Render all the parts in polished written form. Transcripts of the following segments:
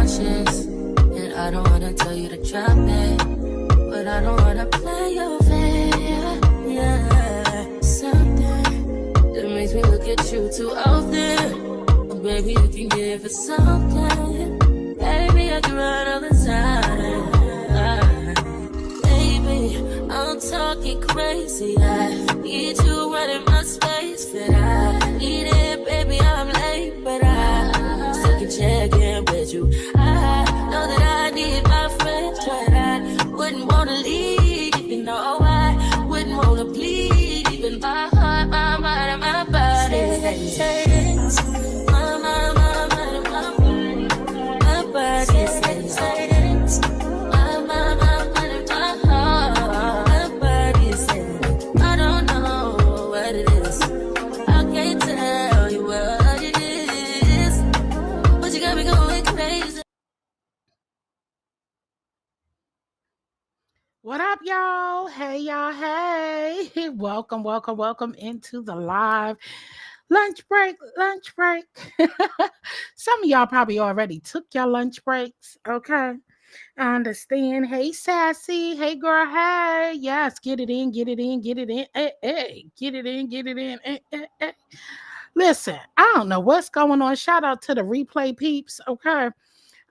cautious. And I don't wanna tell you to drop it, but I don't wanna play your fair. Yeah, something that makes me look at you too often. Oh, baby, you can give it something. Baby, I can run all the time. Baby, I'm talking crazy. I need you right in my space, but I need it, baby. I'm late, but I still can check in with you. I know that I need my friends, but I wouldn't wanna leave. You know I wouldn't wanna bleed. Even my heart, my mind, and my body. Say it. My mind, my mind, and my body. My body says it. My mind, my mind, and my heart. My body says it. I don't know what it is. I can't tell you what it is, but you got me going crazy. What up, y'all? Hey, y'all. Hey. Welcome into the live lunch break. Some of y'all probably already took your lunch breaks. Okay. I understand. Hey, Sassy. Hey, girl. Hey. Yes, get it in. Hey. Get it in. Hey. Listen, I don't know what's going on. Shout out to the replay peeps. Okay.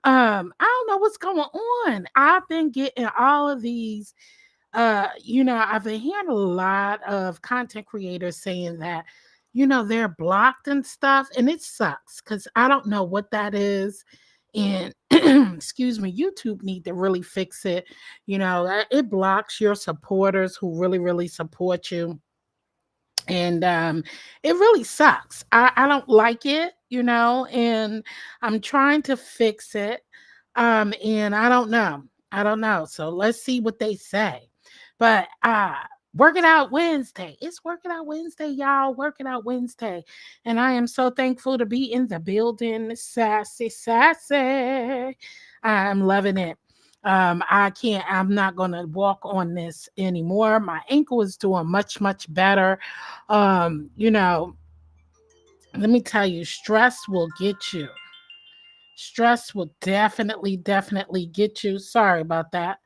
I don't know what's going on. I've been getting all of these I've been hearing a lot of content creators saying that, they're blocked and stuff, and it sucks because I don't know what that is. And excuse me, YouTube need to really fix it. It blocks your supporters who really, really support you. And it really sucks. I don't like it, and I'm trying to fix it. And I don't know. So let's see what they say. But working out Wednesday. It's working out Wednesday, y'all. Working out Wednesday. And I am so thankful to be in the building. Sassy. I'm loving it. I'm not gonna walk on this anymore. My ankle is doing much, much better. You know, let me tell you, stress will get you. Stress will definitely get you. Sorry about that.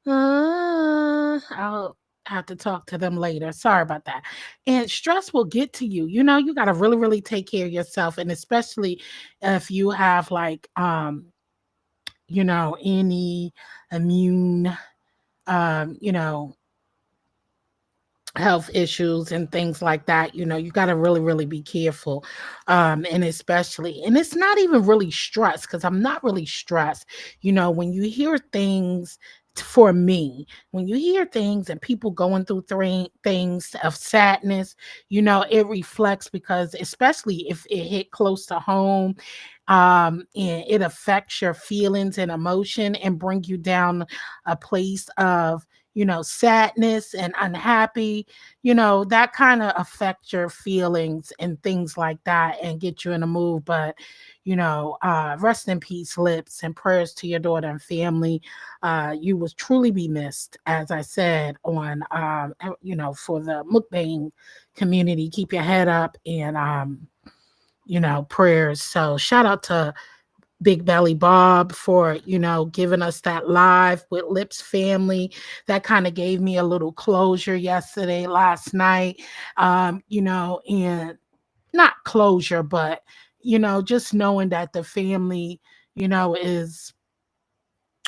I'll have to talk to them later. Sorry about that. And stress will get to you. You got to really, really take care of yourself. And especially if you have like, any immune, um, you know, health issues and things like that, you got to really, really be careful. And especially, and it's not even really stress because I'm not really stressed. When you hear things, for me, when you hear things and people going through things of sadness, it reflects because, especially if it hit close to home, and it affects your feelings and emotion and bring you down a place of sadness and unhappy, that kind of affect your feelings and things like that and get you in a mood. But rest in peace, Lips, and prayers to your daughter and family. You will truly be missed, as I said, on for the mukbang community. Keep your head up and prayers. So shout out to Big Belly Bob for, giving us that live with Lips family. That kind of gave me a little closure last night. And not closure, but, just knowing that the family, is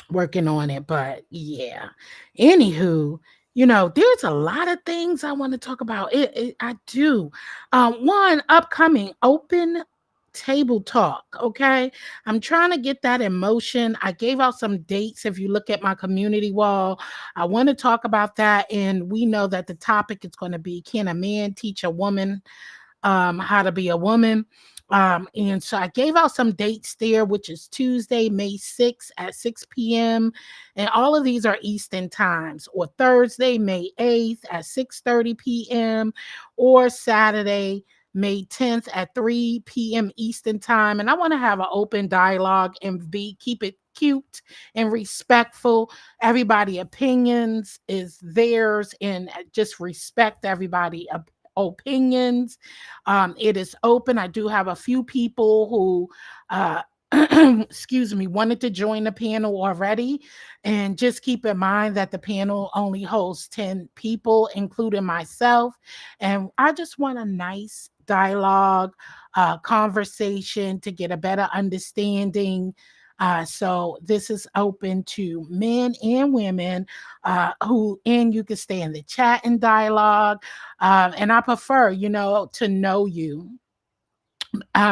working on it. But yeah, anywho, there's a lot of things I want to talk about. I do. One upcoming open table talk. Okay, I'm trying to get that in motion. I gave out some dates. If you look at my community wall, I want to talk about that. And we know that the topic is going to be, can a man teach a woman how to be a woman? And so I gave out some dates there, which is Tuesday, May 6th at 6 p.m. And all of these are Eastern times, or Thursday, May 8th at 6:30 p.m., or Saturday, May 10th at 3 p.m. Eastern time. And I want to have an open dialogue and keep it cute and respectful. Everybody opinions is theirs, and just respect everybody opinions. It is open. I do have a few people who excuse me, wanted to join the panel already. And just keep in mind that the panel only holds 10 people, including myself. And I just want a nice dialogue, conversation to get a better understanding. So this is open to men and women and you can stay in the chat and dialogue. And I prefer, to know you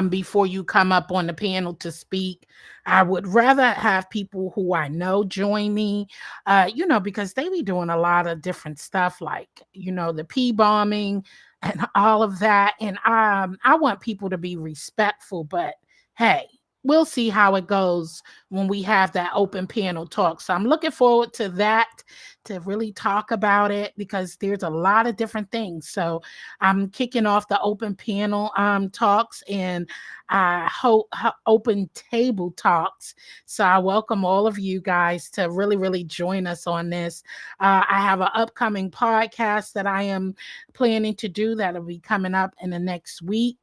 before you come up on the panel to speak. I would rather have people who I know join me, because they be doing a lot of different stuff like, the P bombing and all of that. And I want people to be respectful, but hey, we'll see how it goes when we have that open panel talk. So I'm looking forward to that, to really talk about it because there's a lot of different things. So I'm kicking off the open panel talks and I hope open table talks. So I welcome all of you guys to really, really join us on this. I have an upcoming podcast that I am planning to do that'll be coming up in the next week.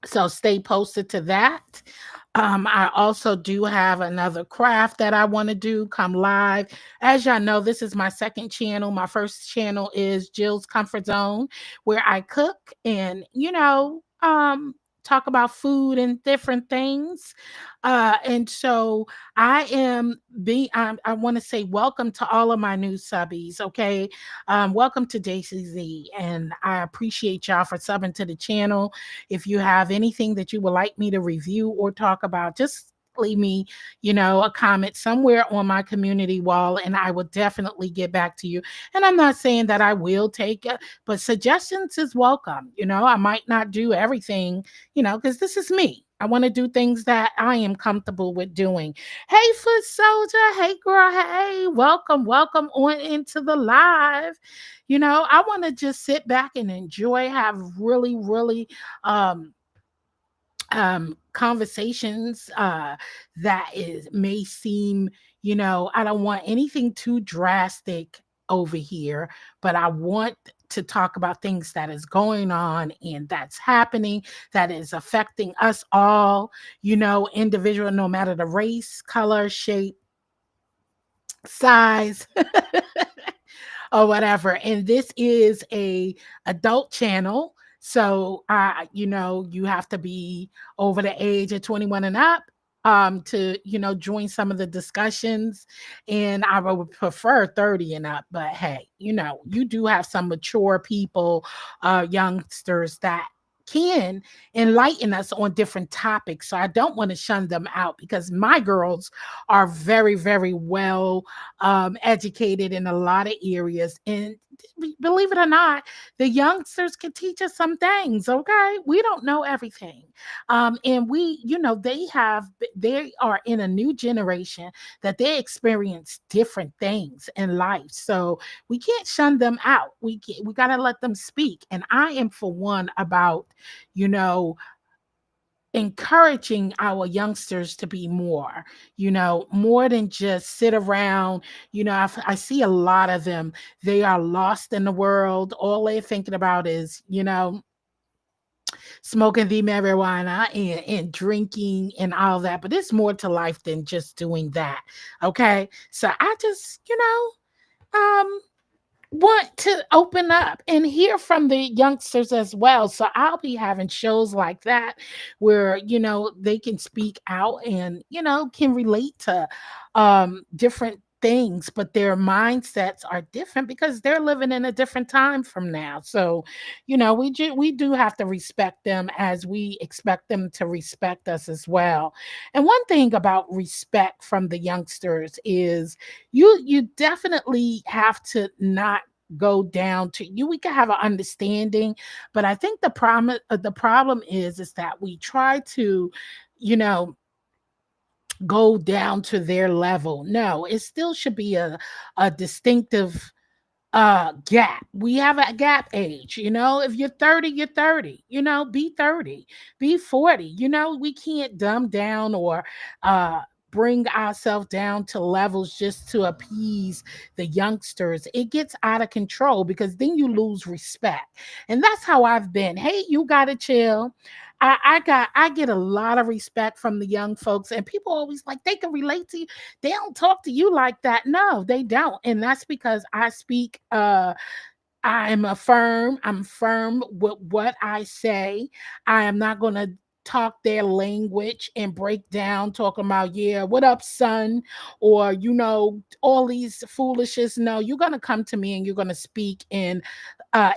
So stay posted to that. I also do have another craft that I want to do come live. As y'all know, this is my second channel. My first channel is Jill's Comfort Zone, where I cook and, talk about food and different things. And so I want to say welcome to all of my new subbies. Okay. Welcome to JCZ. And I appreciate y'all for subbing to the channel. If you have anything that you would like me to review or talk about, just leave me, a comment somewhere on my community wall and I will definitely get back to you. And I'm not saying that I will take it, but suggestions is welcome. I might not do everything, because this is me. I want to do things that I am comfortable with doing. Hey, Foot Soldier. Hey, girl. Hey, welcome on into the live. I want to just sit back and enjoy, have really, really, conversations that may seem, I don't want anything too drastic over here, but I want to talk about things that is going on and that's happening that is affecting us all, individual, no matter the race, color, shape, size, or whatever. And this is a adult channel. So you have to be over the age of 21 and up to join some of the discussions. And I would prefer 30 and up, but hey, you do have some mature people, youngsters that can enlighten us on different topics. So I don't want to shun them out because my girls are very, very well educated in a lot of areas. And believe it or not, the youngsters can teach us some things. Okay. We don't know everything. And they are in a new generation that they experience different things in life. So we can't shun them out. We got to let them speak. And I am for one about, encouraging our youngsters to be more than just sit around. I see a lot of them. They are lost in the world. All they're thinking about is, smoking the marijuana and drinking and all that. But it's more to life than just doing that. Okay. So I just, um, want to open up and hear from the youngsters as well. So I'll be having shows like that where, they can speak out and, can relate to different things, but their mindsets are different because they're living in a different time from now. So, we do have to respect them as we expect them to respect us as well. And one thing about respect from the youngsters is you definitely have to not go down to you. We can have an understanding, but I think the problem is that we try to, you know, go down to their level. No, it still should be a distinctive gap. We have a gap age. If you're 30, you're 30. Be 30, be 40. We can't dumb down or bring ourselves down to levels just to appease the youngsters, it gets out of control because then you lose respect. And that's how I've been. Hey, you gotta chill. I get a lot of respect from the young folks, and people always like they can relate to you. They don't talk to you like that. No, they don't. And that's because I speak I'm firm with what I say. I am not going to talk their language and break down talking about, yeah, what up, son, or all these foolishness. No, you're going to come to me and you're going to speak in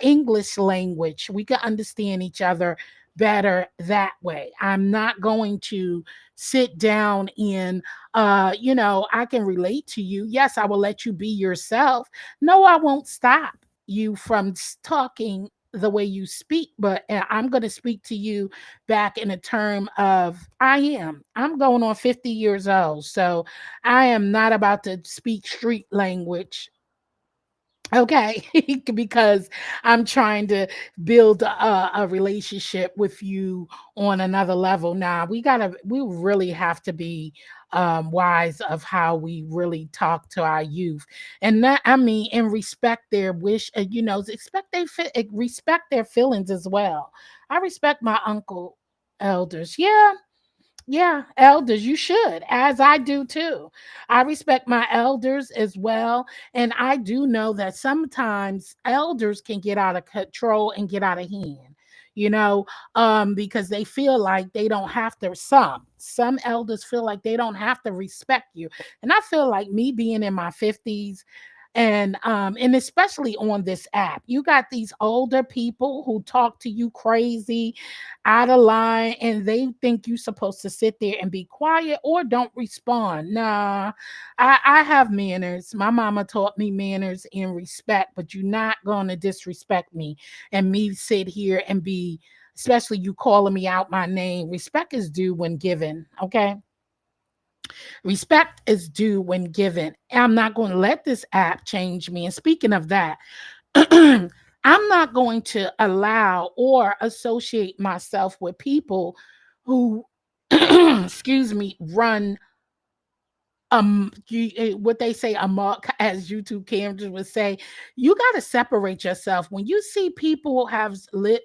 English language. We can understand each other better that way. I'm not going to sit down and I can relate to you. Yes, I will let you be yourself. No, I won't stop you from talking the way you speak, but I'm going to speak to you back in a term of I'm going on 50 years old, so I am not about to speak street language. Okay, because I'm trying to build a relationship with you on another level. Now we really have to be wise of how we really talk to our youth, and that I mean, and respect their wish. Expect respect their feelings as well. I respect my uncle elders. Yeah, yeah, elders, you should, as I do too. I respect my elders as well. And I do know that sometimes elders can get out of control and get out of hand, you know, because they feel like they don't have to. Some elders feel like they don't have to respect you. And I feel like me being in my 50s, and especially on this app, you got these older people who talk to you crazy, out of line, and they think you're supposed to sit there and be quiet or don't respond. Nah, I have manners. My mama taught me manners and respect, but you're not gonna disrespect me and me sit here and be, especially you calling me out my name. Respect is due when given. Okay, respect is due when given. I'm not going to let this app change me. And speaking of that, I'm not going to allow or associate myself with people who, excuse me, run what they say amok, as YouTube cameras would say. You got to separate yourself when you see people have lit,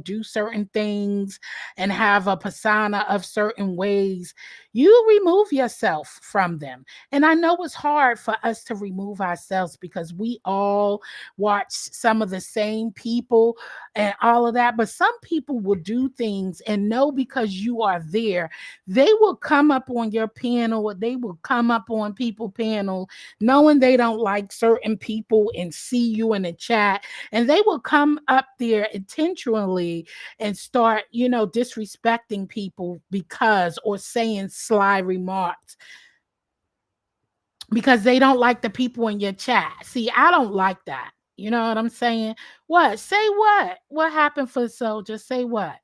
do certain things and have a persona of certain ways. You remove yourself from them. And I know it's hard for us to remove ourselves because we all watch some of the same people and all of that, but some people will do things and know because you are there, they will come up on your panel, or they will come up on people panel knowing they don't like certain people and see you in the chat, and they will come up there intentionally and start disrespecting people because, or saying sly remarks because they don't like the people in your chat. See, I don't like that. You know what I'm saying? What? Say what? What happened for soldier? Say what?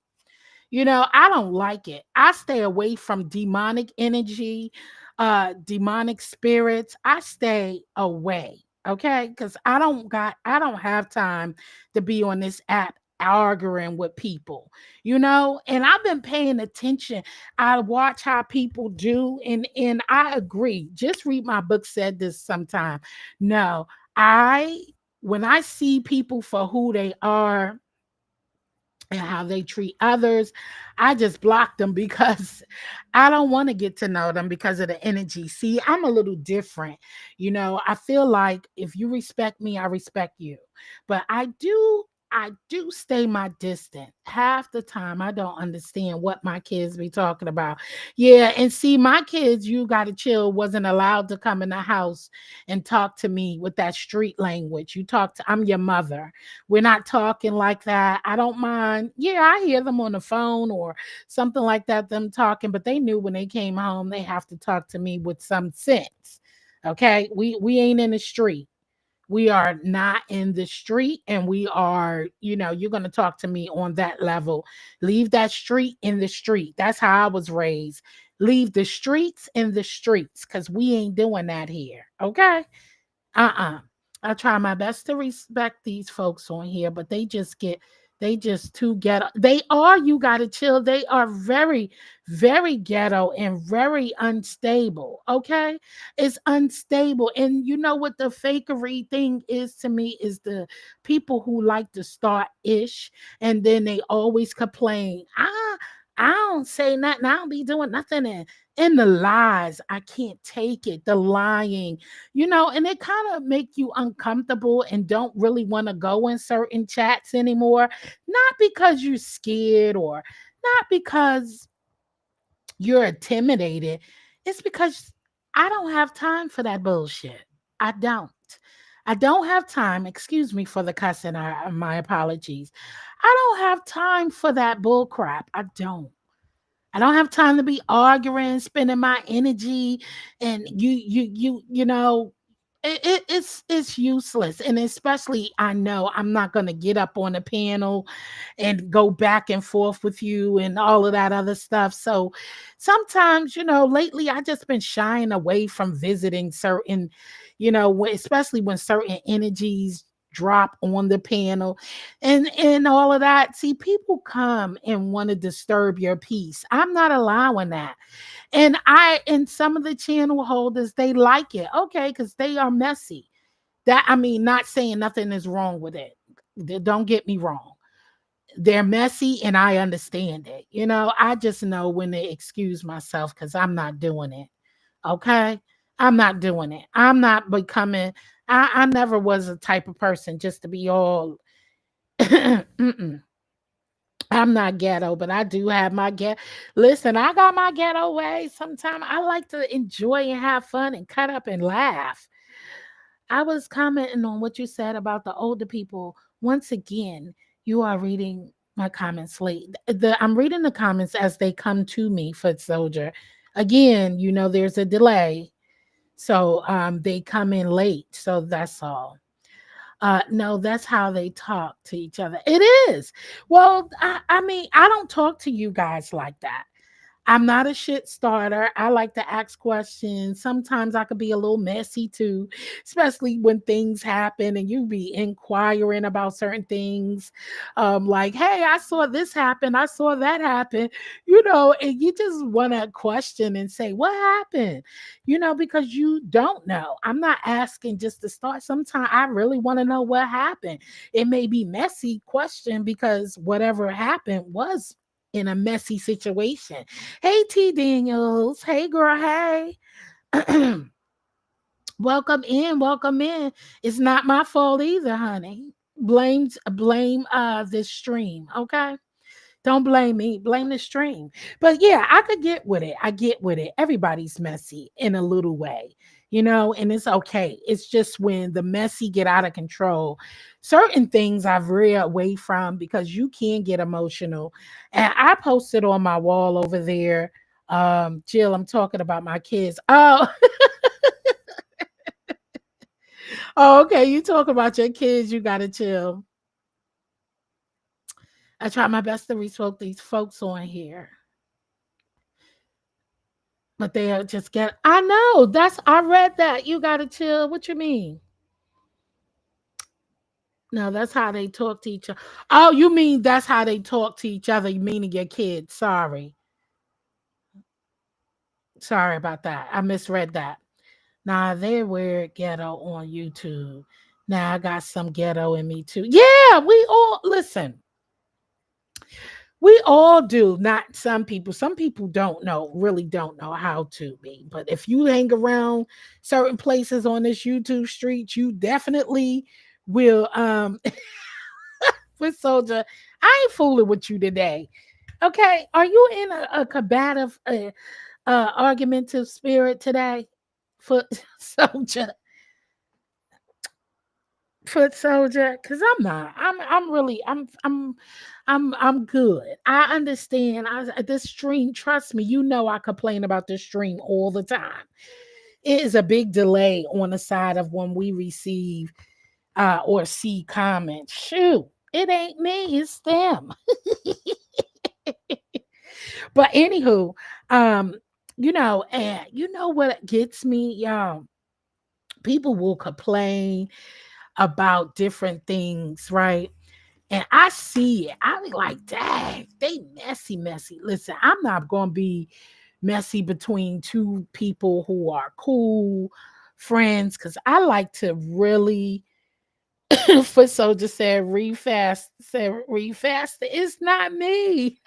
I don't like it. I stay away from demonic energy, demonic spirits. I stay away. Okay? Because I don't have time to be on this app arguing with people, and I've been paying attention. I watch how people do, and I agree. Just read my book said this sometime. No, I when I see people for who they are and how they treat others, I just block them because I don't want to get to know them because of the energy. See, I'm a little different. I feel like if you respect me, I respect you. But I do stay my distance. Half the time I don't understand what my kids be talking about. Yeah, and see, my kids, you gotta chill, wasn't allowed to come in the house and talk to me with that street language. I'm your mother. We're not talking like that. I don't mind. Yeah, I hear them on the phone or something like that, them talking, but they knew when they came home, they have to talk to me with some sense. Okay. We ain't in the street. We are not in the street, and we are, you're going to talk to me on that level. Leave that street in the street. That's how I was raised. Leave the streets in the streets because we ain't doing that here. Okay. I try my best to respect these folks on here, but They just too ghetto. They are, you gotta chill. They are very, very ghetto and very unstable. Okay. It's unstable. And you know what the fakery thing is to me is the people who like to start ish and then they always complain. I don't say nothing. I don't be doing nothing. And the lies, I can't take it. The lying, and it kind of make you uncomfortable and don't really want to go in certain chats anymore. Not because you're scared or not because you're intimidated. It's because I don't have time for that bullshit. I don't. I don't have time. Excuse me for the cussing. My apologies. I don't have time for that bull crap. I don't. I don't have time to be arguing, spending my energy, and it's useless. And especially, I know I'm not going to get up on a panel and go back and forth with you and all of that other stuff. So sometimes, lately I just been shying away from visiting certain, especially when certain energies drop on the panel and all of that. See, people come and want to disturb your peace. I'm not allowing that. And some of the channel holders, they like it. Okay, because they are messy. That, I mean, not saying nothing is wrong with it. Don't get me wrong. They're messy and I understand it. I just know when to excuse myself because I'm not doing it. Okay. I'm not doing it. I'm not becoming, I never was a type of person just to be all, mm-mm. I'm not ghetto, but I do have my ghetto. Listen, I got my ghetto ways. Sometimes I like to enjoy and have fun and cut up and laugh. I was commenting on what you said about the older people. Once again, you are reading my comments late. I'm reading the comments as they come to me, Foot Soldier. Again, there's a delay. So they come in late. So that's all. No, that's how they talk to each other. It is. Well, I mean, I don't talk to you guys like that. I'm not a shit starter. I like to ask questions. Sometimes I could be a little messy too, especially when things happen and you be inquiring about certain things. Like, hey, I saw this happen. I saw that happen, and you just want to question and say, what happened? Because you don't know. I'm not asking just to start. Sometimes I really want to know what happened. It may be messy question because whatever happened was in a messy situation. Hey, T Daniels. Hey, girl. Hey. Welcome in. Welcome in. It's not my fault either, honey. Blame this stream. Okay. Don't blame me. Blame the stream. But yeah, I could get with it. I get with it. Everybody's messy in a little way, and it's okay. It's just when the messy get out of control. Certain things I've read away from because you can get emotional. And I posted on my wall over there. Jill, I'm talking about my kids. Oh, oh, okay. You talk about your kids, you gotta chill. I try my best to reach these folks on here. But they are just get. I know. I read that. You gotta chill. What you mean? No, that's how they talk to each other. Oh, you mean that's how they talk to each other, meaning your kids. Sorry. Sorry about that. I misread that. Nah, they wear ghetto on YouTube. Now I got some ghetto in me too. Yeah, we all listen. We all do, not some people. Some people don't know, really don't know how to be. But if you hang around certain places on this YouTube street, you definitely will. With Soldier, I ain't fooling with you today. Okay, are you in a combative, argumentative spirit today, Foot Soldier? Foot Soldier, because I'm not. I'm really. I'm good. I understand. This stream. Trust me. I complain about this stream all the time. It is a big delay on the side of when we receive or see comments. Shoot, it ain't me. It's them. But anywho, and you know what gets me, y'all. People will complain about different things, right? And I see it. I be like, dang, they messy, messy. Listen, I'm not gonna be messy between two people who are cool friends because I like to really Foot soldier said read fast. It's not me.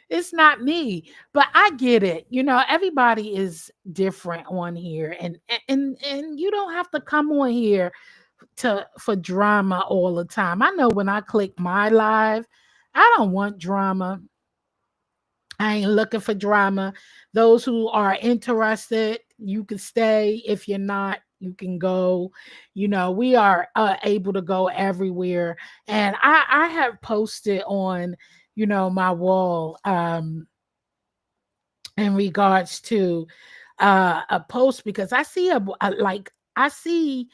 It's not me. But I get it. You know, everybody is different on here. And you don't have to come on here to for drama all the time. I know when I click my live, I don't want drama. I ain't looking for drama. Those who are interested, you can stay. If you're not, you can go. You know, we are able to go everywhere. And I have posted on, my wall in regards to a post because I see I see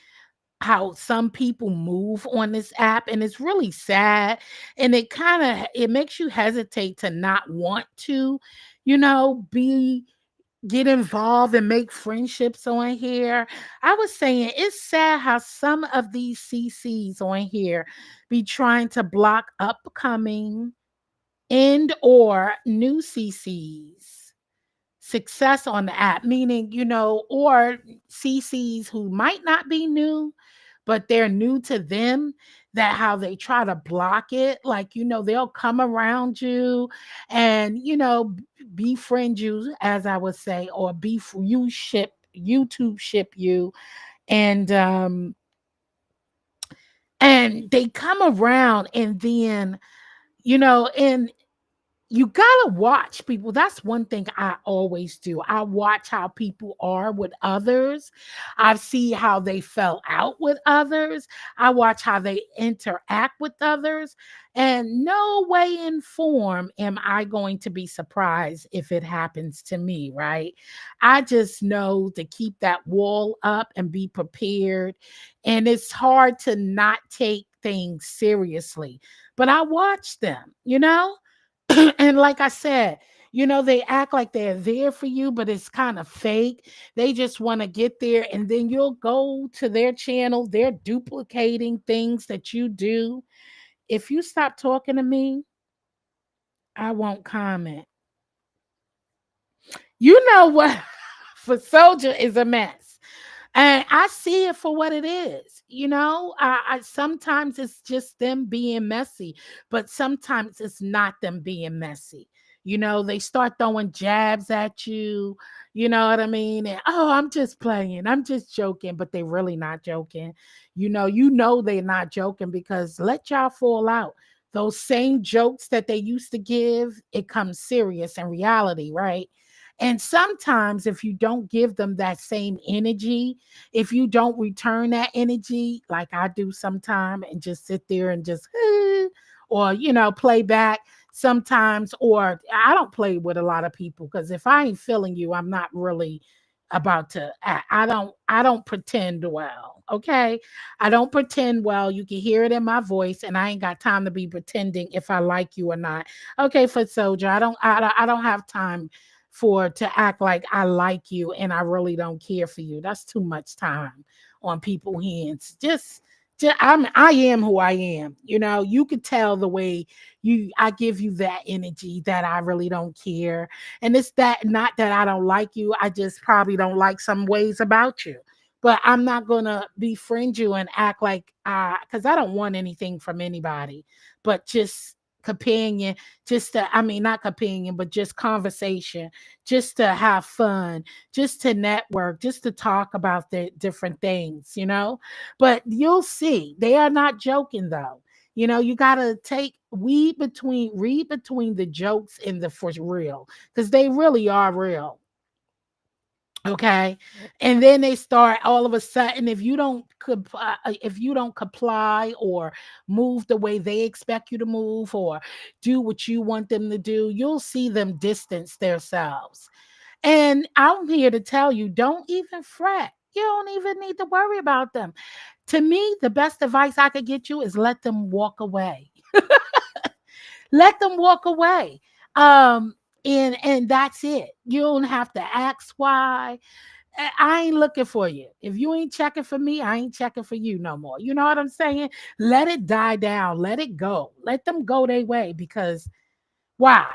how some people move on this app, and it's really sad, and it makes you hesitate to not want to be get involved and make friendships on here. I was saying it's sad how some of these CCs on here be trying to block upcoming and or new CCs success on the app, meaning, or CCs who might not be new, but they're new to them, that how they try to block it. Like, they'll come around you and, befriend you, as I would say, or YouTube ship you. And they come around and then, and you gotta watch people. That's one thing I always do. I watch how people are with others. I see how they fell out with others. I watch how they interact with others. And no way in form am I going to be surprised if it happens to me, right? I just know to keep that wall up and be prepared. And it's hard to not take things seriously. But I watch them. And like I said, they act like they're there for you, but it's kind of fake. They just want to get there, and then you'll go to their channel. They're duplicating things that you do. If you stop talking to me, I won't comment. You know what? For Soldier is a mess. And I see it for what it is. I sometimes it's just them being messy, but sometimes it's not them being messy. They start throwing jabs at you. You know what I mean? And, oh, I'm just playing. I'm just joking, but they really not joking. They're not joking because let y'all fall out. Those same jokes that they used to give, it comes serious in reality, right? And sometimes, if you don't give them that same energy, if you don't return that energy, like I do sometimes, and just sit there and just, or, play back sometimes, or I don't play with a lot of people because if I ain't feeling you, I'm not really about to, I don't pretend well. Okay. I don't pretend well. You can hear it in my voice, and I ain't got time to be pretending if I like you or not. Okay, Foot Soldier, I don't have time for to act like I like you and I really don't care for you. That's too much time on people's hands. Just I am who I am. You could tell the way I give you that energy that I really don't care. And it's that not that I don't like you. I just probably don't like some ways about you. But I'm not gonna befriend you and act like because I don't want anything from anybody, but just companion, just to, I mean, not companion, but just conversation, just to have fun, just to network, just to talk about the different things. But you'll see they are not joking though. You gotta read between the jokes and the for real, because they really are real. Okay. And then they start all of a sudden, if you don't comply or move the way they expect you to move or do what you want them to do, you'll see them distance themselves. And I'm here to tell you, don't even fret. You don't even need to worry about them. To me, the best advice I could get you is let them walk away. Let them walk away. And that's it. You don't have to ask why. I ain't looking for you. If you ain't checking for me, I ain't checking for you no more. You know what I'm saying? Let it die down. Let it go. Let them go their way because why?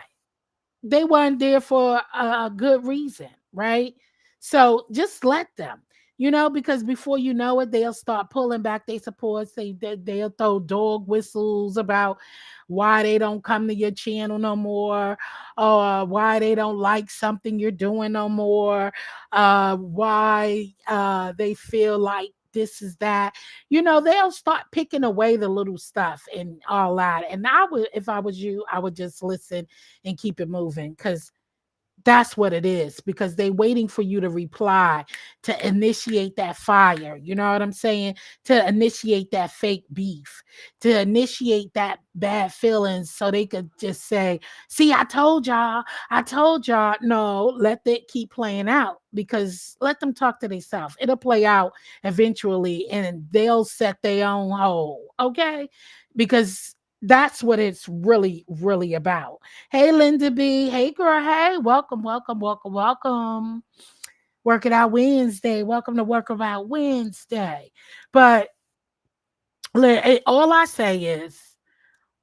They weren't there for a good reason, right? So just let them, because before you know it, they'll start pulling back their supports. They'll throw dog whistles about why they don't come to your channel no more, or why they don't like something you're doing no more, why they feel like this is that. They'll start picking away the little stuff and all that. And I would, if I was you, I would just listen and keep it moving because that's what it is, because they waiting for you to reply to initiate that fire. You know what I'm saying? To initiate that fake beef, to initiate that bad feelings so they could just say, see, I told y'all. No, let that keep playing out, because let them talk to themselves. It'll play out eventually and they'll set their own hole. Okay. Because that's what it's really, really about. Hey, Linda B. Hey, girl. Hey, welcome, welcome, welcome, welcome. Work It Out Wednesday. Welcome to Work It Out Wednesday. But all I say is,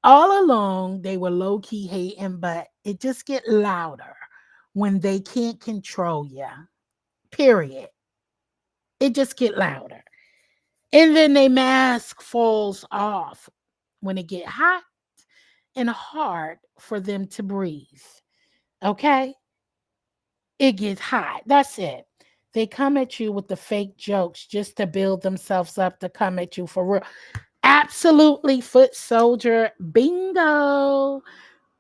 all along they were low key hating, but it just get louder when they can't control you. Period. It just get louder, and then they mask falls off when it get hot and hard for them to breathe. Okay, it gets hot. That's it. They come at you with the fake jokes just to build themselves up to come at you for real. Absolutely, foot soldier. Bingo.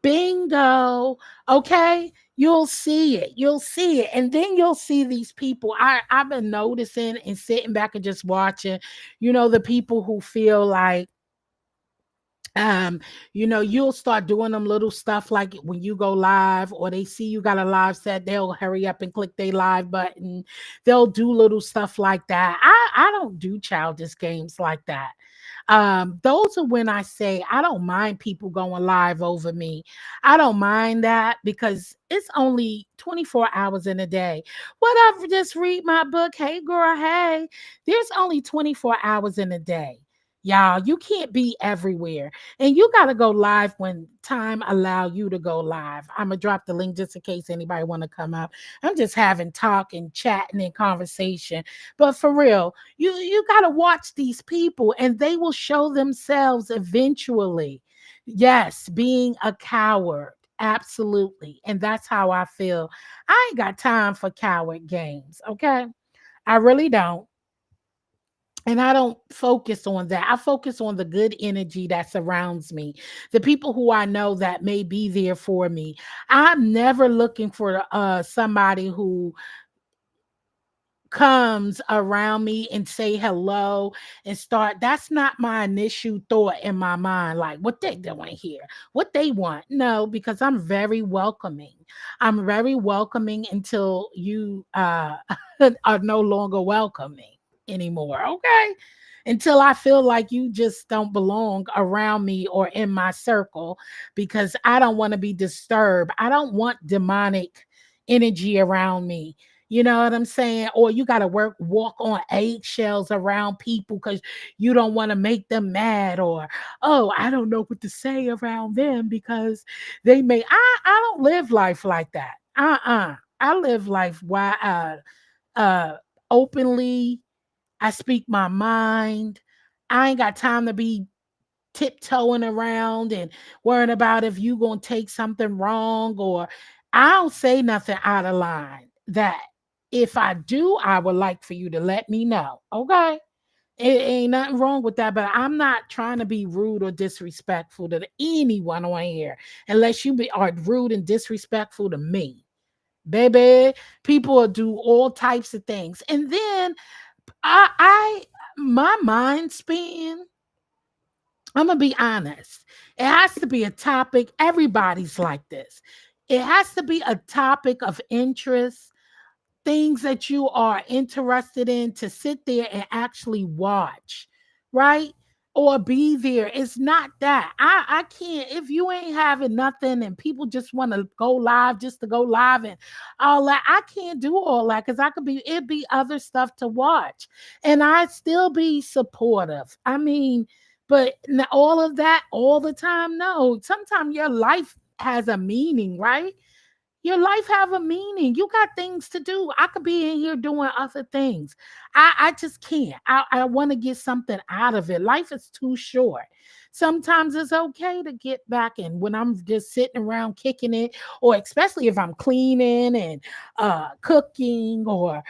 Bingo. Okay. You'll see it. You'll see it. And then you'll see these people. I've been noticing and sitting back and just watching, the people who feel like, you'll start doing them little stuff like when you go live or they see you got a live set, they'll hurry up and click their live button. They'll do little stuff like that. I don't do childish games like that. Those are when I say I don't mind people going live over me. I don't mind that because it's only 24 hours in a day. Whatever, just read my book. Hey girl, hey. There's only 24 hours in a day. Y'all, you can't be everywhere. And you got to go live when time allow you to go live. I'm going to drop the link just in case anybody want to come up. I'm just having talk and chatting and conversation. But for real, you got to watch these people and they will show themselves eventually. Yes, being a coward. Absolutely. And that's how I feel. I ain't got time for coward games. Okay. I really don't. And I don't focus on that. I focus on the good energy that surrounds me, the people who I know that may be there for me. I'm never looking for somebody who comes around me and say hello and start. That's not my initial thought in my mind, like what they doing here, what they want. No, because I'm very welcoming. I'm very welcoming until you are no longer welcoming anymore. Okay, until I feel like you just don't belong around me or in my circle, because I don't want to be disturbed. I don't want demonic energy around me. You know what I'm saying? Or you got to walk on eggshells around people because you don't want to make them mad, or, oh, I don't know what to say around them because they may. I don't live life like that. I live life openly. I speak my mind. I ain't got time to be tiptoeing around and worrying about if you gonna take something wrong, or I don't say nothing out of line. That if I do, I would like for you to let me know. Okay. It ain't nothing wrong with that, but I'm not trying to be rude or disrespectful to anyone on here unless are rude and disrespectful to me. Baby, people will do all types of things. And then I my mind span, I'm gonna be honest. It has to be a topic. Everybody's like this. It has to be a topic of interest, things that you are interested in to sit there and actually watch, right? or be there. It's not that. I can't, if you ain't having nothing and people just want to go live just to go live and all that, I can't do all that because I could be, it'd be other stuff to watch. And I'd still be supportive. I mean, but all of that all the time, no. Sometimes your life has a meaning, right? Your life have a meaning. You got things to do. I could be in here doing other things. I just can't. I want to get something out of it. Life is too short. Sometimes it's okay to get back in when I'm just sitting around kicking it, or especially if I'm cleaning and cooking or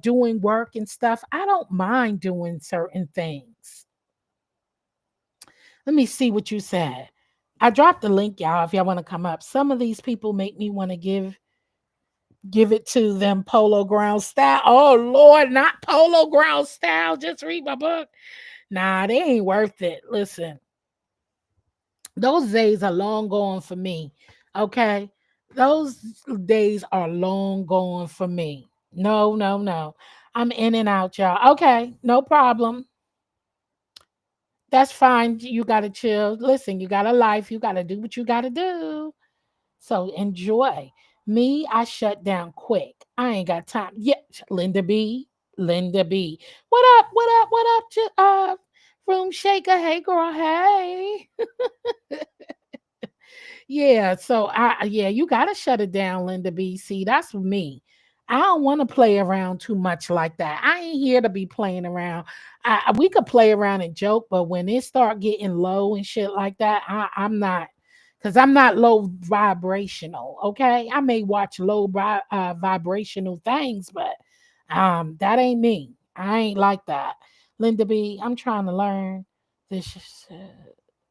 doing work and stuff. I don't mind doing certain things. Let me see what you said. I dropped the link, y'all, if y'all want to come up. Some of these people make me want to give it to them polo ground style. Oh Lord, not polo ground style. Just read my book. Nah, they ain't worth it. Listen, those days are long gone for me. Okay. Those days are long gone for me. No, no, no. I'm in and out, y'all. Okay, no problem. That's fine. You gotta chill. Listen, you got a life. You gotta do what you gotta do. So enjoy. Me, I shut down quick. I ain't got time. Yeah, Linda B. Linda B. What up? What up? What up? Room shaker. Hey, girl. Hey. Yeah. So yeah, you gotta shut it down, Linda B. See, that's me. I don't want to play around too much like that. I ain't here to be playing around. We could play around and joke, but when it start getting low and shit like that, I'm not, because I'm not low vibrational. Okay, I may watch low vibrational things, but that ain't me. I ain't like that. Linda B, I'm trying to learn this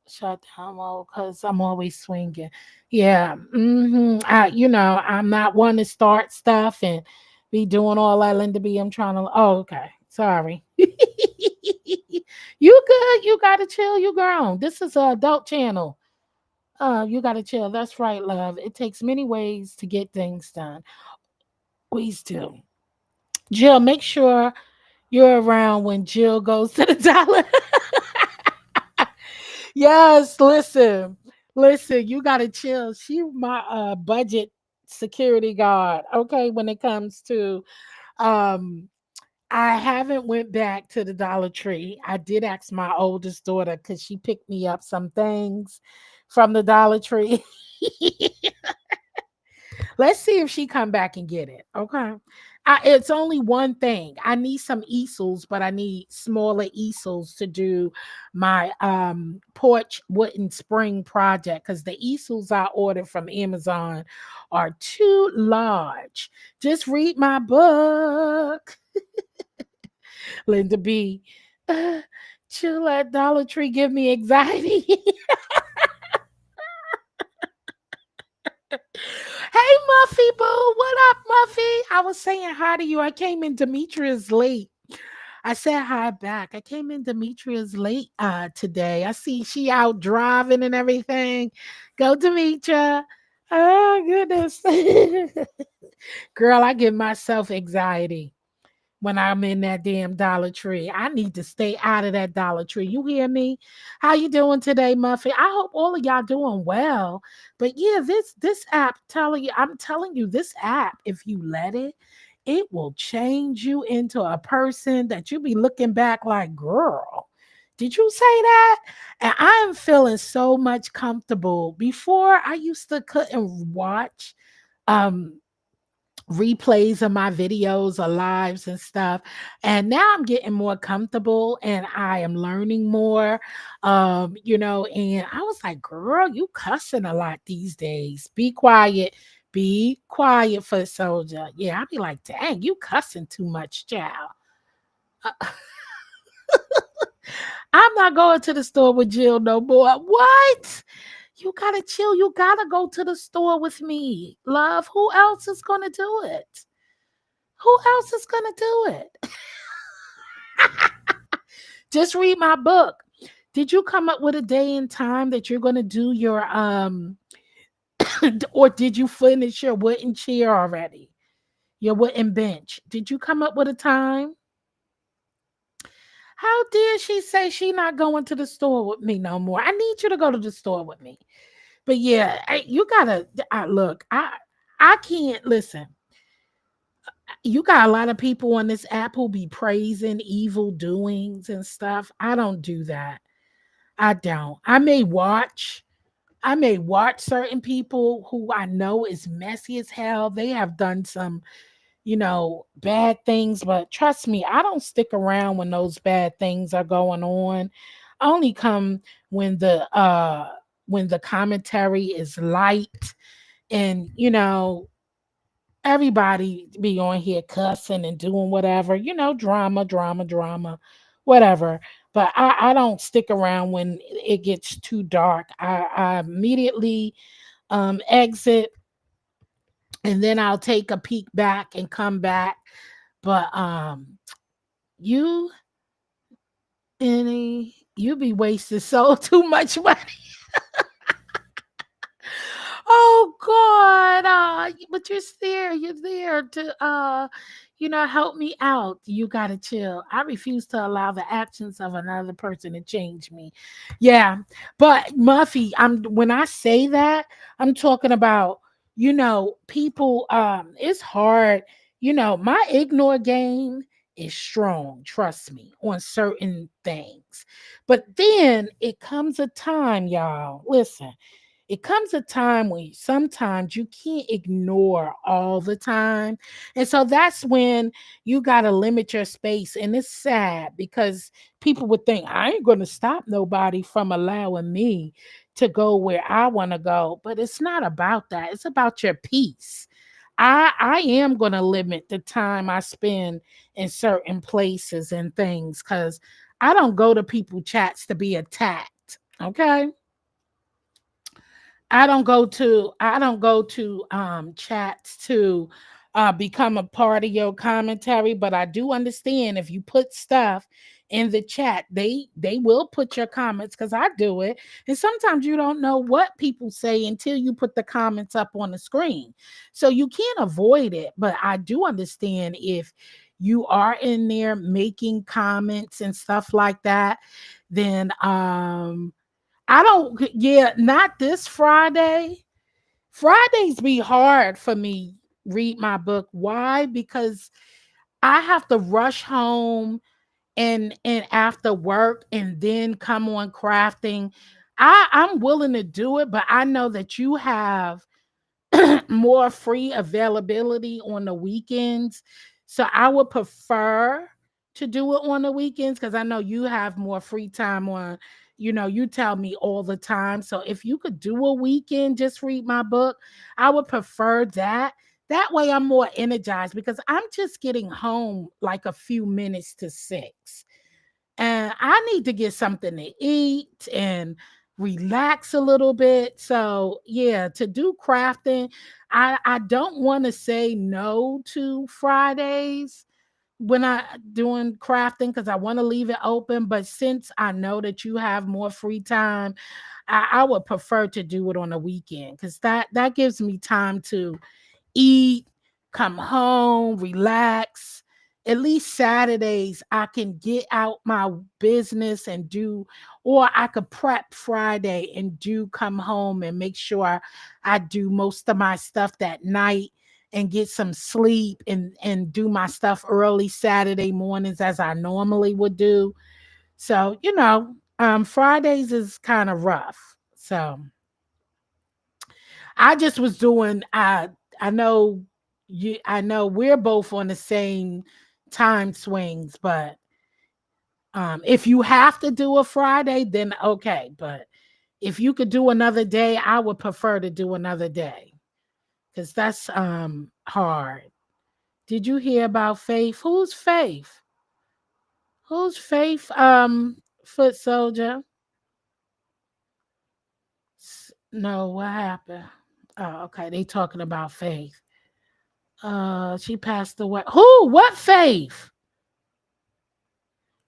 shut down mode because I'm always swinging. Yeah, I'm not one to start stuff and be doing all that. Linda B, I'm trying to. Oh, okay, sorry. You good? You gotta chill. You grown. This is a adult channel. You gotta chill. That's right, love. It takes many ways to get things done. Ways to. Jill, make sure you're around when Jill goes to the dollar. Yes, listen, you gotta chill. She my budget security guard. Okay, when it comes to um I haven't went back to the Dollar Tree. I did ask my oldest daughter because she picked me up some things from the Dollar Tree. Let's see if she come back and get it. Okay. It's only one thing. I need some easels, but I need smaller easels to do my porch wooden spring project because the easels I ordered from Amazon are too large. Just read my book. Linda B. Uh, Chill at Dollar Tree give me anxiety. Hey, Muffy Boo, what up, Muffy? I was saying hi to you. I came in Demetria's late. I said hi back. I came in Demetria's late today. I see she out driving and everything. Go, Demetria. Oh, goodness. Girl, I give myself anxiety when I'm in that damn Dollar Tree. I need to stay out of that Dollar Tree. You hear me? How you doing today, Muffy? I hope all of y'all doing well. But yeah, this app I'm telling you, this app, if you let it, it will change you into a person that you be looking back like, girl, did you say that? And I am feeling so much comfortable. Before I used to couldn't watch um replays of my videos or lives and stuff, and now I'm getting more comfortable and I am learning more. And I was like, girl, you cussing a lot these days. Be quiet for soldier. Yeah, I'll be like, dang, you cussing too much, child. uh, I'm not going to the store with Jill no more. What? You gotta chill. You gotta go to the store with me, love. Who else is gonna do it? Who else is gonna do it? Just read my book. Did you come up with a day and time that you're gonna do your or did you finish your wooden chair already? Your wooden bench. Did you come up with a time? How dare she say she not going to the store with me no more? I need you to go to the store with me. But yeah, you gotta look. I can't listen. You got a lot of people on this app who be praising evil doings and stuff. I don't do that. I don't. I may watch certain people who I know is messy as hell. They have done some, bad things, but trust me, I don't stick around when those bad things are going on. I only come when the commentary is light and everybody be on here cussing and doing whatever, drama, drama, drama, whatever. But I don't stick around when it gets too dark. I immediately exit, and then I'll take a peek back and come back. But you any you be wasting so too much money. Oh God, but you're there to help me out. You gotta chill. I refuse to allow the actions of another person to change me. Yeah, but Muffy, when I say that, I'm talking about, people, it's hard. My ignore game is strong, trust me, on certain things. But then it comes a time, y'all. Listen, it comes a time when sometimes you can't ignore all the time. And so that's when you got to limit your space. And it's sad because people would think, I ain't going to stop nobody from allowing me to go where I want to go. But it's not about that, it's about your peace. I am going to limit the time I spend in certain places and things because I don't go to people chats to be attacked. Okay. I don't go to chats to become a part of your commentary, but I do understand if you put stuff in the chat, they will put your comments because I do it. And sometimes you don't know what people say until you put the comments up on the screen. So you can't avoid it, but I do understand if you are in there making comments and stuff like that, then I don't, yeah, not this Friday. Fridays be hard for me read my book. Why? Because I have to rush home and after work and then come on crafting. I'm willing to do it, but I know that you have more free availability on the weekends. So I would prefer to do it on the weekends because I know you have more free time on, you tell me all the time. So if you could do a weekend, just read my book, I would prefer that. That way I'm more energized because I'm just getting home like a few minutes to 6 and I need to get something to eat and relax a little bit. So yeah, to do crafting, I don't want to say no to Fridays when I doing crafting because I want to leave it open. But since I know that you have more free time, I would prefer to do it on a weekend because that gives me time to eat, come home, relax. At least Saturdays, I can get out my business and do, or I could prep Friday and come home and make sure I do most of my stuff that night and get some sleep and do my stuff early Saturday mornings as I normally would do. So, Fridays is kind of rough. So, I just was doing I know I know we're both on the same time swings, but if you have to do a Friday, then okay. But if you could do another day, I would prefer to do another day because that's hard. Did you hear about Faith? Who's Faith? Who's Faith? Foot soldier. No, what happened? Oh, okay. They talking about Faith. She passed away. Who? What Faith?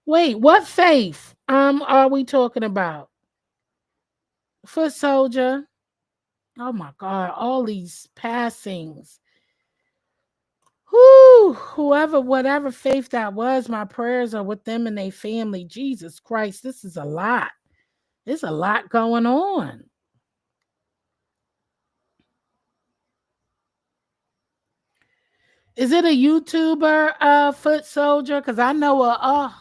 Wait, what Faith? Are we talking about? Foot soldier. Oh my God! All these passings. Whoo! Whew, whoever, whatever faith that was, my prayers are with them and their family. Jesus Christ, this is a lot. There's a lot going on. Is it a YouTuber, Foot Soldier? Because I know a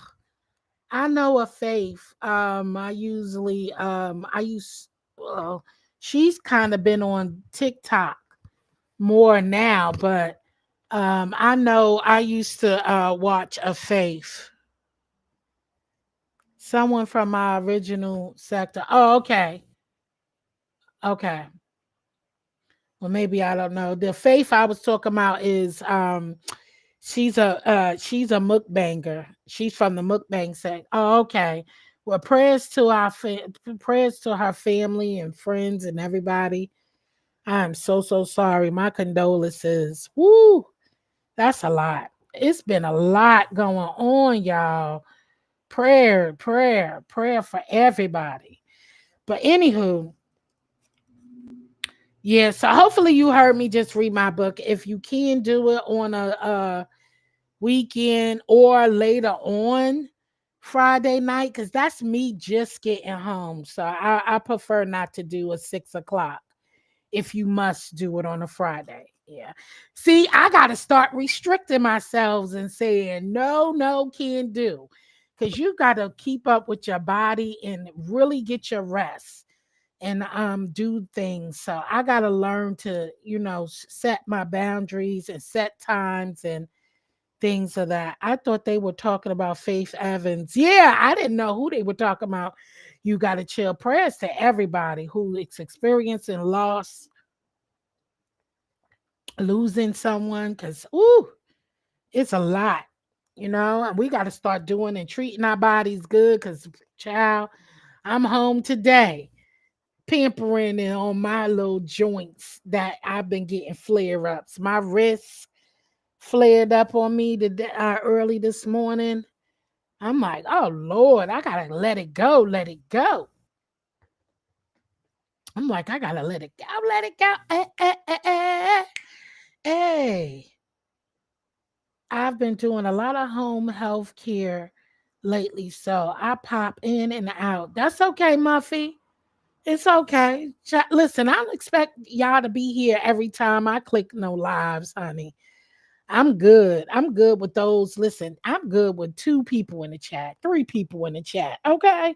Faith. I use well, she's kind of been on TikTok more now, but I know I used to watch a Faith. Someone from my original sector. Oh, okay. Okay. Well, maybe I don't know. The Faith I was talking about is she's a mukbanger. She's from the mukbang sect. Oh, okay. Well, prayers to her family and friends and everybody. I'm so sorry. My condolences. Woo, that's a lot. It's been a lot going on, y'all. Prayer for everybody. But anywho, yeah. So hopefully you heard me just read my book. If you can do it on a weekend or later on Friday night, because that's me just getting home. So I prefer not to do a 6 o'clock if you must do it on a Friday. Yeah. See, I got to start restricting myself and saying, no, can't do. Because you got to keep up with your body and really get your rest and do things. So I got to learn to, set my boundaries and set times and things of that. I thought they were talking about Faith Evans. Yeah, I didn't know who they were talking about. You got to chill. Prayers to everybody who is experiencing loss, losing someone, because it's a lot, and we got to start doing and treating our bodies good. Because, child, I'm home today, pampering it on my little joints that I've been getting flare ups. My wrists flared up on me today, early this morning. I'm like, oh Lord, I gotta let it go, let it go. I'm like, I gotta let it go, let it go. Hey, I've been doing a lot of home health care lately, so I pop in and out. That's okay, Muffy. It's okay. Listen, I don't expect y'all to be here every time I click no lives, honey. I'm good. I'm good with those. Listen, I'm good with 2 people in the chat, 3 people in the chat. Okay.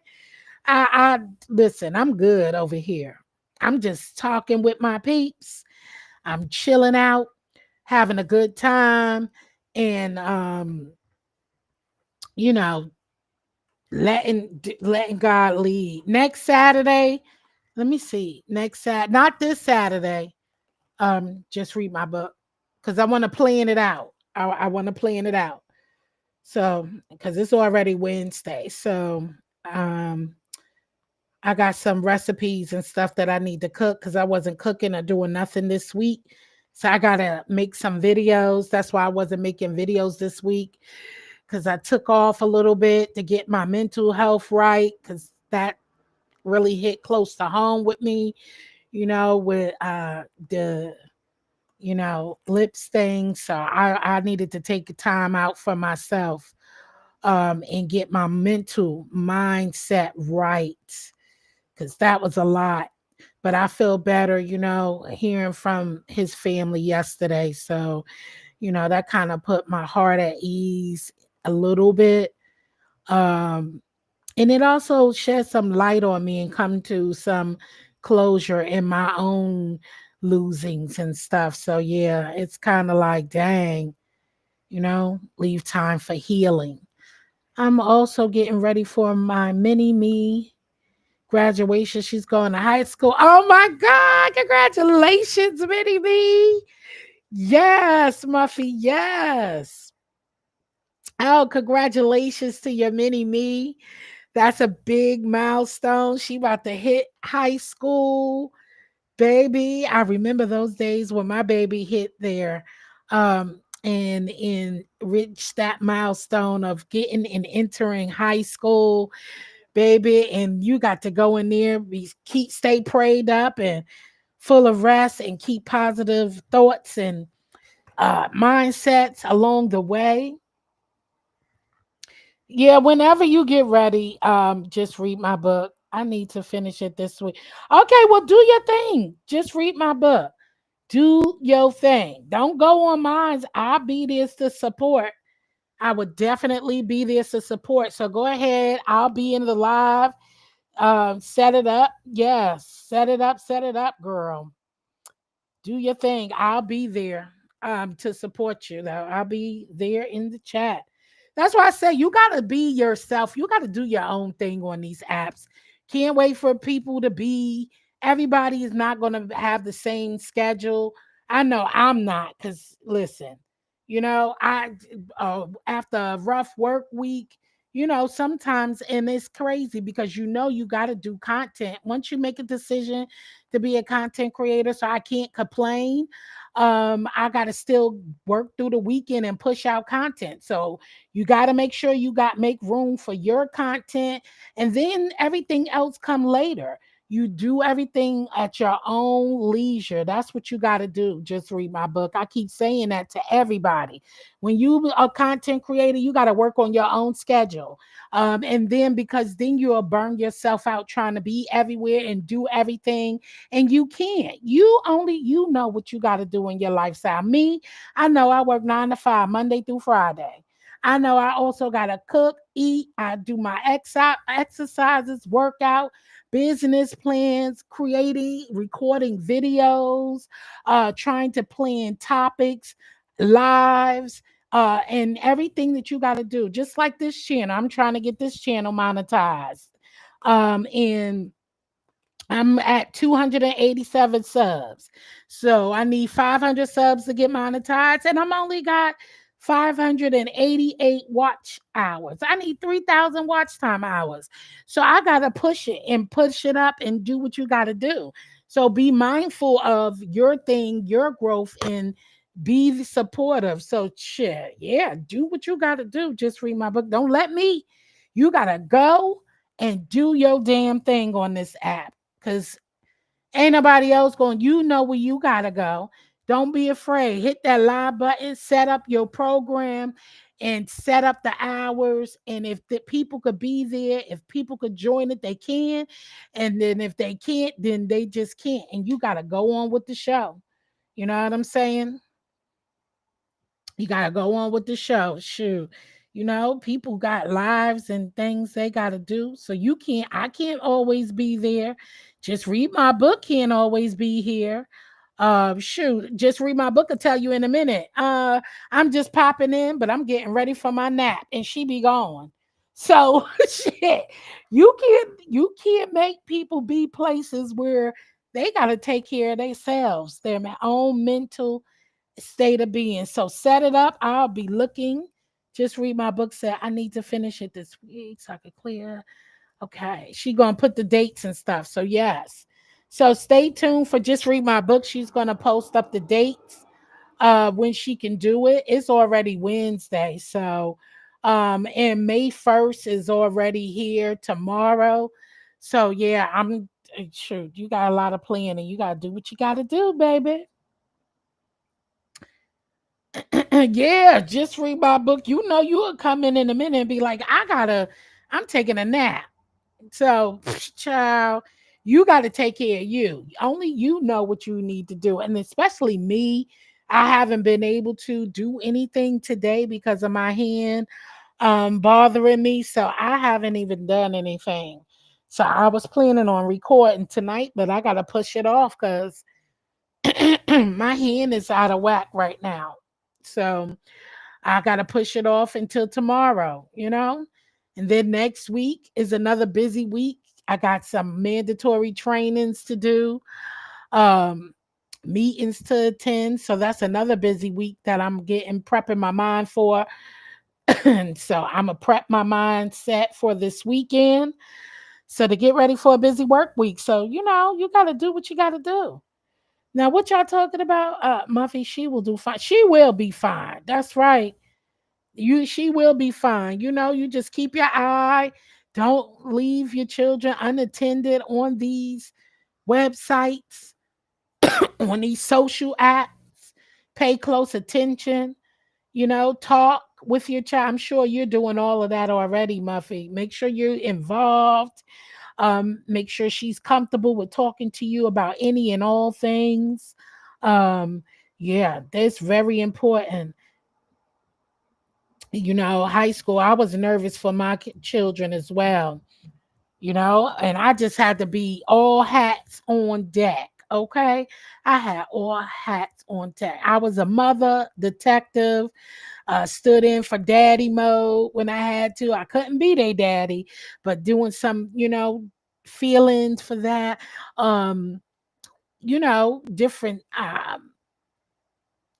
I listen, I'm good over here. I'm just talking with my peeps. I'm chilling out, having a good time, and you know, letting God lead. Next Saturday, let me see. Next Saturday, not this Saturday. Just read my book because I want to plan it out. I want to plan it out. So, because it's already Wednesday. So, I got some recipes and stuff that I need to cook because I wasn't cooking or doing nothing this week. So, I got to make some videos. That's why I wasn't making videos this week because I took off a little bit to get my mental health right because that really hit close to home with me, with the lips thing. So I needed to take time out for myself and get my mental mindset right because that was a lot. But I feel better, hearing from his family yesterday. So, that kind of put my heart at ease a little bit. And it also shed some light on me and come to some closure in my own losings and stuff. So yeah, it's kind of like, dang, leave time for healing. I'm also getting ready for my mini me graduation. She's going to high school. Oh my God, congratulations, mini me. Yes, Muffy, yes. Oh, congratulations to your mini me. That's a big milestone. She about to hit high school, baby. I remember those days when my baby hit there, and reached that milestone of getting and entering high school, baby. And you got to go in there, stay prayed up and full of rest, and keep positive thoughts and mindsets along the way. Yeah, whenever you get ready, just read my book. I need to finish it this week. Okay, well, do your thing. Just read my book. Do your thing. Don't go on mine. I'll be there to support. I would definitely be there to support. So go ahead. I'll be in the live. Set it up. Yes, set it up, girl. Do your thing. I'll be there to support you. Though I'll be there in the chat. That's why I say you gotta be yourself. You gotta do your own thing on these apps. Can't wait for people to be. Everybody is not gonna have the same schedule. I know I'm not, because listen, I after a rough work week, sometimes, and it's crazy because you got to do content once you make a decision to be a content creator. So I can't complain. I got to still work through the weekend and push out content. So you got to make sure you got make room for your content, and then everything else come later. You do everything at your own leisure. That's what you got to do. Just read my book. I keep saying that to everybody. When you are a content creator, you got to work on your own schedule. And then, because then you'll burn yourself out trying to be everywhere and do everything, and you can't. You know what you got to do in your lifestyle. Me, I know I work 9 to 5, Monday through Friday. I know I also got to cook, eat. I do my exercises, workout, business plans, creating, recording videos, trying to plan topics, lives, and everything that you got to do. Just like this channel, I'm trying to get this channel monetized. And I'm at 287 subs. So I need 500 subs to get monetized, and I'm only got 588 watch hours. I need 3,000 watch time hours. So I got to push it and push it up and do what you got to do. So be mindful of your thing, your growth, and be supportive. So shit, yeah, do what you got to do. Just read my book. Don't let me. You got to go and do your damn thing on this app, because ain't nobody else going. You know where you gotta go. Don't be afraid. Hit that live button, set up your program, and set up the hours. And if the people could be there, if people could join it, they can. And then if they can't, then they just can't. And you gotta go on with the show. You know what I'm saying? You gotta go on with the show. Shoot. People got lives and things they gotta do. So I can't always be there. Just read my book, can't always be here. Shoot, just read my book. I'll tell you in a minute. I'm just popping in, but I'm getting ready for my nap, and she be gone. So shit, you can't make people be places where they gotta take care of themselves, their own mental state of being. So set it up. I'll be looking. Just read my book. Said I need to finish it this week so I could clear. Okay. She gonna put the dates and stuff. So yes. So stay tuned for Just Read My Book. She's gonna post up the dates when she can do it. It's already Wednesday. So and May 1st is already here tomorrow. So yeah, I'm sure you got a lot of planning. You gotta do what you gotta do, baby. Yeah, just read my book. You will come in a minute and be like, I'm taking a nap. So, child, you got to take care of you. Only you know what you need to do. And especially me, I haven't been able to do anything today because of my hand bothering me. So I haven't even done anything. So I was planning on recording tonight, but I got to push it off because my hand is out of whack right now. So I got to push it off until tomorrow. And then next week is another busy week. I got some mandatory trainings to do, um, meetings to attend. So that's another busy week that I'm getting prepping my mind for. And so I'm going to prep my mindset for this weekend. So to get ready for a busy work week. So, you got to do what you got to do. Now, what y'all talking about? Muffy, she will do fine. She will be fine. That's right. She will be fine. You just keep your eye. Don't leave your children unattended on these websites, on these social apps. pay close attention, talk with your child. I'm sure you're doing all of that already, Muffy. Make sure you're involved. Make sure she's comfortable with talking to you about any and all things. Um, yeah, that's very important. High school, I was nervous for my children as well, and I just had to be all hats on deck. Okay. I had all hats on deck. I was a mother, detective, stood in for daddy mode when I had to. I couldn't be their daddy, but doing some, feelings for that. Um, Different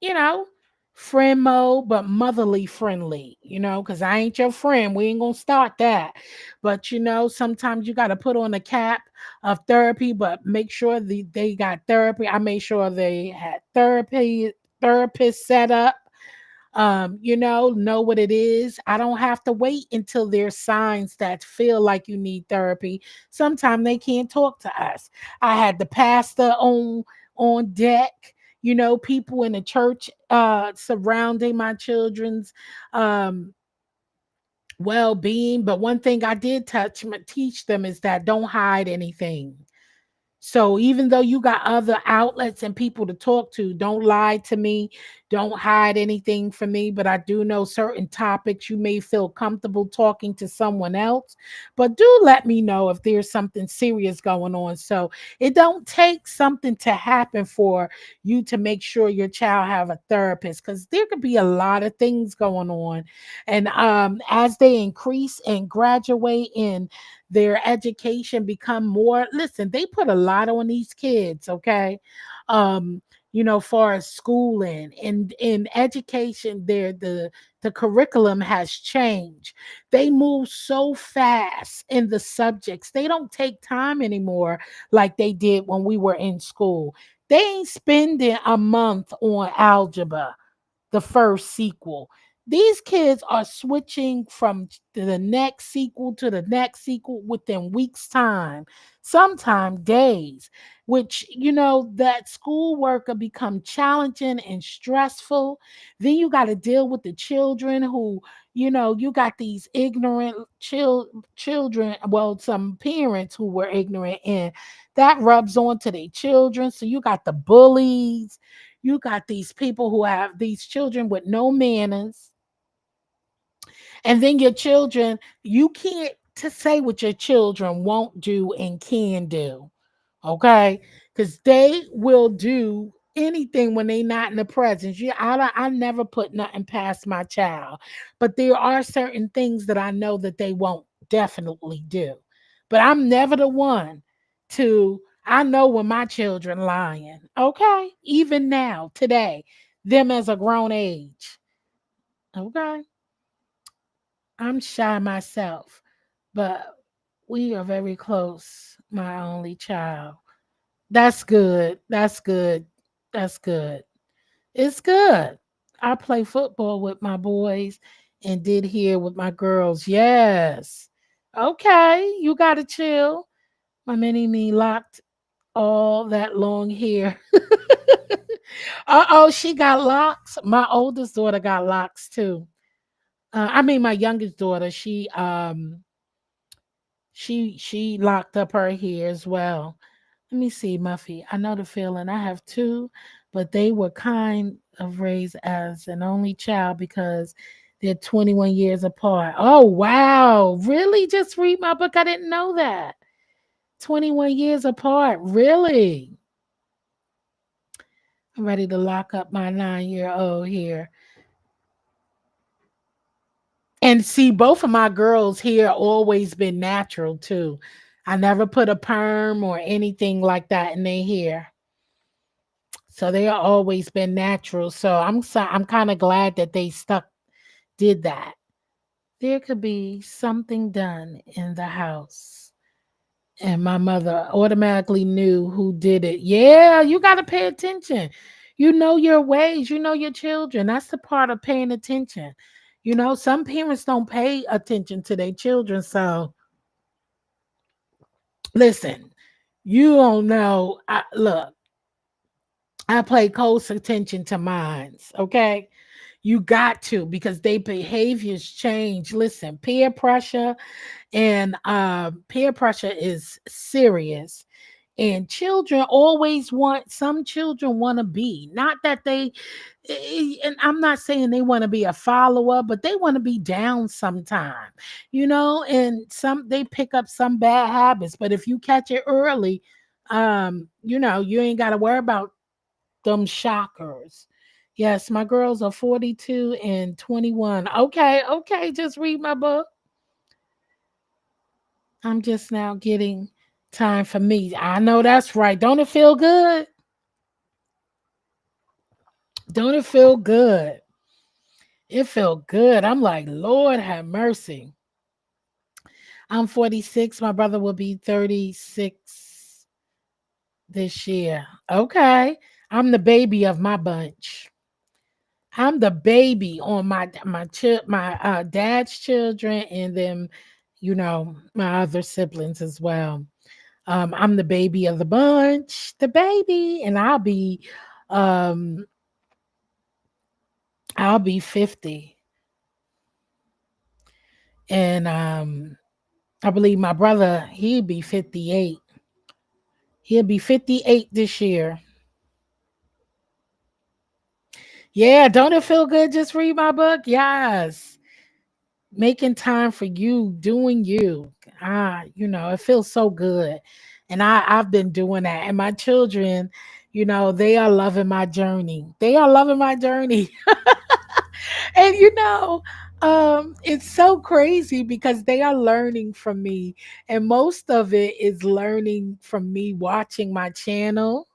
you know, friend mode, but motherly friendly, because I ain't your friend. We ain't gonna start that. But sometimes you gotta put on a cap of therapy, but make sure they got therapy. I made sure they had therapist set up. Know what it is. I don't have to wait until there's signs that feel like you need therapy. Sometimes they can't talk to us. I had the pastor on deck, people in the church surrounding my children's um well-being. But one thing I did teach them is that don't hide anything. So even though you got other outlets and people to talk to, don't lie to me. Don't hide anything from me. But I do know certain topics you may feel comfortable talking to someone else. But do let me know if there's something serious going on. So it don't take something to happen for you to make sure your child have a therapist, because there could be a lot of things going on. And as they increase and graduate in their education, become more, listen, they put a lot on these kids. Okay. um far as schooling and in education, the curriculum has changed. They move so fast in the subjects. They don't take time anymore like they did when we were in school. They ain't spending a month on algebra, the first sequel. These kids are switching from the next sequel to the next sequel within weeks' time, sometimes days, which, that schoolwork will become challenging and stressful. Then you got to deal with the children who, you got these ignorant children, well, some parents who were ignorant, and that rubs on to their children. So you got the bullies, you got these people who have these children with no manners. And then your children, you can't to say what your children won't do and can do. Okay? Because they will do anything when they not in the presence. I never put nothing past my child. But there are certain things that I know that they won't definitely do. But I'm never the one to, I know when my children lying. Okay? Even now, today, them as a grown age. Okay? I'm shy myself, but we are very close, my only child. That's good. That's good. That's good. It's good. I play football with my boys and did here with my girls. Yes. Okay. You got to chill. My mini me locked all that long hair. Oh, she got locks. My oldest daughter got locks too. I mean, my youngest daughter, she locked up her hair as well. Let me see, Muffy. I know the feeling. I have two, but they were kind of raised as an only child because they're 21 years apart. Oh, wow. Really? Just read my book. I didn't know that. 21 years apart. Really? I'm ready to lock up my 9-year-old here. And see, both of my girls here always been natural too. I never put a perm or anything like that in their hair. So they are always been natural. So I'm kind of glad that they did that. There could be something done in the house. And my mother automatically knew who did it. Yeah, you got to pay attention. You know your ways, you know your children. That's the part of paying attention. Some parents don't pay attention to their children. So listen, you don't know. Look, I pay close attention to minds. Okay. You got to, because they behaviors change. Listen, peer pressure is serious, and children always want, some children want to be, not that they and I'm not saying they want to be a follower, but they want to be down sometime, and some they pick up some bad habits, but if you catch it early, you ain't got to worry about them shockers. Yes, my girls are 42 and 21. Okay, okay, just read my book. I'm just now getting time for me. I know that's right. Don't it feel good? Don't it feel good? It felt good. I'm like, Lord have mercy. I'm 46. My brother will be 36 this year. Okay. I'm the baby of my bunch. I'm the baby on my dad's children, and then my other siblings as well. I'm the baby of the bunch, the baby, and um I'll be 50. And I believe my brother, he'll be 58. He'll be 58 this year. Yeah, don't it feel good? Just read my book. Yes. Making time for you, doing you. It feels so good. And I've been doing that. And my children, they are loving my journey. They are loving my journey. And it's so crazy because they are learning from me, and most of it is learning from me watching my channel.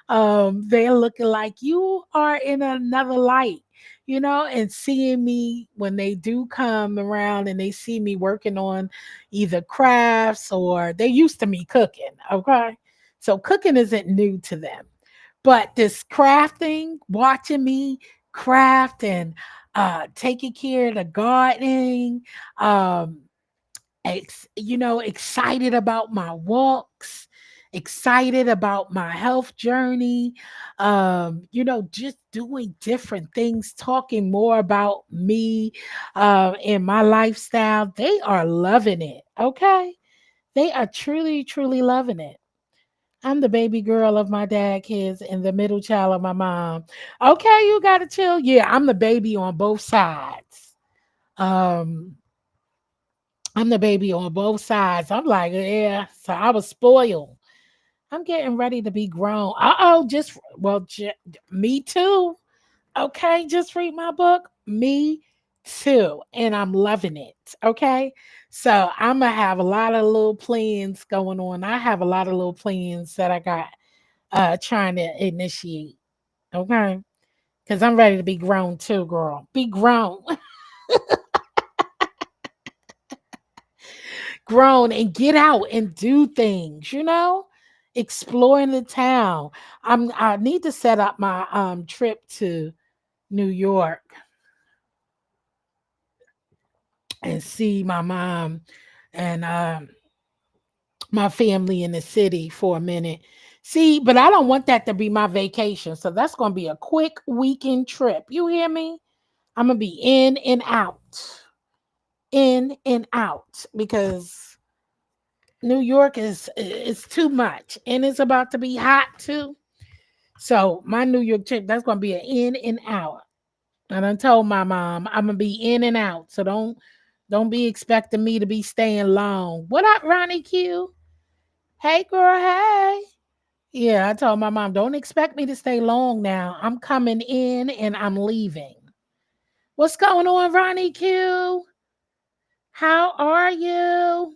They're looking like you are in another light, and seeing me when they do come around and they see me working on either crafts, or they used to me cooking. Okay, so cooking isn't new to them, but this crafting, watching me craft, and taking care of the gardening, um, excited about my walks, excited about my health journey, just doing different things, talking more about me, and my lifestyle. They are loving it. Okay. They are truly, truly loving it. I'm the baby girl of my dad kids and the middle child of my mom. Okay, you gotta chill. Yeah, I'm the baby on both sides. Um, I'm the baby on both sides. I'm like, yeah. So I was spoiled. I'm getting ready to be grown. Me too. Okay, just read my book. Me too. And I'm loving it. Okay. So I'm gonna have a lot of little plans going on. I have a lot of little plans that I got trying to initiate. Okay. Because I'm ready to be grown too, girl. Be grown. Grown and get out and do things, exploring the town. I need to set up my trip to New York and see my mom and my family in the city for a minute. See, but I don't want that to be my vacation. So that's going to be a quick weekend trip. You hear me? I'm going to be in and out, because New York is too much, and it's about to be hot too. So my New York trip, that's going to be an in and out. And I told my mom I'm gonna be in and out. So don't be expecting me to be staying long. What up, Ronnie Q? Hey girl, hey. Yeah, I told my mom, don't expect me to stay long now. I'm coming in and I'm leaving. What's going on, Ronnie Q? How are you?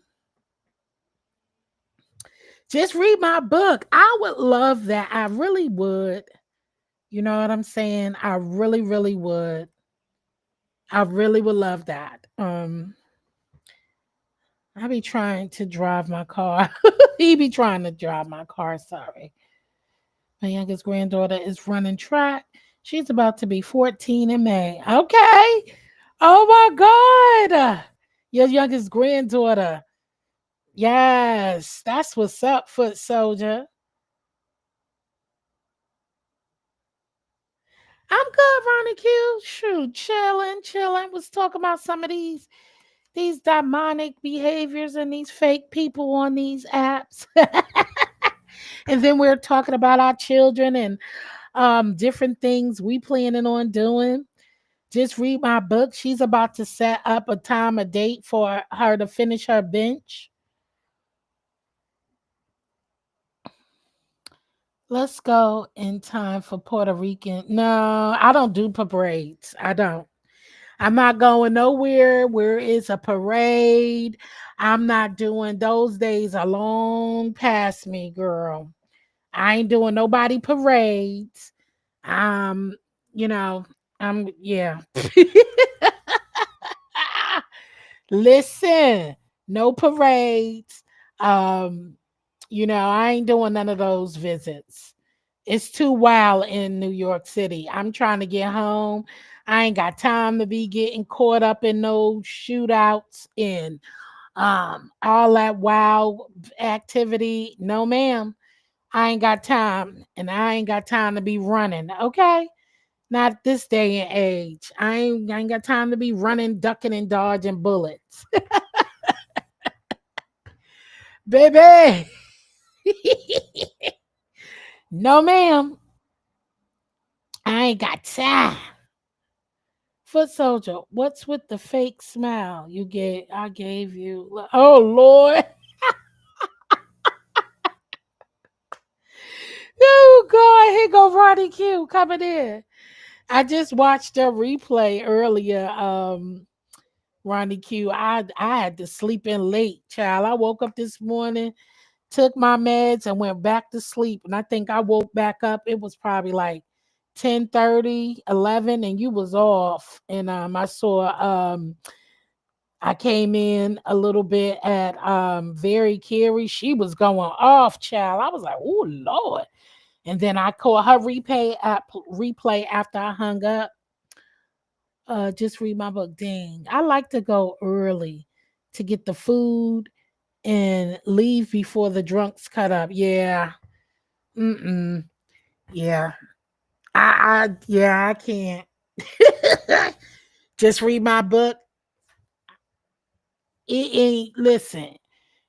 Just read my book. I would love that. I really would. You know what I'm saying? I really, really would. I really would love that. I be trying to drive my car. He be trying to drive my car. Sorry. My youngest granddaughter is running track. She's about to be 14 in May. Okay. Oh my God. Your youngest granddaughter. Yes. That's what's up, foot soldier. I'm good, Ronnie Q. Shoot, chilling, chilling. Was talking about some of these demonic behaviors and these fake people on these apps. And then we're talking about our children and different things we planning on doing. Just read my book. She's about to set up a time, a date for her to finish her bench. Let's go in time for Puerto Rican. No, I don't do parades. I don't. I'm not going nowhere where it's a parade. I'm not doing those days are long past me, girl. I ain't doing nobody parades. Um, you know, yeah. Listen, no parades. Um, I ain't doing none of those visits. It's too wild in New York City. I'm trying to get home. I ain't got time to be getting caught up in no shootouts and all that wild activity. No, ma'am. I ain't got time. And I ain't got time to be running. Okay. Not this day and age. I ain't got time to be running, ducking, and dodging bullets. Baby. No, ma'am. I ain't got time. Foot soldier, what's with the fake smile you gave? I gave you. Oh Lord. Oh God, here go Ronnie Q coming in. I just watched a replay earlier. Ronnie Q. I had to sleep in late, child. I woke up this morning, took my meds, and went back to sleep. And I think I woke back up. It was probably like 10:30, 11, and you was off. And I saw I came in a little bit at Very Carey. She was going off, child. I was like, oh Lord. And then I called her replay after I hung up. Just read my book. Dang. I like to go early to get the food and leave before the drunks cut up. Yeah. Mm-mm. Yeah. I can't. Just read my book. It ain't listen.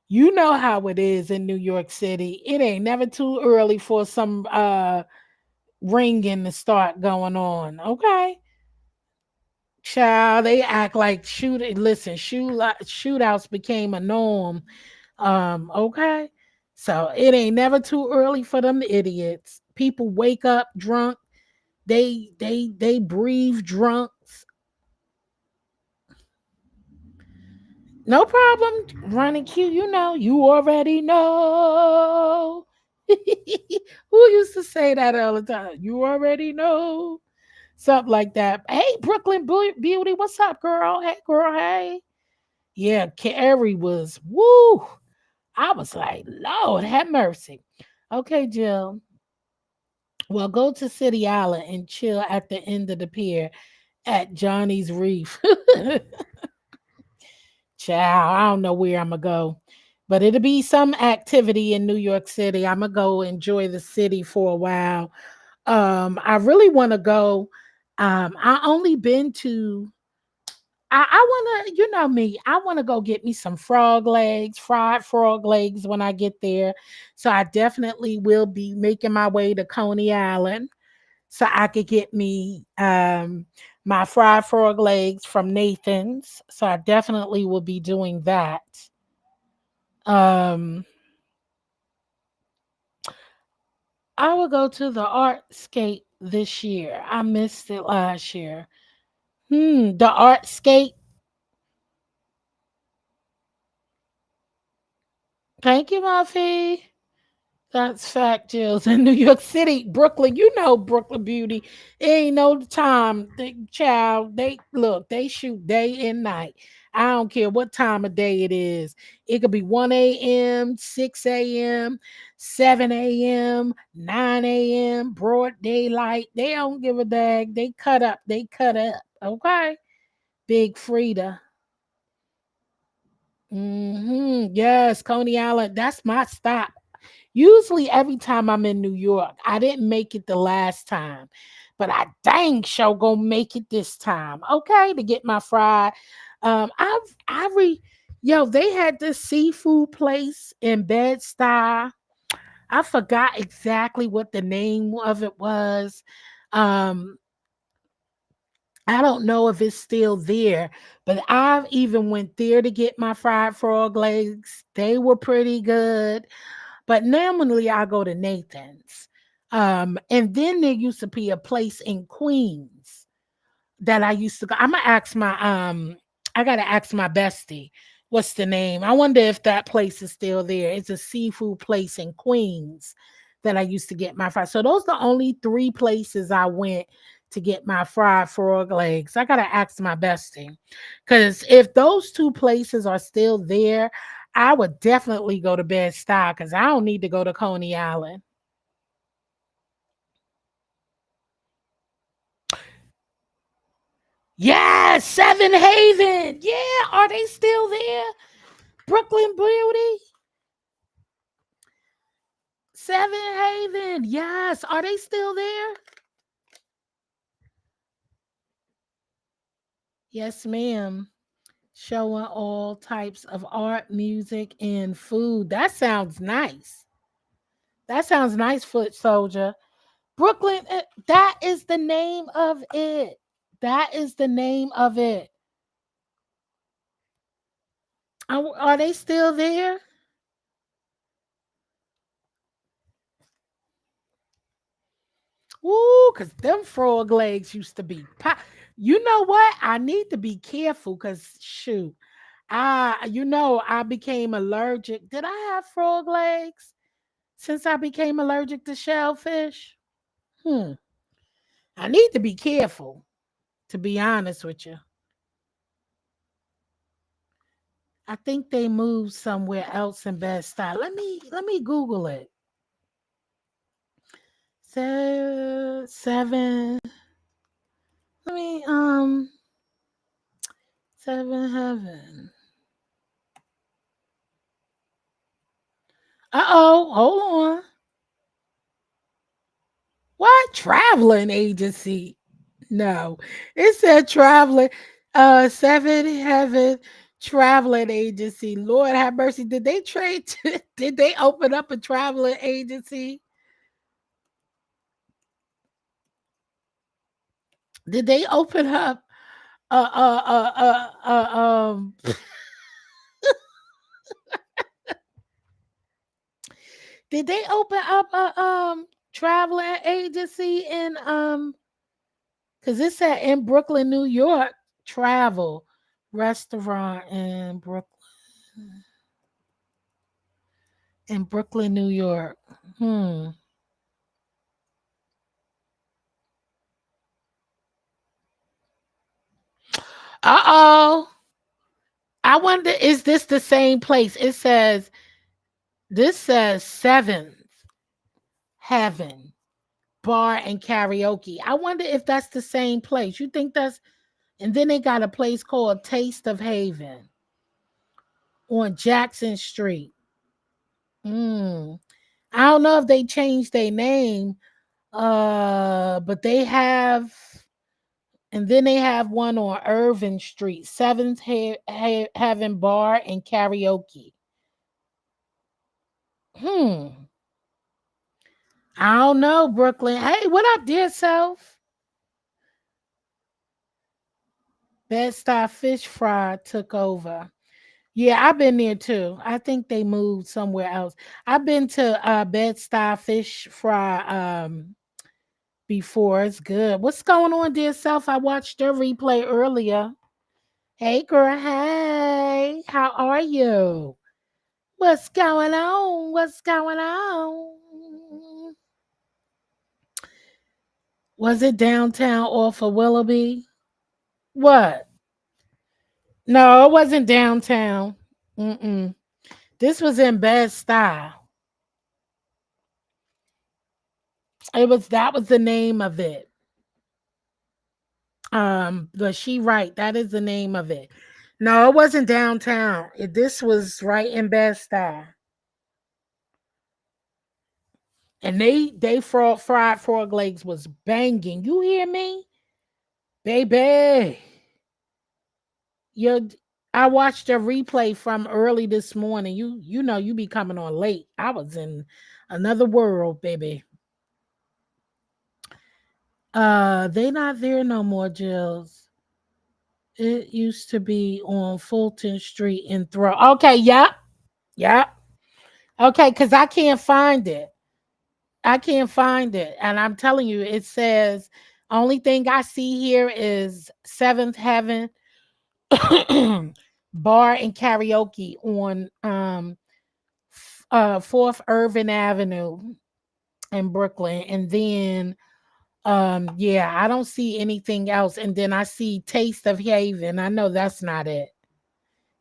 You know how it is in New York City. It ain't never too early for some ringing to start going on. Okay. Child, they act like shootouts became a norm. Okay. So it ain't never too early for them idiots. People wake up drunk. They breathe drunk. No problem. Running Q, you already know. Who used to say that all the time? You already know. Something like that. Hey, Brooklyn Beauty, what's up, girl? Hey, girl, hey. Yeah, Carrie was, woo. I was like, Lord, have mercy. Okay, Jill. Well, go to City Island and chill at the end of the pier at Johnny's Reef. Child, I don't know where I'm gonna go, but it'll be some activity in New York City. I'm gonna go enjoy the city for a while. I really want to go. I only been to. I want to, you know me. I want to go get me some frog legs, fried frog legs when I get there. So I definitely will be making my way to Coney Island so I could get me my fried frog legs from Nathan's. So I definitely will be doing that. Um, I will go to the Artscape this year. I missed it last year. The Artscape. Thank you, Muffy. That's fact, Jills. In New York City, Brooklyn, you know Brooklyn Beauty. It ain't no time. Child, they look, they shoot day and night. I don't care what time of day it is. It could be 1 a.m., 6 a.m., 7 a.m., 9 a.m., broad daylight. They don't give a dag. They cut up. They cut up. Okay. Big Frida. Yes, Coney Island. That's my stop. Usually, every time I'm in New York, I didn't make it the last time, but I dang sure gonna make it this time. Okay, to get my fried. I yo, they had this seafood place in Bed-Stuy. I forgot exactly what the name of it was. Um, I don't know if it's still there, but I've even went there to get my fried frog legs. They were pretty good. But normally I go to Nathan's. And then there used to be a place in Queens that I used to go. I'm gonna ask my I gotta ask my bestie what's the name. I wonder if that place is still there. It's a seafood place in Queens that I used to get my fried. So those are the only three places I went to get my fried frog legs. I gotta ask my bestie. Because if those two places are still there, I would definitely go to Bed-Stuy because I don't need to go to Coney Island. Yeah, Seven Haven. Yeah, are they still there? Brooklyn Beauty, Seven Haven. Yes, are they still there? Yes, ma'am. Showing all types of art, music, and food. That sounds nice. That sounds nice, Foot Soldier. Brooklyn, that is the name of it. That is the name of it. Are they still there? Ooh, because them frog legs used to be pop. You know what? I need to be careful because shoot, I became allergic. Did I have frog legs since I became allergic to shellfish? Hmm. I need to be careful, to be honest with you. I think they moved somewhere else in Bed-Stuy. Let me Google it. So seven. Let me Seven Heaven. Uh-oh, hold on. What traveling agency? No, it said traveling. Seven Heaven Traveling Agency. Lord have mercy. Did they trade? Did they open up a traveling agency? Did they open up? Uh, uh, uh, did they open up a traveling agency in because it said in Brooklyn, New York, travel restaurant in Brooklyn, New York. Hmm. Uh-oh. I wonder, is this the same place? This says Seventh Heaven Bar and Karaoke. I wonder if that's the same place. You think that's, and then they got a place called Taste of Haven on Jackson Street. Hmm. I don't know if they changed their name, but they have, and then they have one on Irving Street, Heaven Bar and Karaoke. Hmm. I don't know, Brooklyn. Hey, what up, dear self? Bed-Stuy Fish Fry took over. Yeah, I've been there too. I think they moved somewhere else. I've been to Bed-Stuy Fish Fry before. It's good. What's going on, dear self? I watched your replay earlier. Hey, girl. Hey, how are you? What's going on? What's going on? Was it downtown off of Willoughby? What? No, it wasn't downtown. Mm-mm. This was in Bed-Stuy. That was the name of it. But she right, that is the name of it. No, it wasn't downtown. This was right in Bed-Stuy. And they fried frog legs was banging. You hear me, baby? You, I watched a replay from early this morning. You know you be coming on late. I was in another world, baby. They not there no more, Jills. It used to be on Fulton Street in Throw. Okay, yep, yep. Okay, because I can't find it. I can't find it. And I'm telling you, it says only thing I see here is Seventh Heaven Bar and Karaoke on Fourth Irvin Avenue in Brooklyn. And then yeah, I don't see anything else. And then I see Taste of Haven. I know that's not it.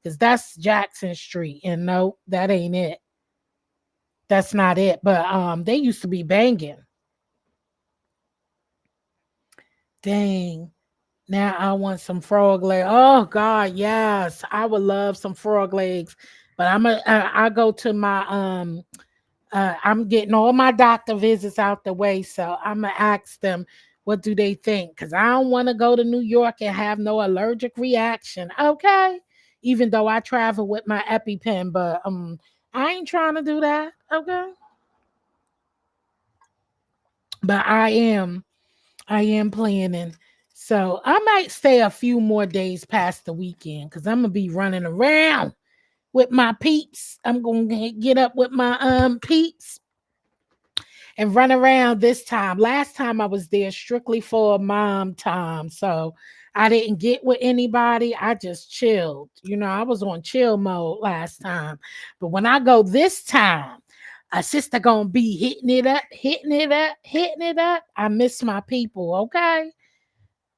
Because that's Jackson Street. And no, that ain't it. That's not it. But they used to be banging. Dang. Now I want some frog legs. Oh God, yes. I would love some frog legs. But I go to my I'm getting all my doctor visits out the way. So I'm gonna ask them what do they think? Because I don't want to go to New York and have no allergic reaction. Okay. Even though I travel with my EpiPen, but I ain't trying to do that. Okay. But I am planning. So I might stay a few more days past the weekend because I'm gonna be running around with my peeps. I'm gonna get up with my peeps and run around this time. Last time I was there strictly for mom time. So I didn't get with anybody. I just chilled. You know, I was on chill mode last time. But when I go this time, a sister gonna be hitting it up, hitting it up, hitting it up. I miss my people, okay?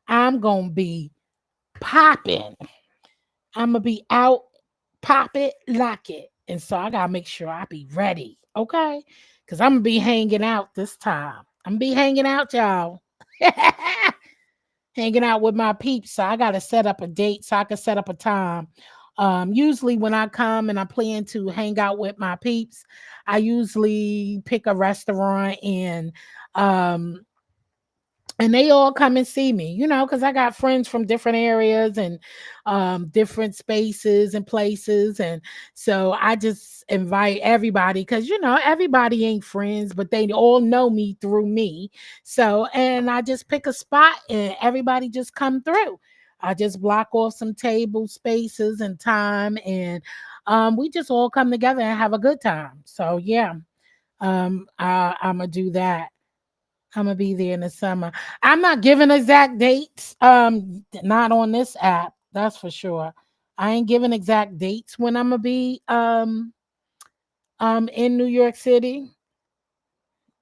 I'm gonna be popping. I'm gonna be out, pop it, lock it. And so I gotta make sure I be ready, okay? Because I'm gonna be hanging out this time. I'm gonna be hanging out, y'all. Hanging out with my peeps. So I gotta set up a date so I can set up a time. Usually when I come and I plan to hang out with my peeps, I usually pick a restaurant um and they all come and see me, you know, because I got friends from different areas and different spaces and places. And so I just invite everybody because, you know, everybody ain't friends, but they all know me through me. So, and I just pick a spot and everybody just come through. I just block off some table spaces and time, and we just all come together and have a good time. So, yeah, I'm going to do that. I'm gonna be there in the summer. I'm not giving exact dates. Not on this app, that's for sure. I ain't giving exact dates when I'm gonna be in New York City.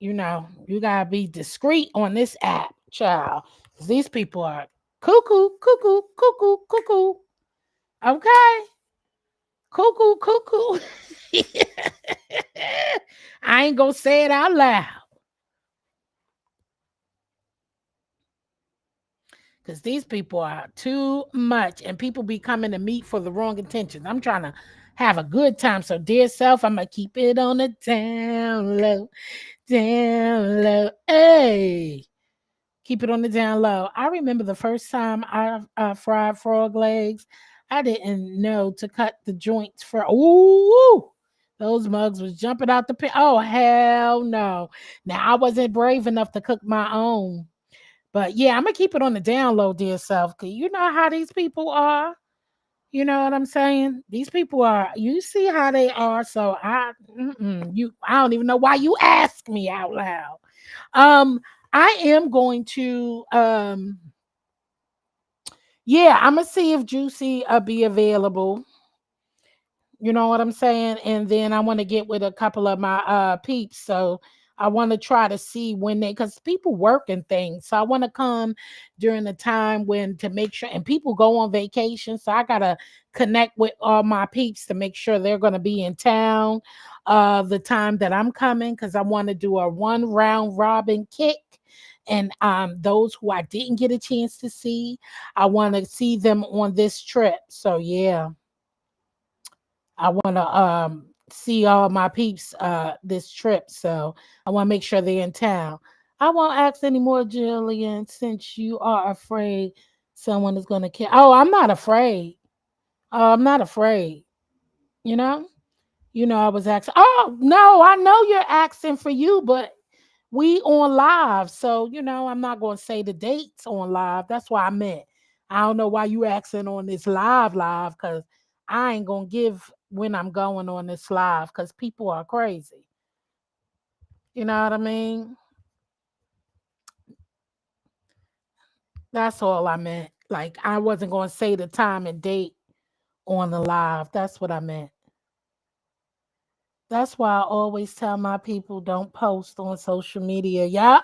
You know, you gotta be discreet on this app, child. 'Cause these people are cuckoo, cuckoo, cuckoo, cuckoo. Okay, cuckoo, cuckoo. I ain't gonna say it out loud. Because these people are too much and people be coming to meet for the wrong intentions. I'm trying to have a good time. So, dear self, I'm going to keep it on the down low, down low. Hey, keep it on the down low. I remember the first time I fried frog legs, I didn't know to cut the joints for, ooh, those mugs was jumping out the pit. Oh, hell no. Now, I wasn't brave enough to cook my own. But yeah, I'm gonna keep it on the down low, dear self, because you know how these people are. You know what I'm saying? These people are. You see how they are. So I don't even know why you ask me out loud. Um, I am going to yeah, I'm gonna see if Juicy be available. You know what I'm saying? And then I want to get with a couple of my peeps. So I want to try to see when they because people work and things. So I want to come during the time when to make sure and people go on vacation. So I gotta connect with all my peeps to make sure they're gonna be in town the time that I'm coming because I want to do a one round robin kick. And those who I didn't get a chance to see, I want to see them on this trip. So yeah. I want to see all my peeps this trip. So I want to make sure they're in town. I won't ask anymore, Jillian, since you are afraid someone is going to kill. Oh, I'm not afraid. I'm not afraid. You know? I was asking. Oh, no, I know you're asking for you, but we on live. So, I'm not going to say the dates on live. That's why I meant. I don't know why you asking on this live because I ain't going to give when I'm going on this live because people are crazy. You know what I mean? That's all I meant. Like, I wasn't going to say the time and date on the live. That's what I meant. That's why I always tell my people don't post on social media. Yup.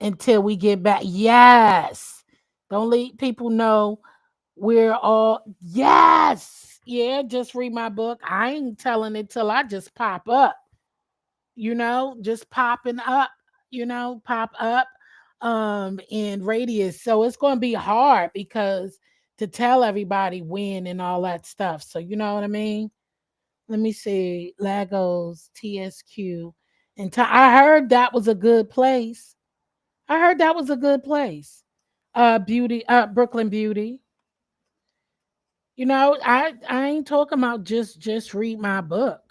Until we get back. Yes. Don't let people know we're all, yes. Yeah, just read my book. I ain't telling it till I just pop up, just popping up, pop up in radius. So it's going to be hard because to tell everybody when and all that stuff. So you know what I mean? Let me see. Lagos, TSQ. And I heard that was a good place. I heard that was a good place. Beauty, Brooklyn Beauty. I ain't talking about just read my book.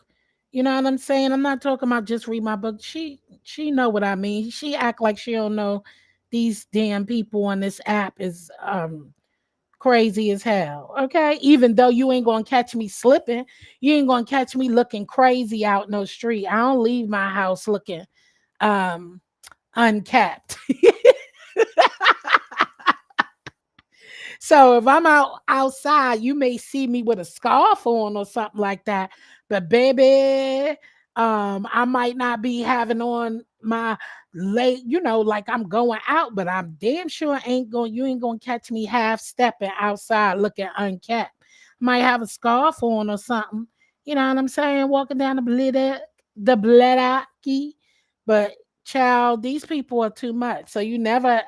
You know what I'm saying? I'm not talking about just read my book. She know what I mean. She act like she don't know these damn people on this app is crazy as hell. Okay? Even though you ain't gonna catch me slipping, you ain't gonna catch me looking crazy out in the street. I don't leave my house looking um uncapped. So if I'm outside, you may see me with a scarf on or something like that. But baby, I might not be having on my late, like I'm going out, but I'm damn sure you ain't gonna catch me half stepping outside looking unkept. Might have a scarf on or something. You know what I'm saying? Walking down the Bledaki. But child, these people are too much. So you never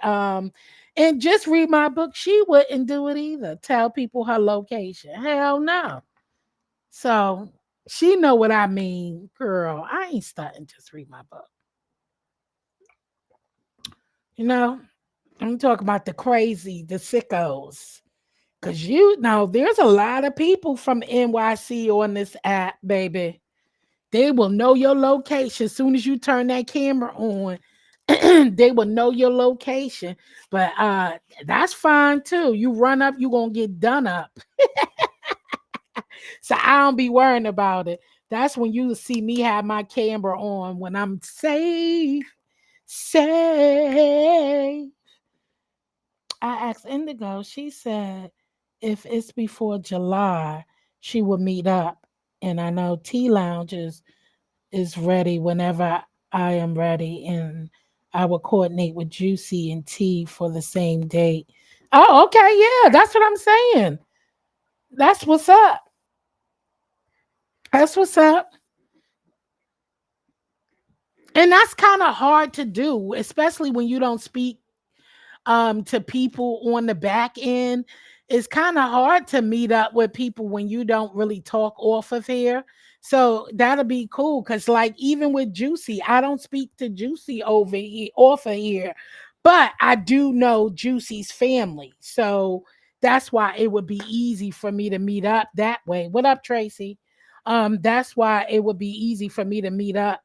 and just read my book. She wouldn't do it either. Tell people her location. Hell no. So she know what I mean, girl. I ain't starting. Just read my book. I'm talking about the crazy, the sickos. Cause there's a lot of people from NYC on this app, baby. They will know your location as soon as you turn that camera on. They will know your location. But that's fine too. You run up, you gonna get done up. So I don't be worrying about it. That's when you see me have my camera on when I'm safe. Safe. I asked Indigo, she said if it's before July, she would meet up. And I know T Lounge is ready whenever I am ready. And I will coordinate with Juicy and T for the same date. Oh, okay. Yeah, that's what I'm saying. That's what's up. That's what's up. And that's kind of hard to do, especially when you don't speak to people on the back end. It's kind of hard to meet up with people when you don't really talk off of here. So that'll be cool. Cause like even with Juicy, I don't speak to Juicy over here off of here, but I do know Juicy's family. So that's why it would be easy for me to meet up that way. What up, Tracy? That's why it would be easy for me to meet up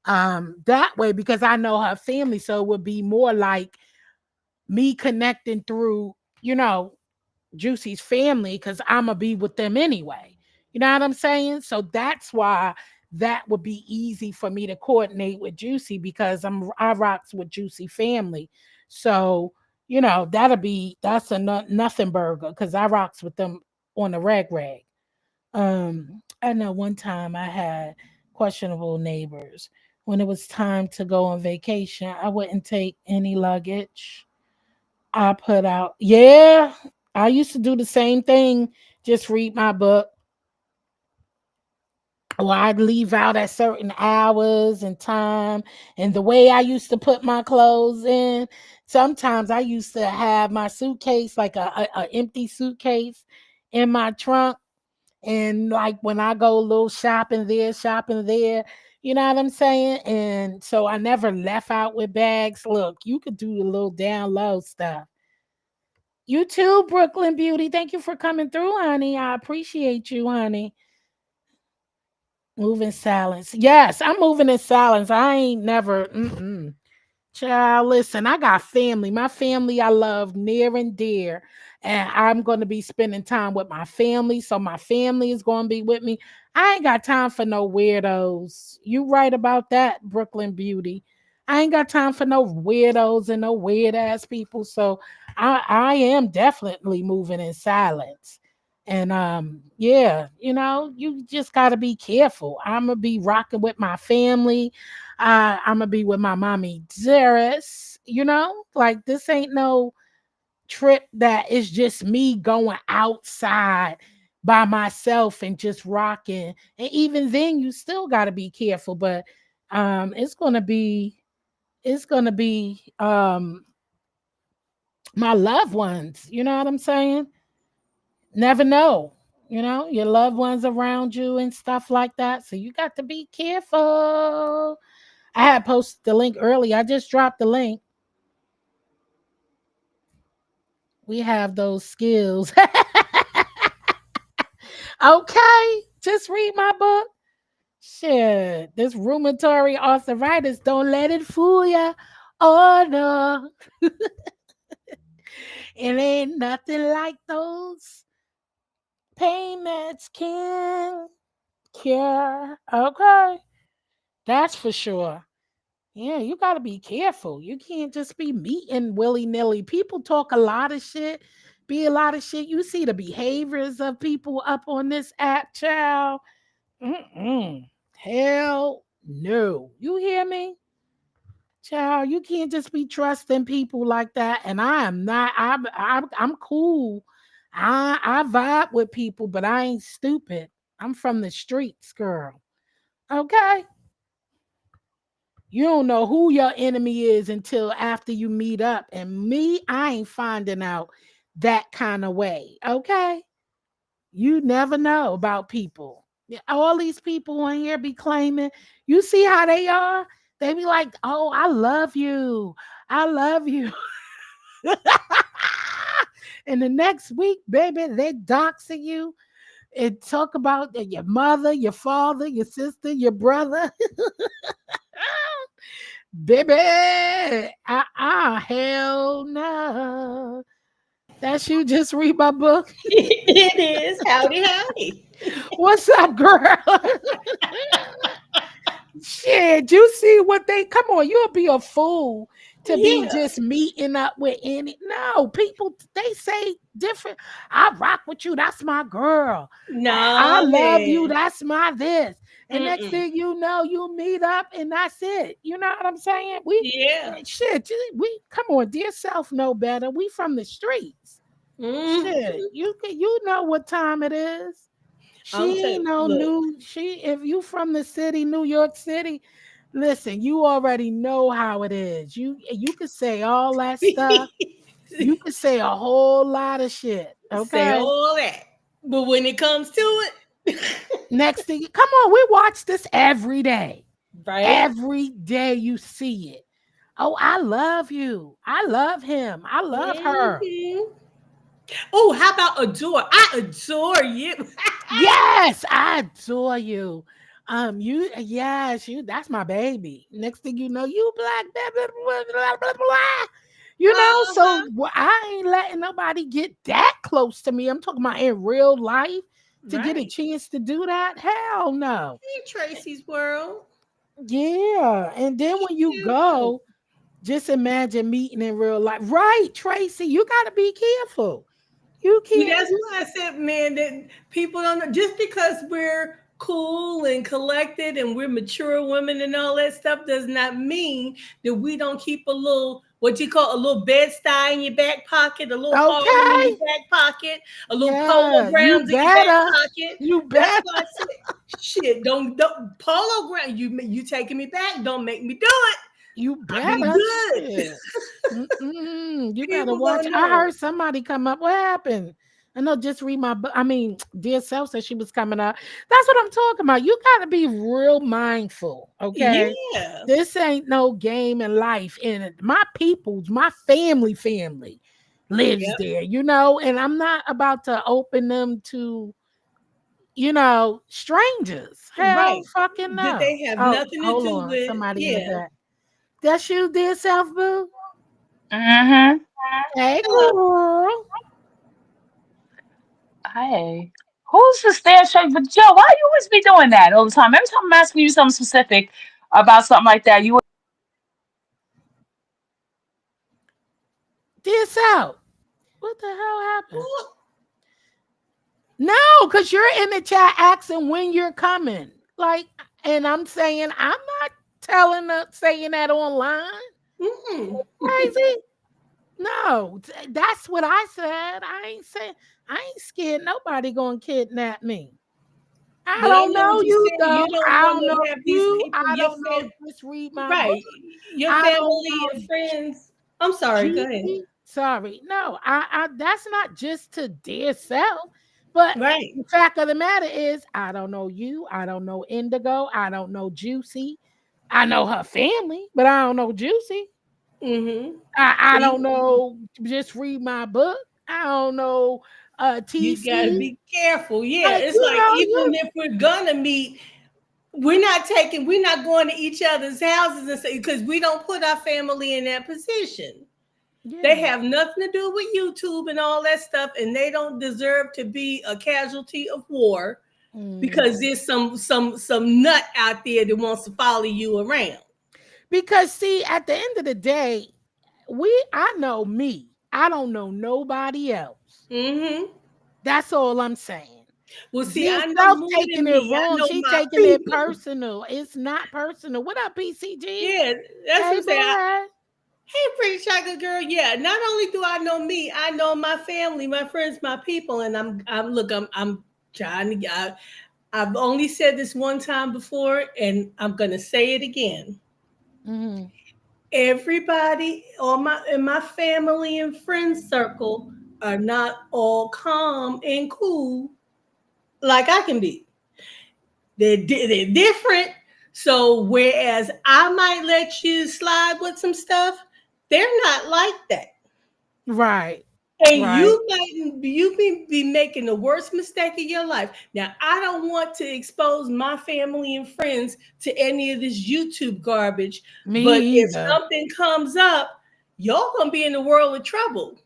that way because I know her family. So it would be more like me connecting through, Juicy's family because I'm gonna be with them anyway. You know what I'm saying? So that's why that would be easy for me to coordinate with Juicy because I rocks with Juicy family. So that's a nothing burger because I rocks with them on the rag. I know one time I had questionable neighbors. When it was time to go on vacation, I wouldn't take any luggage. I put out, yeah, I used to do the same thing, just read my book. Or I'd leave out at certain hours and time. And the way I used to put my clothes in, sometimes I used to have my suitcase, like a empty suitcase in my trunk. And like when I go a little shopping there, you know what I'm saying? And so I never left out with bags. Look, you could do the little down low stuff. You too, Brooklyn Beauty. Thank you for coming through, honey. I appreciate you, honey. Moving silence. Yes, I'm moving in silence. I ain't never. Child, listen, I got family. My family I love near and dear. And I'm going to be spending time with my family. So my family is going to be with me. I ain't got time for no weirdos. You right about that, Brooklyn Beauty. I ain't got time for no weirdos and no weird ass people. So I am definitely moving in silence. And yeah, you just gotta be careful. I'm gonna be rocking with my family. I'm gonna be with my mommy dearest, like this ain't no trip that is just me going outside by myself and just rocking. And even then you still gotta be careful, but it's gonna be my loved ones, you know what I'm saying? Never know, your loved ones around you and stuff like that. So you got to be careful. I had posted the link earlier. I just dropped the link. We have those skills. Okay, just read my book. Shit, this rheumatoid arthritis, don't let it fool ya. Oh no, it ain't nothing like those pain meds can cure. Okay, that's for sure. Yeah, you got to be careful. You can't just be meeting willy nilly. People talk a lot of shit, be a lot of shit. You see the behaviors of people up on this app, child. Mm-mm. Hell no. You hear me? Child, you can't just be trusting people like that. And I am not, I'm cool. I vibe with people, but I ain't stupid. I'm from the streets, girl. Okay. You don't know who your enemy is until after you meet up. And me, I ain't finding out that kind of way. Okay. You never know about people. Yeah, all these people on here be claiming, you see how they are? They be like, oh, I love you. I love you. And the next week, baby, they doxing you and talk about your mother, your father, your sister, your brother. Baby, hell no. That's you. Just read my book. It is. Howdy, howdy. What's up, girl? Shit, you see what they come on, you'll be a fool to be Yeah. just meeting up with any. No, people they say different. I rock with you, that's my girl. I Nah, love you, man. that's my this. And next Mm-mm. thing you know, you meet up and that's it. You know what I'm saying? We Yeah. shit, we come on, dear self know better. We from the streets. Shit, Mm-hmm. you know what time it is. I'm She telling ain't no look. new. If you from the city, New York City, listen, you already know how it is. You could say all that stuff. You could say a whole lot of shit. Say Okay. all that. But when it comes to it, Next thing, come on, we watch this every day. right? Every day you see it. Oh, I love you. I love him. I love her. Hmm. Oh, how about adore? I adore you. Yes, I adore you. You yes, you that's my baby. Next thing you know, you black blah, blah, blah, blah, blah, blah. Uh-huh. So I ain't letting nobody get that close to me. I'm talking about in real life to get a Right. chance to do that. Hell no. In Tracy's world. Yeah. And then when you Cute. go, just imagine meeting in real life. Right, Tracy, you gotta be careful. You See, can't that's just why I said, man, that people don't know. Just because we're cool and collected and we're mature women and all that stuff does not mean that we don't keep a little, what you call a little bed style in your back pocket, a little Harlem in your okay. back pocket, a little Polo Yeah, you Grounds in your back better. pocket. You That's better. why I said, shit, don't Polo Ground. You taking me back? Don't make me do it. You I be better. good. Shit. Mm-mm. You better People watch. don't I know. heard somebody come up. What happened? I know, just read my book. I mean, dear self said she was coming up. That's what I'm talking about. You got to be real mindful, okay? Yeah. This ain't no game in life. And my people's, my family lives Yep. there, you know, and I'm not about to open them to, you know, strangers. Hell Right. fucking Did no. they have Oh, nothing to hold do on. with? Somebody in the Yeah. back. That's you, dear self, boo? Mm-hmm. Hey, Hello. girl. Hey. Who's the stand straight? But Joe, why you always be doing that all the time? Every time I'm asking you something specific about something like that, you Dear self. What the hell happened? Well, No, because you're in the chat asking when you're coming. Like, and I'm saying I'm not saying that online. mm-mm. Crazy. No, that's what I said. I ain't scared nobody gonna kidnap me. I But I don't know know what you're you saying. though. You don't I want don't know to have these you. people, I your don't know. Just read my book. right, your I don't family know and friends. I'm sorry. Go ahead. Juicy. Sorry. No, I that's not just to dear self, but Right. the fact of the matter is I don't know you. I don't know Indigo. I don't know Juicy. I know her family, but I don't know Juicy. Mm-hmm. I don't You, know. Just read my book. I don't know you got to TC. be careful. Yeah, Like, it's you like know, even you if we're gonna meet, we're not going to each other's houses and say because we don't put our family in that position. They yeah. have nothing to do with YouTube and all that stuff, and they don't deserve to be a casualty of war because Mhm. there's some nut out there that wants to follow you around. Because see, at the end of the day, I know me. I don't know nobody else. Mm-hmm. That's all I'm saying. Well, see, Dear I know self more than taking it me. I wrong. know She my taking it people. personal. It's not personal. What up, PCG? Yeah, that's what Hey, I'm saying. boy. Hey, pretty chocolate girl. Yeah, not only do I know me, I know my family, my friends, my people, and I'm trying to. I've only said this one time before, and I'm gonna say it again. Mhm. Everybody on my in my family and friends circle are not all calm and cool like I can be. They're different. So whereas I might let you slide with some stuff, they're not like that. Right. And Right. be making the worst mistake of your life. Now I don't want to expose my family and friends to any of this YouTube garbage, Me but if either. something comes up, y'all gonna be in the world of trouble.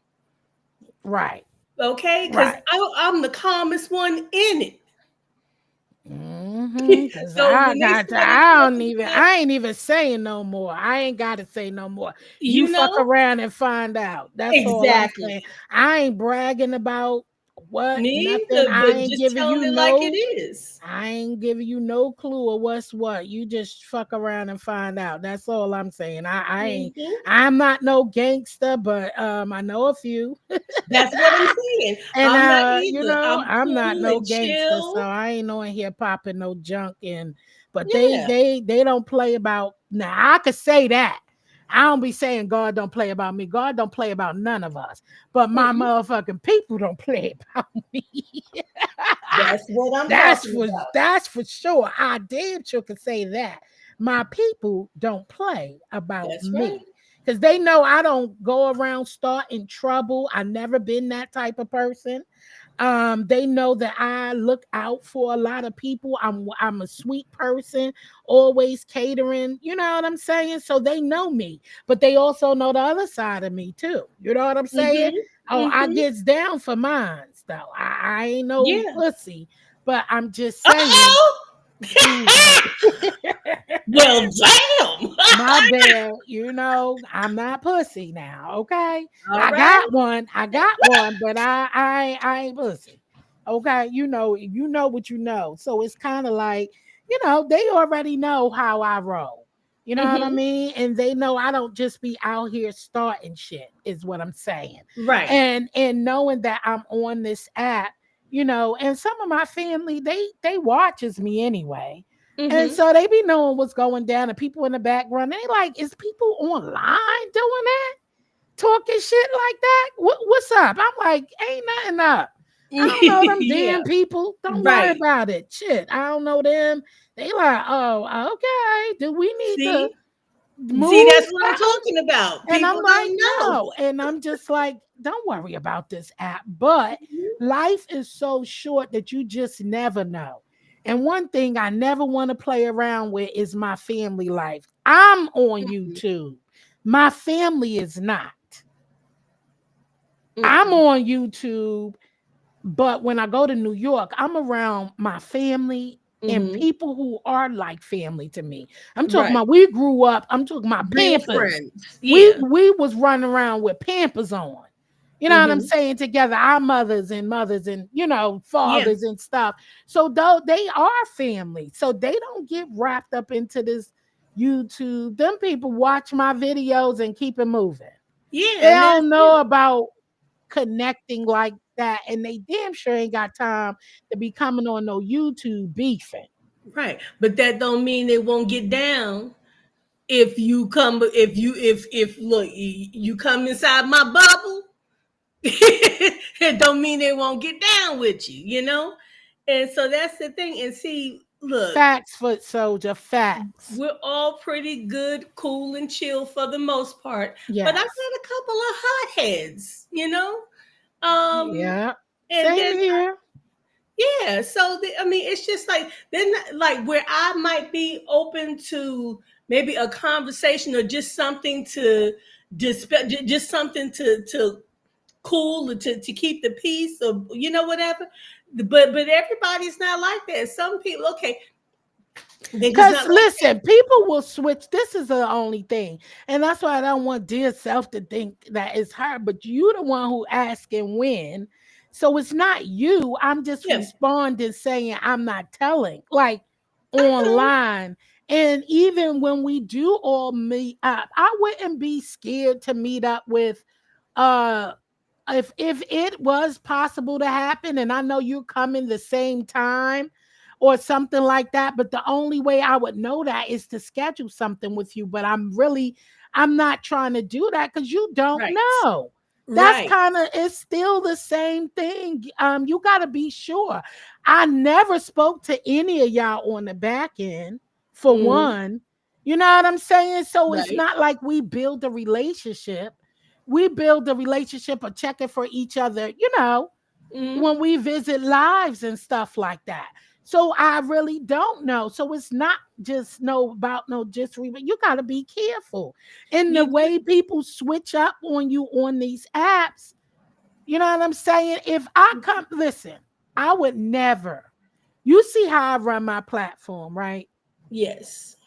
Right. Okay? Because Right. I'm the calmest one in it. Cause So when they started talking about, I ain't even saying no more. I ain't gotta say no more. You you fuck know, around and find out. That's all I'm exactly. saying. I ain't bragging about what Me nothing. either, but just telling it like it is. I ain't giving you no clue of what's what. You just fuck around and find out. That's all I'm saying. Mhm. I'm not no gangster, but I know a few. That's what I'm saying. And I'm not you either. know, I'm I'm not cool no and gangster, so chill. I ain't on here popping no junk in. But Yeah. they don't play about now. I could say that. I don't be saying God don't play about me. God don't play about none of us. But my Mm-mm. motherfucking people don't play about me. That's what I'm talking about. That's for sure. I damn sure can say that. My people don't play about That's right. me because they know I don't go around starting trouble. I never been that type of person. They know that I look out for a lot of people. I'm a sweet person, always catering. You know what I'm saying? So they know me, but they also know the other side of me too. You know what I'm saying? Mm-hmm. Oh, I Mm-hmm. gets down for mines though. I ain't no Yeah. pussy, but I'm just saying. Uh-oh. Mhm. Well, damn. My bad, you know, I'm not pussy now, okay? All right. I got one, but I ain't pussy. Okay, you know what you know. So it's kind of like, they already know how I roll. You know what I Mm-hmm. mean? And they know I don't just be out here starting shit, is what I'm saying. Right. And knowing that I'm on this app, and some of my family, they watches me anyway, and Mm-hmm. so they be knowing what's going down, and people in the background, they like, is people online doing that? Talking shit like that? What's up? I'm like, ain't nothing up. I don't know them Yeah, damn people. Don't worry right. about it. Shit, I don't know them. They like, oh, okay. Do we need to See, see, move that's what I'm something? talking about. And I'm People like, don't know. no. And I'm just like, don't worry about this app. But life is so short that you just never know. And one thing I never want to play around with is my family life. I'm on Mhm. YouTube. My family is not. I'm Mm-mm. on YouTube, but when I go to New York, I'm around my family and Mhm. people who are like family to me. I'm talking Right. about we grew up, I'm talking about Real Pampers. friends. We Yeah. we was running around with Pampers on. You know what I'm Mhm. saying? Together, our mothers and Yeah. fathers and stuff. So though they are family. So they don't get wrapped up into this YouTube. Them people watch my videos and keep it moving. Yeah, They and that's don't know it. about connecting like that, and they damn sure ain't got time to be coming on no YouTube beefing. Right. But that don't mean they won't get down if you come if look, you come inside my bubble. It don't mean they won't get down with you, you know? And so that's the thing. And see, look, Facts, foot soldier, facts. we're all pretty good, cool, and chill for the most part. But I've got Yes. a couple of hotheads, you know? Um, Yeah. and Same then here. yeah, so I mean, it's just like then like where I might be open to maybe a conversation or just something to dispel, just something to cool to keep the peace or whatever. But everybody's not like that. Some people, okay, they just Because not like that. listen, people will switch. This is the only thing. And that's why I don't want dear self to think that it's her, but you the one who ask and when. So it's not you. I'm just Yeah, responding saying I'm not telling. Like I know. online. And even when we do all meet up, I wouldn't be scared to meet up with uh if it was possible to happen and I know you're coming the same time or something like that, but the only way I would know that is to schedule something with you, but I'm not trying to do that cuz you don't Right, know. That's right. kind of it's still the same thing. You got to be sure. I never spoke to any of y'all on the back end for Hmm. one. You know what I'm saying? So it's Right. not like we build a relationship. We build a relationship or checking for each other, Hmm. when we visit lives and stuff like that. So I really don't know. So it's not just no about no just but you got to be careful in the You do. way people switch up on you on these apps. You know what I'm saying? If I come, listen, I would never. You see how I run my platform, right? Yes.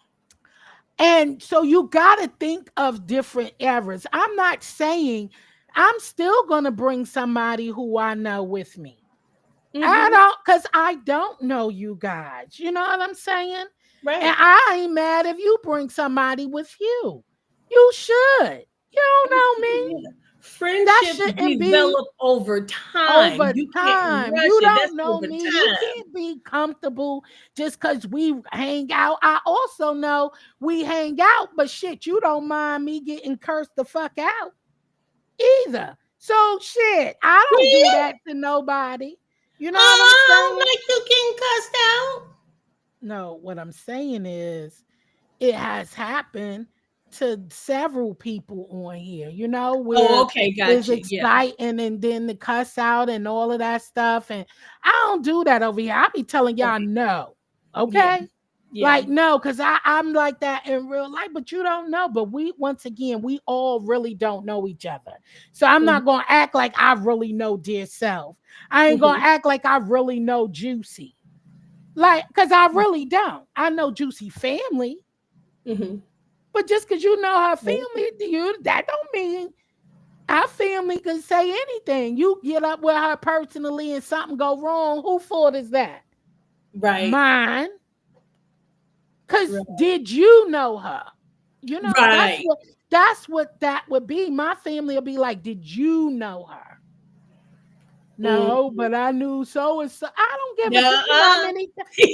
And so you got to think of different eras. I'm not saying I'm still going to bring somebody who I know with me. I Hmm. don't, because I don't know you guys. You know what I'm saying? And Right. I ain't mad if you bring somebody with you. You should. You don't know me. Yeah. That Friendships shouldn't be develop over time. over You can't time. rush You it. That's don't know over me. You time. can't be comfortable just because we hang out. I also know we hang out, but shit, you don't mind me getting cursed the fuck out either. So shit, I don't do Really? that to nobody. You know what I'm Oh, saying? like you getting cussed out? No, what I'm saying is it has happened to several people on here, Oh, where okay, it's got you. Yeah, exciting and then the cuss out and all of that stuff. And I don't do that over here. I be telling y'all okay, no. yeah, Okay. yeah. Like no, because I'm like that in real life, but you don't know. But we once again, we all really don't know each other. So I'm Mhm, not gonna act like I really know dear self. I ain't gonna mhm, act like I really know Juicy. Like, because I really don't. I know Juicy family, mhm. but just because you know her Okay. family, that don't mean our family can say anything. You get up with her personally and something go wrong, who fault is that? Right, Mine. Because right, did you know her? That's right. what that would be. My family will be like, did you know her? No, Mhm. but I knew so and so. I don't give a. Do you know how Nuh-uh. many?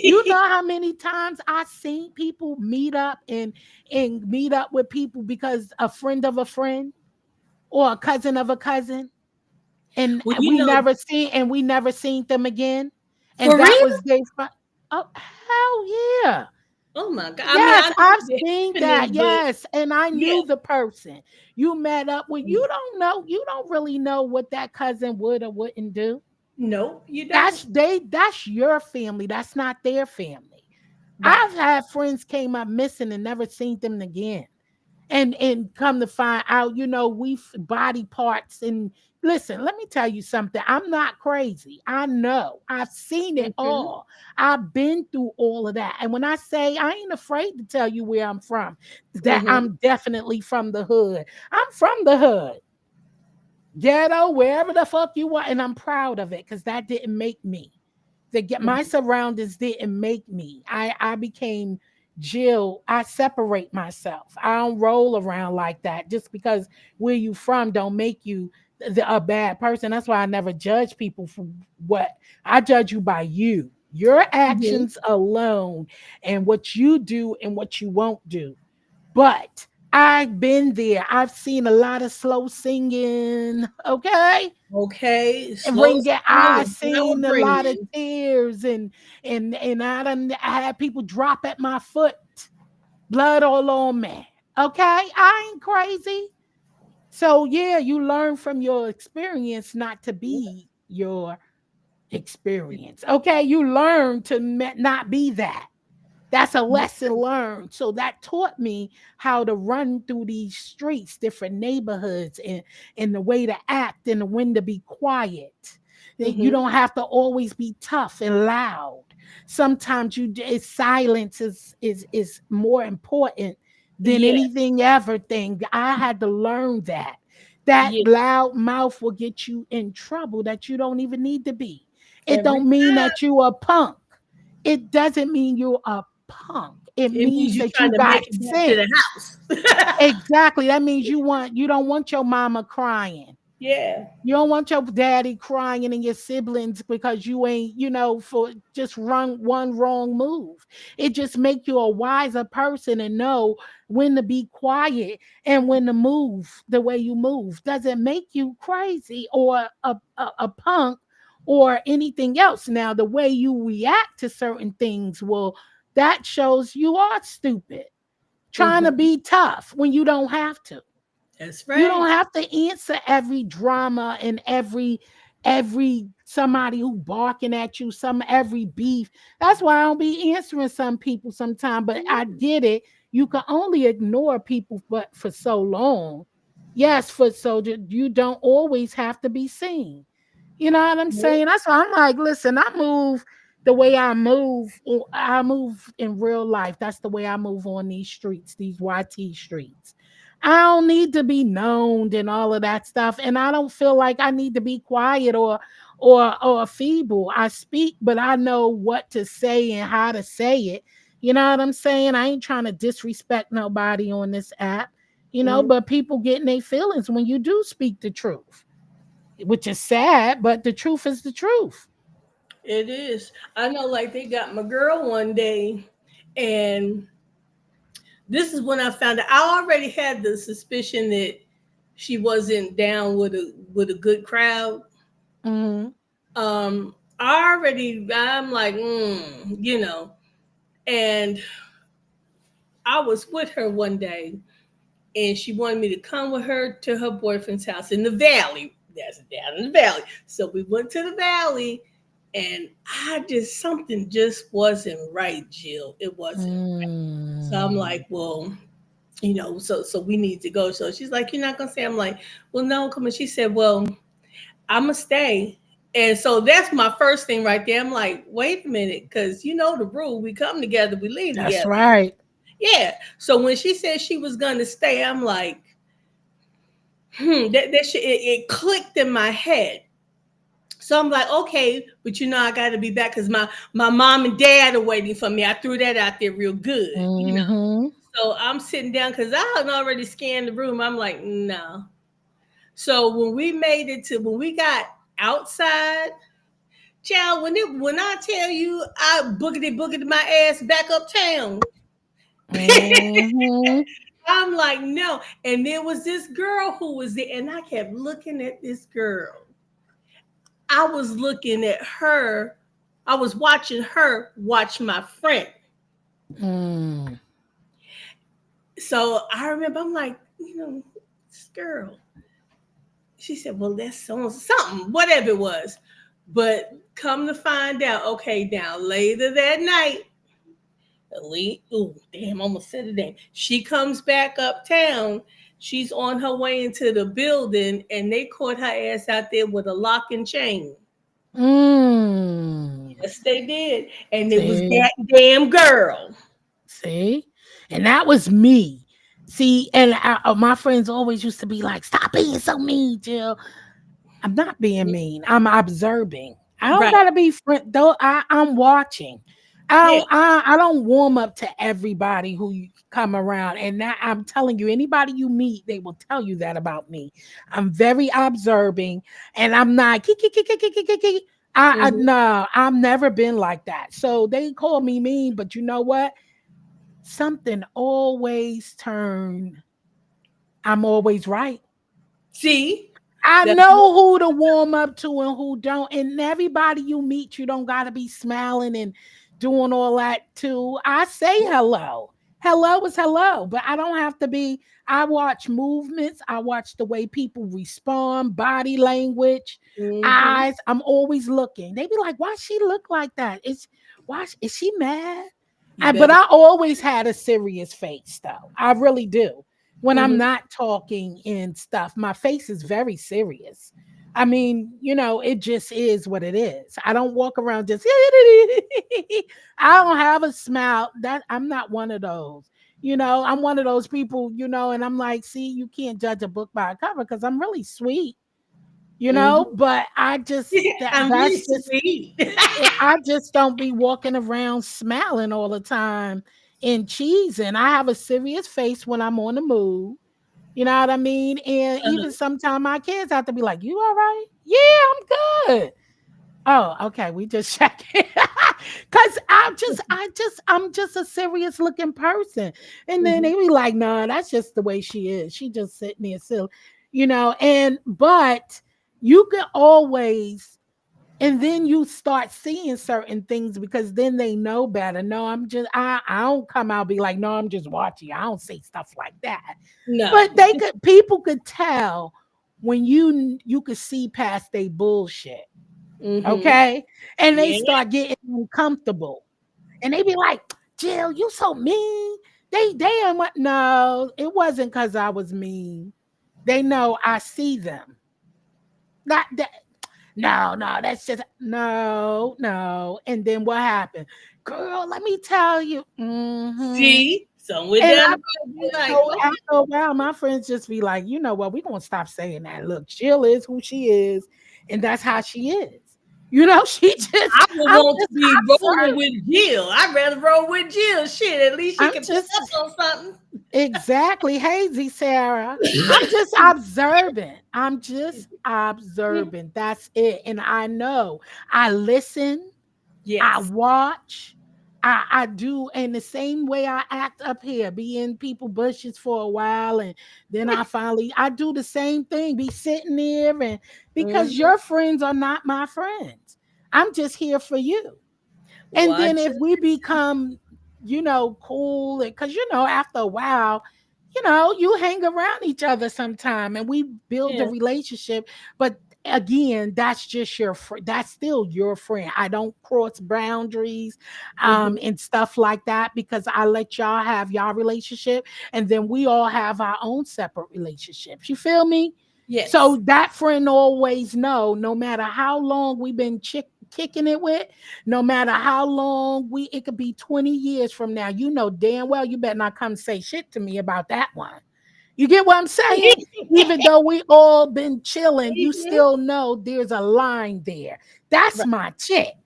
You know how many times I seen people meet up and meet up with people because a friend of a friend or a cousin of a cousin. And Well, you know, we never seen them again. And for that real? was they. Oh hell yeah! Oh my God. I mean, I Yes, know I've it seen that. happening, but Yes, and I yeah. knew the person you met up with. You don't know. You don't really know what that cousin would or wouldn't do. No, you don't. That's your family. That's not their family. Right. I've had friends came up missing and never seen them again. And come to find out, body parts. And listen, let me tell you something. I'm not crazy. I know. I've seen it Hmm. all. I've been through all of that. And when I say I ain't afraid to tell you where I'm from, that Hmm. I'm definitely from the hood. I'm from the hood, ghetto, wherever the fuck you want, and I'm proud of it because that didn't make me. To get my surroundings didn't make me. I became Jill. I separate myself. I don't roll around like that. Just because where you from don't make you a bad person. That's why I never judge people for what I judge you by you. Your Hmm. actions alone and what you do and what you won't do. But I've been there. I've seen a lot of slow singing. Okay, Okay. and Slow ringing. singing I is power seen a lot of bringing. tears and I had people drop at my foot, blood all on me. Okay, I ain't crazy. So yeah, you learn from your experience not to be your experience. Okay, you learn to not be that. That's a lesson learned. So that taught me how to run through these streets, different neighborhoods, and the way to act and when to be quiet. That you Hmm. don't have to always be tough and loud. Sometimes silence is more important than Yeah. anything ever thing. I had to learn that. That Yeah. loud mouth will get you in trouble that you don't even need to be. It Every don't mean time that you a punk. It doesn't mean you're a punk. It it means means you that you trying to got make it back to the sense. house. Exactly. That means you don't want your mama crying. Yeah. You don't want your daddy crying and your siblings because you ain't, for just run one wrong move. It just make you a wiser person and know when to be quiet and when to move the way you move. Doesn't make you crazy or a punk or anything else. Now, the way you react to certain things that shows you are stupid. Trying to Hmm. be tough when you don't have to. That's You right. don't have to answer every drama and every somebody who barking at you, every beef. That's why I don't be answering some people sometimes, but I get it. You can only ignore people but for so long. Yes, foot soldier, you don't always have to be seen. You know what I'm saying? That's why I'm like, listen, I move the way I move. I move in real life. That's the way I move on these streets, these YT streets. I don't need to be known and all of that stuff. And I don't feel like I need to be quiet or feeble. I speak, but I know what to say and how to say it. You know what I'm saying? I ain't trying to disrespect nobody on this app, Mhm. but people getting their feelings when you do speak the truth, which is sad, but the truth is the truth. It is. I know, like they got my girl one day, and this is when I found out. I already had the suspicion that she wasn't down with a good crowd. Mhm. I'm like, and I was with her one day, and she wanted me to come with her to her boyfriend's house in the valley. That's down in the valley. So we went to the valley, and something just wasn't right, Jill. It wasn't. So I'm Mm. like, well, so we need to go. So she's like, you're not gonna stay. I'm like, well, no, come on. She said, well, I'ma stay. And so that's my first thing right there. I'm like, wait a minute, because you know the rule. We come together, we leave That's together. right. Yeah. So when she said she was gonna stay, I'm like, that shit, it clicked in my head. So I'm like, okay, but I got to be back because my mom and dad are waiting for me. I threw that out there real good. Mhm. So I'm sitting down because I had already scanned the room. I'm like, no. So when we got outside, child, when I tell you I boogity my ass back uptown, Mhm. I'm like, no. And there was this girl who was there, and I kept looking at this girl. I was looking at her. I was watching her watch my friend. Mm. So I remember I'm like, this girl. She said, well, that's something, whatever it was. But come to find out, okay, now later that night, damn, almost said it name. She comes back uptown. She's on her way into the building, and they caught her ass out there with a lock and chain. Mm. Yes, they did. And it was See? that damn girl. See? And that was me. See, and my friends always used to be like, stop being so mean, Jill. I'm not being mean. I'm observing. I don't Right. gotta be friend though. I'm watching. Yeah. I don't warm up to everybody who come around. And now I'm telling you, anybody you meet, they will tell you that about me. I'm very observing, and I'm not no, I've never been like that. So they call me mean, but you know what? Something always turn. I'm always right. See? I That's know who to warm up to and who don't. And everybody you meet, you don't got to be smiling and doing all that too. I say hello. Hello is hello, but I don't have to be. I watch movements. I watch the way people respond, body language, eyes. I'm always looking. They be like, why she look like that? Is she mad? But I always had a serious face though. I really do. When I'm not talking and stuff, my face is very serious. I mean, it just is what it is. I don't walk around just I don't have a smile. That I'm not one of those. I'm one of those people, and I'm like, see, you can't judge a book by a cover because I'm really sweet. But I just I'm really that's just sweet. I just don't be walking around smiling all the time and cheesing. I have a serious face when I'm on the move. You know what I mean? And even sometimes my kids have to be like, "You all right? Yeah, I'm good." Oh, okay. We just checking because I'm just a serious looking person. And then they be like, "No, that's just the way she is. She just sitting there still, but you can always, and then you start seeing certain things because then they know better. No, I don't come out be like, no, I'm just watching. I don't say stuff like that. No. But people could tell when you could see past their bullshit. Okay. And they start getting uncomfortable. And they be like, Jill, you so mean. They what? No, it wasn't because I was mean. They know I see them. Not that. No, that's just no. And then what happened? Girl, let me tell you. See? Somewhere And down the road, after a while, my friends just be like, you know what? We're going to stop saying that. Look, Jill is who she is, and that's how she is. She just. I would want to be rolling with Jill. I'd rather roll with Jill. Shit, at least she can pick up on something. Exactly. Hazy Sarah. I'm just observant. That's it. And I know. I listen. Yes. I watch. I do, and the same way I act up here, be in people bushes for a while, and then I do the same thing, be sitting there, and because your friends are not my friends, I'm just here for you. And then if we become, cool, because after a while, you hang around each other sometime, and we build a relationship, but again, that's just that's still your friend. I don't cross boundaries and stuff like that because I let y'all have y'all relationship, and then we all have our own separate relationships. You feel me? Yes. So that friend always know, no matter how long we've been kicking it with, no matter how long it could be 20 years from now, damn well you better not come say shit to me about that one. You get what I'm saying? Even though we all been chilling, you still know there's a line there. That's my chick.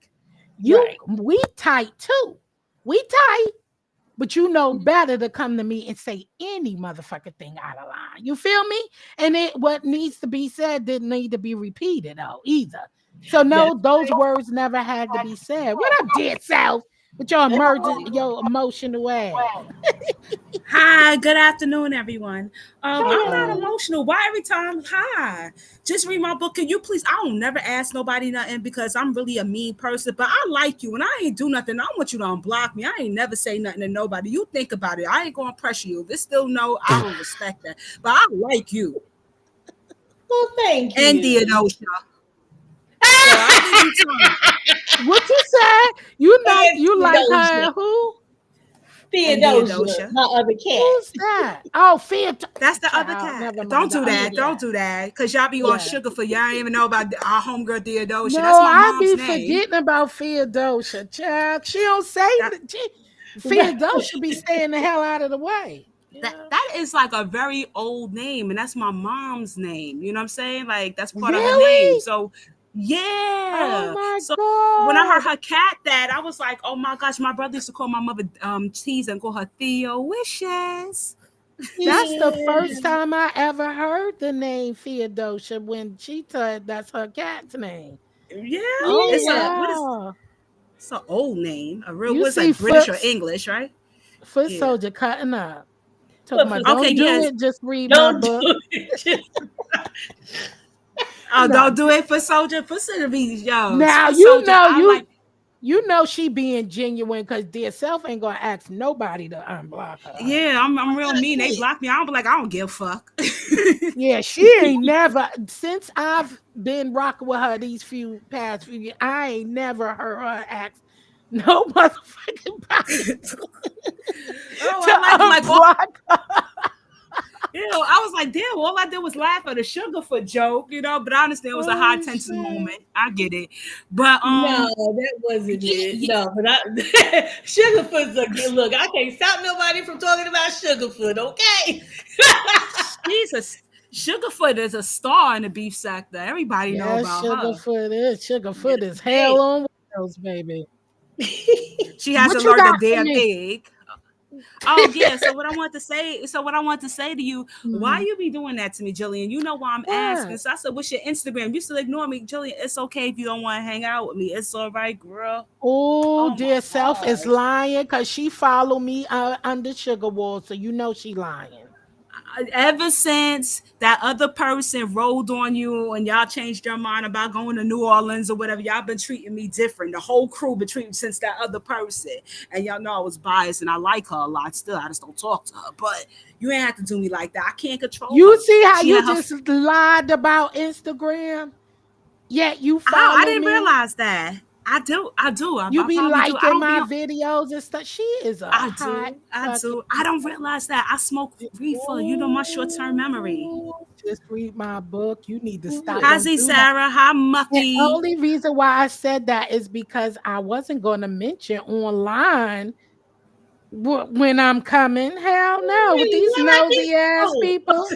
We tight too. We tight, but better to come to me and say any motherfucking thing out of line. You feel me? And what needs to be said didn't need to be repeated either. So no, those words never had to be said. What up, dear South? with your emotional ass. Hi, good afternoon, everyone. I'm not Hello. emotional. Why every time? Hi, just read my book. Can you please? I don't never ask nobody nothing because I'm really a mean person. But I like you, and I ain't do nothing. I want you to unblock me. I ain't never say nothing to nobody. You think about it. I ain't gonna pressure you. If it's still no, I don't respect that. But I like you Well, thank and you. Theodosia. So I give you time. What you said? You like her? Theodosia. Who? And Theodosia, Theodosia. my other cat. Who's that? Oh, Fear. That's the other Child. cat. Never Don't mind. The do other that. Don't cat. do that. Because y'all be on Yeah. sugar for y'all ain't even know about our homegirl Theodosia. No, That's my I mom's be name. forgetting about Theodosia. Child, she don't say That, Theodosia be staying the hell out of the way. Yeah. that is like a very old name, and that's my mom's name. You know what I'm saying? Like that's part of her name. Really? So Oh yeah. my So when I heard God. her cat that, I was like, oh my gosh, my brother used to call my mother cheese and call her Theo Wishes. That's the Yeah. first time I ever heard the name Theodosia when she said that's her cat's name. Yeah. Oh It's a well. what is Yeah. it's an old name. A real You what's see like British or English, right? foot Yeah. soldier cutting up. Talking But for about Okay, don't do yes. it, just read my don't book. do it. Oh, don't No. do it for soldier. For soldier be yo. Now For soldier, I like. you know she being genuine because dear self ain't gonna ask nobody to unblock her, honey. Yeah, I'm real mean. They block me. I don't be like I don't give a fuck. Yeah, she ain't never since I've been rocking with her these past few years. I ain't never heard her ask no motherfucking body Oh, to I like all. unblock her. I was like, damn. All I did was laugh at a Sugarfoot joke, But I understand it was a high Oh tension shit! moment. I get it, but No, that wasn't yeah, it. yeah, No, but Sugarfoot's a good look. I can't stop nobody from talking about Sugarfoot, okay? Jesus, Sugarfoot is a star in the beef sector. Everybody know Yes, about her. Sugarfoot is hell Hey, on wheels, baby. she What hasn't you learned a got for damn me? thing. Oh yeah. So what I want to say to you, why Mhm. you be doing that to me, Jillian? You know why I'm asking. What? So I said, what's your Instagram? You still ignore me, Jillian. It's okay if you don't want to hang out with me. It's all right, girl. Oh, Oh my dear self is gosh. lying because she follow me under Sugar Wall, so you know she lying. Ever since that other person rolled on you and y'all changed your mind about going to New Orleans or whatever, y'all been treating me different. The whole crew been treating me since that other person. And y'all know I was biased and I like her a lot still. I just don't talk to her. But you ain't have to do me like that. I can't control You her. see how She you had her. just lied about Instagram? Yet you How I follow didn't me. realize that. I do. I do. You I be probably do. I liking don't be my on. videos and stuff. She is a I hot do. I fucking. do. I don't realize that. I smoke reefer. You know my short term memory. Ooh, just read my book. You need to stop. Hi, Don't Z do that. Sarah. Hi, The Muffy. only reason why I said that is because I wasn't going to mention online when I'm coming. Hell no, with Really, these what I nosy ass did? people.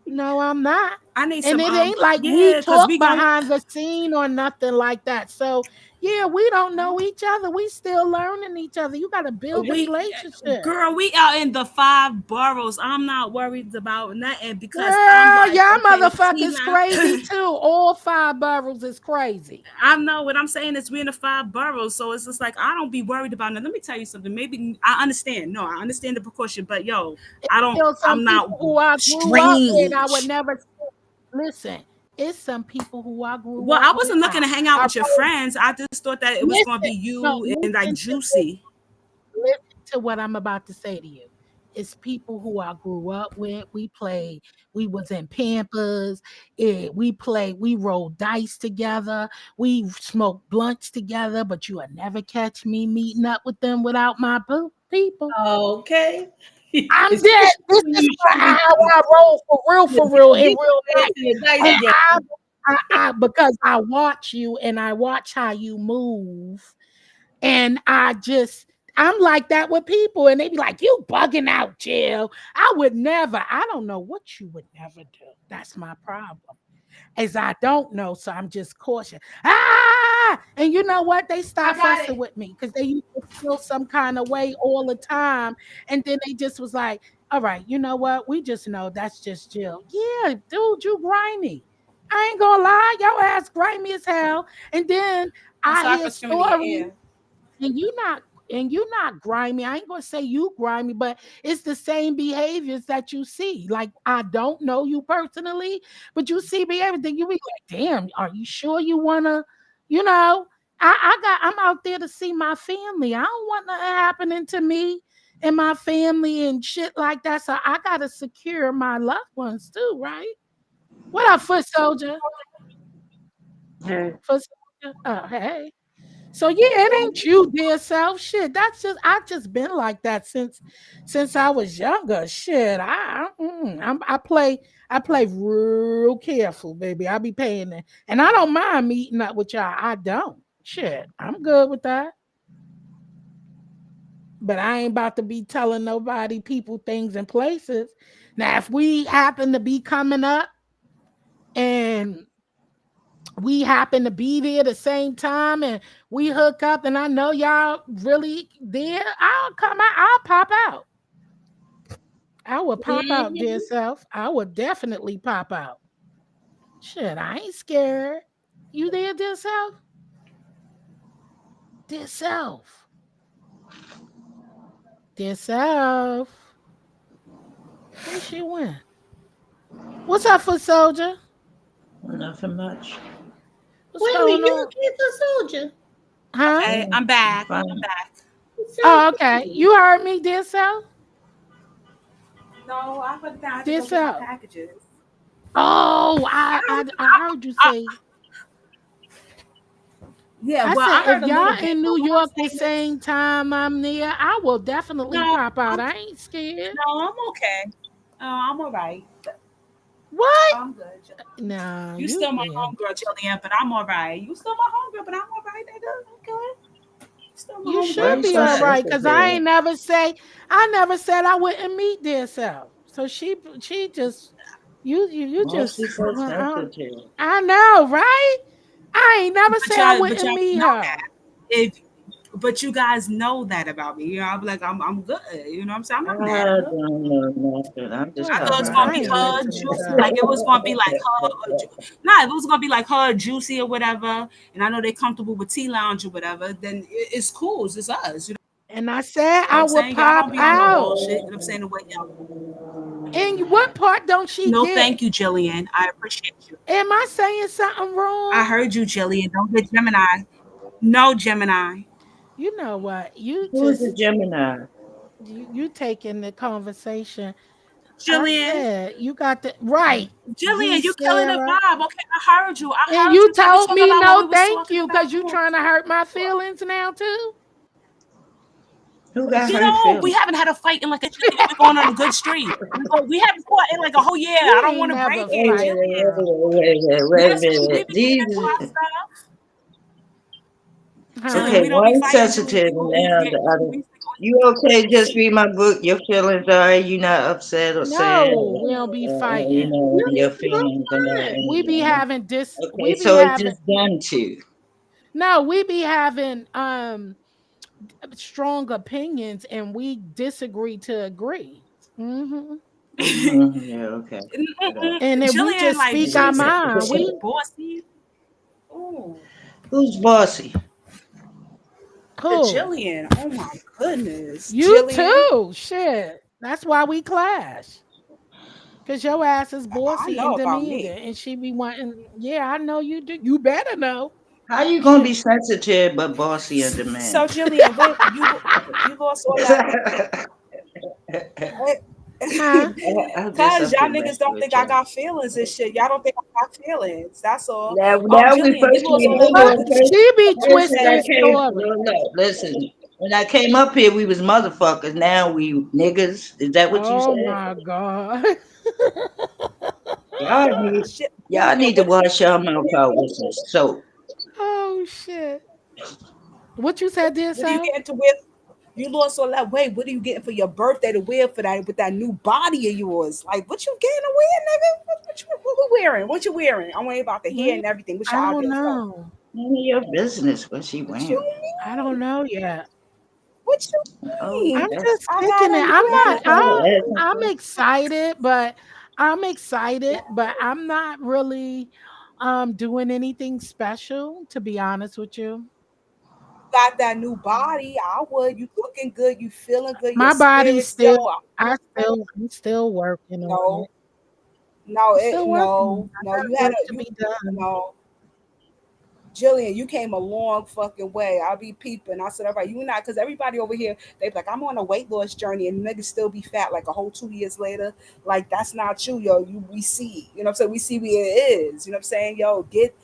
No, I'm not. I need And some it ain't like we yeah, cause talk we gon' behind the scene or nothing like that. So yeah, we don't know each other. We still learning each other. You got to build a we relationship. girl, we out in the five boroughs. I'm not worried about nothing because I'm Girl, like, y'all okay, see motherfuckers now. crazy too. All five boroughs is crazy. I know what I'm saying is we in the five boroughs, so it's just like I don't be worried about it. Let me tell you something. Maybe I understand. No, I understand the precaution, but yo, I don't. Still some I'm not people who I grew up with, I would strange. never listen. It's some people who I grew Well, up I with. wasn't looking to hang out I with your friends. I just thought that it was gonna be listen, no, you and like listen to this. Juicy. Listen to what I'm about to say to you. It's people who I grew up with. We was in Pampers. We rolled dice together. We smoked blunts together, but you would never catch me meeting up with them without my people. Okay. I'm dead. Especially This when is you how shoot I roll for real, in get real your life. ass in the dice And game. because I watch you and I watch how you move, and I'm like that with people, and they be like, "You bugging out, Jill." I would never. I don't know what you would never do. That's my problem. As I don't know, so I'm just cautious. And you know what? They I stopped got fussing it. with me because they used to feel some kind of way all the time, and then they just was like, "All right, you know what? We just know that's just Jill." Yeah, dude, you grimy. I ain't gonna lie, your ass grimy as hell. And then I'm I sorry hear for skimming in your stories. ear. and you not grimy. I ain't gonna say you grimy, but it's the same behaviors that you see. Like I don't know you personally, but you see me everything. You be like, damn, are you sure you wanna, you know? I'm out there to see my family. I don't want nothing happening to me and my family and shit like that. So I gotta secure my loved ones too, right? What up, foot soldier? Hey, Foot soldier? Oh, hey. So yeah, it ain't you, dear self. Shit, that's just I just been like that since I was younger. Shit, I play real careful, baby. I be paying it, and I don't mind meeting up with y'all. I don't. Shit, I'm good with that. But I ain't about to be telling nobody, people, things, and places. Now, if we happen to be coming up and we happen to be there the same time and we hook up and I know y'all really there, I'll come out, I'll pop out. I will pop out, dear Mhm. self. I will definitely pop out. Shit, I ain't scared. You there, dear self? Dear self. Dear self. Where she went? What's up, for soldier? nothing much. What's Wait a minute, going you on? okay for soldier? Huh? Okay, Yeah, I'm back. fine. I'm back. You Oh, sound okay. good. You heard me, dear self? No, I went down to Dear go get my self. packages. Oh, I I I, heard, I heard you say. yeah, I well, said I if heard a little y'all bit, in but New what I'm York the saying is, same time I'm there, I will definitely no, pop out. I'm I ain't scared. no, I'm okay. I'm all right. What? I'm good. No, You still you my yeah. homegirl, Jillian, but I'm all right. You still my homegirl, but I'm all right, nigga. I'm good. You still my You Why homegirl. should you I'm be so all good. right because I ain't sensitive? never say I never said I wouldn't meet their self. So she just you Why just she so sensitive? I know, right? I ain't never But say I y'all wouldn't meet know her. that. If but you guys know that about me. You know, I'm like, I'm good. You know what I'm saying? I'm I not mad at her. don't know nothing. I'm just I thought it was Whatever. talking gonna I be ain't out her listening juicy, to like it was her. gonna be like her. Nah, if it was gonna be like her juicy or whatever, and I know they're comfortable with T Lounge or whatever, then it's cool. It's us. You know And I said what I I'm would saying? Y'all pop don't be on no out. bullshit. You know what I'm saying? The way y'all. And what part don't she No, thank get? you, Jillian. I appreciate you. Am I saying something I wrong? heard you, Jillian. Don't get Gemini. No, Gemini. You know what? You who's a just Gemini. you taking the conversation. I Jillian. said you got the right. G Jillian, you killing the Sarah. vibe. Okay, I heard you. I And heard you you. Can we told talk me about what no we was thank talking you about? because you Come on. trying to hurt my feelings now too. Who got You hurt know, we feelings? haven't had a fight in like a Jillian. We're going on a good streak. We haven't fought in like a whole year. We I don't ain't want to never break it, Wait a fight, minute, Jillian. girl. wait a Yes, we minute. be getting into our These, stuff. Huh? Jillian, okay, we don't be one fighting, Jillian. sensitive and We used to now get the other. we used to go You okay? Just read my book. Your feelings are. You not upset or sad. No, we don't be You fighting. know No, your I'm feelings are not. fine. We be having Okay, we be so it's having just done to. no, we be having strong opinions and we disagree to agree. Hmm. Yeah, okay. Mm-mm. And if we Jillian just like speak our juicy, mind, she we bossy. Ooh. Who's bossy? who? Jillian, oh my goodness. You Jillian, too. Shit. That's why we clash. Cause your ass is I bossy know and about demanding, me. and she be wanting. Yeah, I know you do. You better know. How you gonna be Shit. sensitive but bossy and So demanding? Jillian, wait, you lost all that weight. Huh? I'm just Cause up y'all here niggas messing don't with think I you. got feelings and shit. Y'all don't think I got feelings. That's all. Now we Jillian, you first lost came all that over. But weight. she be First when I twisting came, stories. no, listen. When I came up here, we was motherfuckers. Now we niggas. Is that what you Oh said? my god. Y'all need, y'all Jillian, need to wash your mouth out with some soap. Oh shit. What you said, dear what are you self? getting to wear? You lost all that weight. What are you getting for your birthday to wear for that with that new body of yours? Like, what you getting to wear, nigga? What we wearing? What you wearing? I'm worried about the hair What? and everything. What's I your don't ideal stuff? know. None of your business what she What you wearing. I mean? don't know yet. What you Oh, I'm mean? that's just I kicking gotta it. you know. just want to ask some I'm questions. excited, but I'm not really doing anything special, to be honest with you. got that new body, I would. You looking good, you feeling good, your My body's spirits, yo. still, I'm still working on No, it. no, I'm still working. I no. got You had work a to you be done. no. Jillian, you came a long fucking way. I'll be peeping. I said, all right, you not, because everybody over here, they be like, I'm on a weight loss journey, and niggas still be fat like a whole 2 years later. Like, that's not you, yo. We see, you know what I'm saying? We see where it is. You know what I'm saying? Yo, get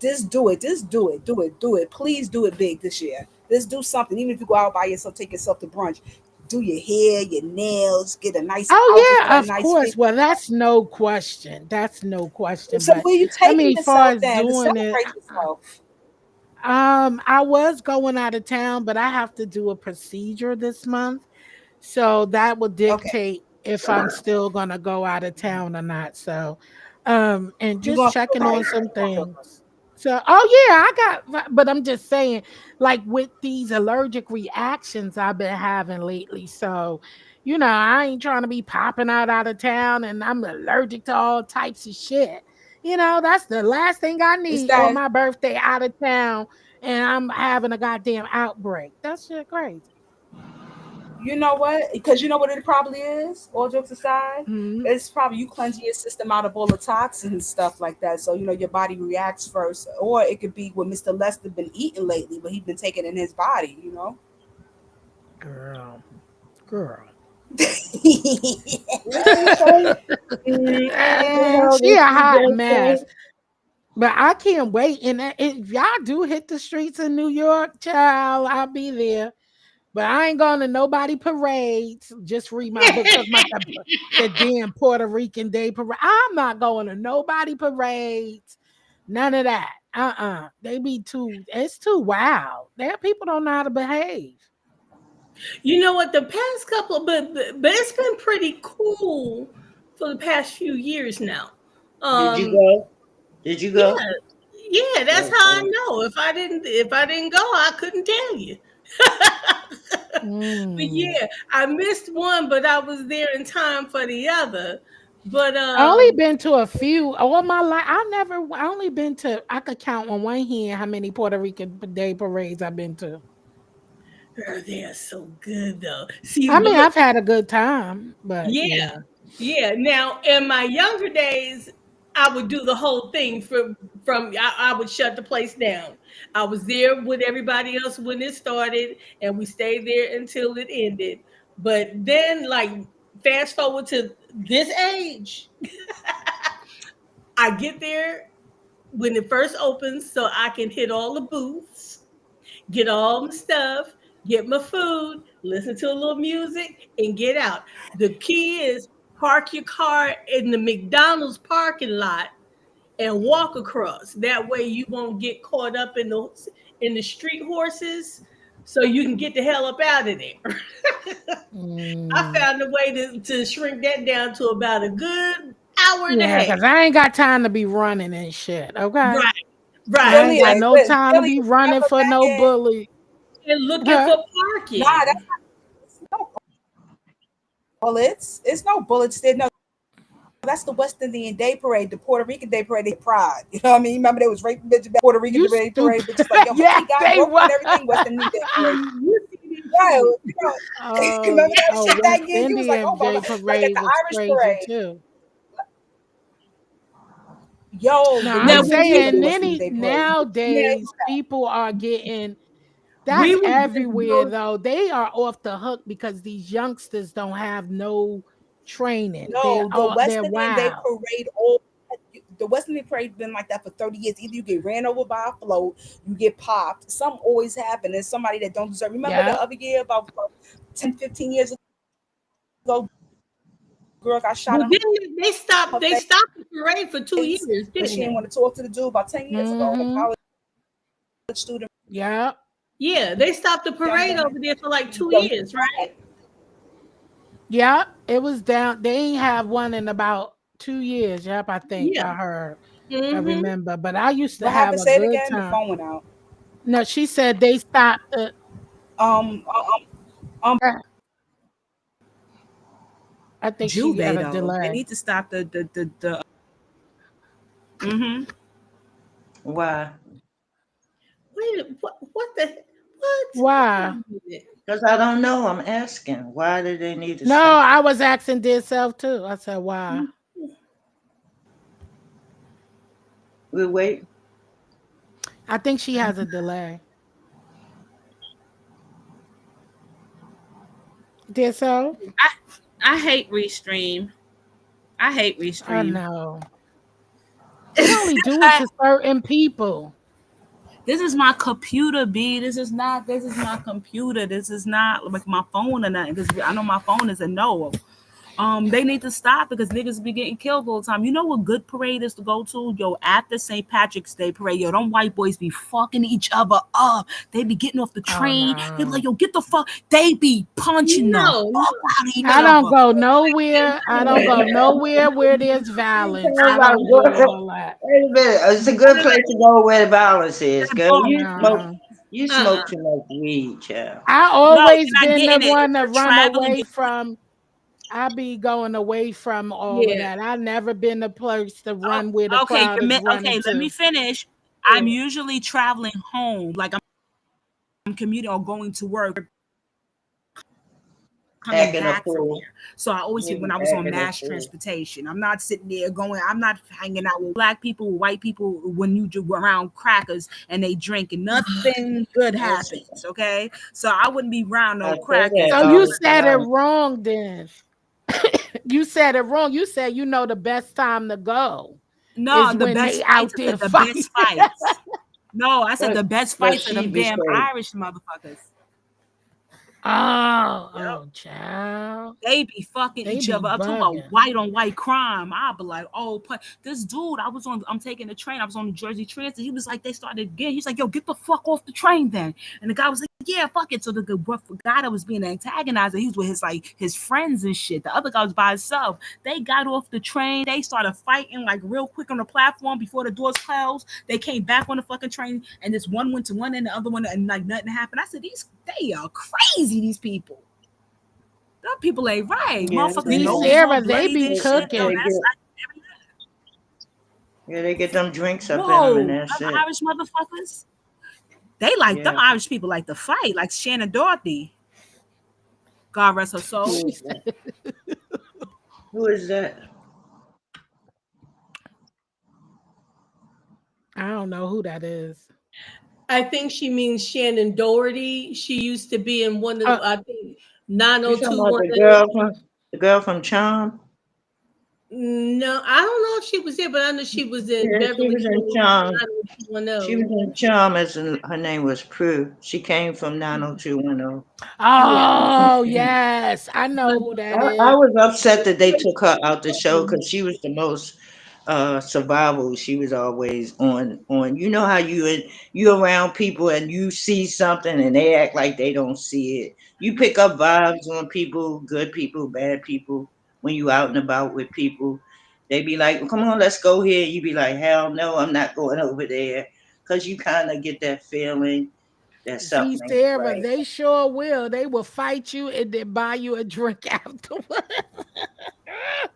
just do it. Just do it. Do it. Do it. Please do it big this year. Just do something. Even if you go out by yourself, take yourself to brunch. Do your hair, your nails, get a nice outfit Oh for yeah, that of nice fit. course. Well, that's no question. That's no question. So But where you I taking mean, far yourself as then to doing it, celebrate yourself? I was going out of town, but I have to do a procedure this month. So that will Okay. dictate if I'm still gonna go out of town or not. So and You just gonna feel checking good. on You some gonna feel good. things. So oh yeah, but I'm just saying, like with these allergic reactions I've been having lately. So, I ain't trying to be popping out of town and I'm allergic to all types of shit. That's the last thing I It's need on that my birthday out of town and I'm having a goddamn outbreak. That's shit crazy. you know what? Because you know what it probably is. All jokes aside, Mhm. it's probably you cleansing your system out of all the toxins and stuff like that. So your body reacts first, or it could be what Mr. Lester been eating lately, but he's been taking in his body. Girl, girl. She a hot mess. But I can't wait. And if y'all do hit the streets in New York, child, I'll be there. But I ain't going to nobody parades. Just read my book talking about the damn Puerto Rican Day parade. I'm not going to nobody parades. None of that. They be it's too wild. There people don't know how to behave. You know what? The past couple, but it's been pretty cool for the past few years now. Did you Um, go? Did you yeah, go? yeah, that's Oh, how I oh. know. If I didn't go, I couldn't tell you. But Mm. yeah, I missed one, but I was there in time for the other. But I only been to a few all my life. I only been to, I could count on one hand how many Puerto Rican Day parades I've been to. they are so good though. See, I but mean, look, I've had a good time, but yeah, yeah. yeah. Now, in my younger days, I would do the whole thing I would shut the place down. I was there with everybody else when it started, and we stayed there until it ended. But then, like, fast forward to this age, I get there when it first opens, so I can hit all the booths, get all my stuff, get my food, listen to a little music, and get out. The key is park your car in the McDonald's parking lot and walk across. That way you won't get caught up in the street horses, so you can get the hell up out of there. I Mm. found a way to shrink that down to about a good hour and a Yeah, half. because I ain't got time to be running and shit. Okay. Right, right. I ain't got Jillian, no listen, time to be Jillian, running remember for back no in bully. And looking Huh? for nah, parking. that's no bullets. It's no bullets there. No, that's the West Indian Day Parade, the Puerto Rican Day Parade. They pride. You know what I mean? Remember they was raping bitches back Puerto Rican You Day Parade, stupid. bitches like yo, my Yes, teeth got they broken were. and everything. West Indian Day Parade. You see these Right. too. Oh, Remember that oh, shit West that year? You was like, oh Indian my Day god, like at parade the was Irish crazy parade. too. Yo, No, the I'm Now niggas when was killing we saying West Indian any Day Parade. now nowadays people are getting, we that's would just everywhere go. though. They are off the hook because these youngsters don't have no training. No, the West They're Indian Day wild. Parade, the West Indian Parade been like that for 30 years. Either you get ran over by a float, you get popped. Some always happen. There's somebody that don't deserve. Remember the Yep. other year, about 10, 15 years ago, girl got shot Well, in then they stopped. her They stopped the parade for 2 years, face because didn't she didn't they? want to talk to the dude about 10 years ago. A Mm-hmm. college student, Yep. Yeah, they stopped the young parade woman. over there for like two Yo, he years, right? tried. Yep. It was down. They ain't have one in about 2 years. Yep, I think Yeah. I heard. I Mm-hmm. remember. But I used to What have happened? a Say it good again. The time. phone went out. No, she said they stopped it. Um, um, I think she had Juve a though. They delay. need to stop the. Mm-hmm. Why? Wait, what the Why? Because I don't know. I'm asking. Why do they need to No, stop? I was asking dead self too. I said, why? We wait. I think she has a delay. Dead self? I hate Restream. I hate I Restream. know. It only do it to certain people. This is my computer, B. This is my computer. This is not like my phone or nothing. Because I know my phone is a no. They need to stop because niggas be getting killed all the time. You know what good parade is to go to? Yo, after St. Patrick's Day parade, yo, them white boys be fucking each other up. They be getting off the train. no. They be like, yo, get the fuck. They be punching the No, fuck out of each I other. don't go nowhere. I don't go nowhere where there's violence. I don't do all that. Wait a minute. It's a good place to go where the violence is, girl. No. You smoke too much weed, child. I always you're not been the getting it. one to You're run traveling away with- from. I be going away from all of that. I never been the place to run where the crowd is running okay, to. let me finish. I'm usually traveling home, like I'm commuting or going to work, coming Acting a back from fool. here. So I always You think when I was on acting a mass fool. transportation, I'm not sitting there going, I'm not hanging out with black people, white people when you do around crackers and they drink and nothing good happens. Okay, so I wouldn't be around I no say crackers. that So all you the said it time. wrong then. You said it wrong. You said you know the best time to go No, is the when best they fights. out I there said the fighting. best fights. No, I said But- the best but fights of she them be damn straight. Irish motherfuckers. Oh, child. They be fucking They each be other up. Talking bugging. about white on white crime. I'll be like, oh, this dude, I'm taking the train. I was on the Jersey Transit. He was like, they started again. He's like, yo, get the fuck off the train then. And the guy was like, yeah, fuck it. So the guy that was being antagonized, he was with his friends and shit. The other guy was by himself. They got off the train. They started fighting like real quick on the platform before the doors closed. They came back on the fucking train, and this one went to one end, the other one, and like nothing happened. I said, they are crazy, these people. Them people ain't right. Yeah, Motherfuckers See, noses Sarah, all they bloody be and shit. cooking. No, that's Yeah, they get them drinks up in whoa, them and that's them it. Irish motherfuckers. They like them Yeah. Irish people like to fight, like Shannon Dorothy. God rest her soul. Who is that? Who is that? I don't know who that is. I think she means Shannon Doherty. She used to be in one of the, I think You talking about 90210. the girl from Charm? No, I don't know if she was there, but I know she was in Yeah, she Beverly was in Hills Charm. 90210. She was in Charm as her name was Prue. She came from 90210. Oh, yes. I know who that I is. was upset that they took her out the show because she was the most survival. She was always on. You know how you around people and you see something and they act like they don't see it. You pick up vibes on people, good people, bad people. When you out and about with people, they be like, "Come on, let's go here." You be like, "Hell no, I'm not going over there," because you kind of get that feeling that See, something ain't Sarah, right. they sure will. They will fight you and then buy you a drink afterwards.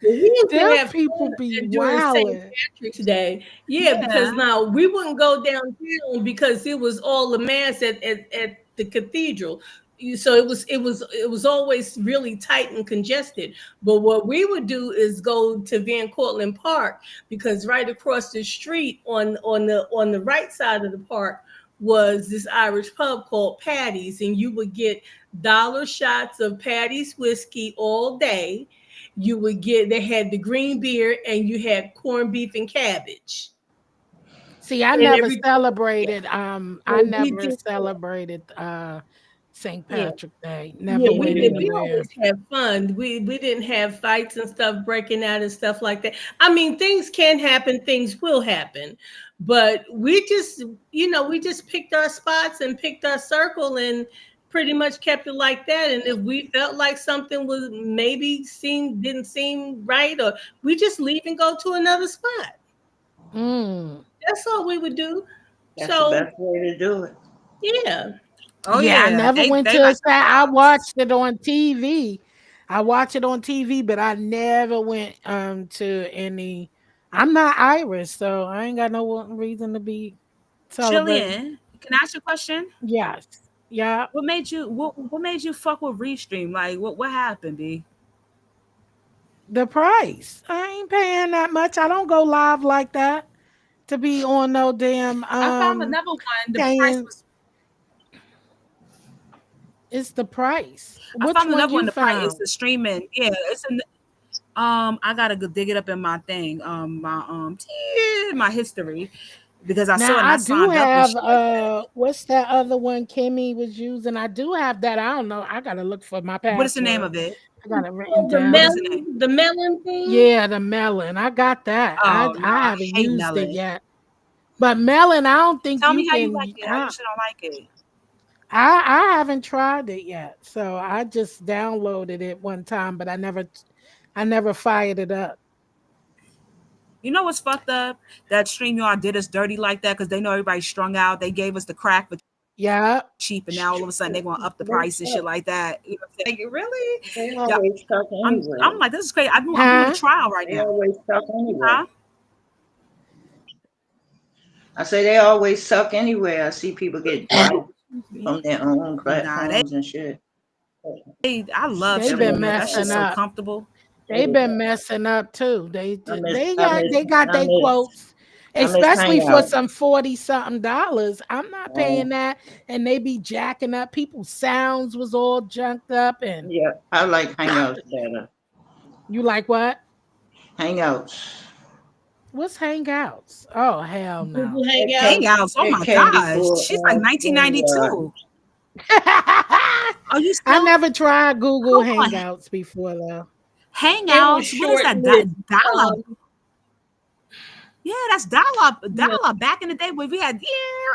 We used to Them have people fun be during St. wildin'. Patrick's Day. Yeah, because now we wouldn't go downtown because it was all the mass at the cathedral. So it was always really tight and congested. But what we would do is go to Van Cortlandt Park because right across the street on the right side of the park was this Irish pub called Patty's, and you would get dollar shots of Patty's whiskey all day. You would get, they had the green beer and you had corned beef and cabbage. See, I And never every- celebrated. I we never did- celebrated St. Yeah. Patrick's Day. Yeah, Never we went did. We anywhere. always had fun. We didn't have fights and stuff breaking out and stuff like that. I mean, things can happen, things will happen, but we just, we just picked our spots and picked our circle and pretty much kept it like that. And if we felt like something was maybe didn't seem right, or we just leave and go to another spot. Mm. That's all we would do. That's So the best way to do it. yeah. Oh yeah, I never They- went they to a like sat. I watched it on TV. I watched it on TV, but I never went to any. I'm not Irish, so I ain't got no reason to be celebrating. Jillian, can I ask you a question? Yes. Yeah. What made you fuck with Restream? Like what happened, B? The price. I ain't paying that much. I don't go live like that to be on no damn I found another one. The price paying. was It's the price. I Which found one another one. you The price is found? the streaming. Yeah, it's in I gotta go dig it up in my thing. My history. Because I saw it Now and I I do signed up and have shit like that. what's that other one Kimmy was using? I do have that. I don't know. I gotta look for my What is the name password. of it? I got it written Oh, the What is down. the name? melon, the melon thing. Yeah, the melon. I got that. I Oh no, I I haven't hate used it melon. yet. But melon, I don't think Tell you me how you can. like it. I usually don't like it. I haven't tried it yet. So I just downloaded it one time, but I never fired it up. You know what's fucked up? That StreamYard did us dirty like that because they know everybody's strung out. They gave us the crack for Yeah. cheap, and now all of a sudden they want to up the price and shit like that. You know what I'm saying? Like, really? They Yeah. always stuck anywhere. I'm like, this is crazy. I'm doing Huh? a trial right They now. always suck anywhere. Huh? I say they always suck anywhere. I see people get dropped from their own Nah, platforms and shit. I love They've been StreamYard. That shit's messing so up. comfortable. They've been messing up too. They I miss, they I got miss, they got I their miss, quotes, I miss especially for Hangout. some $40-something. I'm not paying that, and they be jacking up. People's sounds was all junked up, and Yeah, I like Hangouts better. you like what? Hangouts. What's Hangouts? Oh hell no! Google It Hangout. came, Hangouts. Oh it my came gosh. before She's like StreamYard. 1992. Are you I still never tried Google Hold on. Hangouts before though. It was Hangouts? What is that? short-lived. Dial-up. Yeah, that's dial-up. No, Dial-up back in the day when we had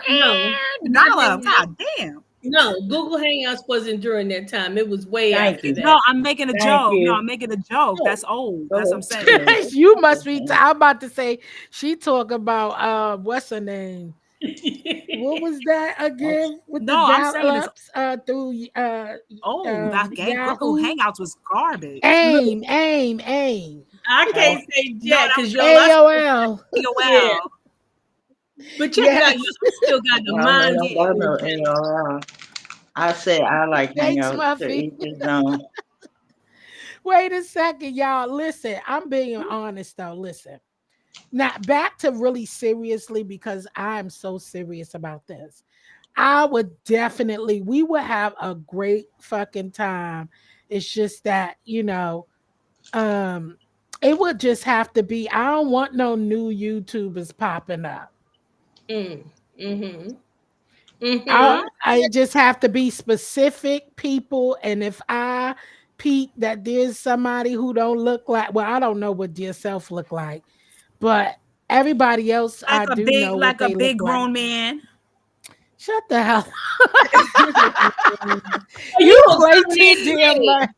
no, not dial-up. Hangouts. God damn. No, Google Hangouts wasn't during that time. It was way Thank after you. that. No, I'm making a Thank joke. No, you. I'm making a joke. That's old. Go That's what I'm ahead. saying. You must be. I'm about to say she talk about what's her name? What was that again with No, the I'm saying it's dial-ups through old. That Google Yahoo? Hangouts was garbage. AIM. I can't say No, Jack that because was y'all, I AOL. yeah. AOL. But check it Yes. out, you still got the I mind. don't got no AOL. I say I like Thanks, Hangouts to Muffy. each his own. Wait a second, y'all. Listen, I'm being honest though. Listen. Now back to really seriously because I'm so serious about this. We would have a great fucking time. It's just that, it would just have to be, I don't want no new YouTubers popping up. Mm-hmm. I just have to be specific people. And if I peep that there's somebody who don't look like, well, I don't know what dear self look like, but everybody else I do know what they like a big look like. grown man. Shut the hell You You a play grown too ass damn man. much.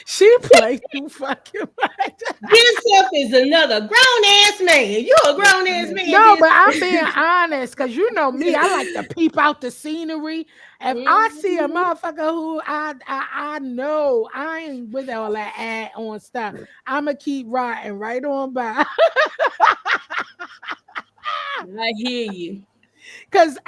She play too fucking much. Yourself is another grown ass man. You a grown ass man. No, Biz. but I'm being honest because you know me. I like to peep out the scenery. If I see a motherfucker who I know I ain't with all that ad on stuff, I'ma keep riding right on by. I hear you. Cause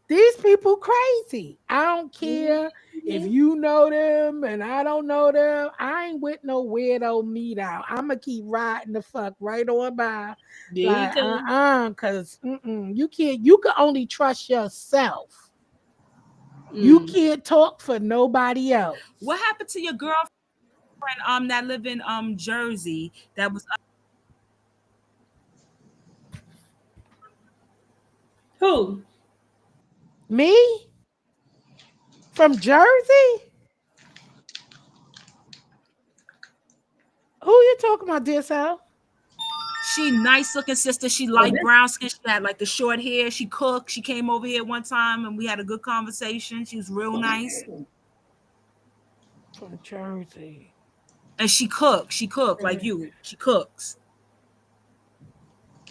these people crazy. I don't care if you know them and I don't know them. I ain't with no weirdo meet out. I'ma keep riding the fuck right on by. There Like, you go. cause you can't. You can only trust yourself. You can't talk for nobody else. What happened to your girlfriend that live in Jersey that was Who? Me? From Jersey? Who you talking about, dear Sal? she nice looking sister. She light brown skin. She had like the short hair. She cooked. She came over here one time and we had a good conversation. She was real nice. From Jersey. And she cooked. She cooked like you. She cooks.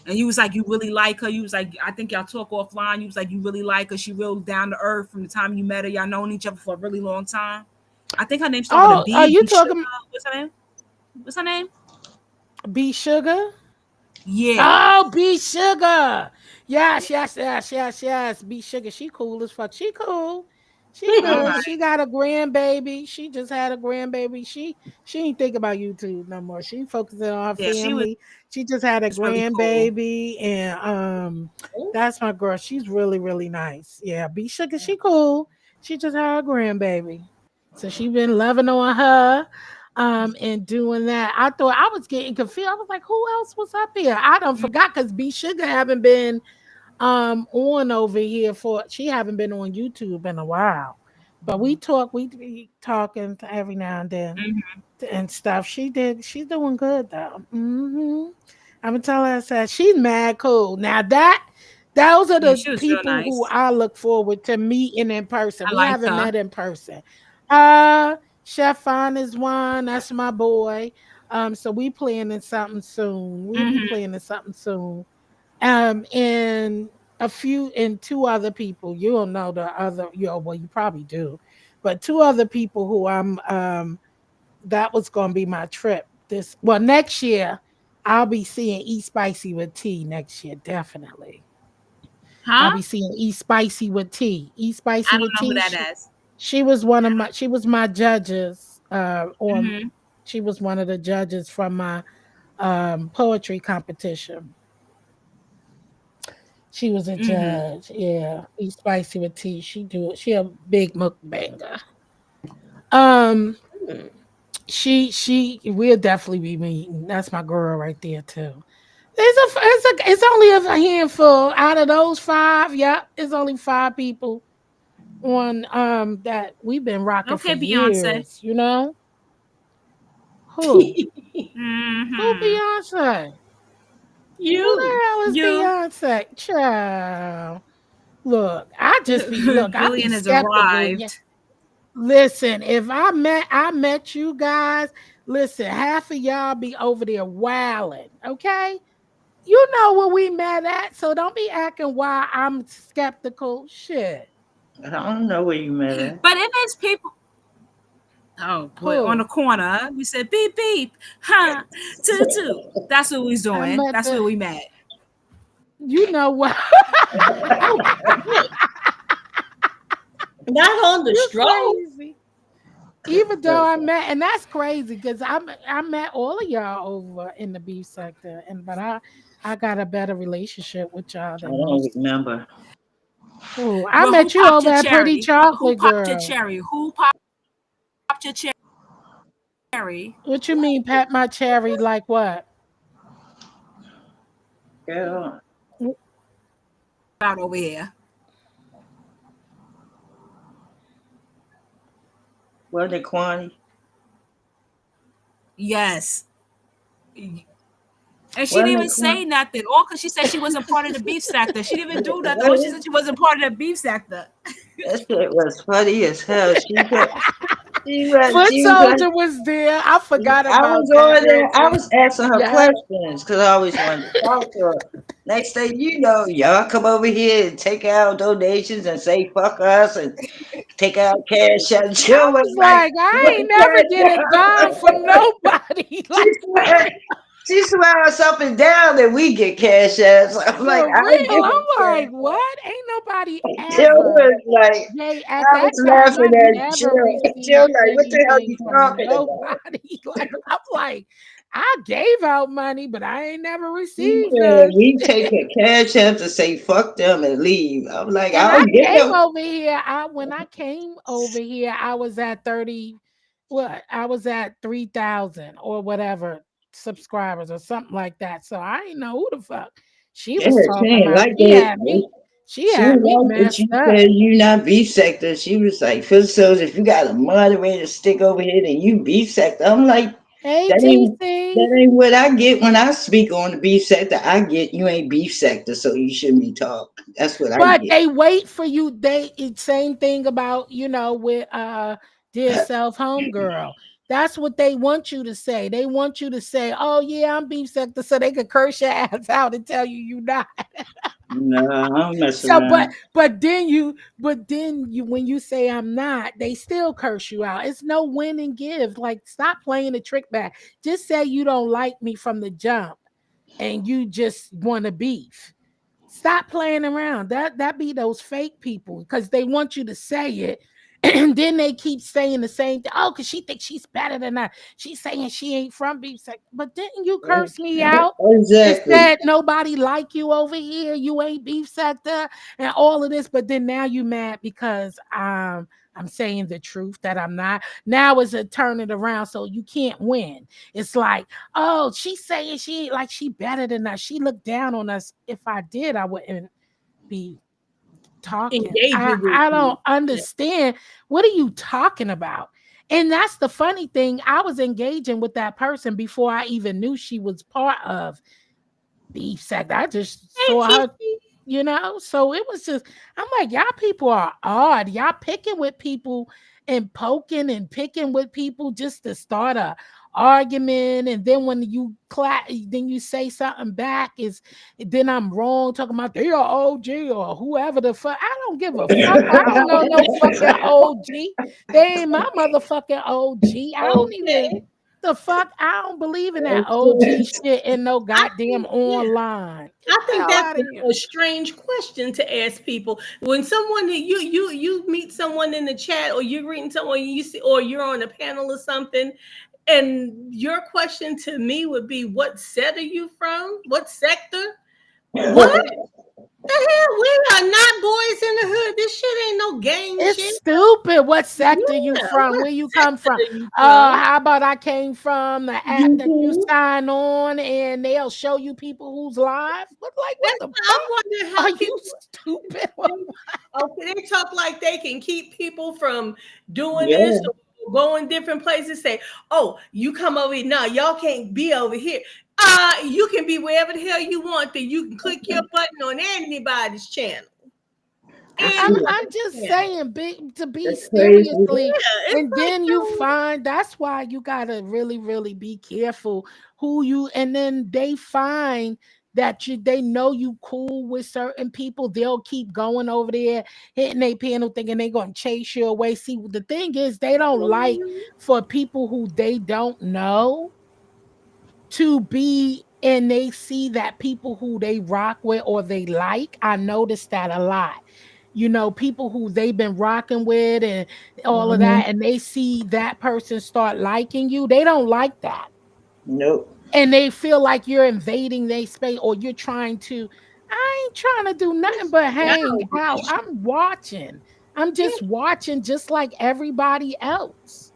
And you was like, you really like her. You was like, I think y'all talk offline. You was like, you really like her. She real down to earth from the time you met her. Y'all known each other for a really long time. I think her name's started with a B. Are you B talking? Sugar. What's her name? What's her name? B Sugar? Yeah. Oh, B Sugar. Yes. B Sugar. She cool as fuck. She cool. She good. Alright. She got a grandbaby. She just had a grandbaby. She ain't think about YouTube no more. She focusing on her Yeah, she was family. She just had a really cool. grandbaby, and that's my girl. She's really really nice. Yeah, B Sugar, she cool. She just had a grandbaby, so she been loving on her, and doing that. I thought I was getting confused. I was like, who else was up here? I don't forgot because B Sugar haven't been on over here for she haven't been on YouTube in a while. But we be talking every now and then and stuff. She's doing good though. I'm gonna tell her I said she's mad cool. Now those are Yeah, the she was real people who nice. I look forward to meeting in person. I We liked haven't her. met in person. Chef Fon is one, that's my boy. So we planning something soon. We'll be planning something soon. And two other people. You don't know the other, well, you probably do, but two other people who I'm that was gonna be my trip. Next year, I'll be seeing Eat Spicy with T next year, definitely. I'll Huh? be seeing Eat Spicy with T. Eat I Spicy don't with know who T. that is. She was my judges on she was one of the judges from my poetry competition. She was a judge. Yeah. Eat Spicy with T. She a big mukbanger. Um we'll definitely be meeting. That's my girl right there too. It's only a handful out of those five. Yep, it's only five people on that we've been rocking for Okay, Beyonce. years, you know? Who? Who Mm-hmm. Beyonce? Who You. the hell is You. Beyonce? Child. Look, I be Julian has skeptical. Yeah. arrived. Listen, if I met you guys, listen, half of y'all be over there wilding, okay? You know where we met at, so don't be acting why I'm skeptical. Shit. I don't know where you met at. But if it's people, oh boy, on the Who? corner, we said beep beep, huh? Toot toot. That's what we was I doing. met That's where the we met. you know what? Oh, shit. Not on the You stroll. crazy. Even though I met, and that's crazy because I met all of y'all over in the beef sector, but I got a better relationship with y'all I than don't most. remember. Oh, I Well, who met you popped over your at Pretty cherry? Who Chocolate popped your Girl. cherry? Who popped your cherry? What you mean, pat my cherry? Like what? Girl, Out over here. was it Kwani? Yes. And she Wasn't didn't it even say Kwani? nothing. All because she said she wasn't part of the beef sector. She didn't even do nothing. All she said she wasn't part of the beef sector. That shit was funny as hell. Foot She was like, Soldier was there. I forgot I about was that on real there. I quick. was asking her Yeah. questions because I always wanted to talk to her. Next thing you know, y'all come over here and take out donations and say fuck us and take out cash out. I Jill was was like, like, I what ain't the never get a dime cash from out? nobody. She Like swear, she swear us up and down that we get cash outs. I'm like, for I don't real. give a I'm like, cash out. what? Ain't nobody Jill ever. was like, They at I that was time I laughing at never Jill. Jill received like, what the hell anything you from talking about? nobody. Like I'm like, I gave out money, but I ain't never She received said, none. we take a cash out to say fuck them and leave. I'm like, And I I don't get came no. over here. When I came over here, I was at 30, what? I was at 3,000 or whatever subscribers or something like that. So I didn't know who the fuck she Yeah, was she talking ain't about. like that. She She had was me like that. You messed up. said you not beef sector. She was like, Phil so if you got a moderator stick over here, then you beef sector. I'm like, Hey that ain't TC. that ain't what I get when I speak on the beef sector. I get you ain't beef sector, so you shouldn't be talking. That's what I But get. they wait for you. Same thing about, with dear self homegirl. That's what they want you to say. They want you to say, "Oh yeah, I'm beef sector," so they could curse your ass out and tell you not. No, I don't mess So, but around. then you when you say I'm not, they still curse you out. It's no win and give. Like, stop playing the trick back. Just say you don't like me from the jump, and you just want to beef. Stop playing around. That be those fake people because they want you to say it, And then they keep saying the same thing. Oh, because she thinks she's better than her. She's saying she ain't from beef sack. But didn't you curse me out and Exactly. said nobody like you over here? You ain't beef sector and all of this. But then now you mad because I'm saying the truth that I'm not. Now it's a turn it around, so you can't win. It's like, oh, she's saying she ain't like she better than us. She looked down on us. If I did, I wouldn't be talking. Engaging with I you. don't Yeah. understand. What are you talking about? And that's the funny thing. I was engaging with that person before I even knew she was part of beef sack. I just Hey, saw her, Kiki. so it was just, I'm like, y'all people are odd. Y'all picking with people and poking and picking with people just to start a argument. And then when you clap, then you say something back, is then I'm wrong talking about they are OG or whoever the fuck. I don't give a fuck. I don't know no fucking OG. They ain't my motherfucking OG. I don't even Okay. the fuck. I don't believe in that OG shit in no I goddamn think, yeah. online. Get I the think hell that's out of here. a strange question to ask people. When someone that you meet someone in the chat, or you're reading someone you see, or you're on a panel or something, and your question to me would be, "What set are you from? What sector? What the hell? We are not boys in the hood. This shit ain't no gang It's shit. stupid. What sector you Yeah, from? what Where you come sector from? are you from? How about I came from the app that you Mhm. sign on and they'll show you people who's live? What That's the why I fuck? wonder Are how you people. stupid? Okay, they talk like they can keep people from doing this Yeah. or going different places. Say, "Oh, you come over here. No, y'all can't be over here. You can be wherever the hell you want. Then you can click your button on anybody's channel. I'm Anybody's just channel. saying, big to be That's crazy. seriously, Yeah, it's and like then you so. find that's why you gotta really, really be careful who you. And then they find that they know you cool with certain people. They'll keep going over there, hitting their panel, thinking they're gonna chase you away. See, the thing is, they don't like for people who they don't know to be, and they see that people who they rock with or they like. I noticed that a lot. People who they've been rocking with and all of Mhm. that, and they see that person start liking you, they don't like that. Nope. And they feel like you're invading their space or you're trying to. I ain't trying to do nothing but hang out. Childish. I'm watching. I'm Yeah, just watching just like everybody else.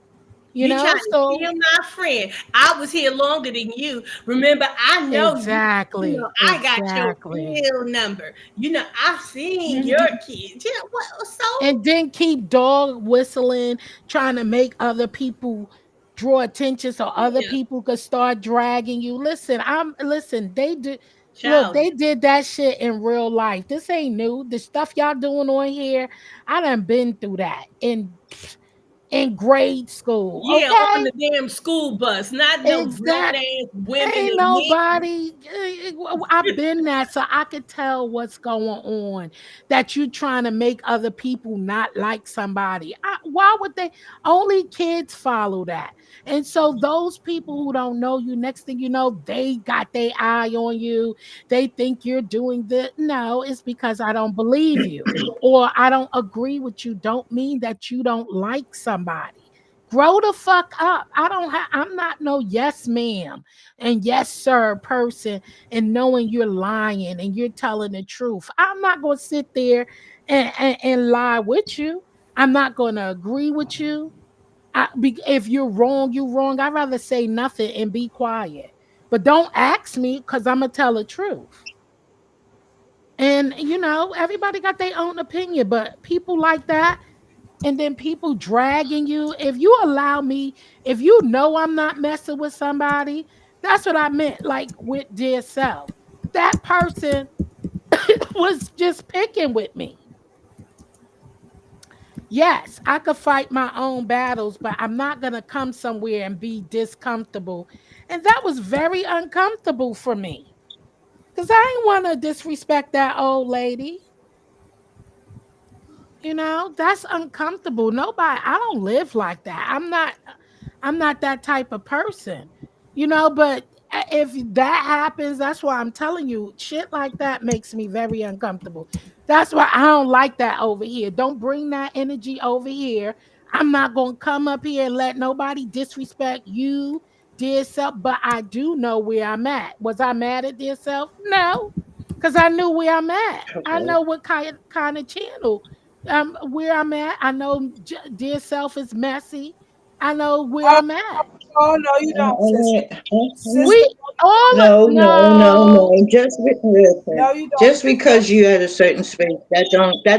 you trying to So steal my friend. I was here longer than you. Remember, I know you. exactly. I got your Exactly. real number. I've seen your Mhm. kids. Yeah, what so? And then keep dog whistling, trying to make other people draw attention so other Yeah, people could start dragging you. Listen, they did look, childish. they did that shit in real life. This ain't new. The stuff y'all doing on here, I done been through that in grade school. Yeah, on Okay. the damn school bus, not no grown Exactly. ass women Ain't and men. nobody. I've been that, so I could tell what's going on. That you trying to make other people not like somebody. Why would they? Only kids follow that, and so those people who don't know you, next thing you know, they got their eye on you. They think you're doing the. No, it's because I don't believe you or I don't agree with you. Don't mean that you don't like somebody. Grow the fuck up. I'm not no yes ma'am and yes sir person and knowing you're lying and you're telling the truth. I'm not going to sit there and lie with you. I'm not going to agree with you. If you're wrong, you're wrong. I'd rather say nothing and be quiet. But don't ask me because I'm going to tell the truth. And everybody got their own opinion, but people like that, and then people dragging you. If you allow me, if you know I'm not messing with somebody, that's what I meant. Like with dear self, that person was just picking with me. Yes, I could fight my own battles, but I'm not gonna come somewhere and be discomfortable. And that was very uncomfortable for me because I didn't want to disrespect that old lady. That's uncomfortable. Nobody, I don't live like that. I'm not that type of person. But if that happens, that's why I'm telling you, shit like that makes me very uncomfortable. That's why I don't like that over here. Don't bring that energy over here. I'm not gonna come up here and let nobody disrespect you, dear self. But I do know where I'm at. Was I mad at dear self? No, because I knew where I'm at. I Okay. know what kind of channel where I'm at. I know dear self is messy. I know where Oh, I'm at. oh no, you don't, sister. Sister, We all No, no, no, no. no. Listen. no, you don't. Just because you at a certain space, that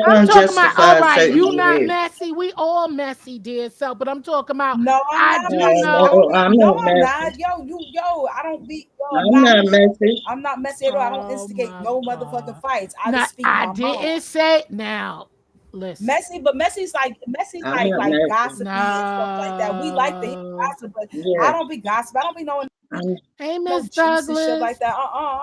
I'm don't talking about all justify right. certain You not behavior. messy. We all messy, dear self. But I'm talking about. No, I'm I not do messy. I don't know. No, be. I'm No, not I'm messy. not. Yo, I don't be. Yo, I'm I'm not. not messy. I'm not messy at all. I don't Oh instigate my no motherfucking god. fights. I Now just speak I my didn't mind. say now. Listen. Messy, but messy's I'm like not messy. gossipy and stuff like that. We like to hear No. gossip, but I Yeah. don't be gossip. I don't be knowing I'm, Hey, no Miss juice and shit Douglas. like that. I'm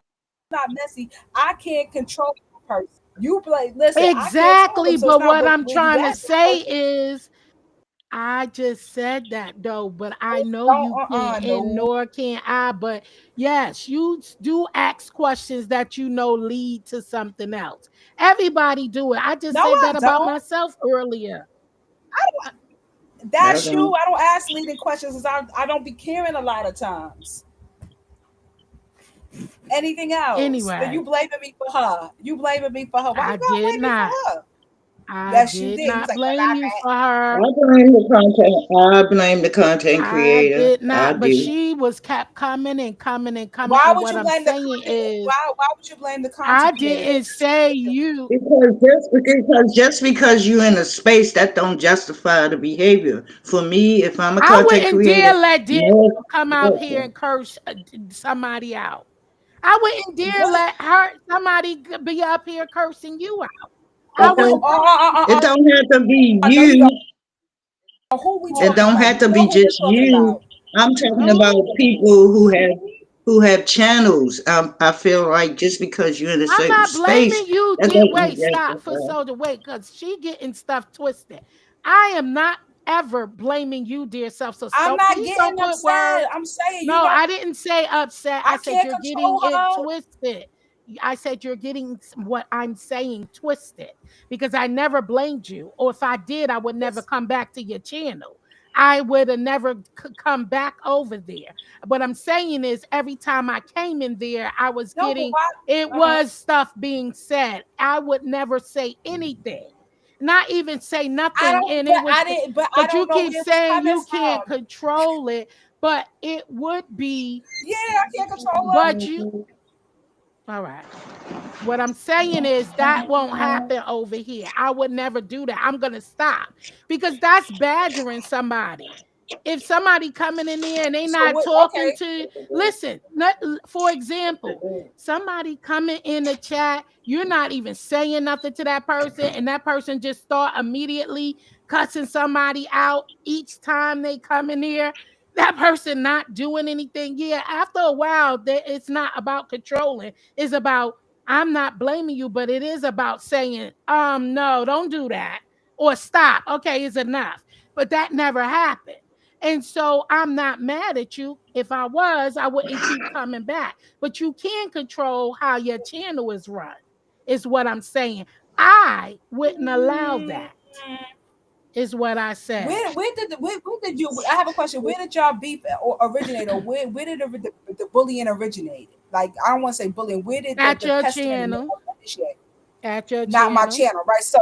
not messy. I can't control a person. You like, listen, I can't control them, Exactly. so it's But not what I'm where you trying to at. say is I just said that though, but I know you Don't can't, and no. nor can I. But yes, you do ask questions that you know lead to something else. Everybody do it. I just No, said I that about don't. myself earlier. Uh, I That's you. don't. I don't ask leading questions because I don't be caring a lot of times. Anything else? Then you Anyway, blaming me for her. You blaming me for her. Why I you gotta did blame me for not. her? I Yes, you did did. You was not like, cause blame I you had. for her. I blame the content. I blame the content I creator. did I not, but do. she was kept coming and coming and coming. Why And would what you I'm blame the saying content? is, Why would you blame the I content creator? didn't say you. Because you in a space that don't justify the behavior. For me, if I'm a I content wouldn't dare creator, let dear no, come out here listen. and curse somebody out. I wouldn't dare What? let her somebody be up here cursing you out. It I Oh, wouldn't. don't. It don't have to be no, you you. don't. Who we It talking don't about? have You to know be who we're just talking you. about. I'm talking about Who? people who have channels. I feel like just because you're in a I'm certain not space, blaming you, that dear. doesn't Wait, stop for justify. soldier. Wait, because she getting stuff twisted. I am not ever blaming you, dear self. So I'm don't not please don't getting put upset. words. I'm saying you No, don't. I didn't say upset. I I said can't you're getting control it her. twisted. I said you're getting what I'm saying twisted because I never blamed you. Or if I did, I would never Yes. come back to your channel. I would have never come back over there. What I'm saying is every time I came in there, I was No, but getting why? it Uh-huh. was stuff being said. I would never say anything, not even say I nothing. don't. And it was, But I but you don't know keep where it was saying coming you can't from. control it, but it would be, Yeah, I can't control her. but you, all right. What I'm saying is that won't happen over here. I would never do that. I'm going to stop because that's badgering somebody. If somebody coming in there and they So not what? talking Okay. to, listen, for example, somebody coming in the chat, you're not even saying nothing to that person, and that person just start immediately cussing somebody out each time they come in here. That person not doing anything. Yeah, after a while, it's not about controlling. It's about I'm not blaming you, but it is about saying, no, don't do that. Or stop. Okay, it's enough. But that never happened. And so I'm not mad at you. If I was, I wouldn't keep coming back. But you can control how your channel is run, is what I'm saying. I wouldn't allow Mm, that, is what I said. where did you? I have a question. Where did y'all beef or originate, or where did the bullying originate? Like, I don't want to say bullying. Where did At the your pestering channel. initiate? At your Not my channel. channel, right? So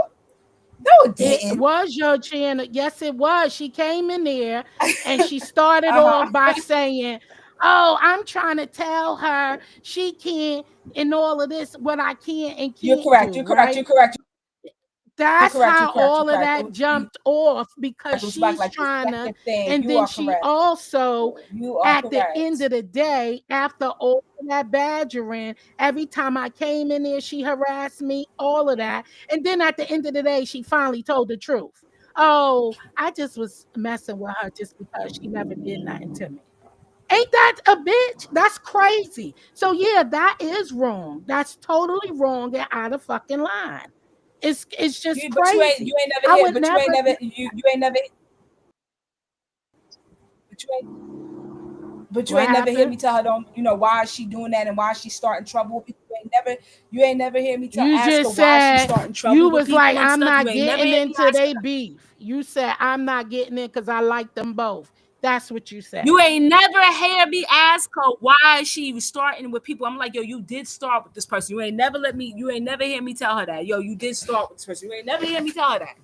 no, it It didn't. was your channel. Yes, it was. She came in there and she started Uh-huh. off by saying, oh, I'm trying to tell her she can't and all of this, what I can and You're can't correct. do, You're correct. right? You're correct. You're That's correct. You're how correct. You're all of correct. that jumped off because It was like she's the trying to, second thing. and You then are she correct. also, You are at the end correct. of the day, after all of that badgering, every time I came in there, she harassed me, all of that. And then at the end of the day, she finally told the truth. Oh, I just was messing with her just because she never did nothing to me. Ain't that a bitch? That's crazy. So yeah, that is wrong. That's totally wrong and out of fucking line. It's just But you crazy. ain't never I hit. would But you never. ain't never you ain't never. But you ain't. But you What ain't never hear happened? me tell her, don't, you know, why is she doing that and why is she starting trouble with people. You ain't never hear me You ask her just why she's said starting you trouble with was like, people and I'm stuff. You not ain't never getting hear me into ask they her. beef. You said I'm not getting it because I like them both. That's what you said. You ain't never hear me ask her why she was starting with people. I'm like, yo, you did start with this person. You ain't never hear me tell her that. Yo, you did start with this person. You ain't never hear me tell her that.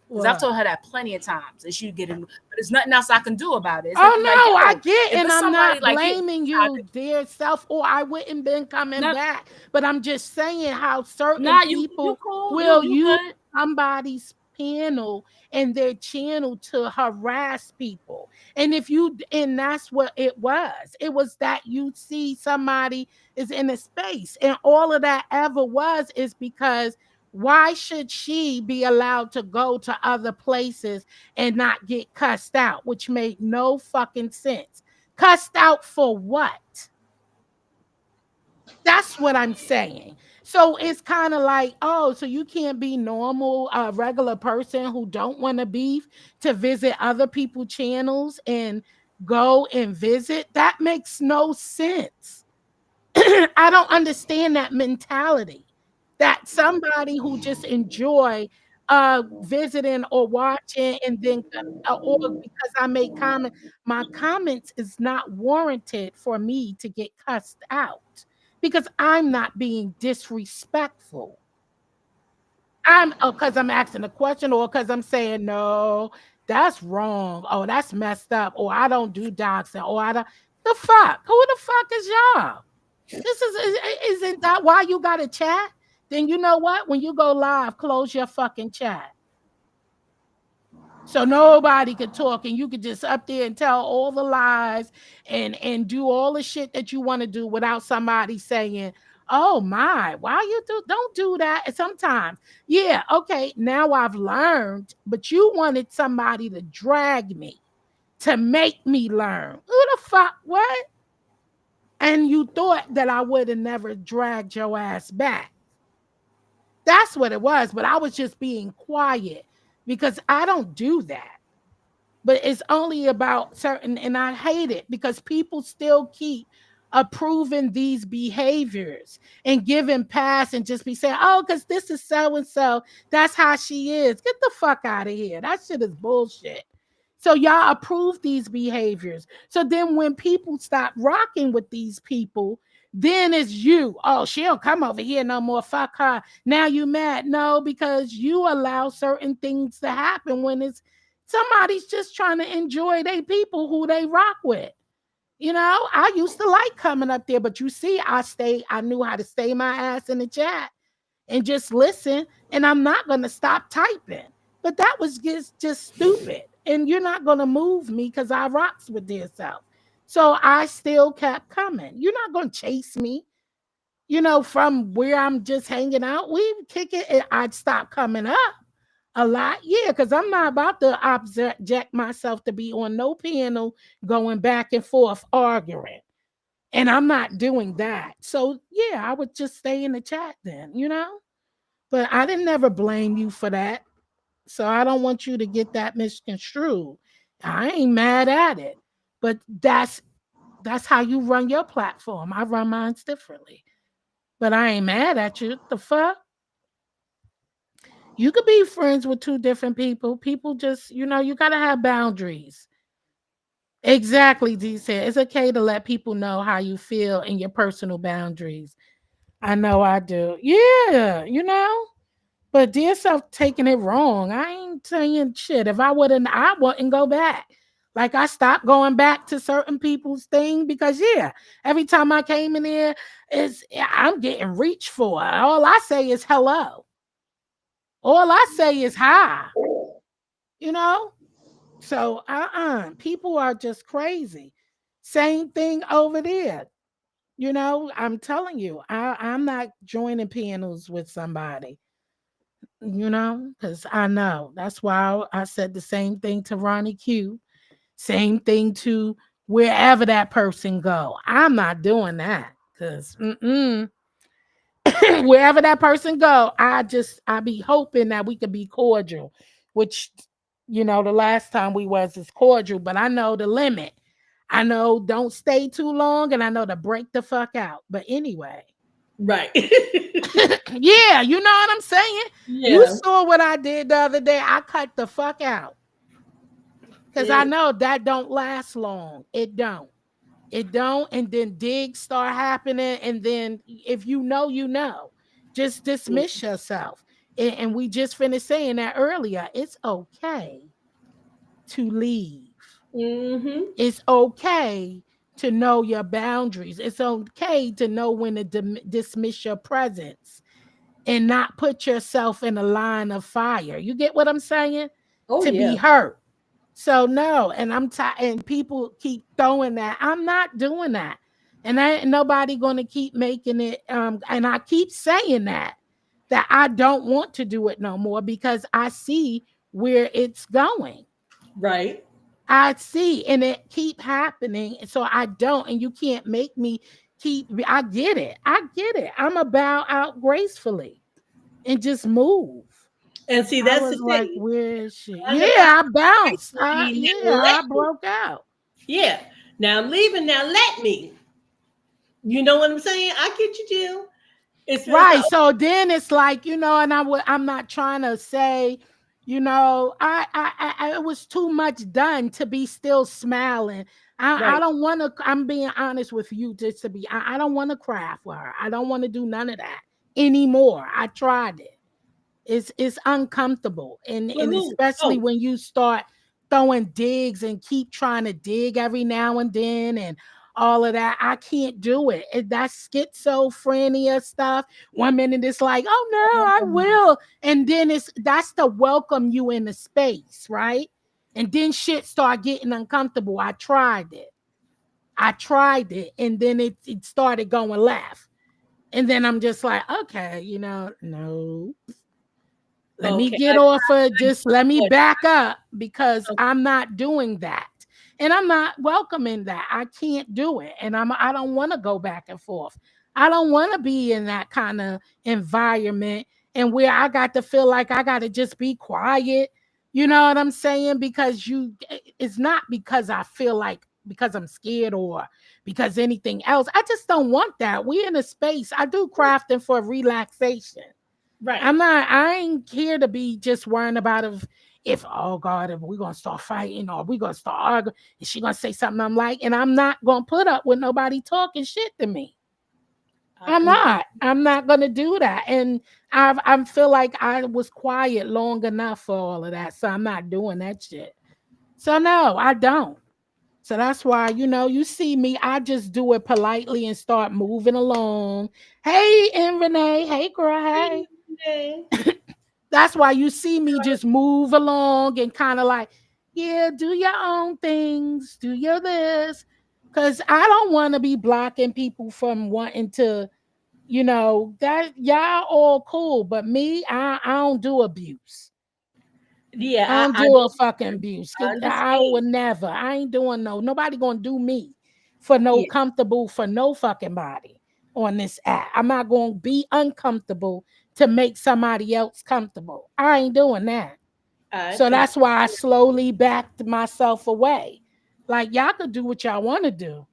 Because I've told her that plenty of times, and she getting, but there's nothing else I can do about it. It's Oh like, no, yo, I get, if and it's I'm somebody not like blaming you, dear self, or I wouldn't been coming back. But I'm just saying how certain nah, you people cool, will you use good. somebody's panel and their channel to harass people. And that's what it was. It was that you see somebody is in a space, and all of that ever was is because why should she be allowed to go to other places and not get cussed out, which made no fucking sense. Cussed out for what? That's what I'm saying. So it's kind of like, oh, so you can't be normal, a regular person who don't want to beef to visit other people's channels and go and visit. That makes no sense. I don't understand that mentality. That somebody who just enjoy visiting or watching and then or because I make comment, my comments is not warranted for me to get cussed out because I'm not being disrespectful. I'm because I'm asking a question or because I'm saying no, that's wrong. Oh, that's messed up. Or I don't do doxing. Or I don't. The fuck? Who the fuck is y'all? Isn't that why you got to chat? Then you know what? When you go live, close your fucking chat. So nobody could talk and you could just up there and tell all the lies and do all the shit that you want to do without somebody saying, "Oh my, why you don't do that." And sometimes, yeah, okay, now I've learned, but you wanted somebody to drag me, to make me learn. Who the fuck what? And you thought that I would have never dragged your ass back. That's what it was. But I was just being quiet because I don't do that. But it's only about certain, and I hate it because people still keep approving these behaviors and giving pass and just be saying, oh, because this is so and so, that's how she is. Get the fuck out of here. That shit is bullshit. So y'all approve these behaviors. So then when people stop rocking with these people, then it's you. Oh, she don't come over here no more. Fuck her. Now you mad. No, because you allow certain things to happen when it's somebody's just trying to enjoy their people who they rock with. You know, I used to like coming up there, but you see, I knew how to stay my ass in the chat and just listen, and I'm not going to stop typing. But that was just stupid. And you're not going to move me because I rocks with yourself. So I still kept coming. You're not going to chase me, you know, from where I'm just hanging out. We kick it, and I'd stop coming up a lot. Yeah, because I'm not about to object myself to be on no panel going back and forth arguing. And I'm not doing that. So yeah, I would just stay in the chat then, you know? But I didn't never blame you for that. So I don't want you to get that misconstrued. I ain't mad at it. But that's how you run your platform. I run mine differently. But I ain't mad at you. The fuck? You could be friends with two different people. People just, you know, you got to have boundaries. Exactly, D said. It's okay to let people know how you feel in your personal boundaries. I know I do. Yeah, you know. But dear self taking it wrong. I ain't saying shit. If I wouldn't go back. Like I stopped going back to certain people's thing because yeah, every time I came in there, I'm getting reached for. All I say is hello. All I say is hi. You know? So people are just crazy. Same thing over there. You know, I'm telling you, I'm not joining panels with somebody, you know, because I know. That's why I said the same thing to Ronnie Q. Same thing to wherever that person go. I'm not doing that because wherever that person go, I be hoping that we could be cordial, which you know the last time we was is cordial, but I know the limit. I know don't stay too long, and I know to break the fuck out. But anyway, Right. yeah, you know what I'm saying? You Yeah. saw what I did the other day. I cut the fuck out. Because I know that don't last long. It don't. It don't. And then digs start happening. And then if you know, you know. Just dismiss yourself. And we just finished saying that earlier. It's okay to leave. Mm-hmm. It's okay to know your boundaries. It's okay to know when to dismiss your presence and not put yourself in a line of fire. You get what I'm saying? Oh To yeah. be hurt. So no, and I'm tired, and people keep throwing that. I'm not doing that. And ain't nobody gonna keep making it. And I keep saying that I don't want to do it no more because I see where it's going. Right. I see, and it keep happening. So I don't, and you can't make me keep. I get it. I get it. I'm a bow out gracefully and just move. And see, I that's was the like, thing. where is she? I'm Yeah, about I bounced. to I let me. broke out. Yeah. Now I'm leaving. Now let me. You know what I'm saying? I get you, Jill. It's Right. like, So then it's like, and I'm not trying to say, it was too much done to be still smiling. I right. don't want to, I'm being honest with you, just to be, I don't want to cry for her. I don't want to do none of that anymore. I tried it. It's uncomfortable. With And who? especially Oh, when you start throwing digs and keep trying to dig every now and then and all of that. I can't do it. That's schizophrenia stuff. 1 minute it's like, oh no, I will. And then that's to welcome you in the space, right? And then shit start getting uncomfortable. I tried it. And then it started going left. And then I'm just like, okay, no. Let me okay. get off of, just let me What? back up because I'm not doing that. And I'm not welcoming that. I can't do it. And I don't want to go back and forth. I don't want to be in that kind of environment and where I got to feel like I got to just be quiet. You know what I'm saying? Because it's not because I feel like because I'm scared or because anything else. I just don't want that. We in a space. I do crafting for relaxation. Right. I ain't here to be just worrying about if oh God, if we're gonna start fighting or we're gonna start arguing, is she gonna say something I'm like, and I'm not gonna put up with nobody talking shit to me. I'm not gonna do that. And I feel like I was quiet long enough for all of that. So I'm not doing that shit. So no, I don't. So that's why, you see me, I just do it politely and start moving along. Hey, and Renee, hey girl, hey. Okay. That's why you see me just move along and kind of like, yeah, do your own things, do your this. Because I don't want to be blocking people from wanting to, that y'all all cool. But me, I don't do abuse. Yeah, I don't I do a know. fucking abuse. I I understand. would never. I ain't doing nobody gonna do me for no Yeah, comfortable for no fucking body on this app. I'm not gonna be uncomfortable to make somebody else comfortable. I ain't doing that. I So can. that's why I slowly backed myself away. Like y'all could do what y'all want to do.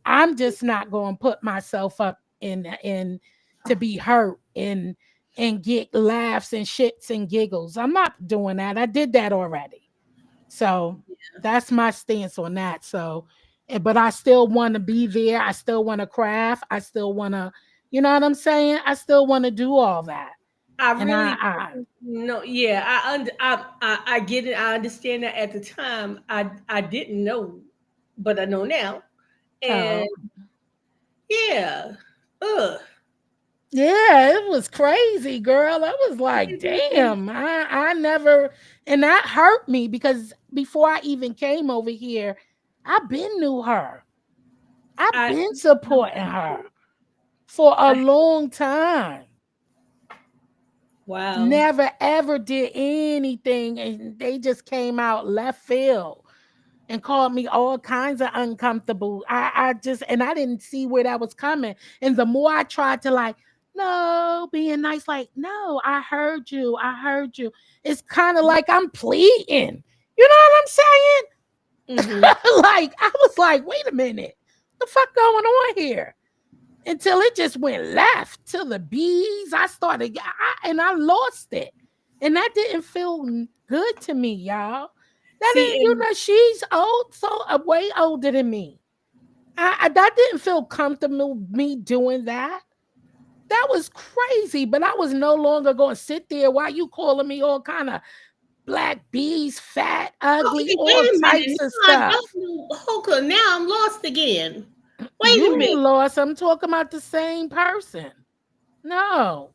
I'm just not gonna put myself up in to be hurt and get laughs and shits and giggles. I'm not doing that. I did that already. So that's my stance on that. So, but I still want to be there. I still want to craft. I still want to, you know what I'm saying? I still want to do all that. I And really no. Yeah, I get it. I understand that at the time I didn't know, but I know now. And oh, yeah, ugh. yeah, it was crazy, girl. I was like, damn, I never, and that hurt me because before I even came over here, I've been knew her. I've I been supporting her for a long time. wow. Never ever did anything, and they just came out left field and called me all kinds of uncomfortable. I just, and I didn't see where that was coming. And the more I tried to like, no, being nice, like, no, I heard you. I heard you. It's kind of like I'm pleading. You know what I'm saying? Mhm. Like I was like, wait a minute, the fuck going on here? Until it just went left to the bees. And I lost it, and that didn't feel good to me, y'all. That See, didn't, she's old, so way older than me. That didn't feel comfortable me doing that. That was crazy, but I was no longer going to sit there while you calling me all kind of black bees, fat, ugly, okay, all wait a minute. types of Now, stuff. okay, now I'm lost again. Wait a You minute. ain't lost. I'm talking about the same person. No.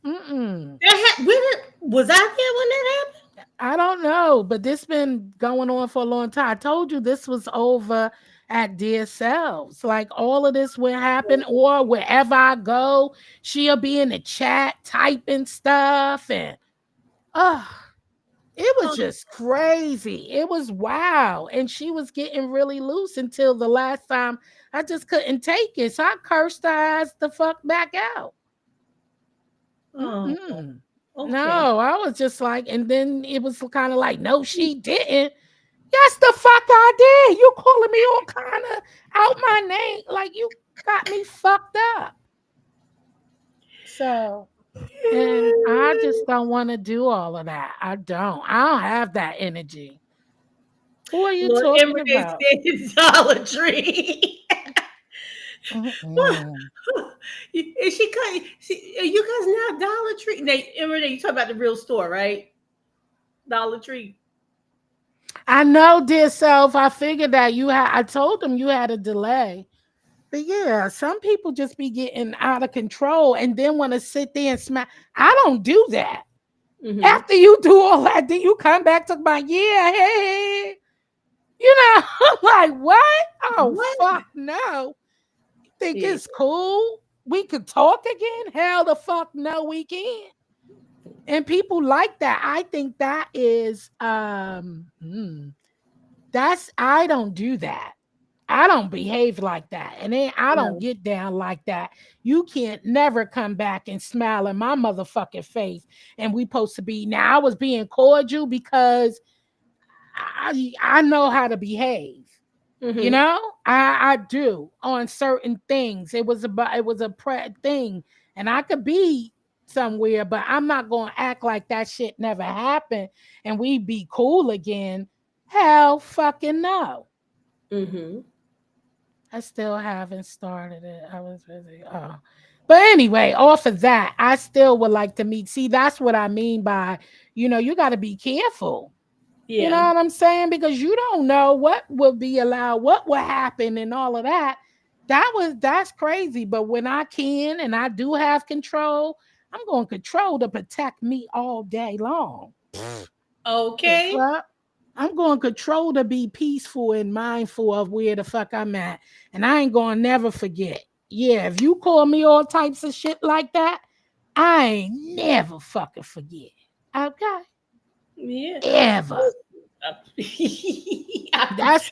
Was I there when that happened? I don't know, but this been going on for a long time. I told you this was over at Dear Selves. Like all of this will happen, or wherever I go, she'll be in the chat typing stuff, and it was just crazy. It was wild. And she was getting really loose until the last time I just couldn't take it. So I cursed her ass the fuck back out. Oh, Mm-mm. okay. No, I was just like, and then it was kind of like, no, she didn't. Yes, the fuck I did. You calling me all kind of out my name. Like you got me fucked up. So, and I just don't want to do all of that. I don't have that energy. Who are you Lord, talking Emily about? said it's Dollar Tree. Mm-mm. Is she cut? You guys now Dollar Tree? Emily, you talk about the real store, right? Dollar Tree. I know, dear self. I figured that you had. I told them you had a delay. But yeah, some people just be getting out of control and then want to sit there and smack. I don't do that. Mhm. After you do all that, then you come back to my hey. You know, I'm like, what? Oh, What? fuck no. You think Yeah. it's cool? We could talk again? Hell the fuck no, we can't. And people like that. I think that is that's I don't do that. I don't behave like that. And then I don't No. get down like that. You can't never come back and smile in my motherfucking face. And we supposed to be now. I was being cordial because I know how to behave. You Mhm. know, I do on certain things. It was a thing, and I could be somewhere, but I'm not going to act like that shit never happened and we be cool again. Hell fucking no. Mhm. I still haven't started it. I was busy. Oh. But anyway, off of that, I still would like to meet. See, that's what I mean by, you got to be careful. You know Yeah. what I'm saying? Because you don't know what will be allowed, what will happen, and all of that. That's crazy. But when I can and I do have control, I'm going to control to protect me all day long. The Okay. fuck? I'm going to control to be peaceful and mindful of where the fuck I'm at. And I ain't going to never forget. Yeah, if you call me all types of shit like that, I ain't never fucking forget. Okay? Yeah. Ever. I- That's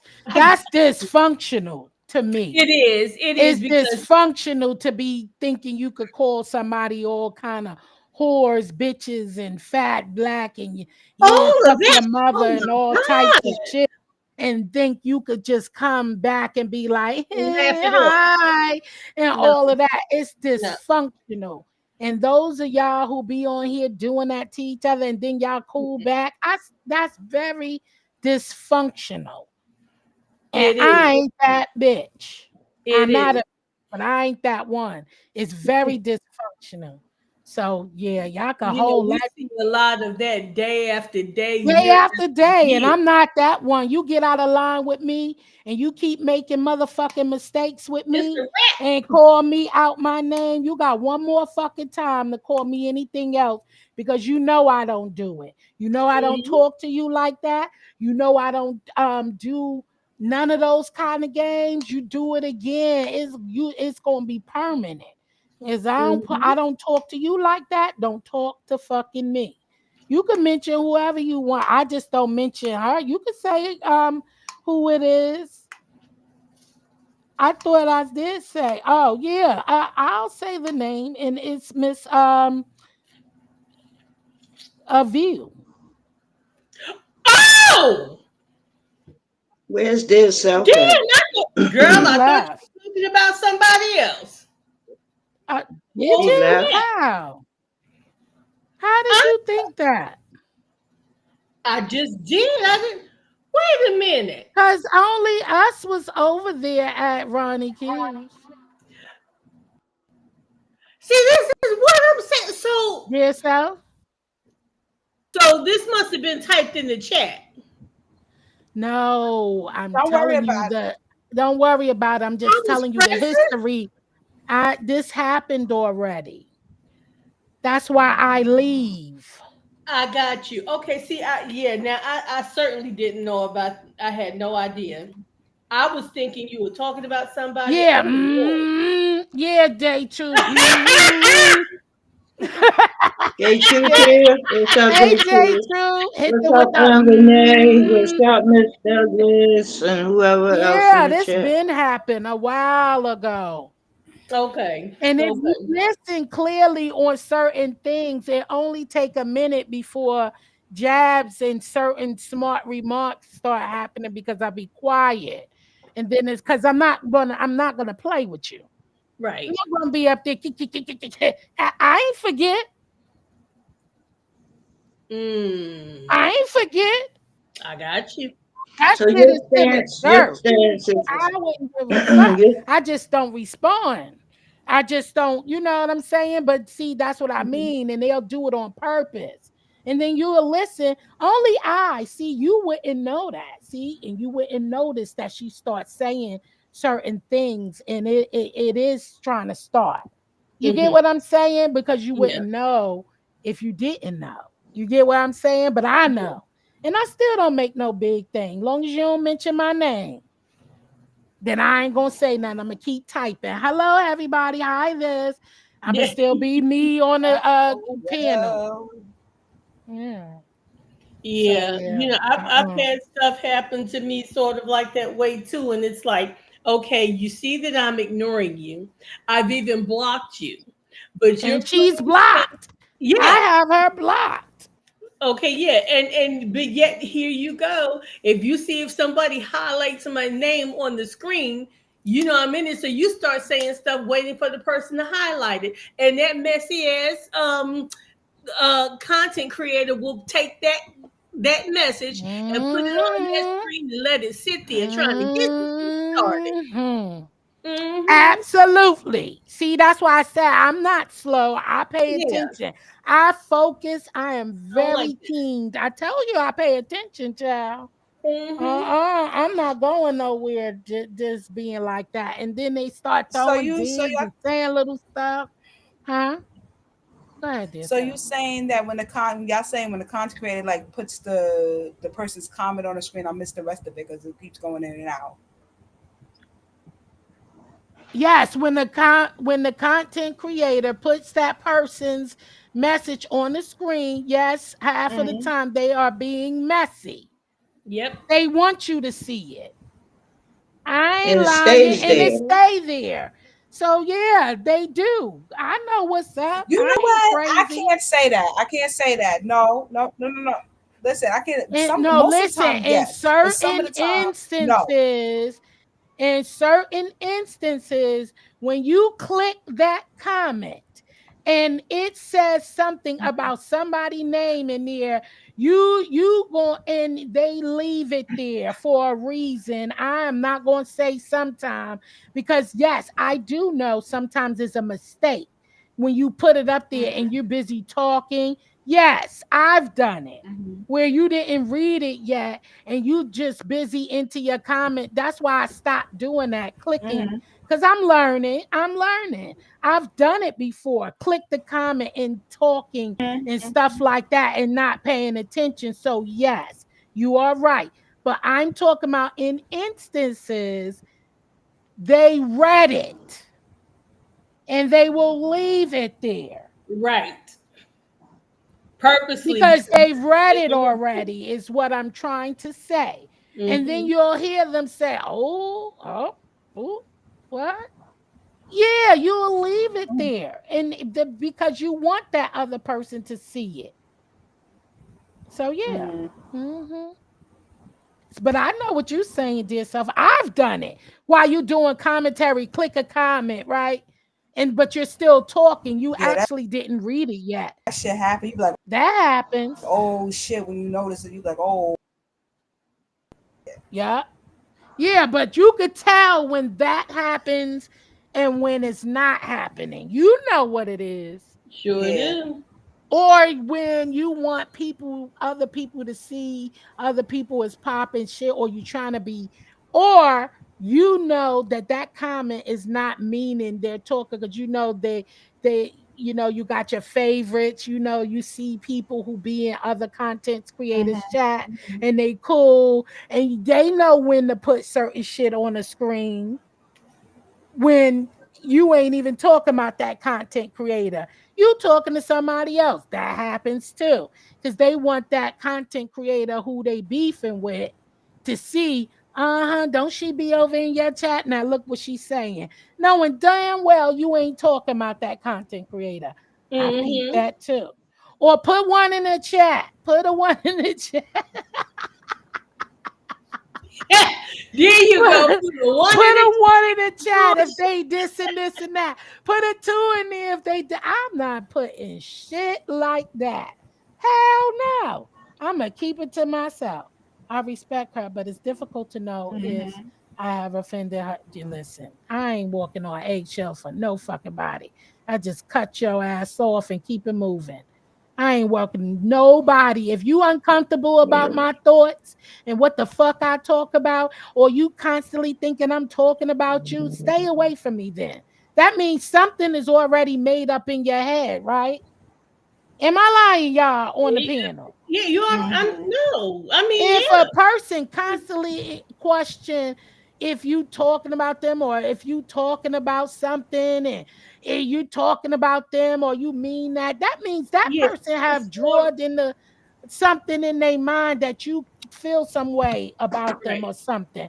dysfunctional to me. it is. It is It's because dysfunctional to be thinking you could call somebody all kind of whores, bitches, and fat, black, and yeah, all fuck of your that. mother Oh and my all types of God. shit, and think you could just come back and be like, Laugh hey, it up. hi, and No, all of that. It's no. dysfunctional. And those of y'all who be on here doing that to each other and then y'all cool back, that's very dysfunctional. And It I is. ain't that bitch. It I'm not is. a, but I ain't that one. It's very dysfunctional. So yeah, y'all can You know, hold we that see a lot of that day after day, day year after after day, and year. I'm not that one. You get out of line with me, and you keep making motherfucking mistakes with It's me, a wrap. and call me out my name. You got one more fucking time to call me anything else because you know I don't do it. You know I don't Mhm. talk to you like that. You know I don't do none of those kind of games. You do it again, it's gonna be permanent. Is I Mhm. don't talk to you like that. Don't talk to fucking me. You can mention whoever you want. I just don't mention her. You can say who it is. I thought I did say. Oh yeah, I'll say the name, and it's Miss A View. Oh, Where's their self Damn, at? girl, I thought left. you were talking about somebody else. Did He you? left. How? How did I, you think that? I just did. I didn't. Wait a minute. Because only us was over there at Ronnie Q's. See, this is what I'm saying. So, Dear self? so this must have been typed in the chat. No, I'm Don't worry telling you about that. Don't worry about it. I'm just I was telling you the present. history. This happened already. That's why I leave. I got you. Okay, see, now I certainly didn't know about. I had no idea. I was thinking you were talking about somebody. Yeah, Oh, day two. Gay Truth here. What's up, Hey, Gay day Truth? two. Hit What's it with up, the Renee? What's up, Miss Douglas? And whoever else in Yeah, the this chat. been happened a while ago. okay. And if you Okay. listen clearly on certain things, it only take a minute before jabs and certain smart remarks start happening because I be quiet. And then it's because I'm not gonna play with you. Right. I'm not gonna be up there. I ain't forget. I ain't forget. I got you. That So shit your is to the your dirt. stance I is wouldn't give a fuck. your- I just don't respond. I just don't, you know what I'm saying? But see, that's what I Mhm. mean. And they'll do it on purpose. And then you'll listen. Only I see you wouldn't know that. See, and you wouldn't notice that she starts saying certain things, and it is trying to start. You get Mhm. what I'm saying? Because you Yeah. wouldn't know if you didn't know. You get what I'm saying? But I know. And I still don't make no big thing. Long as you don't mention my name, then I ain't gonna say nothing. I'm gonna keep typing. Hello, everybody. Hi, this. I'm gonna Yeah. still be me on the panel. Well, Yeah. So Yeah. yeah. I've had stuff happen to me sort of like that way too. And it's like, okay, you see that I'm ignoring you. I've even blocked you. But you're And she's playing. blocked. I Yeah. have her blocked. Okay, yeah, and but yet here you go. If you see if somebody highlights my name on the screen, you know I'm in it. So you start saying stuff, waiting for the person to highlight it, and that messy ass content creator will take that message and put it on that Mhm. screen and let it sit there trying to get you started. Mhm. Mm-hmm. Absolutely. See, that's why I said I'm not slow. I pay Yeah, attention. I focus. I am I don't like very keen. I tell you, I pay attention, child. that. Mm-hmm. I'm not going nowhere just being like that. And then they start so throwing you so digs you and saying little stuff. Huh? Go ahead, dear so you self. saying that when y'all saying when the content creator like puts the person's comment on the screen, I miss the rest of it because it keeps going in and out. Yes, when the content creator puts that person's message on the screen, yes, half of the Mm-hmm. time they are being messy. Yep. They want you to see it. I ain't and it lying, stays and it there. stay there. So yeah, they do. I know what's up. You know I ain't what? I crazy. can't say that. I can't say that. No, no, no, no, no. Listen, I can't. And Some no, most of the listen, time, yes, but some of the time, no. in certain instances, when you click that comment and it says something about somebody's name in there, you go and they leave it there for a reason. I am not going to say sometime because yes, I do know sometimes it's a mistake when you put it up there and you're busy talking. Yes, I've done it Mm-hmm. where you didn't read it yet and you just busy into your comment. That's why I stopped doing that, clicking, Mm-hmm. because I'm learning. I've done it before. Click the comment and talking and stuff like that and not paying attention. So yes, you are right. But I'm talking about in instances they read it and they will leave it there Right. Purposely. because they've read it already, is what I'm trying to say. And then Mm-hmm. you'll hear them say, oh, what? Yeah, you'll leave it there. And because you want that other person to see it. So, yeah. Mm-hmm. hmm But I know what you're saying, dear self. I've done it while you doing commentary. Click a comment, right? And but you're still talking. You Yeah, actually didn't read it yet. that shit happen. You be like, That happens. oh shit, when you notice it, you like, oh. Yeah. Yeah, but you could tell when that happens and when it's not happening. You know what it is. Sure Yeah. do. Or when you want other people to see other people as popping shit, or you trying to be, or you know that comment is not meaning they're talking, because you know you got your favorites, you see people who be in other content creators chat and they cool, and they know when to put certain shit on the screen when you ain't even talking about that content creator. You talking to somebody else. That happens too. Because they want that content creator who they beefing with to see, don't she be over in your chat? Now look what she's saying. Knowing damn well you ain't talking about that content creator. I peep that too. Or put one in the chat. Put a one in the chat. There you go. Put a one in the chat if they this and this and that. Put a 2 in there if they. I'm not putting shit like that. Hell no. I'm gonna keep it to myself. I respect her, but it's difficult to know if I have offended her. Listen, I ain't walking on eggshell for no fucking body. I just cut your ass off and keep it moving. I ain't welcoming nobody. If you uncomfortable about my thoughts and what the fuck I talk about, or you constantly thinking I'm talking about you, stay away from me then. That means something is already made up in your head, right? Am I lying, y'all, on the panel? Yeah, you are. No, I mean, if a person constantly question if you talking about them, or if you talking about something and you talking about them, or you mean that means that person have drawn into something in their mind that you feel some way about them or something.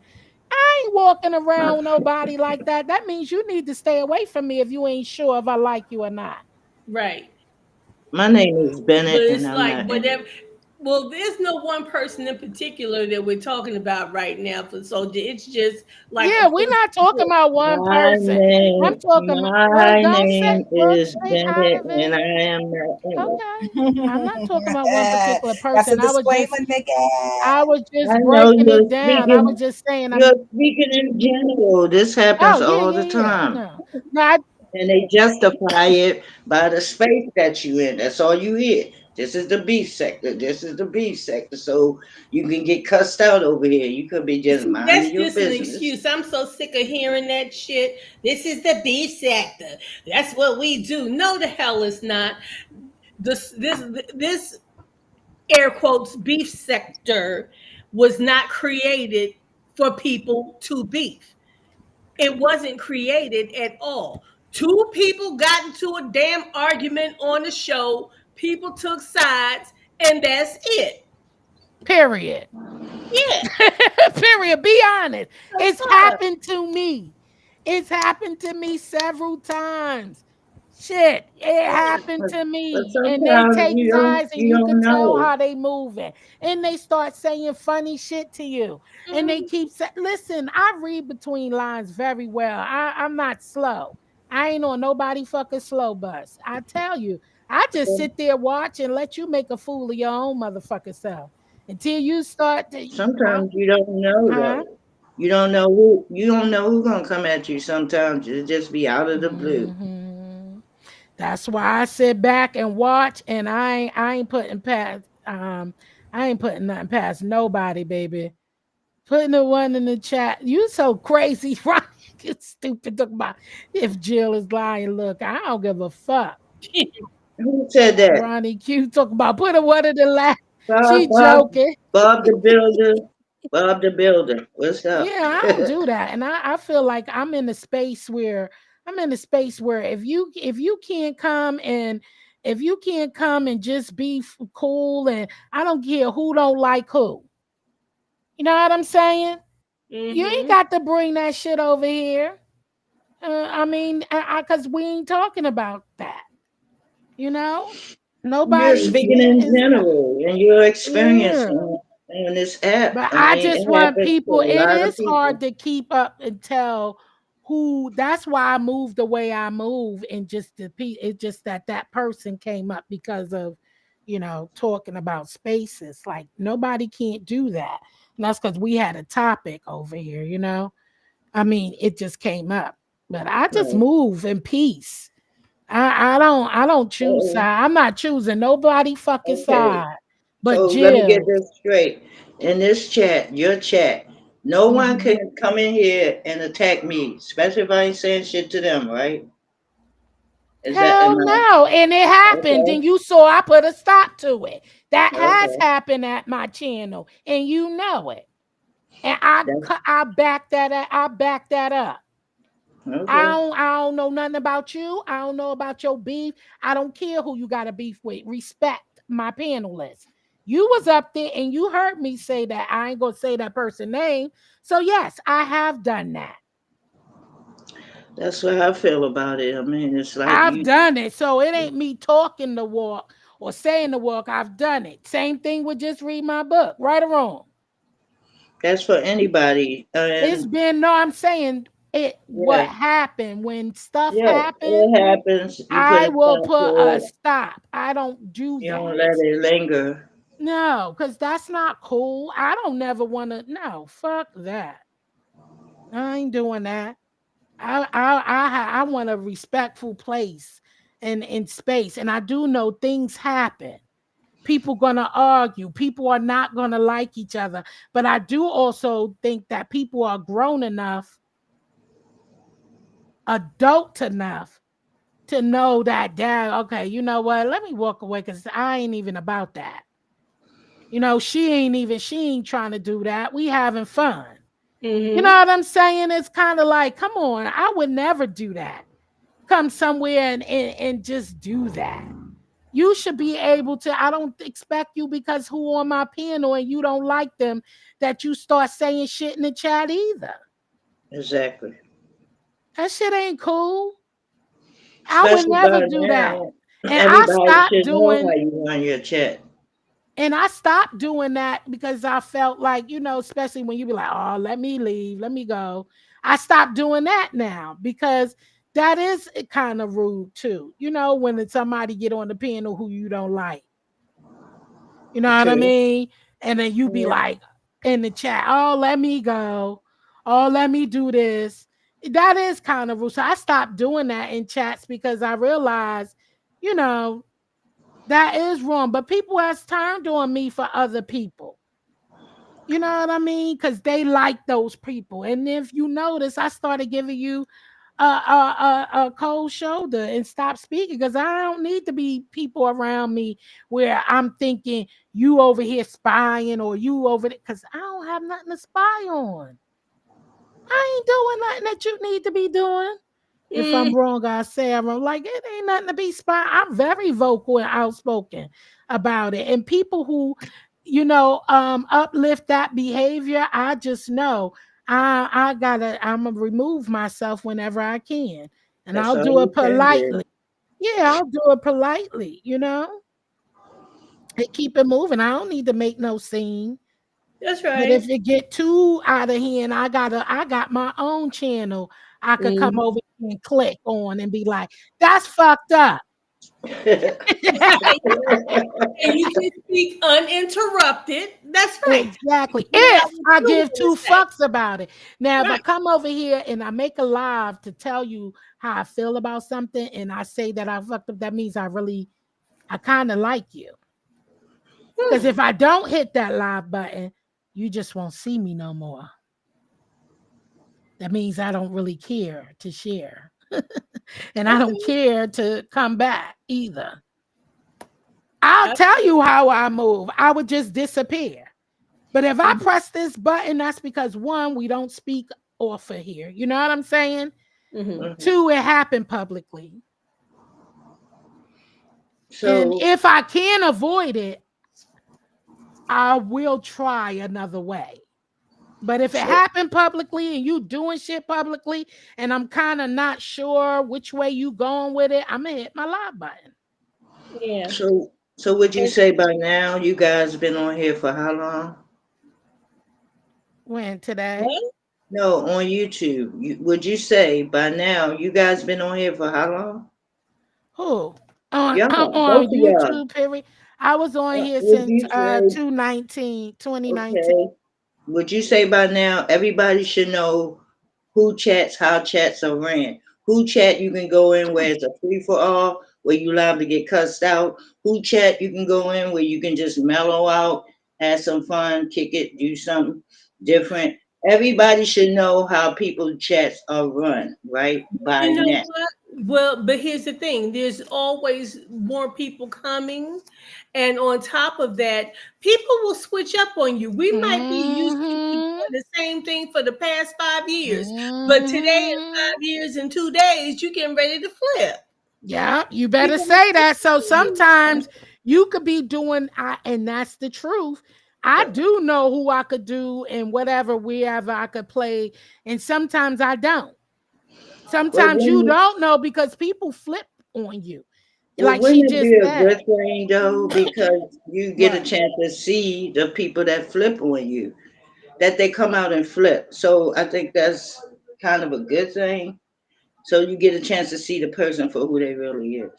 I ain't walking around with nobody like that. That means you need to stay away from me if you ain't sure if I like you or not. Right. My name is Bennett, But it's and I'm like not. whatever. Well, there's no one person in particular that we're talking about right now. So it's just like, yeah, we're not talking about one person. I'm talking about, well, don't say, well, stay out of it. And I am not. Okay, I'm not talking about one particular That's a person. disclaimer, I was just I know breaking you're it down. I was just saying, You're speaking in general. This happens all the time. No, and they justify it by the space that you in. That's all you hear. This is the beef sector. This is the beef sector. So you can get cussed out over here. You could be just minding your just business. an excuse. I'm so sick of hearing that shit. This is the beef sector. That's what we do. No, the hell it's not. This air quotes beef sector was not created for people to beef. It wasn't created at all. Two people got into a damn argument on the show. People took sides, and that's it. Period. Yeah. Period. Be honest. It's happened to me. It's happened to me several times. Shit, it happened to me. And they take sides, and you can tell how they moving. And they start saying funny shit to you. And they keep saying, listen, I read between lines very well. I'm not slow. I ain't on nobody fucking slow bus. I tell you, I just sit there, watch, and let you make a fool of your own motherfucking self. Until you start to, sometimes you don't know though. You don't know who's gonna come at you. Sometimes it just be out of the blue. That's why I sit back and watch, and I ain't putting past I ain't putting nothing past nobody, baby. Putting the one in the chat. You so crazy, right? You stupid talking about if Jill is lying. Look, I don't give a fuck. Who said that? Ronnie Q talking about put a one in the last. She joking. Bob the Builder. Bob the Builder. What's up? Yeah, I don't do that. And I feel like I'm in a space where if you can't come and just be cool, and I don't care who don't like who. You know what I'm saying? You ain't got to bring that shit over here. I mean, because we ain't talking about that. You know? Nobody. You're speaking in general, and you're experiencing on this app. But I I mean, just it want happens to people, a it lot of is hard people. to keep up and tell who. That's why I move the way I move, and just it's just that that person came up because of, talking about spaces. Like nobody can't do that. And that's because we had a topic over here. I mean, it just came up. But I just Right. move in peace. I don't choose So, side. I'm not choosing nobody fucking okay. side but So let me get Jill. this straight. In this chat, your chat, no one Mhm. can come in here and attack me, especially if I ain't saying shit to them, right? Is that Hell am I no. And it happened. okay? And you saw I put a stop to it. That has Okay. happened at my channel. And you know it. And I That's I back that up. I back that up. okay. I don't know nothing about you. I don't know about your beef. I don't care who you got a beef with. Respect my panelists. You was up there and you heard me say that. I ain't gonna say that person name. So yes, I have done that. That's what I feel about it. I mean, it's like I've you done it. So it ain't me talking the walk or saying the walk. I've done it. Same thing with just read my book, right or wrong. that's for anybody. It's And been, no, I'm saying it, what yeah, happened when stuff yeah, happened. it happens. You put I a will stop put to a it. stop. I don't do You that. don't let it linger. No, because that's not cool. I don't never want to. No, fuck that. I ain't doing that. I want a respectful place and in space, and I do know things happen. People gonna argue. People are not gonna like each other, but I do also think that people are grown enough, adult enough to know that, dad, okay, you know what? Let me walk away because I ain't even about that. She ain't trying to do that. We having fun. You know Mm-hmm. what I'm saying? It's kind of like, come on, I would never do that. Come somewhere and just do that. You should be able to. I don't expect you because who on my panel and you don't like them that you start saying shit in the chat either. Exactly. That shit ain't cool. I would Especially never by do that. now, And I everybody stopped should know doing how you run your chat. And I stopped doing that because I felt like, especially when you be like, oh, let me leave, let me go. I stopped doing that now because that is kind of rude too. When it's somebody get on the panel who you don't like, you know what I True. mean? And then you be Yeah. like in the chat, oh, let me go. Oh, let me do this. That is kind of rude. So I stopped doing that in chats because I realized, you know, that is wrong. But people has turned on me for other people. You know what I mean? Because they like those people. And if you notice, I started giving you a cold shoulder and stop speaking because I don't need to be people around me where I'm thinking you over here spying or you over there because I don't have nothing to spy on. I ain't doing nothing that you need to be doing. If I'm Mm. wrong, I say I'm wrong. Like it ain't nothing to be spy. I'm very vocal and outspoken about it. And people who, uplift that behavior, I just know I'm gonna remove myself whenever I can. And That's I'll all do it you can do. politely. Yeah, I'll do it politely. And keep it moving. I don't need to make no scene. That's But if right. it get too out of hand, I got my own channel. I could come Mm. over here and click on and be like, that's fucked up. And you can speak uninterrupted. That's right. Exactly. Get out If what I you give want to two say. fucks about it. Now, if I Right. come over here and I make a live to tell you how I feel about something and I say that I fucked up, that means I kind of like you. Because if I don't hit that live button, you just won't see me no more. That means I don't really care to share. And I don't Okay. care to come back either. I'll tell you how I move. I would just disappear. But if I press this button, that's because one, we don't speak off of here. You know what I'm saying? Mm-hmm. Mhm. Two, it happened publicly. And So, if I can avoid it, I will try another way. But if it so, happened publicly and you doing shit publicly, and I'm kind of not sure which way you going with it, I'm gonna hit my live button. Yeah. so would you And say by now you guys been on here for how long? When today? What? No, on YouTube. Would you say by now you guys been on here for how long? Who? On Y'all, on both of y'all. YouTube, period. I was on here Would since you say 2019. okay? Would you say by now everybody should know who chats, how chats are ran? Who chat you can go in where it's a free for all, where you liable to get cussed out? Who chat you can go in where you can just mellow out, have some fun, kick it, do something different? Everybody should know how people chats are run, right? By You know now. what? Well, but here's the thing: there's always more people coming, and on top of that, people will switch up on you. We might be used to you doing Mm-hmm. the same thing for the past 5 years, but today, in Mm-hmm. 5 years and 2 days, you getting ready to flip. Yeah, you better People will say flip that. So on you. sometimes you could be doing, and that's the truth. I do know who I could do and whatever, wherever I could play, and sometimes I don't. But Sometimes you when don't know because people flip on you, Well, like she wouldn't it just be a said. good thing though, because you get a What? chance to see the people that flip on you, that they come out and flip. So I think that's kind of a good thing. So you get a chance to see the person for who they really is.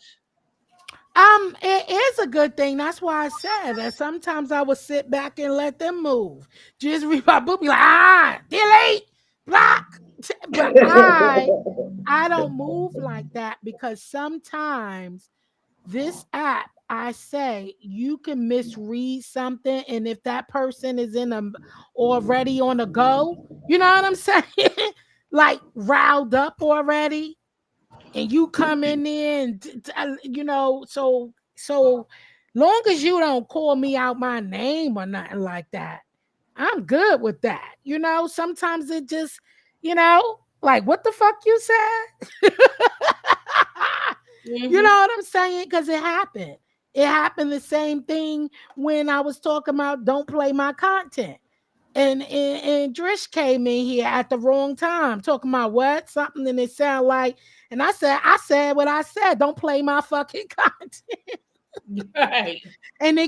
It is a good thing. That's why I said that sometimes I would sit back and let them move. Just read my book, be like, delete, block. But I don't move like that because sometimes this app, I say you can misread something, and if that person is in a already on a go, you know what I'm saying? Like riled up already, and you come in there and so long as you don't call me out my name or nothing like that, I'm good with that. Sometimes it just, like what the fuck you said. You know Hmm. what I'm saying? Because it happened the same thing when I was talking about don't play my content. And Drish came in here at the wrong time, talking about what something, and it sounded like, and I said what I said. Don't play my fucking content. Right. And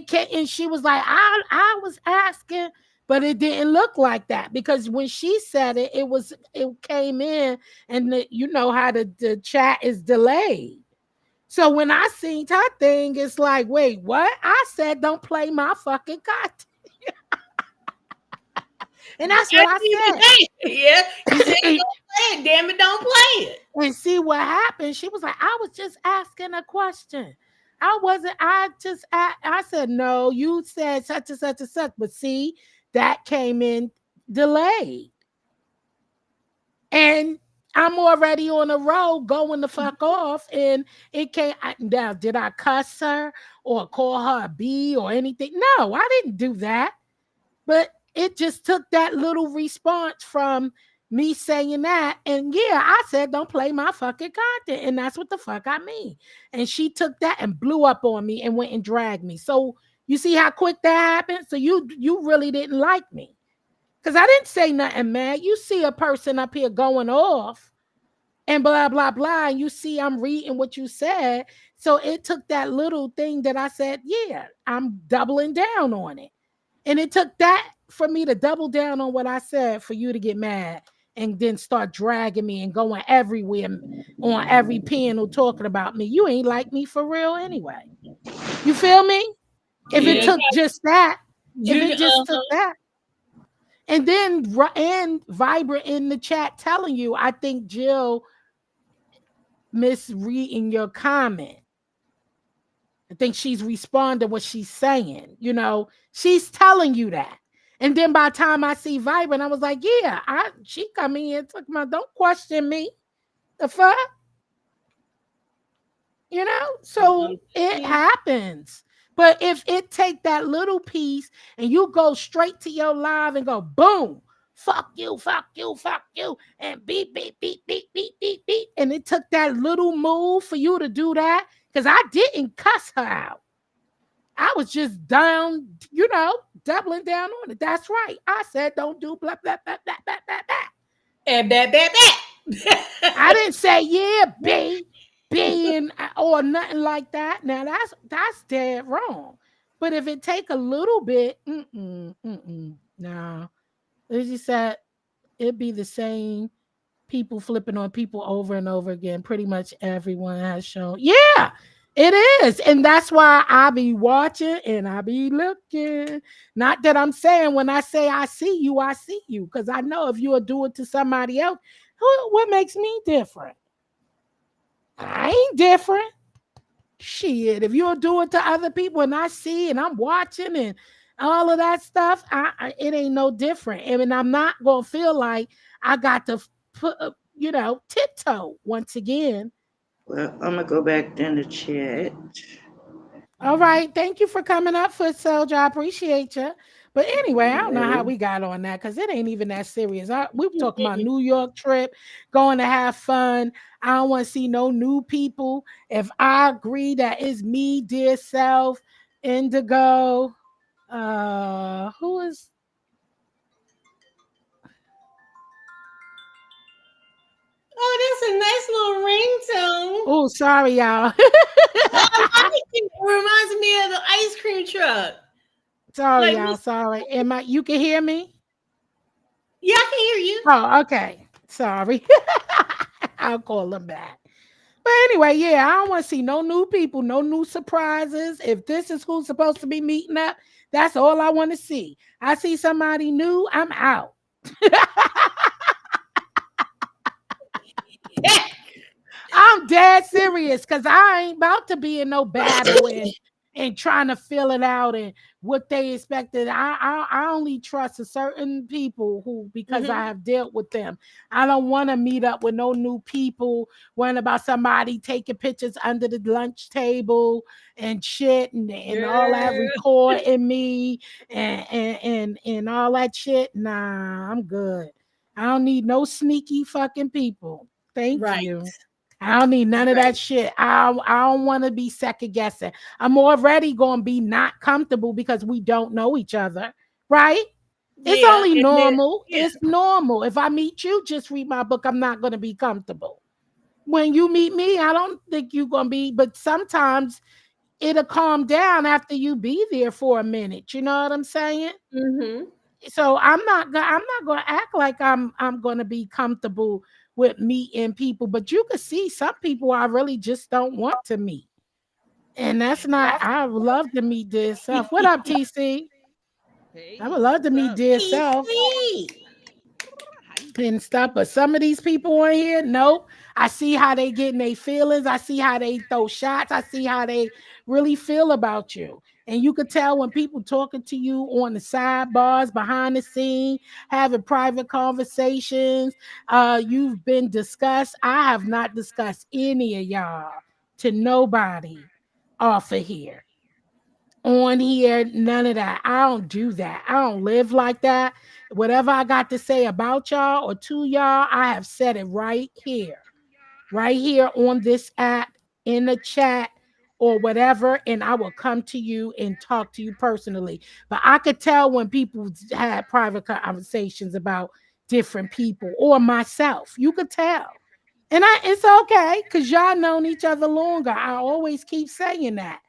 she was like, I was asking, but it didn't look like that because when she said it, it came in, and you know how the chat is delayed. So when I seen her thing, it's like, wait, what? I said, don't play my fucking content. And that's I what I didn't even said. say it. Yeah, you said don't play it. Damn it, don't play it. And see what happened. She was like, I was just asking a question. I wasn't, I said, no, you said such and such and such. But see, that came in delayed. And I'm already on a roll going the fuck off. And it can't, now, did I cuss her or call her a B or anything? No, I didn't do that. But it just took that little response from me saying that. And yeah, I said, don't play my fucking content. And that's what the fuck I mean. And she took that and blew up on me and went and dragged me. So you see how quick that happened? So you really didn't like me. Because I didn't say nothing, man. You see a person up here going off and blah, blah, blah. And you see I'm reading what you said. So it took that little thing that I said, yeah, I'm doubling down on it. And it took that for me to double down on what I said for you to get mad and then start dragging me and going everywhere on every panel talking about me. You ain't like me for real anyway. You feel me? If it Yeah, took just that, if you. it just took that. And then and Vibrant in the chat telling you, I think Jill misreading your comment. I think she's responding what she's saying. She's telling you that. And then by the time I see Vibrant, I was like, yeah, she come in and took my, don't question me. The fuck? So it happens. But if it take that little piece and you go straight to your live and go, boom, fuck you, fuck you, fuck you, and beep, beep, beep, beep, beep, beep, beep. And it took that little move for you to do that, because I didn't cuss her out. I was just down, doubling down on it. That's right. I said, don't do blah, blah, blah, blah, blah, blah, blah. And bad. I didn't say, yeah, being or nothing like that. Now that's dead wrong. But if it take a little bit, no. Lizzie said it'd be the same people flipping on people over and over again. Pretty much everyone has shown. Yeah, it is. And that's why I be watching and I be looking. Not that I'm saying when I say I see you, I see you. Because I know if you will do it to somebody else, what makes me different? I ain't different. Shit, if you'll do it to other people and I see and I'm watching and all of that stuff, it ain't no different. I mean, I'm not gonna feel like I got to put, tiptoe once again. Well, I'm gonna go back in the chat. All right, thank you for coming up, Foot Soldier. I appreciate you. But anyway, I don't know how Hello. we got on that because it ain't even that serious. We were talking about New York trip, going to have fun. I don't want to see no new people. If I agree that it's me, dear self, Indigo. Who is? Oh, that's a nice little ringtone. Oh, sorry, y'all. It reminds me of the ice cream truck. Sorry, Like, y'all. Sorry. You can hear me? yeah, I can hear you. Oh, okay. Sorry. I'll call them back. But anyway, yeah, I don't want to see no new people, no new surprises. If this is who's supposed to be meeting up, that's all I want to see. I see somebody new, I'm out. I'm dead serious because I ain't about to be in no battle and trying to fill it out and what they expected. I only trust a certain people who because I have dealt with them. I don't want to meet up with no new people. Worrying about somebody taking pictures under the lunch table and shit and all that recording me and all that shit. Nah, I'm good. I don't need no sneaky fucking people. Thank you. I don't need none of that shit. I don't want to be second guessing. I'm already going to be not comfortable because we don't know each other, right? It's only normal. It's normal. If I meet you, just read my book. I'm not going to be comfortable. When you meet me, I don't think you're going to be, but sometimes it'll calm down after you be there for a minute. You know what I'm saying? So I'm not going to act like I'm going to be comfortable with meeting people, but you can see some people I really just don't want to meet. And that's not, I would love to meet dear self. What up, TC? Hey, I would love to meet dear self and stuff, but some of these people on here, nope. I see how they getting their feelings. I see how they throw shots. I see how they really feel about you. And you could tell when people talking to you on the sidebars, behind the scene, having private conversations. You've been discussed. I have not discussed any of y'all to nobody off of here. On here, none of that. I don't do that. I don't live like that. Whatever I got to say about y'all or to y'all, I have said it right here on this app, in the chat or whatever, and I will come to you and talk to you personally. But I could tell when people had private conversations about different people or myself. You could tell. And it's okay because y'all known each other longer. I always keep saying that.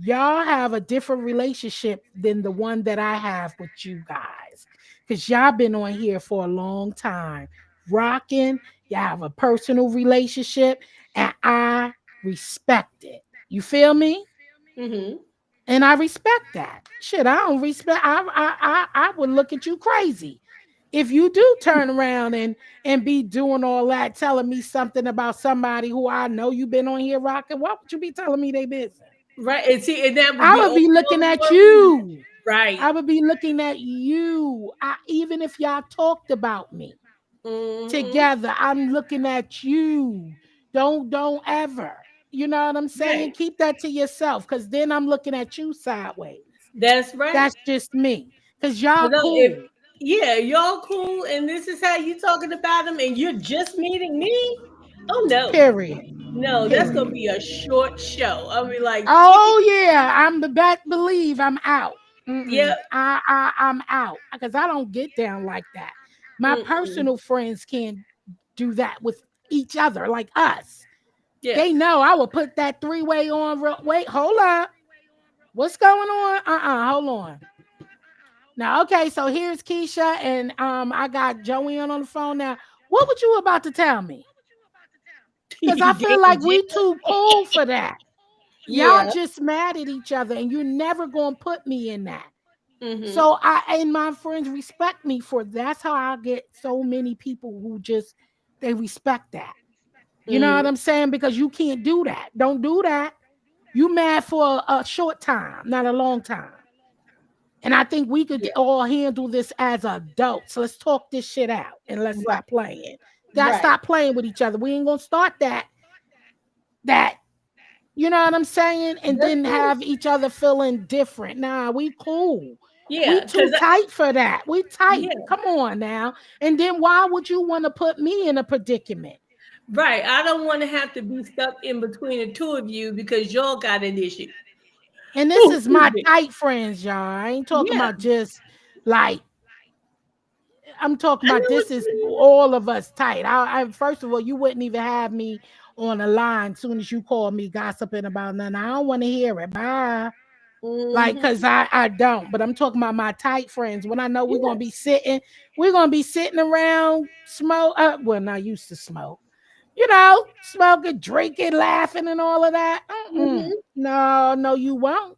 Y'all have a different relationship than the one that I have with you guys. Because y'all been on here for a long time. Rocking, y'all have a personal relationship, and I respect it. You feel me? And I respect that. Shit, I don't respect. I would look at you crazy if you do turn around and be doing all that, telling me something about somebody who I know you've been on here rocking. Why would you be telling me they business? Right. And see, and that would I would be looking at you. Right. I would be looking at you. Even if y'all talked about me together, I'm looking at you. Don't ever. You know what I'm saying? Right. Keep that to yourself because then I'm looking at you sideways. That's right. That's just me. Because y'all cool. Y'all cool, and this is how you talking about them, and you're just meeting me. Oh no. Period. No, that's gonna be a short show. I'll be like, oh yeah, I'm the back. Believe I'm out. Yeah, I'm out because I don't get down like that. My personal friends can't do that with each other like us. Yeah. They know I will put that three-way on. Wait, hold up. What's going on? Hold on. Now, okay, so here's Keisha, and I got Joanne on the phone now. What would you about to tell me? Because I feel like we too cool for that. Y'all Yeah. just mad at each other, and you're never gonna put me in that. Mhm. So I and my friends respect me for that's how I get so many people who just they respect that. You know what I'm saying? Because you can't do that. Don't do that. You mad for a short time, not a long time. And I think we could Yeah. all handle this as adults. Let's talk this shit out and let's Right. stop playing. Got Right. stop playing with each other. We ain't gonna start that you know what I'm saying? And That's then it. have each other feeling different. Nah, we cool. We Yeah, too because tight for that. We tight. yeah, Come on now. And then why would you want to put me in a predicament? right. I don't want to have to be stuck in between the two of you because y'all got an issue. And this Oh, is excuse my me. tight friends, y'all. I ain't talking Yeah, about just like I'm talking I about know what this is you mean. all of us tight. I first of all, you wouldn't even have me on the line soon as you call me gossiping about nothing. I don't want to hear it. Bye. Like, Mhm. cause I don't, but I'm talking about my tight friends. When I know Yes. we're gonna be sitting around smoke. Well, not used to smoke, you know, smoking, drinking, laughing, and all of that. Mm-mm. Mhm. No, no, you won't.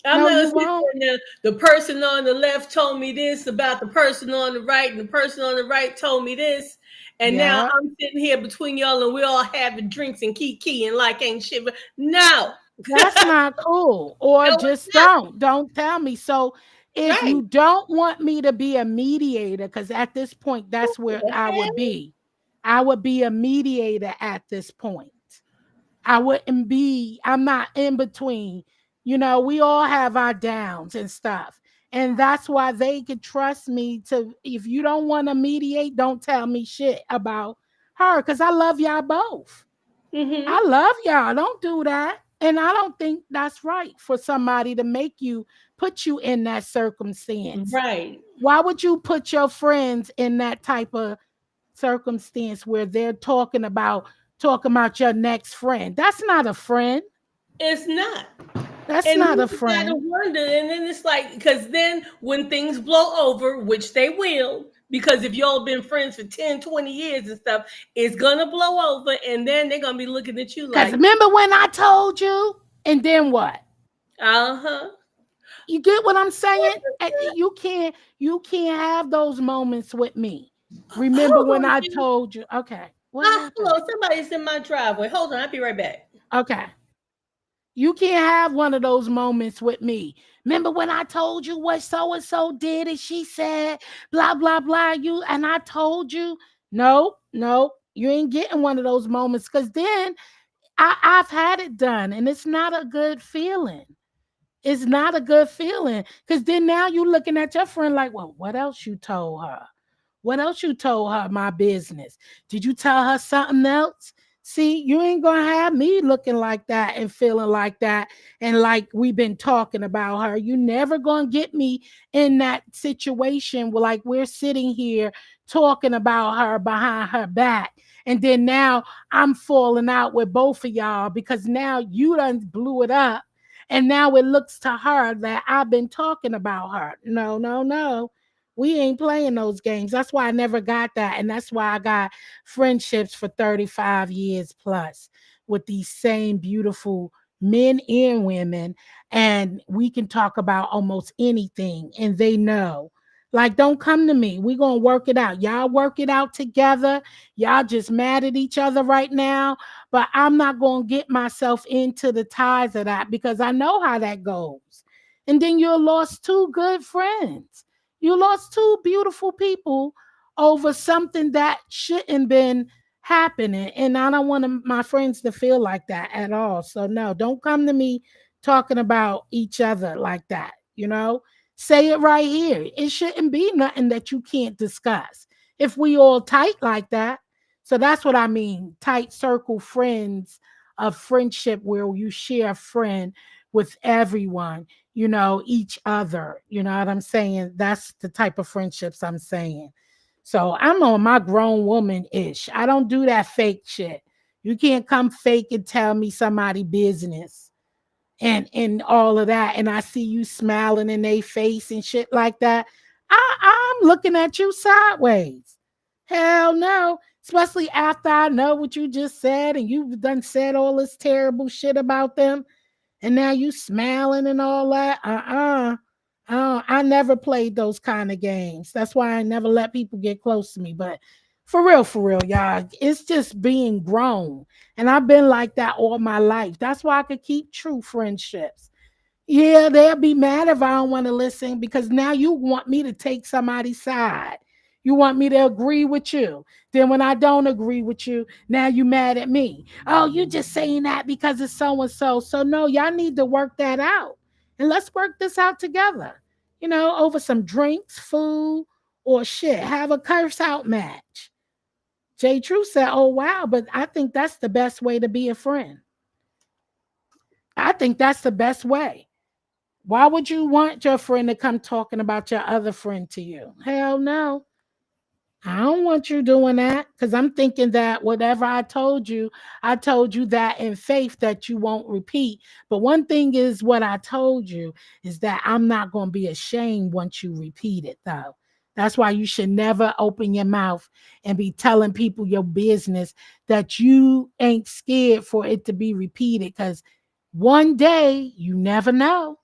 I'm No, not you sitting won't. there. The person on the left told me this about the person on the right, and the person on the right told me this, and now Yeah, I'm sitting here between y'all, and we all having drinks and kiki and like ain't shit. But no, that's not cool. Or no, it's just don't tell me. So not if right. you don't want me to be a mediator, because at this point, that's What where the I would hell? be. I would be a mediator at this point. I wouldn't be, I'm not in between. You know, we all have our downs and stuff. And that's why they could trust me to, if you don't want to mediate, don't tell me shit about her because I love y'all both. Mm-hmm. I love y'all. Don't do that. And I don't think that's right for somebody to make you put you in that circumstance. Right. Why would you put your friends in that type of circumstance where they're talking about your next friend? That's not a friend. It's not. That's And not you a gotta friend. wonder, and then it's like, because then when things blow over, which they will, because if y'all been friends for 10, 20 years and stuff, it's gonna blow over, and then they're gonna be looking at you Because like, remember when I told you? And then what? uh-huh. You get what I'm saying? You can't have those moments with me. Remember Hold when on, I Jimmy. told you? Okay. What happened? Hold on, somebody's in my driveway. Hold on, I'll be right back. Okay. You can't have one of those moments with me. Remember when I told you what so and so did and she said blah blah blah you and I told you? No, no, you ain't getting one of those moments because then I've had it done and it's not a good feeling. It's not a good feeling because then now you looking at your friend like, well, what else you told her? What else you told her my business? Did you tell her something else? See, you ain't gonna have me looking like that and feeling like that and like we've been talking about her. You never gonna get me in that situation where like we're sitting here talking about her behind her back. And then now I'm falling out with both of y'all because now you done blew it up. And now it looks to her that I've been talking about her. No, no, no. We ain't playing those games. That's why I never got that. And that's why I got friendships for 35 years plus with these same beautiful men and women. And we can talk about almost anything. And they know. Like, don't come to me. We're going to work it out. Y'all work it out together. Y'all just mad at each other right now. But I'm not going to get myself into the ties of that because I know how that goes. And then you're lost two good friends. You lost two beautiful people over something that shouldn't been happening. And I don't want my friends to feel like that at all. So no, don't come to me talking about each other like that, you know? Say it right here. It shouldn't be nothing that you can't discuss. If we all tight like that. So that's what I mean. Tight circle friends of friendship where you share a friend with everyone, you know, each other. You know what I'm saying? That's the type of friendships I'm saying. So I'm on my grown woman ish. I don't do that fake shit. You can't come fake and tell me somebody business and all of that, and I see you smiling in their face and shit like that, I'm looking at you sideways. Hell no. Especially after I know what you just said and you've done said all this terrible shit about them, and now you smiling and all that. I never played those kind of games. That's why I never let people get close to me. But for real, y'all, it's just being grown. And I've been like that all my life. That's why I could keep true friendships. Yeah, they'll be mad if I don't want to listen, because now you want me to take somebody's side. You want me to agree with you. Then when I don't agree with you, now you mad at me. Oh, you just saying that because it's so and so. So no, y'all need to work that out. And let's work this out together. Over some drinks, food, or shit. Have a curse out match. J. True said, oh wow, but I think that's the best way to be a friend. I think that's the best way. Why would you want your friend to come talking about your other friend to you? Hell no. I don't want you doing that, because I'm thinking that whatever I told you that in faith that you won't repeat. But one thing is, what I told you is that I'm not going to be ashamed once you repeat it, though. That's why you should never open your mouth and be telling people your business that you ain't scared for it to be repeated, because one day you never know.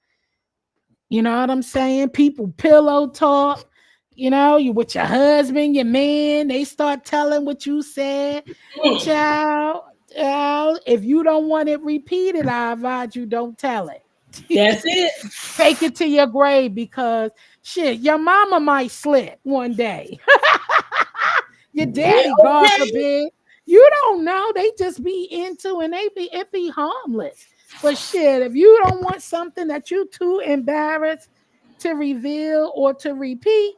You know what I'm saying? People pillow talk. You with your husband, your man, they start telling what you said. Child, if you don't want it repeated, I advise you don't tell it. That's it. Take it to your grave, because shit, your mama might slip one day. Your daddy, God forbid. You don't know. They just be into, and it be harmless. But shit, if you don't want something that you too embarrassed to reveal or to repeat,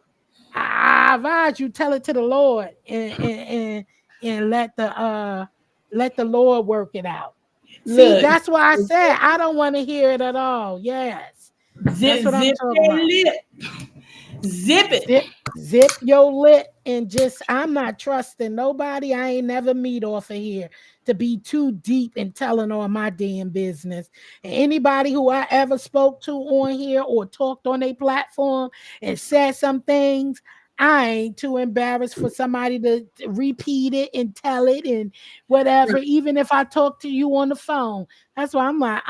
I advise you tell it to the Lord and let the Lord work it out. See, that's why I said I don't want to hear it at all. Yes. That's what I'm talking about. Zip it. Zip your lip, and just, I'm not trusting nobody I ain't never meet off of here to be too deep in telling all my damn business. And anybody who I ever spoke to on here or talked on a platform and said some things, I ain't too embarrassed for somebody to repeat it and tell it and whatever, even if I talk to you on the phone. That's why I'm like,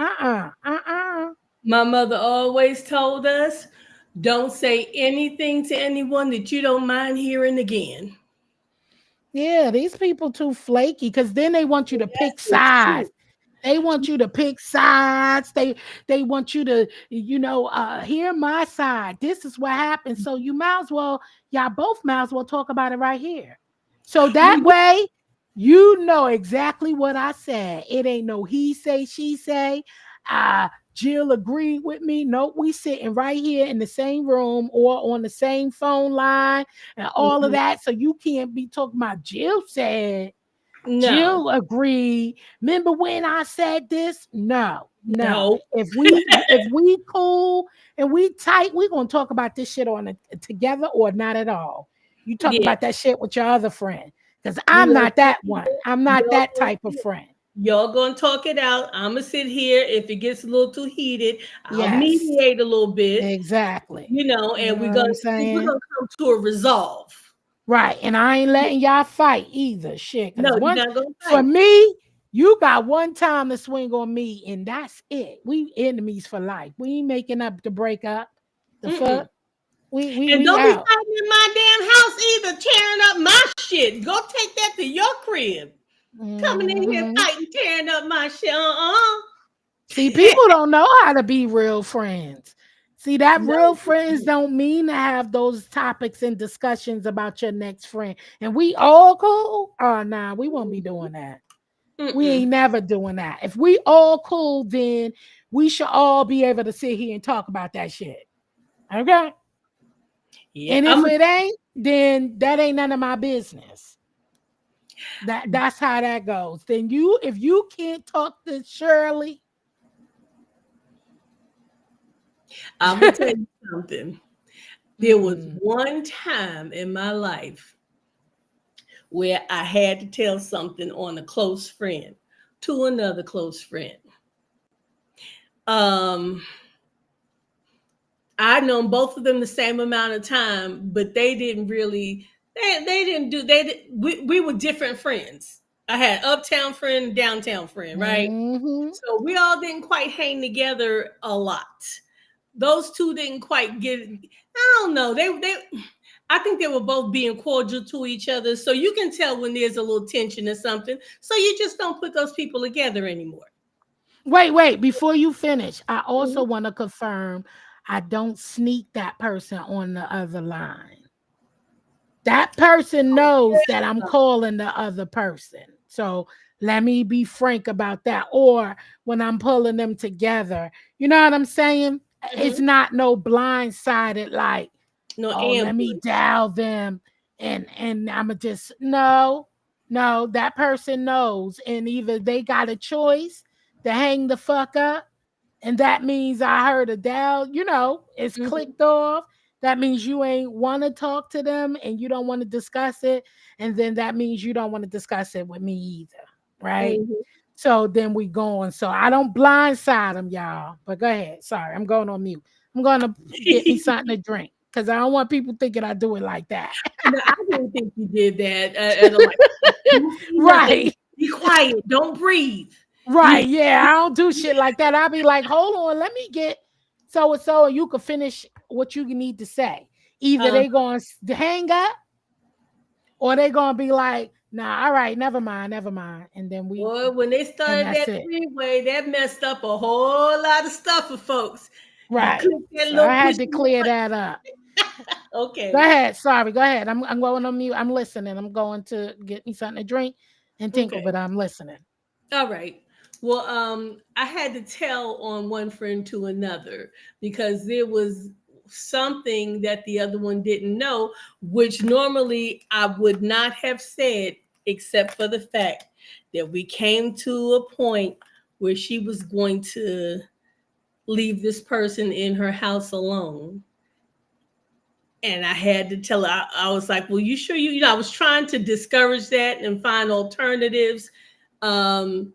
My mother always told us, don't say anything to anyone that you don't mind hearing again. Yeah, these people too flaky, because then they want you to pick sides. They want you to pick sides. They want you to, hear my side. This is what happened. So y'all both might as well talk about it right here. So that way, you know exactly what I said. It ain't no he say, she say. Jill agreed with me. No, we sitting right here in the same room or on the same phone line and all of that. So you can't be talking about Jill said. No. Jill agreed. Remember when I said this? No. If we cool and we tight, we're gonna talk about this shit together or not at all. You talk about that shit with your other friend, because I'm not that one. I'm not that type of friend. Y'all gonna talk it out. I'm gonna sit here. If it gets a little too heated, I'll mediate a little bit. Exactly. And we're gonna come to a resolve. Right. And I ain't letting y'all fight either. Shit. No, you're not gonna fight. For me, you got one time to swing on me, and that's it. We enemies for life. We ain't making up to break up. The fuck. We don't be fighting in my damn house either, tearing up my shit. Go take that to your crib. Coming in here fighting, tearing up my shit. See, people don't know how to be real friends. See, that real friends don't mean to have those topics and discussions about your next friend. And we all cool? Oh, nah, we won't be doing that. We ain't never doing that. If we all cool, then we should all be able to sit here and talk about that shit. Okay? Yeah, and if it ain't, then that ain't none of my business. That's how that goes. Then if you can't talk to Shirley, I'm gonna tell you something. There was one time in my life where I had to tell something on a close friend to another close friend. I'd known both of them the same amount of time, but they didn't really. They didn't do. We were different friends. I had uptown friend, downtown friend, right? Mhm. So we all didn't quite hang together a lot. Those two didn't quite get. I don't know. I think they were both being cordial to each other. So you can tell when there's a little tension or something. So you just don't put those people together anymore. Wait, before you finish, I also Mhm. want to confirm I don't sneak that person on the other line. That person knows that I'm calling the other person. So let me be frank about that. Or when I'm pulling them together, you know what I'm saying? It's Mhm. not no blindsided like, No oh, let me ambush. dial them and I'ma just no, that person knows. And either they got a choice to hang the fuck up, and that means I heard a dial, it's Mhm. clicked off. That means you ain't want to talk to them and you don't want to discuss it. And then that means you don't want to discuss it with me either. Right. Mhm. So then we going. So I don't blindside them, y'all. But go ahead. Sorry, I'm going on mute. I'm going to get me something to drink because I don't want people thinking I do it like that. No, I didn't think you did that. And I'm like, don't say nothing. Right. Be quiet. Don't breathe. Right. Yeah. I don't do shit like that. I'll be like, hold on, let me get so and so, and you can finish what you need to say. Either Uh, they going to hang up or they going to be like, nah, all right, never mind. And then Boy, when they and started that's that it. three-way, that messed up a whole lot of stuff for folks. You Right. click that So I little had push. to clear that up. Go Okay. ahead. Sorry. Go ahead. I'm going on mute. I'm listening. I'm going to get me something to drink and tinkle, Okay. but I'm listening. All right. Well, I had to tell on one friend to another because there was something that the other one didn't know, which normally I would not have said, except for the fact that we came to a point where she was going to leave this person in her house alone. And I had to tell her, I was like, well, you sure I was trying to discourage that and find alternatives. And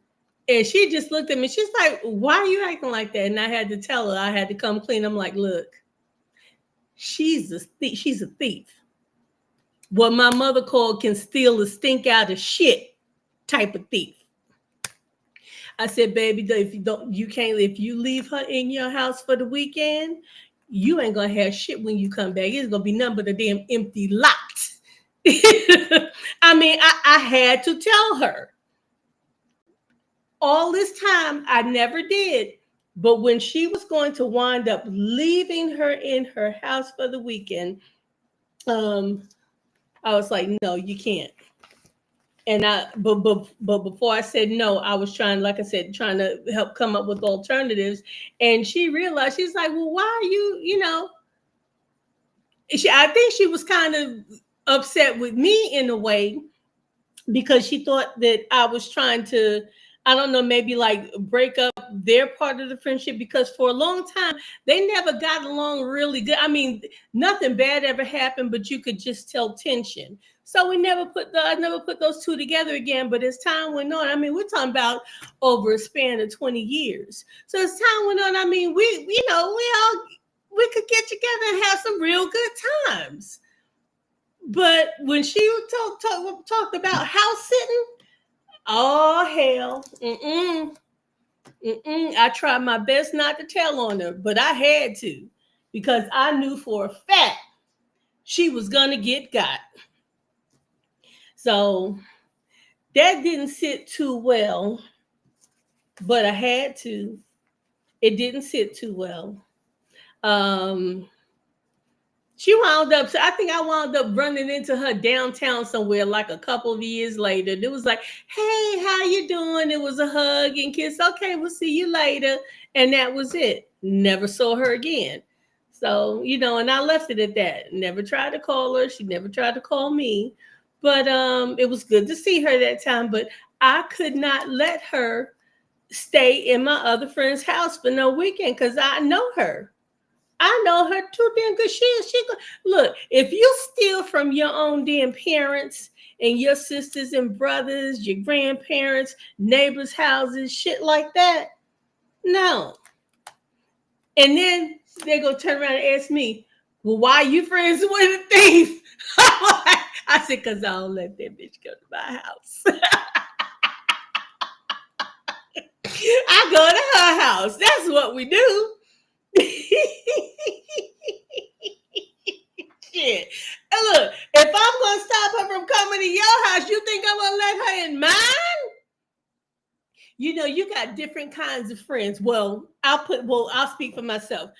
she just looked at me. She's like, why are you acting like that? And I had to tell her, I had to come clean. I'm like, look, she's a thief. She's a thief. What my mother called can steal the stink out of shit type of thief. I said, baby, if you leave her in your house for the weekend, you ain't gonna have shit when you come back. It's gonna be nothing but a damn empty lot. I mean, I had to tell her. All this time, I never did. But when she was going to wind up leaving her in her house for the weekend, I was like, no, you can't. But before I said no, I was trying, like I said, trying to help come up with alternatives. And she realized, she's like, well, why are I think she was kind of upset with me in a way because she thought that I was trying to, I don't know, maybe like break up their part of the friendship because for a long time they never got along really good. I mean, nothing bad ever happened, but you could just tell tension. So I never put those two together again. But as time went on, I mean, we're talking about over a span of 20 years. So as time went on, I mean, we could get together and have some real good times. But when she talked about house sitting, oh hell, I tried my best not to tell on her, but I had to because I knew for a fact she was gonna get got. So that didn't sit too well, but I had to. It didn't sit too well. Um, I think I wound up running into her downtown somewhere like a couple of years later. It was like, hey, how you doing? It was a hug and kiss. Okay, we'll see you later. And that was it. Never saw her again. So, and I left it at that. Never tried to call her. She never tried to call me. But it was good to see her that time. But I could not let her stay in my other friend's house for no weekend because I know her. I know her too damn good. Look, if you steal from your own damn parents and your sisters and brothers, your grandparents, neighbors' houses, shit like that, no. And then they're gonna turn around and ask me, well, why are you friends with a thief? I said, because I don't let that bitch come to my house. I go to her house. That's what we do. Shit. And look, if I'm gonna stop her from coming to your house, you think I'm gonna let her in mine? You know, you got different kinds of friends. Well, I'll speak for myself.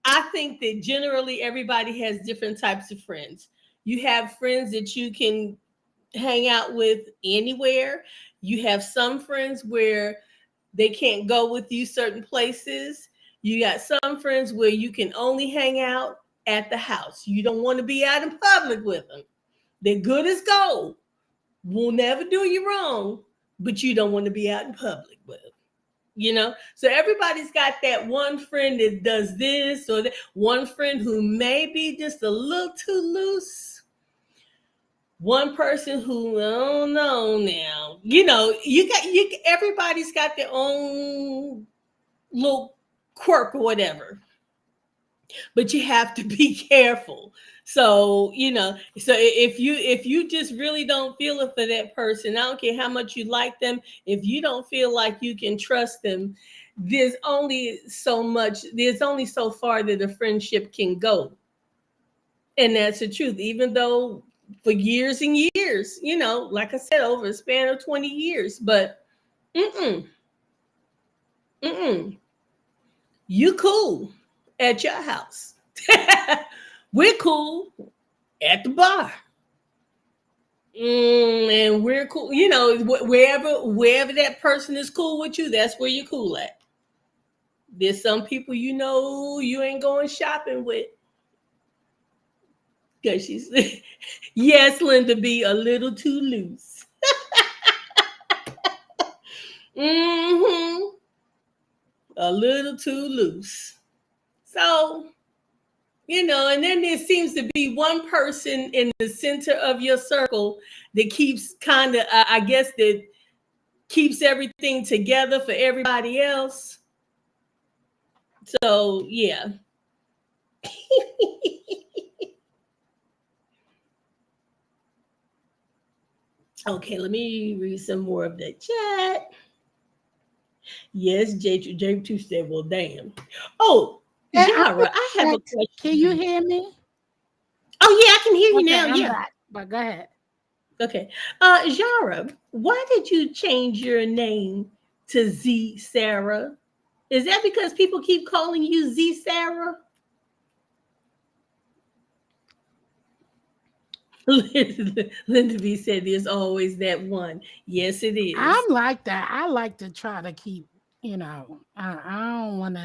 I think that generally everybody has different types of friends. You have friends that you can hang out with anywhere. You have some friends where they can't go with you certain places. You got some friends where you can only hang out at the house. You don't want to be out in public with them. They're good as gold. Will never do you wrong, but you don't want to be out in public with them. You know, so everybody's got that one friend that does this or that, one friend who may be just a little too loose. One person who, I don't know now. You know, everybody's got their own little quirk or whatever. But you have to be careful. So, you know, so if you just really don't feel it for that person, I don't care how much you like them, if you don't feel like you can trust them, there's only so far that a friendship can go. And that's the truth. Even though for years and years, you know, like I said, over a span of 20 years, but you cool at your house. We're cool at the bar. And we're cool, you know, wherever that person is cool with you, that's where you're cool at. There's some people, you know, you ain't going shopping with. Because she's, yes, Linda, be a little too loose. A little too loose. So, you know, and then there seems to be one person in the center of your circle that keeps kind of, I guess, that keeps everything together for everybody else. So, yeah. Okay, let me read some more of the chat. Yes, J2 said, well, damn. Oh, Jara, I have a question. Can you hear me? Oh, yeah, I can hear you now. I'm yeah. back, but go ahead. Okay. Jara, why did you change your name to Z Sarah? Is that because people keep calling you Z Sarah? Linda B said there's always that one. Yes, it is. I'm like that. I like to try to keep, you know, I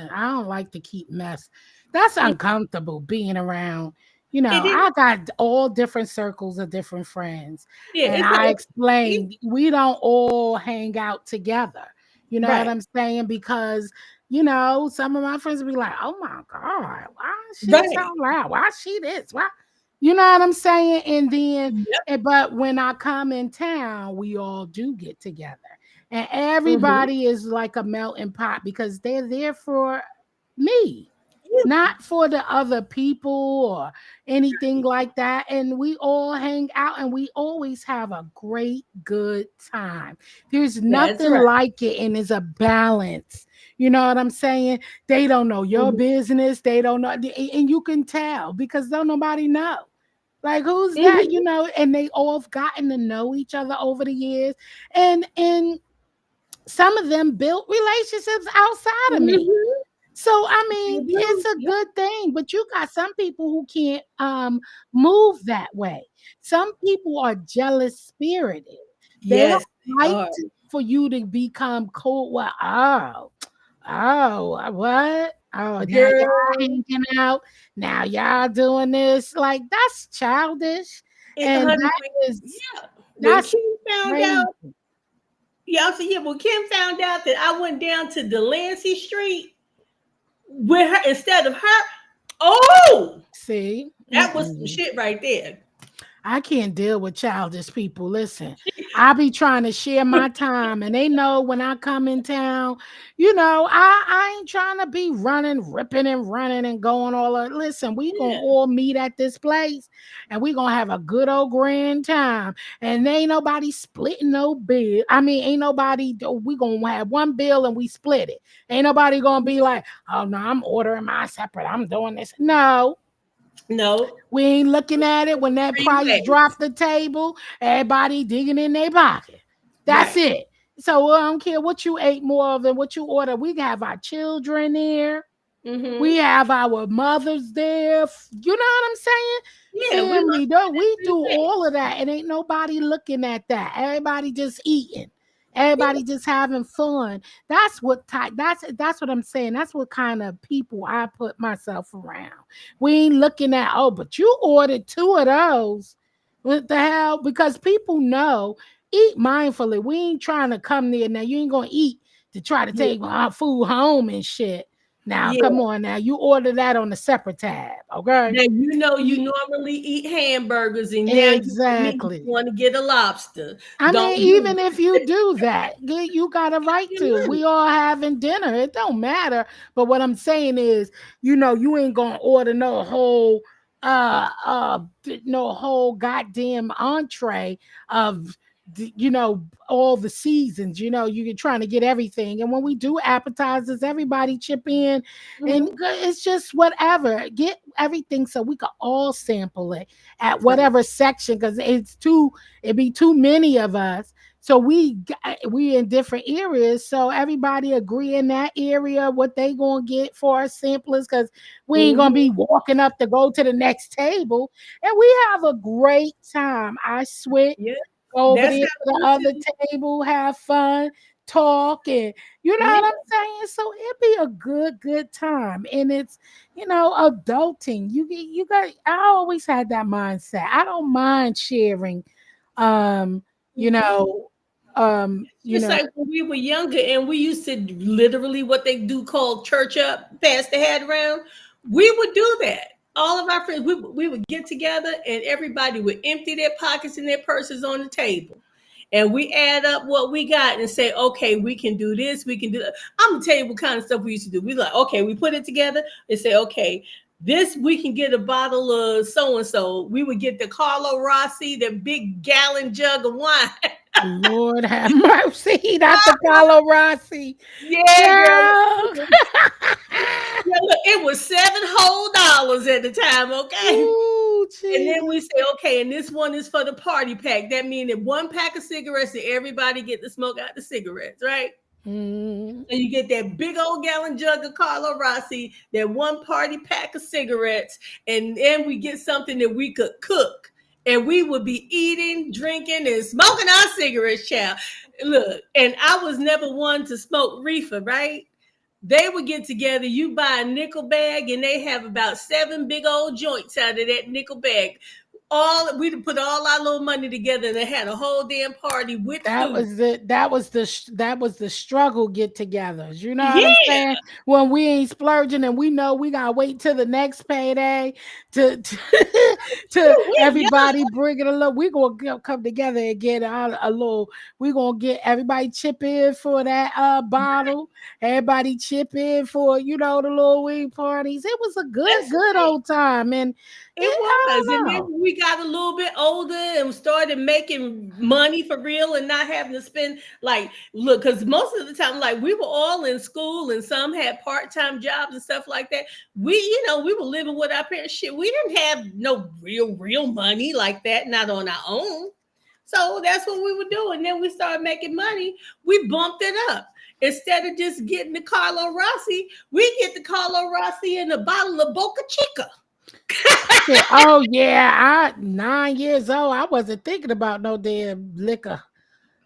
don't like to keep mess. That's uncomfortable being around. You know, I got all different circles of different friends. Yeah, and I explained we don't all hang out together. You know what I'm saying? Because, you know, some of my friends will be like, oh my God, why is she so loud? Why is she this? Why? You know what I'm saying? And then, but when I come in town, we all do get together. And everybody is like a melting pot because they're there for me, not for the other people or anything like that. And we all hang out and we always have a great, good time. There's nothing like it, and it's a balance. You know what I'm saying? They don't know your business. They don't know. And you can tell because don't nobody know. Like, who's that? You know, and they all have gotten to know each other over the years. And some of them built relationships outside of me. So, I mean, it's a good thing. But you got some people who can't move that way. Some people are jealous spirited. They don't like for you to become cool. Well, what? Oh, now y'all hanging out. Now y'all doing this. Like, that's childish. And that is, that's found out. When Kim found out that I went down to Delancey Street with her instead of her, see, that was some shit right there. I can't deal with childish people. Listen, I be trying to share my time, and they know when I come in town, I ain't trying to be running, ripping and running and going all that. Listen, we gonna Yeah. all meet at this place, and we gonna have a good old grand time. And there ain't nobody splitting no bill. I mean, ain't nobody. We gonna have one bill and we split it. Ain't nobody gonna be like, oh no, I'm ordering my separate. I'm doing this. No. No. We ain't looking at it when that Three price ways. dropped the table. Everybody digging in their pocket. That's Right. it. So I don't care what you ate more of and what you order. We have our children there. Mm-hmm. We have our mothers there. You know what I'm saying? Yeah, Family, though. We do ways. all of that, and ain't nobody looking at that. Everybody just eating. Everybody just having fun. That's what that's what I'm saying. That's what kind of people I put myself around. We ain't looking at, oh, but you ordered 2 of those. What the hell? Because people know, eat mindfully. We ain't trying to come there now. You ain't gonna eat to try to take our food home and shit. Now, Yeah. come on now. You order that on a separate tab, okay? Now you normally eat hamburgers, and now Exactly. you want to get a lobster. I Don't mean, do even if you do that, you got a right your to. money. We all having dinner. It don't matter. But what I'm saying is, you ain't gonna order no whole goddamn entree of all the seasons. You're trying to get everything. And when we do appetizers, everybody chip in, and it's just whatever. Get everything so we can all sample it at whatever section, because it'd be too many of us. So we in different areas, so everybody agree in that area what they gonna get for our samplers, because we ain't gonna be walking up to go to the next table. And we have a great time. I switch, Yeah. go over That's there how to the we other do. table, have fun, talk, and you know Yeah. what I'm saying. So it'd be a good time, and it's adulting. You got. I always had that mindset. I don't mind sharing. You know, Just like when we were younger and we used to literally what they do call church up, pass the hat around. We would do that. All of our friends, we would get together and everybody would empty their pockets and their purses on the table. And we add up what we got and say, okay, we can do this, we can do that. I'm gonna tell you what kind of stuff we used to do. We like, okay, we put it together and say, okay, this we can get a bottle of so and so. We would get the Carlo Rossi, the big gallon jug of wine. Lord have mercy, not the Carlo Rossi. Yeah, girl. Girl. Yeah, look, it was $7 whole at the time, okay? Ooh, And then we Jesus. say, okay, and this one is for the party pack. That means that 1 pack of cigarettes and everybody get to smoke out the cigarettes, right? Mm. And you get that big old gallon jug of Carlo Rossi, that 1 party pack of cigarettes, and then we get something that we could cook. And we would be eating, drinking, and smoking our cigarettes, child. Look, and I was never one to smoke reefer, right? They would get together, you buy a nickel bag, and they have about 7 big old joints out of that nickel bag. We'd put all our little money together, and they had a whole damn party with That food. was the struggle get-togethers. You know what I'm Yeah. saying? When we ain't splurging and we know we gotta wait till the next payday to everybody bring it a little. We gonna come together and get a little. We gonna get everybody chip in for that bottle. Everybody chip in for the little weed parties. It was a good old time, and It I was. don't And know. then we got a little bit older and started making money for real and not having to spend look, because most of the time, we were all in school and some had part-time jobs and stuff like that. We were living with our parents. Shit, we didn't have no real money like that, not on our own. So that's what we would do. And then we started making money. We bumped it up. Instead of just getting the Carlo Rossi, we get the Carlo Rossi and a bottle of Boca Chica. Oh yeah, 9 years old. I wasn't thinking about no damn liquor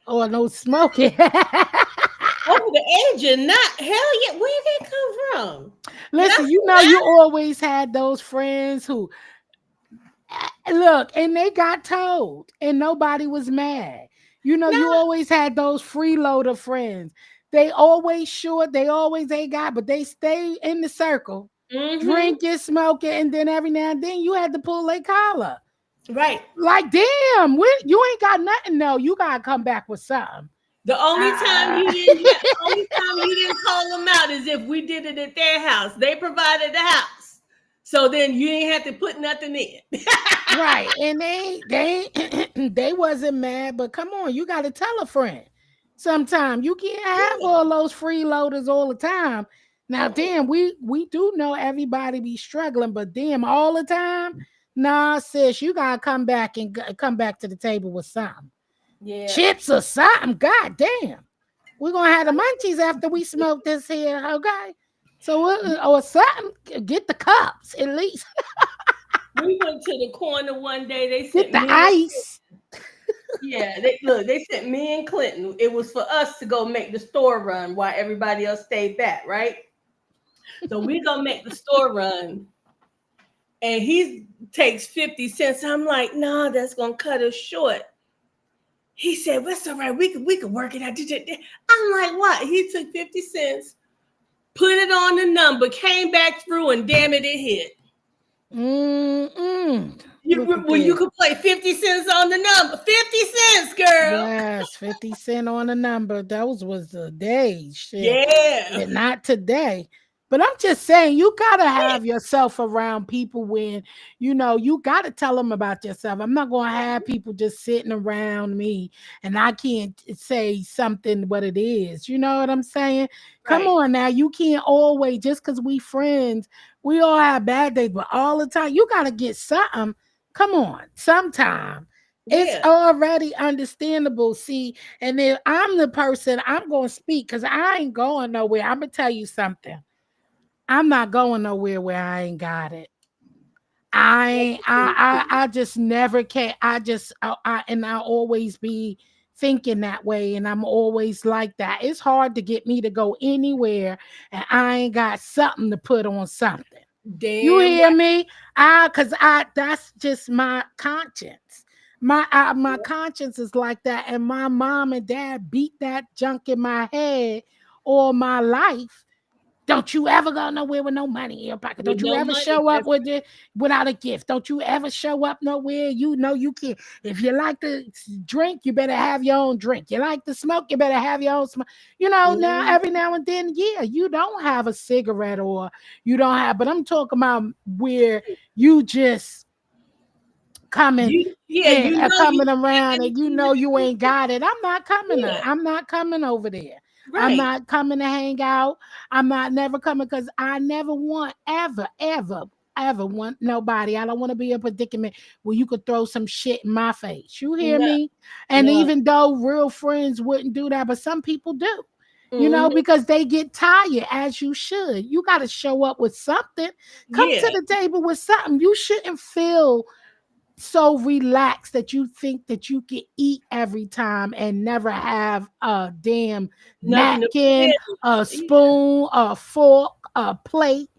or no smoking. Over the age and not hell yeah. Where did that come from? Listen, you always had those friends who look, and they got told, and nobody was mad. You always had those freeloader friends. They always short, they always ain't got, but they stay in the circle, drinking, smoking, and then every now and then you had to pull their collar. Right. Like, damn, you ain't got nothing. No, you gotta come back with something. The only time Ah. you didn't call them out is if we did it at their house. They provided the house, so then you ain't have to put nothing in. Right, and they wasn't mad, but come on, you got to tell a friend. Sometime you can't have all those freeloaders all the time. Now, damn, we do know everybody be struggling, but damn, all the time, nah, sis, you gotta come back and come back to the table with something, Yeah. chips or something. God damn, we're gonna have the munchies after we smoke this here, okay? So or something, get the cups at least. We went to the corner one day. They Get sent the me. ice. Yeah, they sent me and Clinton. It was for us to go make the store run while everybody else stayed back, right? So we gonna make the store run, and he takes 50 cents. I'm like, nah, that's gonna cut us short. He said, "That's all right. We could work it out." I'm like, what? He took 50 cents, put it on the number, came back through, and damn it, it hit. You could play 50 cents on the number. 50 cents, girl. Yes, 50 cent on the number. Those was the days. Shit. Yeah. But not today. But I'm just saying, you gotta have yourself around people when you gotta tell them about yourself. I'm not gonna have people just sitting around me and I can't say something what it is. You know what I'm saying? Come Right. on now, you can't always just because we friends, we all have bad days, but all the time you gotta get something. Come on, sometime. It's Yeah. already understandable. See, and if I'm the person, I'm gonna speak because I ain't going nowhere. I'm gonna tell you something. I'm not going nowhere where I ain't got it. I just never can. I'll always be thinking that way, and I'm always like that. It's hard to get me to go anywhere, and I ain't got something to put on something. You Damn hear right. me? Cause that's just my conscience. My conscience is like that, and my mom and dad beat that junk in my head all my life. Don't you ever go nowhere with no money in your pocket. With Don't you no ever money. show up That's without a gift. Don't you ever show up nowhere. You know you can't. If you like to drink, you better have your own drink. You like to smoke, you better have your own smoke. Now every now and then, yeah, you don't have a cigarette or you don't have, but I'm talking about where you just coming in, coming around, and you ain't got it. I'm not coming. Yeah. I'm not coming over there. I'm Right. not coming to hang out. I'm not never coming because I never want ever want nobody. I don't want to be in a predicament where you could throw some shit in my face. You hear No. me? And No. even though real friends wouldn't do that, but some people do. Mhm. Because they get tired, as you should. You got to show up with something. Come Yeah. to the table with something. You shouldn't feel so relaxed that you think that you can eat every time and never have a damn Nothing to napkin, a Yeah. spoon, a fork, a plate,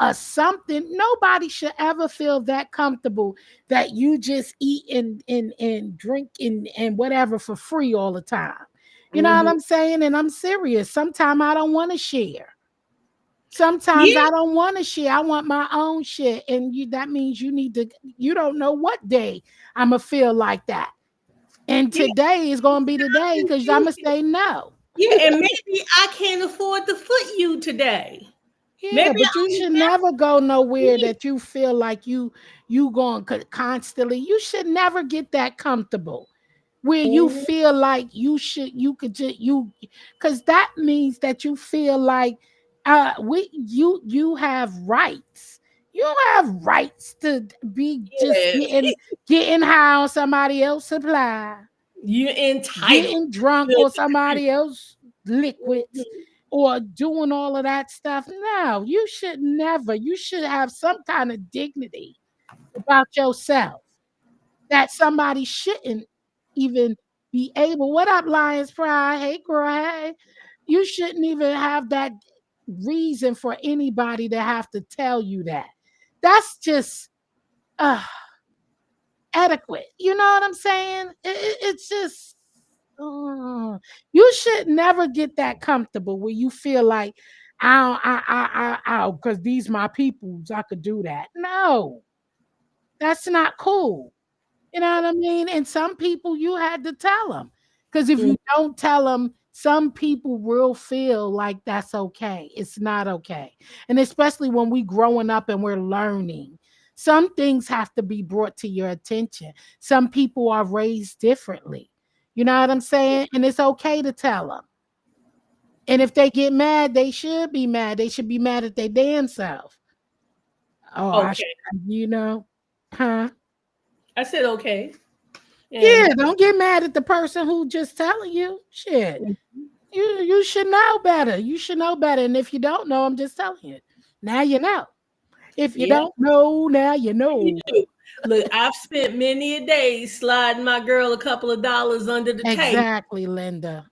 or something. Nobody should ever feel that comfortable that you just eat and drink and whatever for free all the time. You know what Mhm. I'm saying? And I'm serious. Sometimes I don't want to share. Sometimes Yeah. I don't want to share. I want my own shit. And that means you don't know what day I'm going to feel like that. And Yeah. today is going to be the day because I'm going to say no. Yeah, and maybe I can't afford to foot you today. Yeah, Maybe but I you only should got never go nowhere Yeah. that you feel like you going constantly. You should never get that comfortable where you Mhm. feel like you could just because that means that you feel like you have rights. You don't have rights to be just Yes. getting high on somebody else's supply, You're entitled. getting drunk on somebody else's liquids, Mhm. or doing all of that stuff. No, you should never. You should have some kind of dignity about yourself that somebody shouldn't even be able. What up, Lions Pride? Hey, girl, hey. You shouldn't even have that reason for anybody to have to tell you that. That's just uh, adequate. You know what I'm saying? It's just you should never get that comfortable where you feel like because these my peoples, I could do that. No, that's not cool. You know what I mean? And some people you had to tell them. Because if Mm. you don't tell them, some people will feel like that's okay. It's not okay. And especially when we growing up and we're learning. Some things have to be brought to your attention. Some people are raised differently. You know what I'm saying? And it's okay to tell them. And if they get mad, they should be mad. They should be mad at their damn self. Oh, Okay. you know, huh? I said okay. Yeah, And don't get mad at the person who just telling you. Shit. You should know better. You should know better. And if you don't know, I'm just telling you. Now you know. If you yeah. don't know, now you know. Look, I've spent many a day sliding my girl a couple of dollars under the table. Exactly, Linda.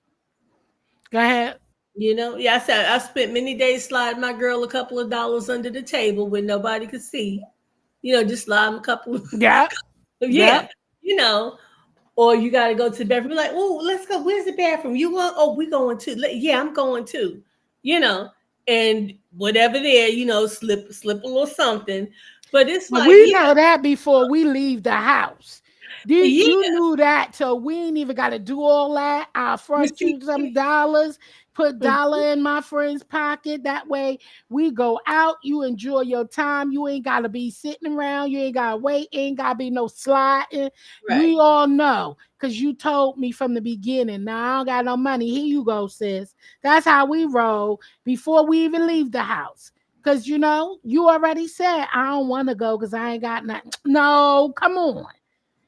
Go ahead. You know, yeah, I said I spent many days sliding my girl a couple of dollars under the table when nobody could see. You know, just slide them a couple of Yeah. yeah. You know, or you got to go to the bathroom. Like, oh, let's go. Where's the bathroom? You going? Oh, we going too. Yeah, I'm going too. You know, and whatever there, you know, slip a little something. But it's But like, we know that before we leave the house. You yeah. knew that, so we ain't even got to do all that. I'll You front see, you some dollars, put dollar in my friend's pocket. That way we go out, you enjoy your time. You ain't got to be sitting around. You ain't got to wait. Ain't got to be no sliding. right, We all know because you told me from the beginning. Now I don't got no money. Here you go, sis. That's how we roll before we even leave the house. Because, you know, you already said, I don't want to go because I ain't got nothing. No, come on.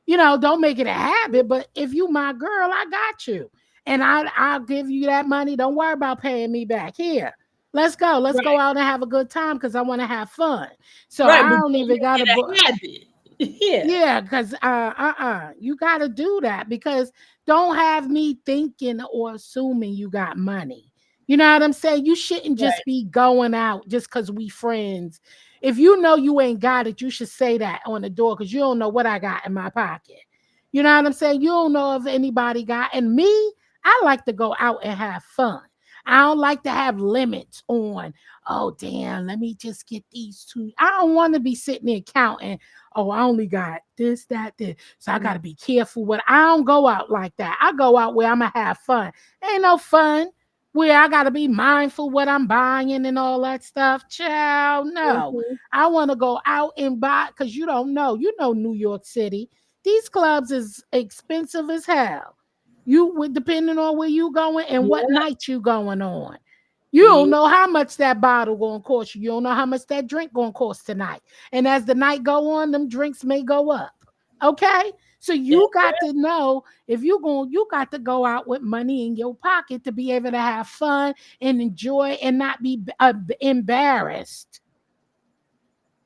You know, don't make it a habit. But if you my girl, I got you. And I'll give you that money. Don't worry about paying me back. Here, let's go. Let's go right, out and have a good time because I want to have fun. So right. I But don't don't even got make to it book. a habit. Yeah, Yeah, because you got to do that because don't have me thinking or assuming you got money. You know what I'm saying? You shouldn't just right, be going out just because we friends. If you know you ain't got it, you should say that on the door because you don't know what I got in my pocket. You know what I'm saying? You don't know if anybody got. And me, I like to go out and have fun. I don't like to have limits on, oh, damn, let me just get these two. I don't want to be sitting there counting, oh, I only got this, that, this. So I got to be careful. What I don't go out like that. I go out where I'm going to have fun. Ain't no fun where I got to be mindful what I'm buying and all that stuff. Child, no. mhm, I want to go out and buy because you don't know. You know, New York City. These clubs is expensive as hell. You would depending on where you going and what yeah, night you going on. You yeah, don't know how much that bottle gonna cost you. You don't know how much that drink gonna cost tonight. And as the night go on, them drinks may go up. Okay. So you that's got to know if you got to go out with money in your pocket to be able to have fun and enjoy and not be embarrassed.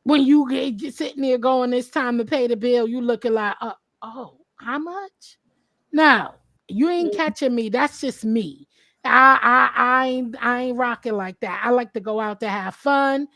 When you get sitting there going, it's time to pay the bill, you looking like, oh, how much? No, you ain't right. catching me. That's just me. I ain't rocking like that. I like to go out to have fun,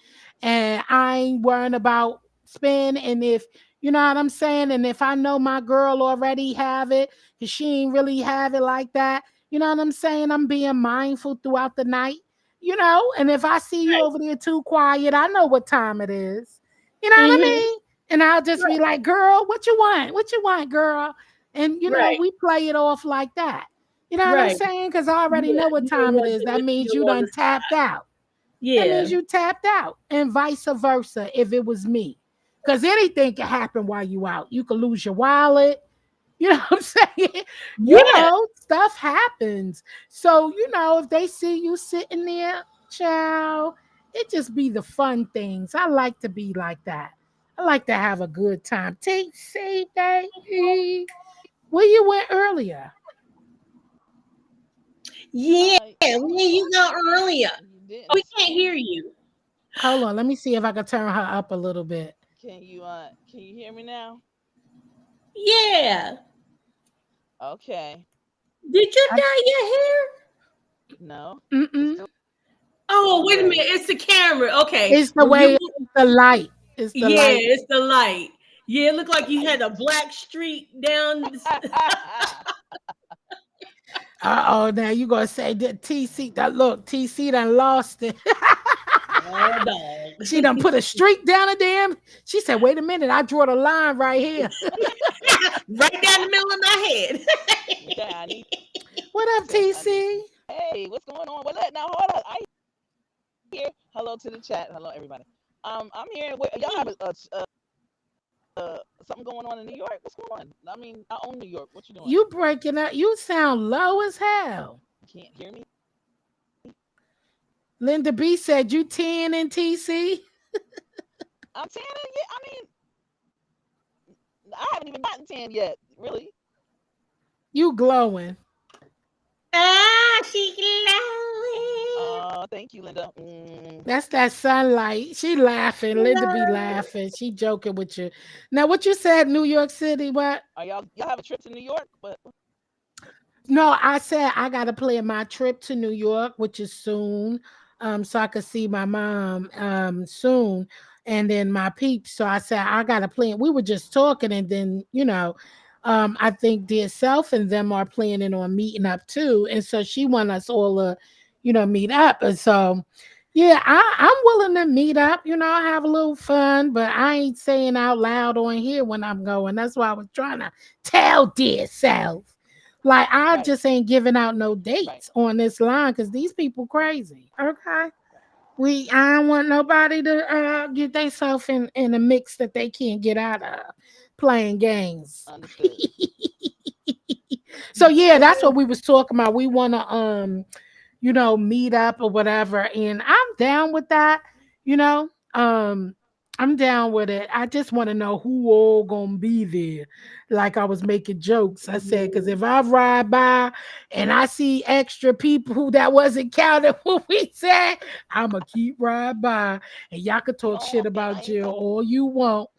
and I ain't worrying about spend. And if you know what I'm saying, and if I know my girl already have it, cause she ain't really have it like that. You know what I'm saying? I'm being mindful throughout the night. You know, and if I see you over there too quiet, I know what time it is. You know what I Mhm, mean? And I'll just be right, like, girl, what you want? What you want, girl? And you know, right, we play it off like that. You know what I'm right. saying? Because I already Yeah, know what you don't time it want is. to. That You means don't you want done to. tapped out. That means Yeah, you tapped out. And vice versa if it was me. Because anything can happen while you out. You could lose your wallet. You know what I'm saying? You yeah. know, stuff happens. So, you know, if they see you sitting there, child, it just be the fun things. I like to be like that. I like to have a good time. Take say that where you went earlier. Yeah, where you go earlier? You Oh, we didn't. can't hear you. Hold on, let me see if I can turn her up a little bit. Can you hear me now? Yeah. Okay. Did you I, dye your hair? No. It's mm-mm. still Oh, wait a minute. gray. It's the camera. Okay. It's the When way you, it's the light. It's the yeah, light. it's the light. Yeah, it looked like you had a black streak down. Uh-oh, now you gonna say that TC that look, TC done lost it. Oh, dog. She done put a streak down a damn. She said, wait a minute, I draw the line right here. right down the middle of my head. Okay, I need. What up, TC? Hey, what's going on? Well, now hold on. I hear. Hello to the chat. Hello, everybody. I'm here. Y'all have something going on in New York? What's going on? I mean, I own New York. What you doing? You breaking up. You sound low as hell. You can't hear me? Linda B said you 10 in TC. I'm 10. Yeah, I mean, I haven't even gotten 10 yet. Really? You glowing. She glowing. Thank you, Linda. That's that sunlight. She laughing. Linda be laughing. She joking with you. Now, what you said, New York City, what? Are y'all have a trip to New York? But No, I said I got to plan my trip to New York, which is soon, so I could see my mom soon, and then my peeps. So I said I got to plan. We were just talking, and then I think Dear Self and them are planning on meeting up too, and so she want us all to, meet up, and so yeah, I'm willing to meet up. Have a little fun, but I ain't saying out loud on here when I'm going. That's why I was trying to tell Dear Self. Like, I just ain't giving out no dates on this line because these people crazy. Okay. I don't want nobody to get themselves in a mix that they can't get out of playing games. So yeah, that's what we was talking about. We want to meet up or whatever. And I'm down with that, I'm down with it. I just want to know who all gonna be there. Like I was making jokes. I said, because if I ride by and I see extra people who that wasn't counted when we said, I'ma keep riding by. And y'all can talk shit about Jill all you want.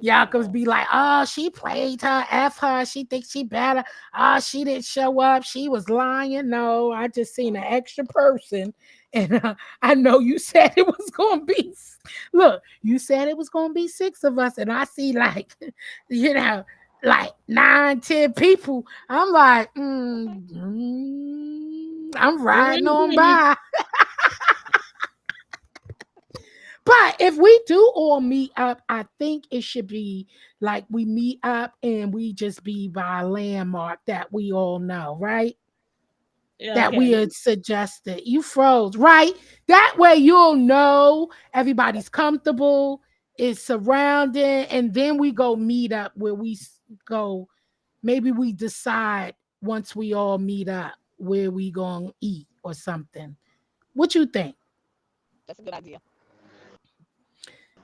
Y'all can be like, oh, she played her, F her, she thinks she better. Oh, she didn't show up, she was lying. No, I just seen an extra person. And I know you said it was going to be, look, you said it was going to be 6 of us. And I see like 9, 10 people. I'm like, I'm riding on by. But if we do all meet up, I think it should be like we meet up and we just be by a landmark that we all know, right? That we had suggested. You froze, right? That way you'll know everybody's comfortable, is surrounded, and then we go meet up where we go. Maybe we decide once we all meet up where we gonna eat or something. What you think? That's a good idea.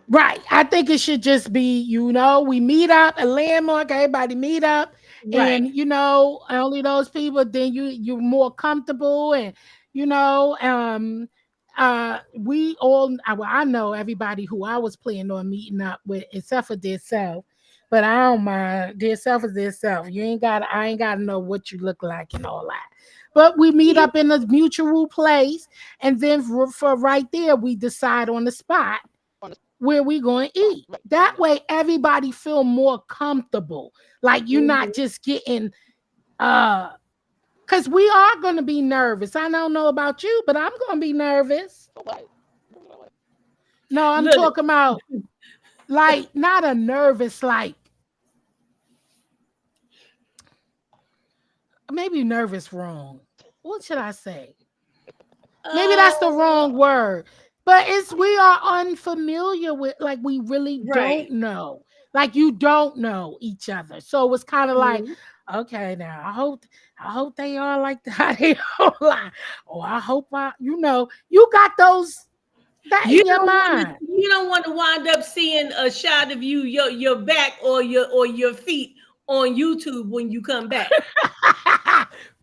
Right. I think it should just be, we meet up, a landmark, everybody meet up. Right. And only those people, then you're more comfortable. And we all, I know everybody who I was planning on meeting up with, except for Dear Self. But I don't mind. Dear Self is Dear Self. I ain't gotta know what you look like and all that. But we meet up in a mutual place, and then for right there, we decide on the spot where we going to eat. That way everybody feel more comfortable. Like you're not just getting because we are going to be nervous. I don't know about you, but I'm going to be nervous. No, I'm talking about like not a nervous, like maybe nervous wrong. What should I say? Maybe that's the wrong word. But we are unfamiliar with, like, we really don't know. Like, you don't know each other. So it's kind of like, okay, now I hope they are like that. They are like, I hope you got those that in your mind. You don't want to wind up seeing a shot of you, your back or your feet on YouTube when you come back.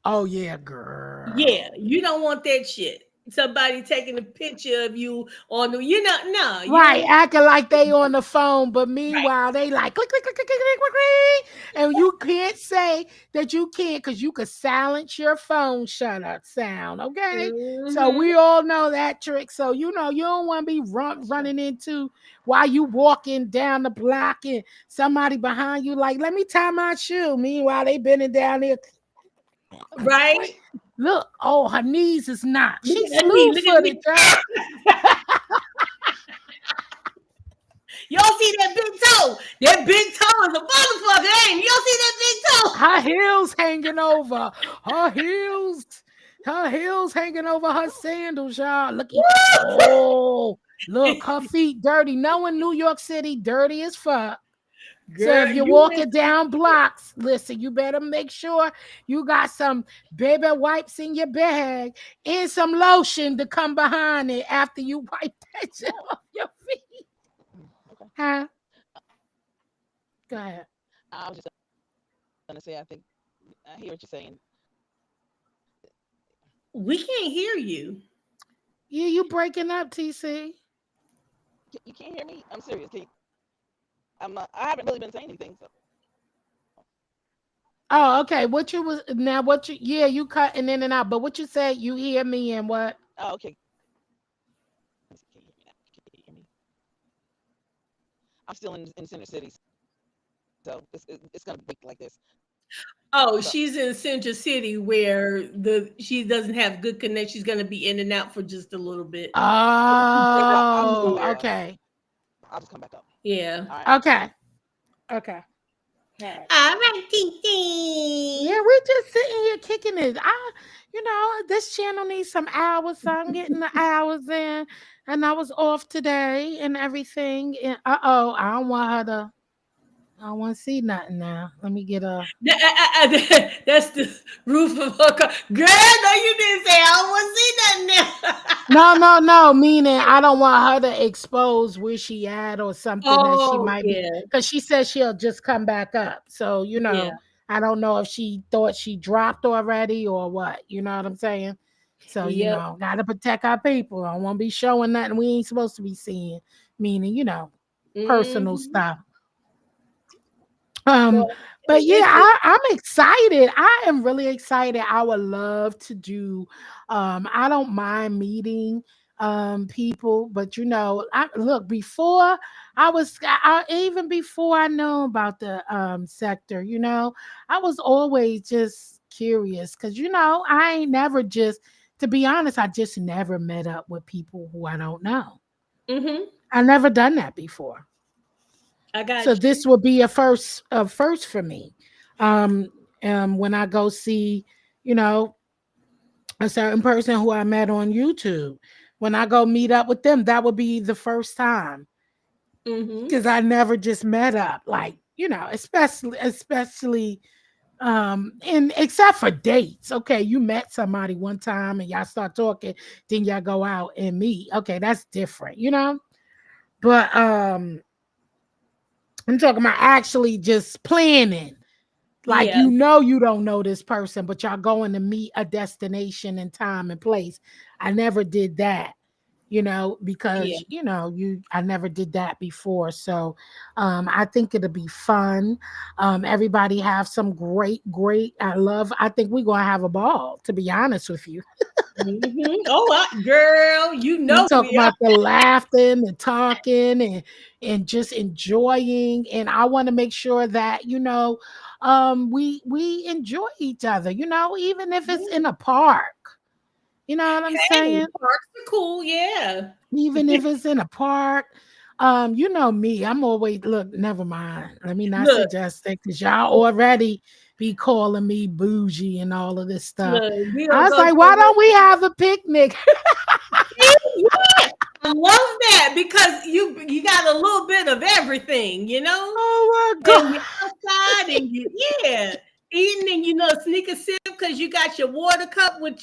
Oh yeah, girl. Yeah, you don't want that shit. Somebody taking a picture of you on the, no. Right, acting like they on the phone, but meanwhile they like click, click, click, click, click, click, click, and you can't say that you can't because you could silence your phone shutter sound, okay? So we all know that trick. So you don't want to be running into while you walking down the block and somebody behind you like, let me tie my shoe. Meanwhile, they bending down there. Right? Look, her knees is not. She's slew-footed. Y'all see that big toe? toe. That big toe is a motherfucker, ain't it? You don't see that big toe? Her heels hanging over. Her heels. Her heels hanging over her sandals, y'all. Look. Oh, look, her feet dirty. No, in New York City, dirty as fuck. So Girl, if you're you walking went- down blocks, listen, you better make sure you got some baby wipes in your bag and some lotion to come behind it after you wipe that shit off your feet. Okay. Huh? Go ahead. I was just gonna say, I think I hear what you're saying. we can't hear you. Yeah, you breaking up, TC. You can't hear me? I'm serious. I'm not. I haven't really been saying anything. So. Oh, okay. What you was now? What you? Yeah, you cutting in and out. But what you said? You hear me and what? Oh, okay. Can you hear me now? Can you hear me? I'm still in Center City, so it's gonna be like this. Oh, So, she's in Central City where she doesn't have good connection. She's gonna be in and out for just a little bit. Oh, Yeah. okay. I'll just come back up. Yeah. All right. Okay. Okay. All right. All right, Titi. Yeah, we're just sitting here kicking it. This channel needs some hours, so I'm getting the hours in. And I was off today and everything. And I don't want her to. I don't want to see nothing now. Let me get a. That's the roof of her car. Girl, no, you didn't say I don't want to see nothing now. No. Meaning I don't want her to expose where she at or something that she might be. yeah. Because she says she'll just come back up. So Yeah. I don't know if she thought she dropped already or what. You know what I'm saying? So Yep. gotta protect our people. I don't want to be showing nothing we ain't supposed to be seeing. Meaning, personal Mhm. stuff. So But yeah, it's I'm excited. I am really excited. I would love to do. I don't mind meeting people, but look, before even before I know about the sector, I was always just curious because I ain't never just, to be honest, I just never met up with people who I don't know. mhm. I never done that before. I got So you. this will be a first for me. When I go see, a certain person who I met on YouTube, when I go meet up with them, that would be the first time Mhm. because I never just met up, like, especially and except for dates. Okay, you met somebody one time and y'all start talking, then y'all go out and meet. Okay, that's different, but I'm talking about actually just planning. Like, Yeah. you don't know this person, but y'all going to meet a destination and time and place. I never did that, because I never did that before. So I think it'll be fun. Everybody have some great I think we're gonna have a ball, to be honest with you. Mhm. Oh, girl, you You know talk we are. about the laughing and talking and just enjoying. And I want to make sure that, we enjoy each other, even if it's in a park. You know what I'm Hey, saying? parks are cool. Yeah. Even if it's in a park. You know me, I'm always, look, never mind. Let me not Look, suggest that because y'all already be calling me bougie and all of this stuff. look, we I gonna was go like, to why don't we have a picnic? yeah, I love that because you got a little bit of everything, Oh my and God. you're outside and eating and sneak a sip because you got your water cup with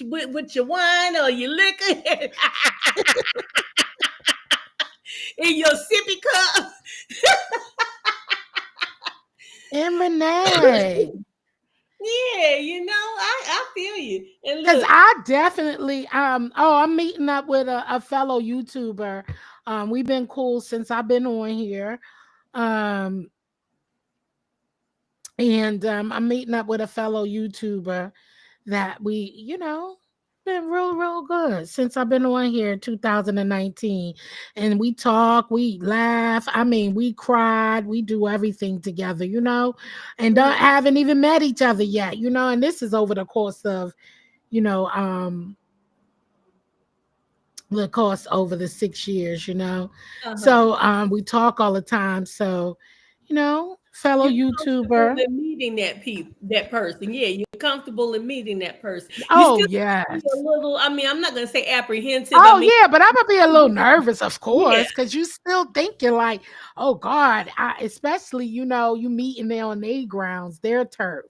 your wine or your liquor in your sippy cup. And Renee. Yeah, I feel you. And Because look, I definitely I'm meeting up with a fellow YouTuber. We've been cool since I've been on here. And I'm meeting up with a fellow YouTuber that we, been real good since I've been on here in 2019. And we talk, we laugh. I mean, we cried, we do everything together, and haven't even met each other yet, and this is over the course of, over the 6 years, uh-huh. So we talk all the time. So fellow You're comfortable YouTuber. in meeting that person. Yeah, you're comfortable in meeting that person. You Oh still be a yes. little, I mean, I'm not gonna say apprehensive. I Oh mean, yeah, but I'm gonna be a little nervous, of yeah. course, because you still thinking like, oh God, especially you meeting there on their grounds, their turf.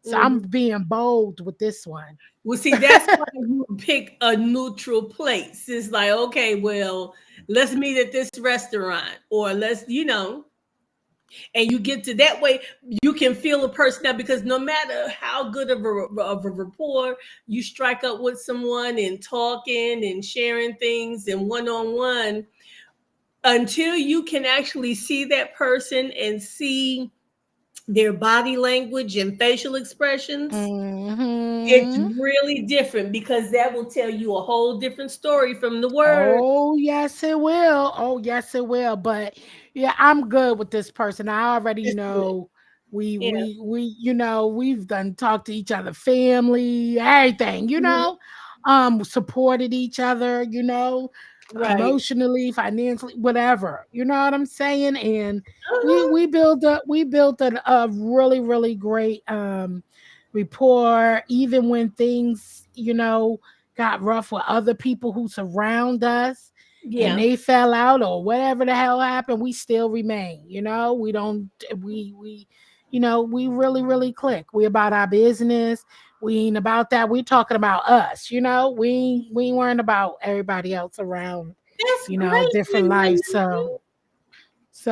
So I'm Mhm. being bold with this one. Well, see, that's why you pick a neutral place. It's like, okay, well, let's meet at this restaurant, or and you get to that way, you can feel a person out because no matter how good of a rapport you strike up with someone and talking and sharing things and one on one, until you can actually see that person and see their body language and facial expressions, it's Hmm. really different because that will tell you a whole different story from the word. Oh yes, it will. Oh yes, it will. But yeah, I'm good with this person. I already It's good. know Yeah. we've done talked to each other, family, everything, Mhm. supported each other, Right. emotionally, financially, whatever. You know what I'm saying? And we Uh-huh. we built a really, really great rapport, even when things, got rough with other people who surround us and Yeah. they fell out or whatever the hell happened, we still remain. We don't we really, really click. We about our business. We ain't about that. We talking about us. We ain't worrying about everybody else around, That's great, different lives. So Renee.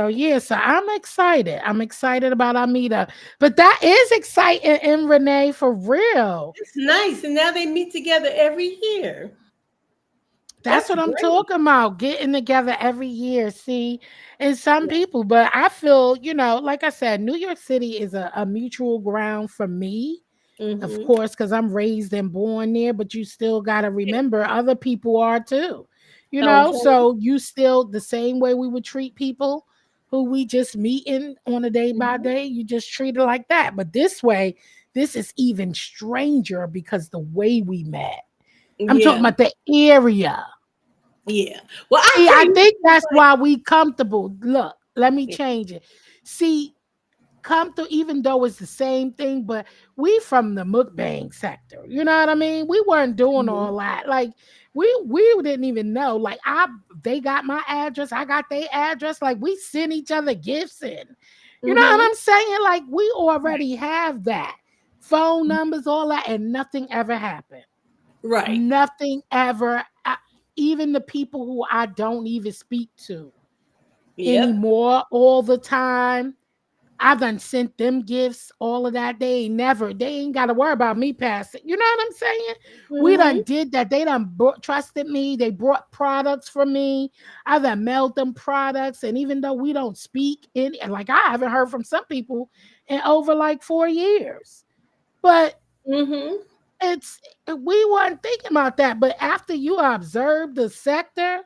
yeah, so I'm excited. I'm excited about our meetup. But that is exciting in Renee, for real. It's nice. And now they meet together every year. That's That's what I'm great. talking about. Getting together every year. See, and some people, but I feel, like I said, New York City is a mutual ground for me, of Mm-hmm. course, because I'm raised and born there, but you still got to Yeah. remember other people are too, Okay. so you still, the same way we would treat people who we just meeting on a day by Mhm. day, you just treat it like that. But this way, this is even stranger because the way we met. I'm talking Yeah. about the area. Yeah. Well, I See, tell I you, think it's that's like, why we comfortable. Look, let me yeah. change it. See, come to, even though it's the same thing, but we from the mukbang sector. You know what I mean? We weren't doing Mhm. all that. Like we didn't even know. Like they got my address, I got their address. Like we send each other gifts in. You know what Mhm. I'm saying? Like we already have that. Phone numbers, all that, and nothing ever happened. Right. Nothing ever. Even the people who I don't even speak to Yep. anymore all the time, I done sent them gifts, all of that. They ain't got to worry about me passing. You know what I'm saying? We done Mhm. did that. They done trusted me. They brought products for me. I done mailed them products. And even though we don't speak in, like I haven't heard from some people in over like 4 years. But Mhm. it's, we weren't thinking about that. But after you observe the sector,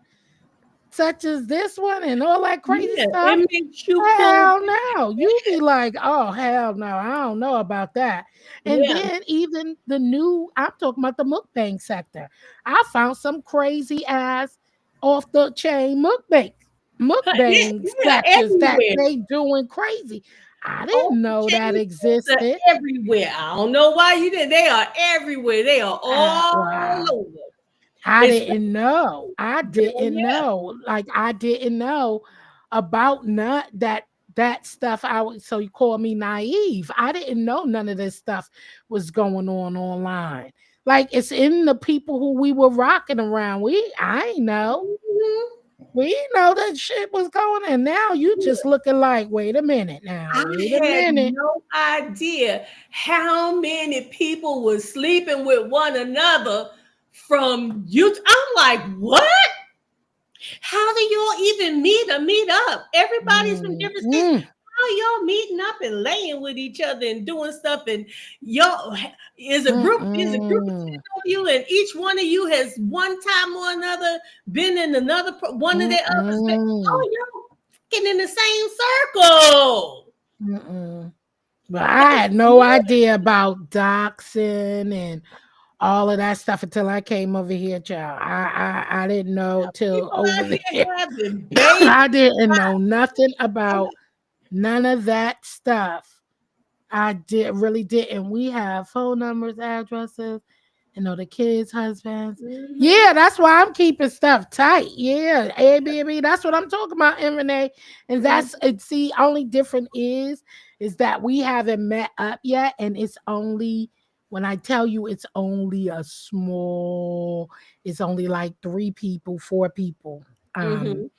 such as this one and all that crazy Yeah. stuff, It makes you pull hell back. no. You be like, oh hell no, I don't know about that. And Yeah. then even the new, I'm talking about the mukbang sector. I found some crazy ass off the chain Yeah. mukbang Yeah. sectors that Everywhere. they doing crazy. I Off didn't the know that chain, they're existed. everywhere. I don't know why you did. They are everywhere. They are all Wow. over. I It's didn't know. I didn't yeah. know. Like I didn't know about none that stuff. So you call me naive. I didn't know none of this stuff was going on online. Like it's in the people who we were rocking around. I ain't know. Mhm. We didn't know that shit was going on. And now you just looking like, wait a minute now. I Wait a had minute. no idea how many people were sleeping with one another from you. I'm like, what? How do y'all even meet up? Everybody's from Mm, different states. mm, How y'all meeting up and laying with each other and doing stuff? And y'all is a group of 10 mm, of you, and each one of you has one time or another been in one of mm, their others. mm, Oh, y'all fucking in the same circle. mm, mm. But I That's had no good. idea about doxing and all of that stuff until I came over here, child. I didn't know till People over out there. here having babies. I didn't know nothing about None of that stuff. I really didn't. We have phone numbers, addresses, the kids' husbands. Yeah, that's why I'm keeping stuff tight. Yeah, Airbnb. That's what I'm talking about, Renee. And that's see, only different is that we haven't met up yet, and it's only when I tell you it's only it's only like 3 people, 4 people. Who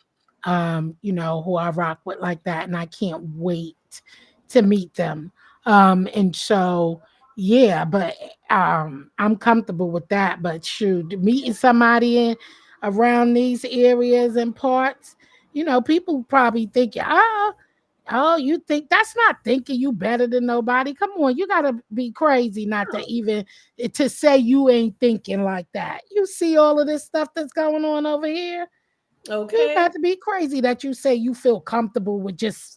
I rock with like that, and I can't wait to meet them. And so yeah, but I'm comfortable with that. But shoot, meeting somebody in around these areas and parts, people probably think, you think that's not thinking you better than nobody. Come on, you gotta be crazy not to even to say you ain't thinking like that. You see all of this stuff that's going on over here. Okay. You got to be crazy that you say you feel comfortable with just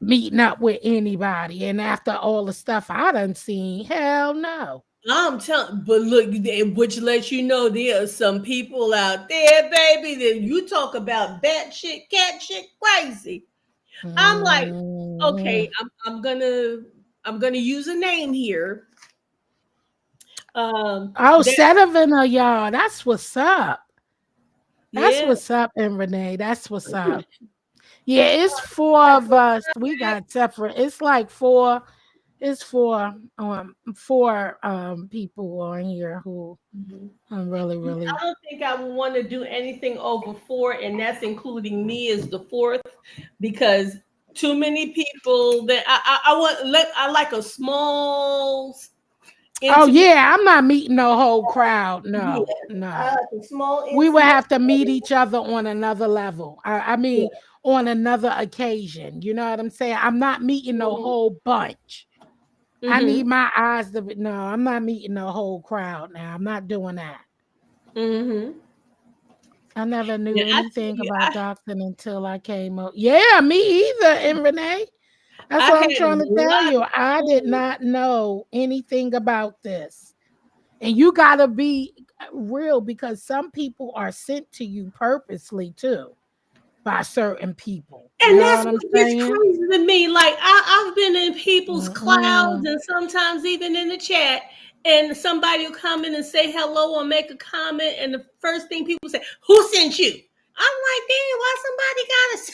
meeting up with anybody. And after all the stuff I done seen, hell no. I'm telling, but look, which lets you know there are some people out there, baby, that you talk about batshit, cat shit, crazy. I'm like, okay, I'm gonna use a name here. Sedivina, y'all, that's what's up. That's what's up, and Renee, that's what's up. Yeah, it's 4 of us. We got separate. It's like 4. It's 4 people on here who I'm really. I don't think I would want to do anything over 4, and that's including me as the 4th, because too many people that I like a small. Oh yeah, I'm not meeting the whole crowd. No. We would have to meet each other on another level. I mean, on another occasion. You know what I'm saying? I'm not meeting the whole bunch. I need my eyes to be. No, I'm not meeting the whole crowd now. I'm not doing that. I never knew anything about Dawson until I came up. Yeah, me either, and Renee. That's what I'm trying to tell you. I did not know anything about this. And you got to be real, because some people are sent to you purposely too by certain people. And that's what gets crazy to me. Like I've been in people's clouds, and sometimes even in the chat, and somebody will come in and say hello or make a comment, and the first thing people say, "Who sent you?" I'm like, "Damn, why somebody gotta?"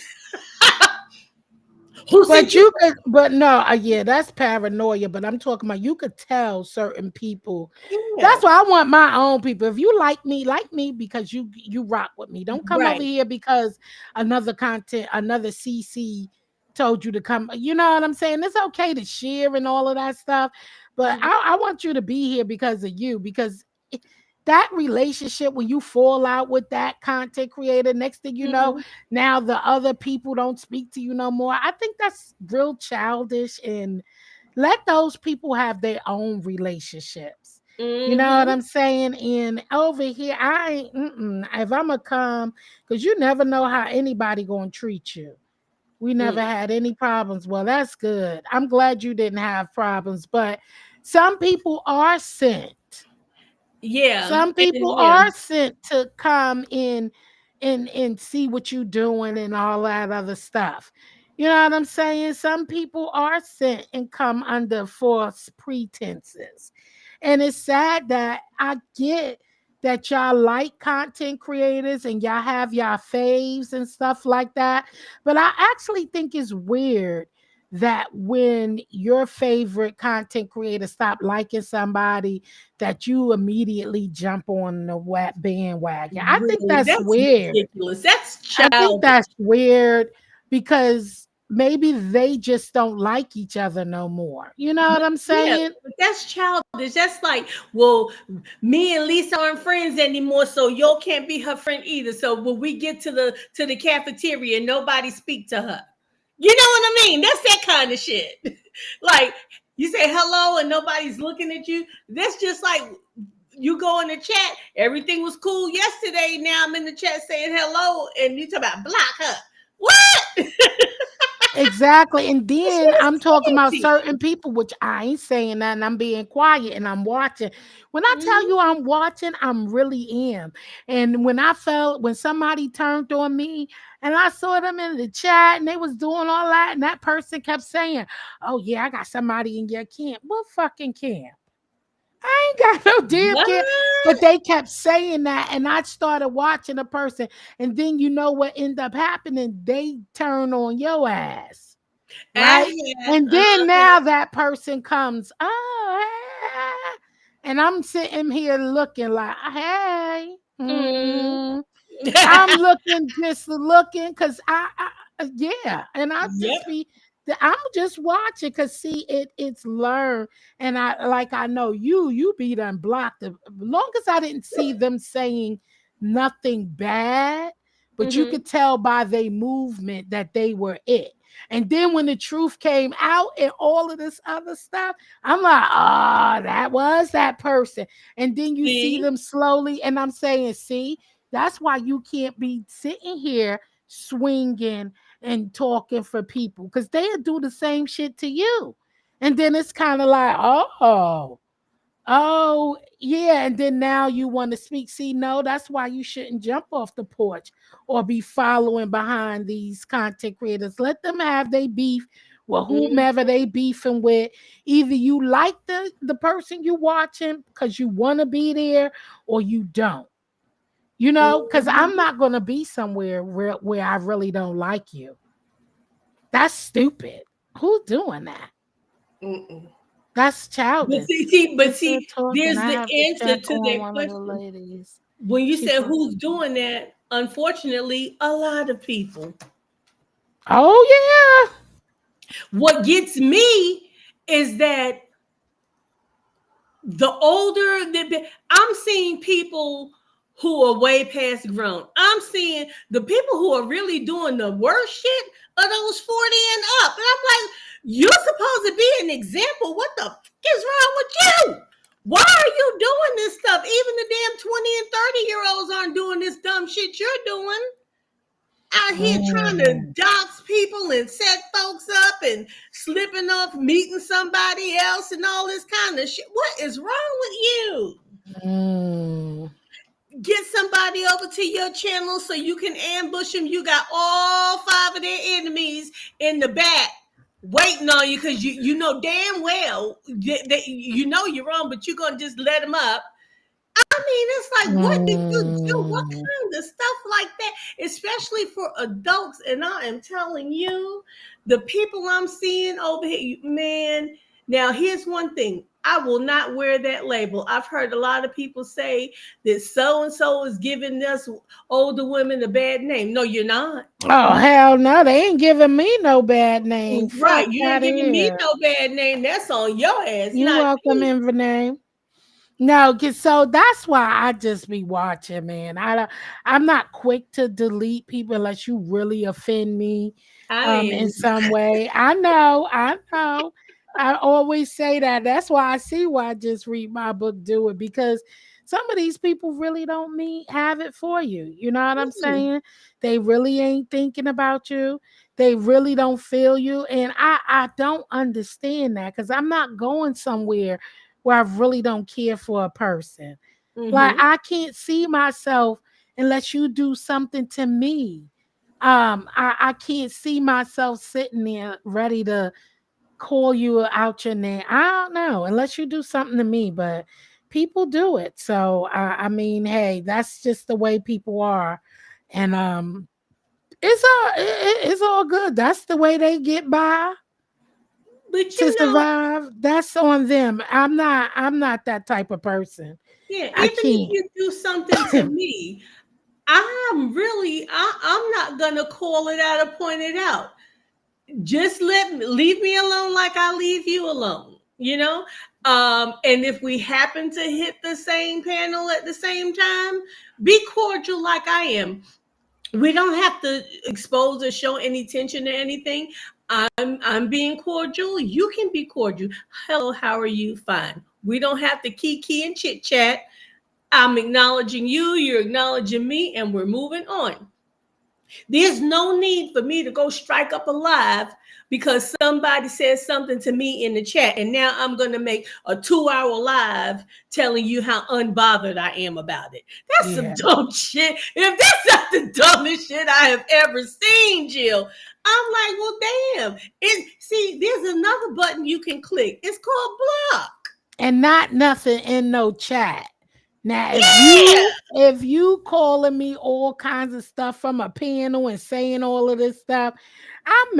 Yeah, that's paranoia. But I'm talking about, you could tell certain people. Yeah. That's why I want my own people. If you like me because you rock with me. Don't come over here because another CC told you to come. You know what I'm saying? It's okay to share and all of that stuff, but I want you to be here because of you, because that relationship, when you fall out with that content creator, next thing you know, now the other people don't speak to you no more. I think that's real childish, and let those people have their own relationships. You know what I'm saying? And over here, I ain't, if I'm gonna come, because you never know how anybody gonna treat you. We never had any problems. Well, that's good. I'm glad you didn't have problems, but some people are sent. Yeah, some people are sent to come in and see what you're doing and all that other stuff. You know what I'm saying? Some people are sent and come under false pretenses. And it's sad that I get that y'all like content creators and y'all have y'all faves and stuff like that. But I actually think it's weird that when your favorite content creator stop liking somebody, that you immediately jump on the bandwagon. I think that's weird. Ridiculous. That's childish. I think that's weird, because maybe they just don't like each other no more. You know what I'm saying? Yeah, that's childish. That's like, well, me and Lisa aren't friends anymore, so y'all can't be her friend either. So when we get to the cafeteria, nobody speak to her. You know what I mean? That's that kind of shit. Like, you say hello and nobody's looking at you. That's just like, you go in the chat, everything was cool yesterday. Now I'm in the chat saying hello, and you talk about block her. What? Exactly. And then I'm talking about Transparency. certain people, which I ain't saying that, and I'm being quiet and I'm watching. When I tell you I'm watching, I'm really am. And when somebody turned on me and I saw them in the chat and they was doing all that, and that person kept saying, "Oh yeah, I got somebody in your camp." What fucking camp? I ain't got no damn What? camp. But they kept saying that, and I started watching the person, and then you know what ended up happening? They turn on your ass, right? And then now that person comes, and I'm sitting here looking like, hey, I'm just looking because yeah, and I Yep. just I'm just watching because see it's learned, and I know you be done blocked. As long as I didn't see them saying nothing bad, but you could tell by their movement that they were it. And then when the truth came out and all of this other stuff, I'm like, oh, that was that person. And then you see See? them slowly, and I'm saying, see, that's why you can't be sitting here swinging and talking for people because they'll do the same shit to you. And then it's kind of like, oh, yeah. And then now you want to speak. See, no, that's why you shouldn't jump off the porch or be following behind these content creators. Let them have their beef with whomever they beefing with. Either you like the person you watching because you want to be there or you don't. You know, because I'm not going to be somewhere where I really don't like you. That's stupid. Who's doing that? That's childish. But If they're see, talking, there's I the have to answer check to on that one of the question. ladies. When you She said said, who's doing that, unfortunately, a lot of people. oh, What gets me is that the older I'm seeing people who are way past grown. I'm seeing the people who are really doing the worst shit are those 40 and up. And I'm like, you're supposed to be an example. What the fuck is wrong with you? Why are you doing this stuff? Even the damn 20 and 30-year-olds aren't doing this dumb shit you're doing. Out yeah. here trying to dox people and set folks up and slipping off meeting somebody else and all this kind of shit. What is wrong with you? Get somebody over to your channel so you can ambush them. You got all 5 of their enemies in the back waiting on you because you know damn well that you know you're wrong, but you're going to just let them up. I mean, it's like, what did you do? What kind of stuff like that? Especially for adults. And I am telling you, the people I'm seeing over here, man. Now, here's one thing. I will not wear that label. I've heard a lot of people say that so and so is giving us older women a bad name. No, you're not. Oh, hell no. They ain't giving me no bad name. Right. Fuck You ain't outta giving me here. no bad name. That's on your ass, You not welcome, me. Invername. No, so that's why I just be watching, man. I'm not quick to delete people unless you really offend me in some way. I know. I always say that. That's why I see why I just read my book, do it, because some of these people really don't have it for you. You know what I'm saying? They really ain't thinking about you. They really don't feel you. And I don't understand that because I'm not going somewhere where I really don't care for a person. Like I can't see myself unless you do something to me. I can't see myself sitting there ready to call you out your name. I don't know unless you do something to me, but people do it. So I mean, hey, that's just the way people are, and it's all good. That's the way they get by. But To survive, that's on them. I'm not that type of person. yeah, I even if can't. you do something to me, I'm not gonna call it out or point it out. Just leave me alone like I leave you alone, you know? And if we happen to hit the same panel at the same time, be cordial like I am. We don't have to expose or show any tension or anything. I'm being cordial. You can be cordial. Hello, how are you? Fine. We don't have to kiki and chit chat. I'm acknowledging you, you're acknowledging me, and we're moving on. There's no need for me to go strike up a live because somebody says something to me in the chat, and now I'm going to make a 2-hour live telling you how unbothered I am about it. That's some Yeah. dumb shit. If that's not the dumbest shit I have ever seen, Jill, I'm like, well, damn. See, there's another button you can click. It's called block. And not nothing in no chat. Now, Yeah. if you calling me all kinds of stuff from a panel and saying all of this stuff, I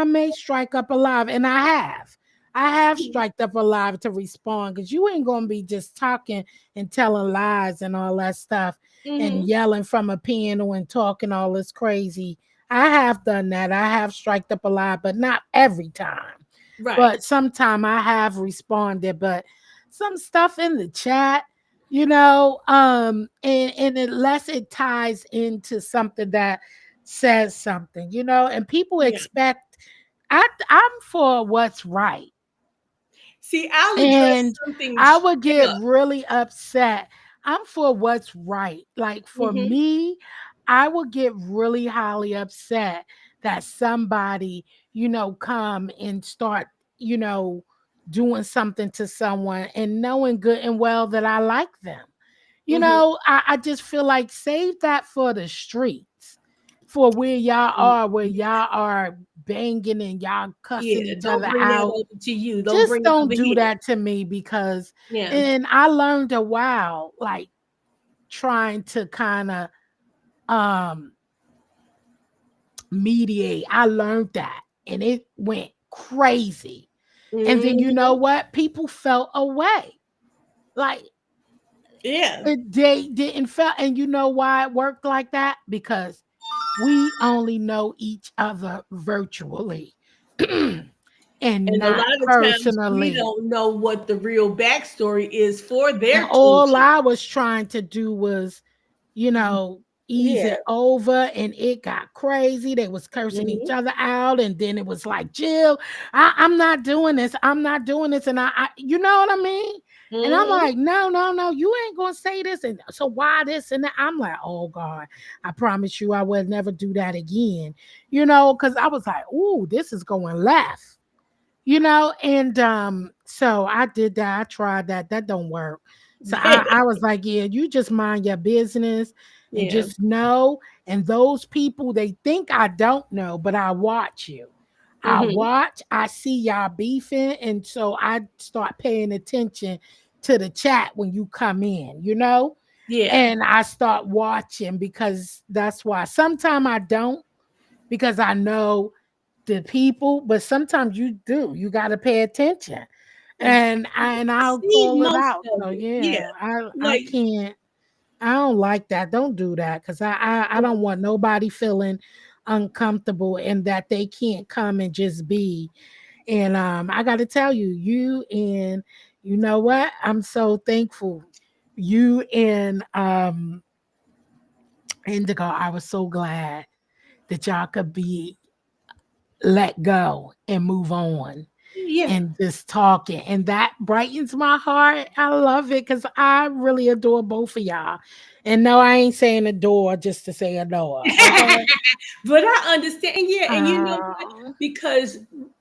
may strike up a live, and I have striked up a live to respond, because you ain't gonna be just talking and telling lies and all that stuff and yelling from a panel and talking all this crazy. I have done that. I have striked up a live, but not every time. Right. But sometime I have responded, but some stuff in the chat, and unless it ties into something that says something, and people expect, I'm for what's right. See, I'll address And something. I would straight get up. really upset. I'm for what's right. Like for me, I would get really highly upset that somebody, come and start, doing something to someone and knowing good and well that I like them. I just feel like save that for the streets, for where y'all are banging and y'all cussing Yeah, each don't other bring that out. over to you. Just Bring it don't over do here. that to me, because Yeah. and I learned a while, like trying to kind of mediate. I learned that, and it went crazy. And then you know what? People felt away. Like Yeah. they didn't feel, and you know why it worked like that? Because we only know each other virtually. And a not lot of times we personally. don't know what the real backstory is for their And all kinship. I was trying to do was, ease Yeah. it over, and it got crazy. They was cursing each other out, and then it was like, Jill, I'm not doing this. I'm not doing this. And I you know what I mean? And I'm like, no, you ain't gonna say this. And so why this and that? I'm like, oh God, I promise you I will never do that again. Because I was like, ooh, this is going left. And so I did that. I tried that. That don't work. So I was like, yeah, you just mind your business and Yeah. just know. And those people, they think I don't know, but I watch you. I watch, I see y'all beefing. And so I start paying attention to the chat when you come in, Yeah. and I start watching, because that's why sometimes I don't, because I know the people, but sometimes you do. You got to pay attention, and I'll See call it most out. of So it. yeah, Yeah. I Like, can't. I don't like that. Don't do that, because I don't want nobody feeling uncomfortable and that they can't come and just be. And I got to tell you, and you know what? I'm so thankful. You and Indigo. I was so glad that y'all could be let go and move on yeah. and just talking, and that brightens my heart. I love it, because I really adore both of y'all. And no, I ain't saying adore just to say adore, okay? But I understand. And yeah, and you know what? Uh, Because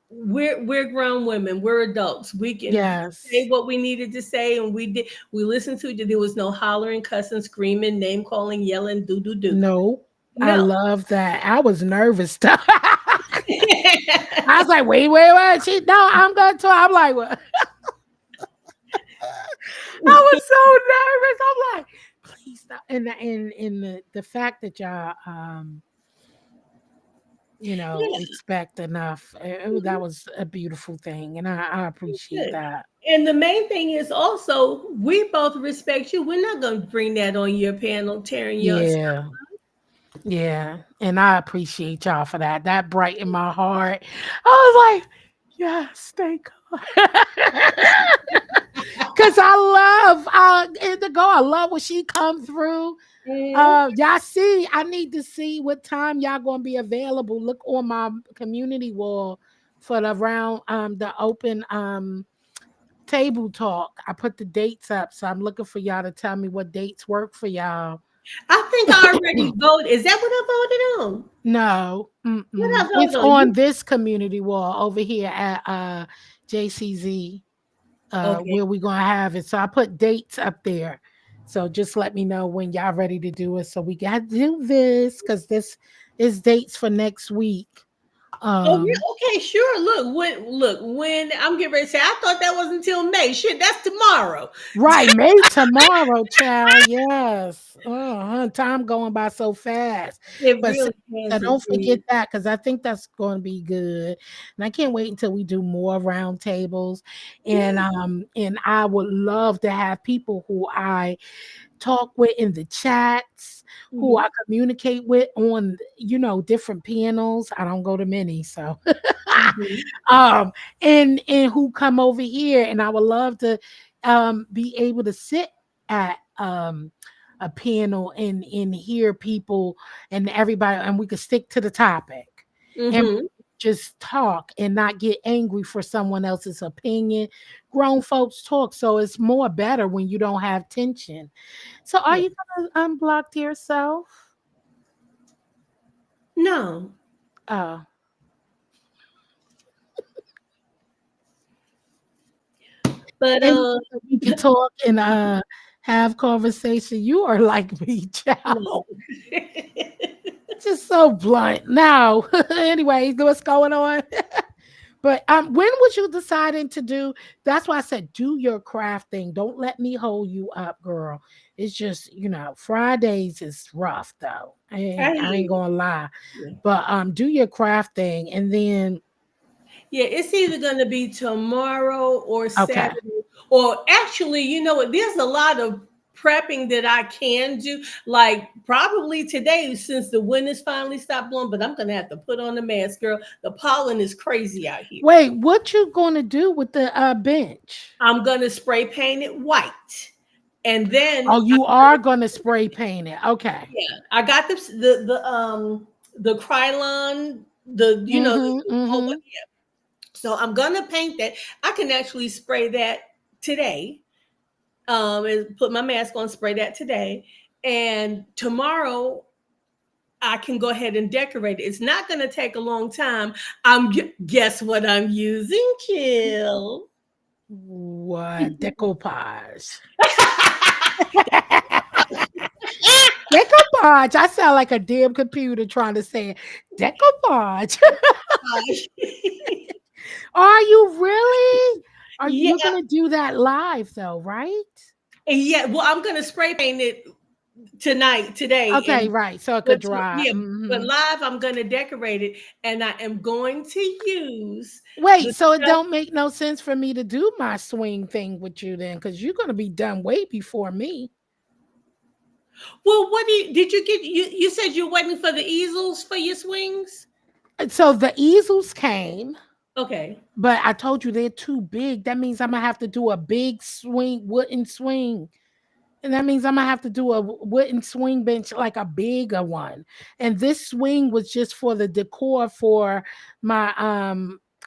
we're grown women, we're adults. We can say yes. what we needed to say, and we did. We listened to it. There was no hollering, cussing, screaming, name calling, yelling, do. No, I No. love that. I was nervous. I was like, wait. No, I'm gonna talk. I'm like, what? I was so nervous. I'm like, please stop. And the fact that y'all expect enough. That was a beautiful thing, and I appreciate Good. that. And the main thing is also we both respect you. We're not going to bring that on your panel, tearing your stuff. Yeah, and I appreciate y'all for that. That brightened my heart. I was like, yes, thank God. Because I love Indigo. I love when she come through. Y'all see, I need to see what time y'all gonna be available. Look on my community wall for the open table talk. I put the dates up, so I'm looking for y'all to tell me what dates work for y'all. I think I already voted. Is that what I voted on? No, What I it's voted on? on this community wall over here at JCZ. Okay. Where we gonna have it. So I put dates up there. So just let me know when y'all ready to do it. So we got to do this because this is dates for next week. Oh, yeah, okay, sure. Look, when I'm getting ready to say, I thought that was until May. Shit, that's tomorrow. Right, May tomorrow, child. Yes. Time going by so fast. It But really so has don't forget indeed. that because I think that's going to be good. And I can't wait until we do more round tables. And I would love to have people who I talk with in the chats, who Mhm. I communicate with on, different panels. I don't go to many, so Mhm. and who come over here, and I would love to be able to sit at a panel and hear people and everybody, and we could stick to the topic and Mhm. just talk and not get angry for someone else's opinion. Grown folks talk, so it's more better when you don't have tension. So are Yeah. you gonna unblock yourself? No. Oh. But And we can talk and have conversation. You are like me, child. no. Just so blunt. Now, anyway, what's going on? But when was you deciding to do? That's why I said do your craft thing. Don't let me hold you up, girl. It's just Fridays is rough though. I I hear ain't gonna lie. you. But do your craft thing, and then Yeah, it's either going to be tomorrow or okay. Saturday. Or actually, you know what? There's a lot of prepping that I can do. Like probably today, since the wind has finally stopped blowing, but I'm going to have to put on the mask, girl. The pollen is crazy out here. Wait, what you gonna do with the bench? I'm going to spray paint it white. And then Oh, you are gonna spray paint it. Okay. yeah, I got the Krylon, Mm-hmm. oh, Mm-hmm. yeah. So I'm gonna paint that. I can actually spray that today. And put my mask on, spray that today. And tomorrow I can go ahead and decorate it. It's not gonna take a long time. Guess what I'm using, Jill? What decoupage? Decoupage. I sound like a damn computer trying to say it. Decoupage. Are you really? Are Yeah, you gonna do that live though, right? yeah. Well, I'm gonna spray paint it today, Okay, right. So it could but dry. yeah, but Mhm. live I'm gonna decorate it, and I am going to use Wait, the so it stuff. don't make no sense for me to do my swing thing with you then, because you're gonna be done way before me. Well, did you get? You said you're waiting for the easels for your swings. So the easels came, Okay. but I told you they're too big. That means I'm gonna have to do a big swing, wooden swing. And that means I'm gonna have to do a wooden swing bench, like a bigger one. And this swing was just for the decor for my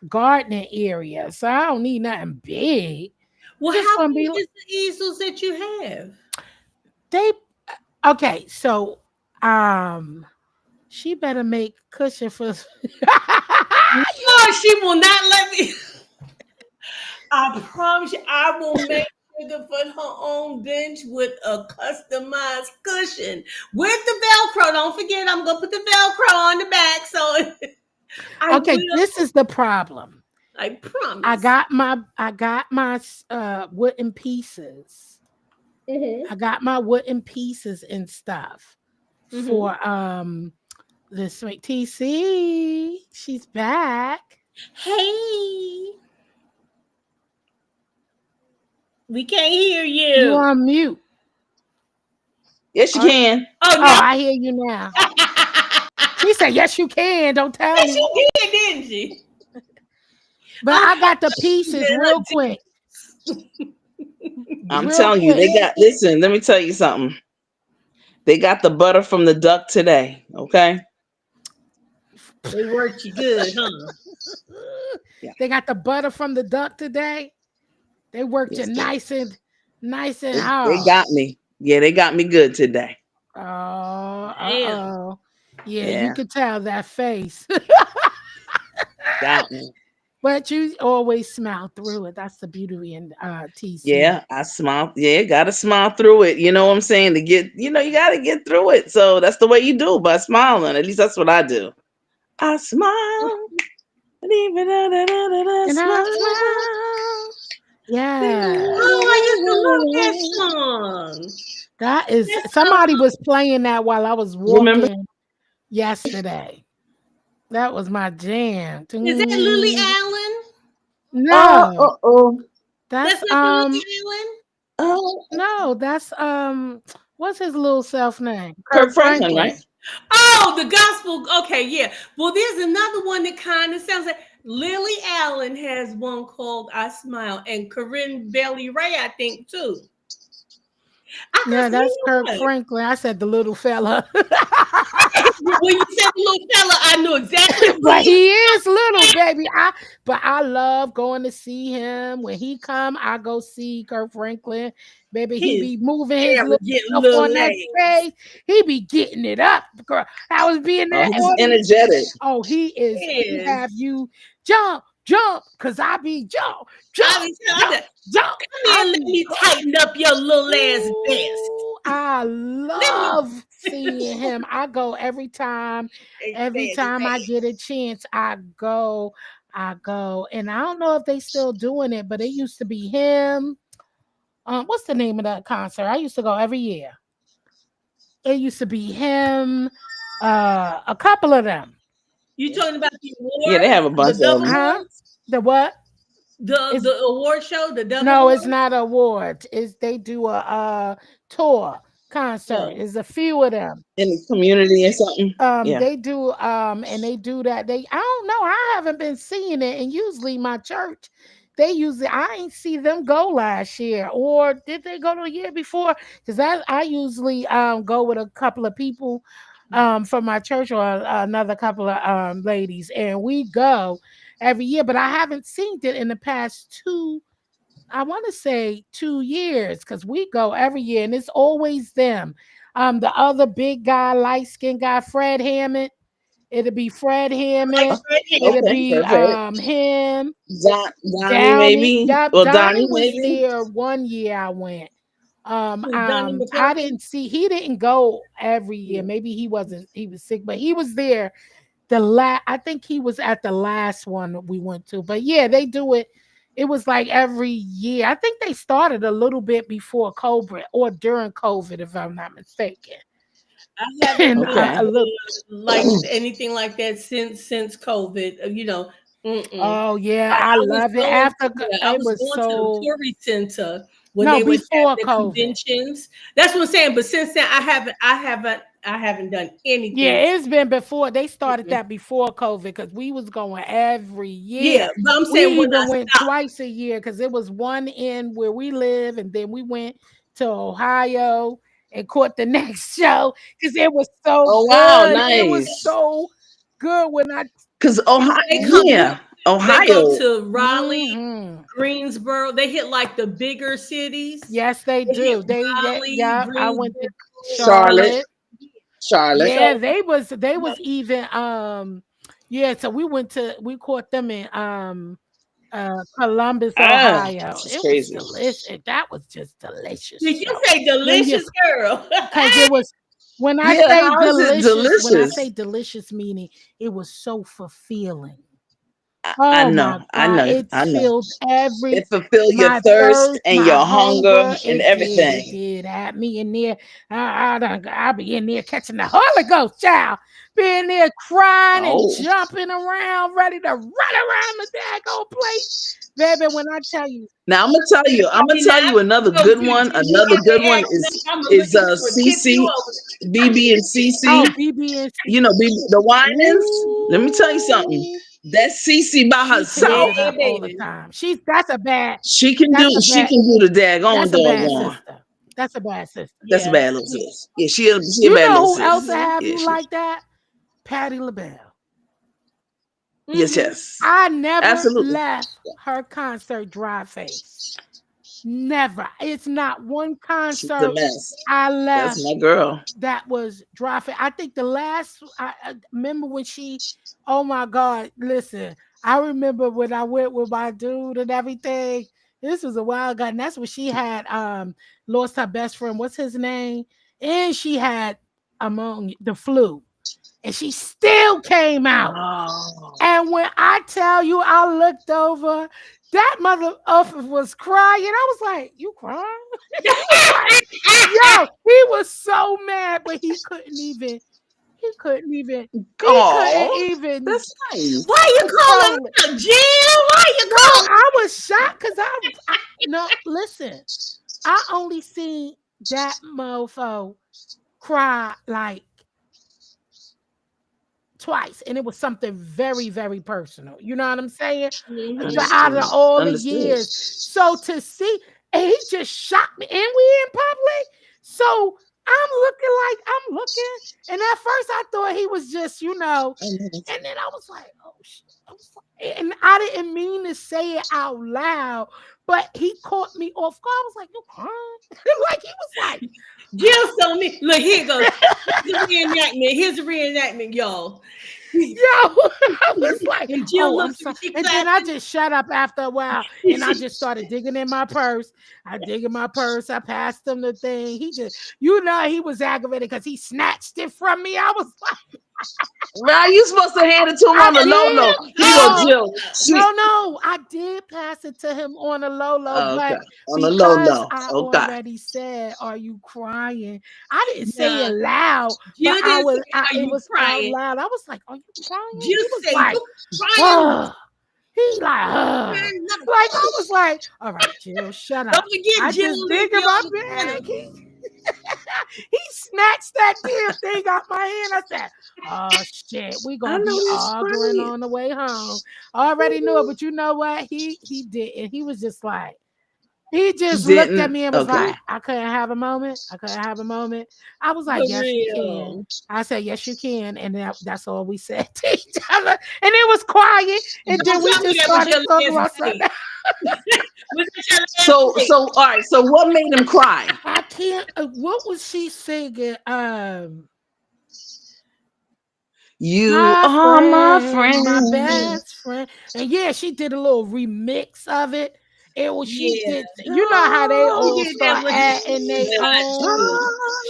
gardening area. So I don't need nothing big. Well, Just how gonna big be is the easels that you have? they okay. So she better make cushion for No, she will not let me. I promise you, I will make sure to put her own bench with a customized cushion with the Velcro. Don't forget, I'm gonna put the Velcro on the back. So I okay, will. this is the problem. I I promise. got my wooden pieces. Mhm. I got my wooden pieces and stuff Mhm. for this week. TC, she's back. Hey, we can't hear You you. on mute. Yes, you Are- can. Oh Oh, no. I hear you now. She said, "Yes, you can." Don't tell Yes, me. she did, didn't she? But Oh, I got the she's pieces in her real quick. I'm Real telling you, quick. they got, listen, let me tell you something. They got the butter from the duck today. Okay. They worked you good, huh? Yeah. They got the butter from the duck today. They worked you Yes, nice and they hard. got me. Yeah, they got me good today. Oh, Damn. uh-oh. Yeah, you Yeah, could tell that face. got me. But you always smile through it. That's the beauty in TC. Yeah, I smile. Yeah, gotta smile through it. You know what I'm saying? To get, you gotta get through it. So that's the way you do, by smiling. At least that's what I do. I smile. And I Smile. smile. Yeah. Oh, I used to love that song. That is That somebody song. was playing that while I was Remember? walking yesterday. That was my jam. Is that Lily Allen? No, Oh. That's that's not the Lily Allen? Oh. no, that's what's his little self name? Kurt Kurt Franklin, Franklin. right? Oh, the gospel. Okay, yeah. Well, there's another one that kind of sounds like Lily Allen has one called I Smile, and Corinne Bailey Ray, I think, too. Yeah, You that's know Kurt what? Franklin. I said the little fella. When you said the little fella, I knew exactly who But you he is little, baby. I love going to see him. When he come, I go see Kurt Franklin. Baby, he his be moving his little arrogant self little on that legs. stage. He be getting it up, girl. I was being Oh, there. he's energetic. Oh, he Yes. have you jump, cause I be jump, I be telling you, jump. come here, let me tighten up your little ass vest. Ooh, I love seeing him. I go every time. Every time I get a chance, I go. And I don't know if they still doing it, but it used to be him. What's the name of that concert? I used to go every year. It used to be him, a couple of them. You talking about the Yeah, they have a awards, bunch the of double them. awards, The what? It's, the award show, the double no, it's awards? not awards. It's they do a tour concert. Oh. It's a few of them. In the community or something. Yeah. They do and they do that. I don't know. I haven't been seeing it, and usually my church, I ain't see them go last year, or did they go the year before? Because I usually go with a couple of people from my church, or another couple of ladies, and we go every year, but I haven't seen it in the past I want to say 2 years, because we go every year and it's always them. The other big guy, light skinned guy, Fred Hammond. It'll be Fred Like Hammond. Fred It'll Hammond. Okay, be perfect. him. Donnie, maybe. Yep, Well, Donnie Donnie, was maybe. there one year I went. Donnie I McClurkin. didn't see he didn't go every year. Maybe he was sick, but he was there I think he was at the last one we went to. But yeah, they do it. It was like every year. I think they started a little bit before COVID or during COVID, if I'm not mistaken. I haven't And Okay. like anything like that since COVID. Mm-mm. oh yeah, I I was love it. going After to I it was was going to the so Tory Center when no they would have before the COVID. conventions. That's what I'm saying. But since then, I haven't done anything. Yeah, it's been before they started Mm-mm. that before COVID, because we was going every Yeah, year. but I'm We saying when I even went stopped. twice a year, because it was one in where we live, and then we went to Ohio and caught the next show, because it was so Oh, wow, good. It was nice. so good when I Because Ohio, They come. yeah, They go Ohio. to Raleigh, Mhm. Greensboro. They hit like the bigger cities. Yes, they They do. hit Yeah, Raleigh, yeah. I went to Charlotte. Charlotte. Yeah, So they was even yeah, so we caught them in Columbus, Ohio. This is It was crazy. delicious. That was just delicious did you show. say delicious, girl? Because it was when I Yeah, say how is it delicious, delicious? meaning it was so fulfilling. I Oh my know, I God, know, it I know. filled It fulfilled your my thirst thirst, and my your hunger hunger. and It did. It everything. did. Had me in there. I'll be in there catching the Holy Ghost, child. Being there crying and Oh, jumping around, ready to run around the daggone place. Baby, when I tell you, now I'm gonna tell you another So good did one. you Another get good the one accent? I'm gonna look at you and tip you CC, over. BB and oh, CC. BB and You know, BB, the Winans. Let me tell you something. ooh, That CC by she tears herself, it Yeah, up all the baby. time. That's a bad, she can that's do a she bad, can do the daggone that's a bad doggone. sister. That's a bad sister. That's a Yeah. bad little sis. Yeah, she a You bad little know who else sis. will have Yeah, you she. like that? Patti LaBelle. Yes, Mm-hmm. yes, I never absolutely. left her concert dry face. Never. It's not one She's a concert mess. I That's left my girl. that was dry fit. I think the last I remember when she, oh my God, listen, I remember when I went with my dude and everything. This was a while ago, and that's when she had lost her best friend. What's his name? And she had among the flu, and she still came out. Oh. And when I tell you, I looked over, that mother was crying. I was like, "You crying?" He was like, yo, he was so mad, but he couldn't even. Oh, that's nice. Why you calling control it. out, Jill? Why you No, calling? I was shocked because I no, listen, I only seen that mofo cry like twice, and it was something very, very personal. You know what I'm saying? Out of all the years. So to see, and he just shocked me, and we in public. So I'm looking, and at first I thought he was just, and then I was like, oh shit. And I didn't mean to say it out loud, but he caught me off guard. I was like, you crying? Like he was like, Jill told me, look, here it goes. Here's a reenactment, y'all. Yo, I was like, And Jill I'm looked sorry. at me, And then I just shut up after a while, and I just started digging in my purse. I passed him the thing. He just, he was aggravated because he snatched it from me. I was like, Now you supposed to hand it to him on the low. Here go Jill. No, I did pass it to him on a low, okay. but On the low. I Okay. already said, "Are you crying?" I didn't say it loud, Jill but it was crying? out loud. I was like, "Are you crying?" Jill He was said, like, "You crying?" He like, like I was like, "All right, Jill, shut up." Don't forget, I Jill just dig in my bag. He snatched that damn thing out my hand. I said, "Oh shit, we gonna be arguing on the way home." I already knew it, but you know what? He didn't. He was just like, he just looked at me and was like, "I couldn't have a moment. I was like, "Yes, you can." I said, "Yes, you can," and that's all we said to each other. And it was quiet, and then we just started talking about something. So all right. So what made him cry? I can't. What was she singing? You are my friend, my best friend, and yeah, she did a little remix of it. It was she did. You know how they all start adding their own.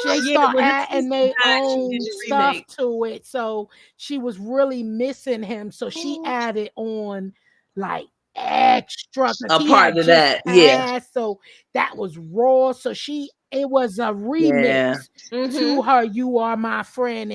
They start adding their own stuff to it. So she was really missing him. So she added on like extra. A part of that, yeah. So that was raw. So it was a remix to her. You are my friend,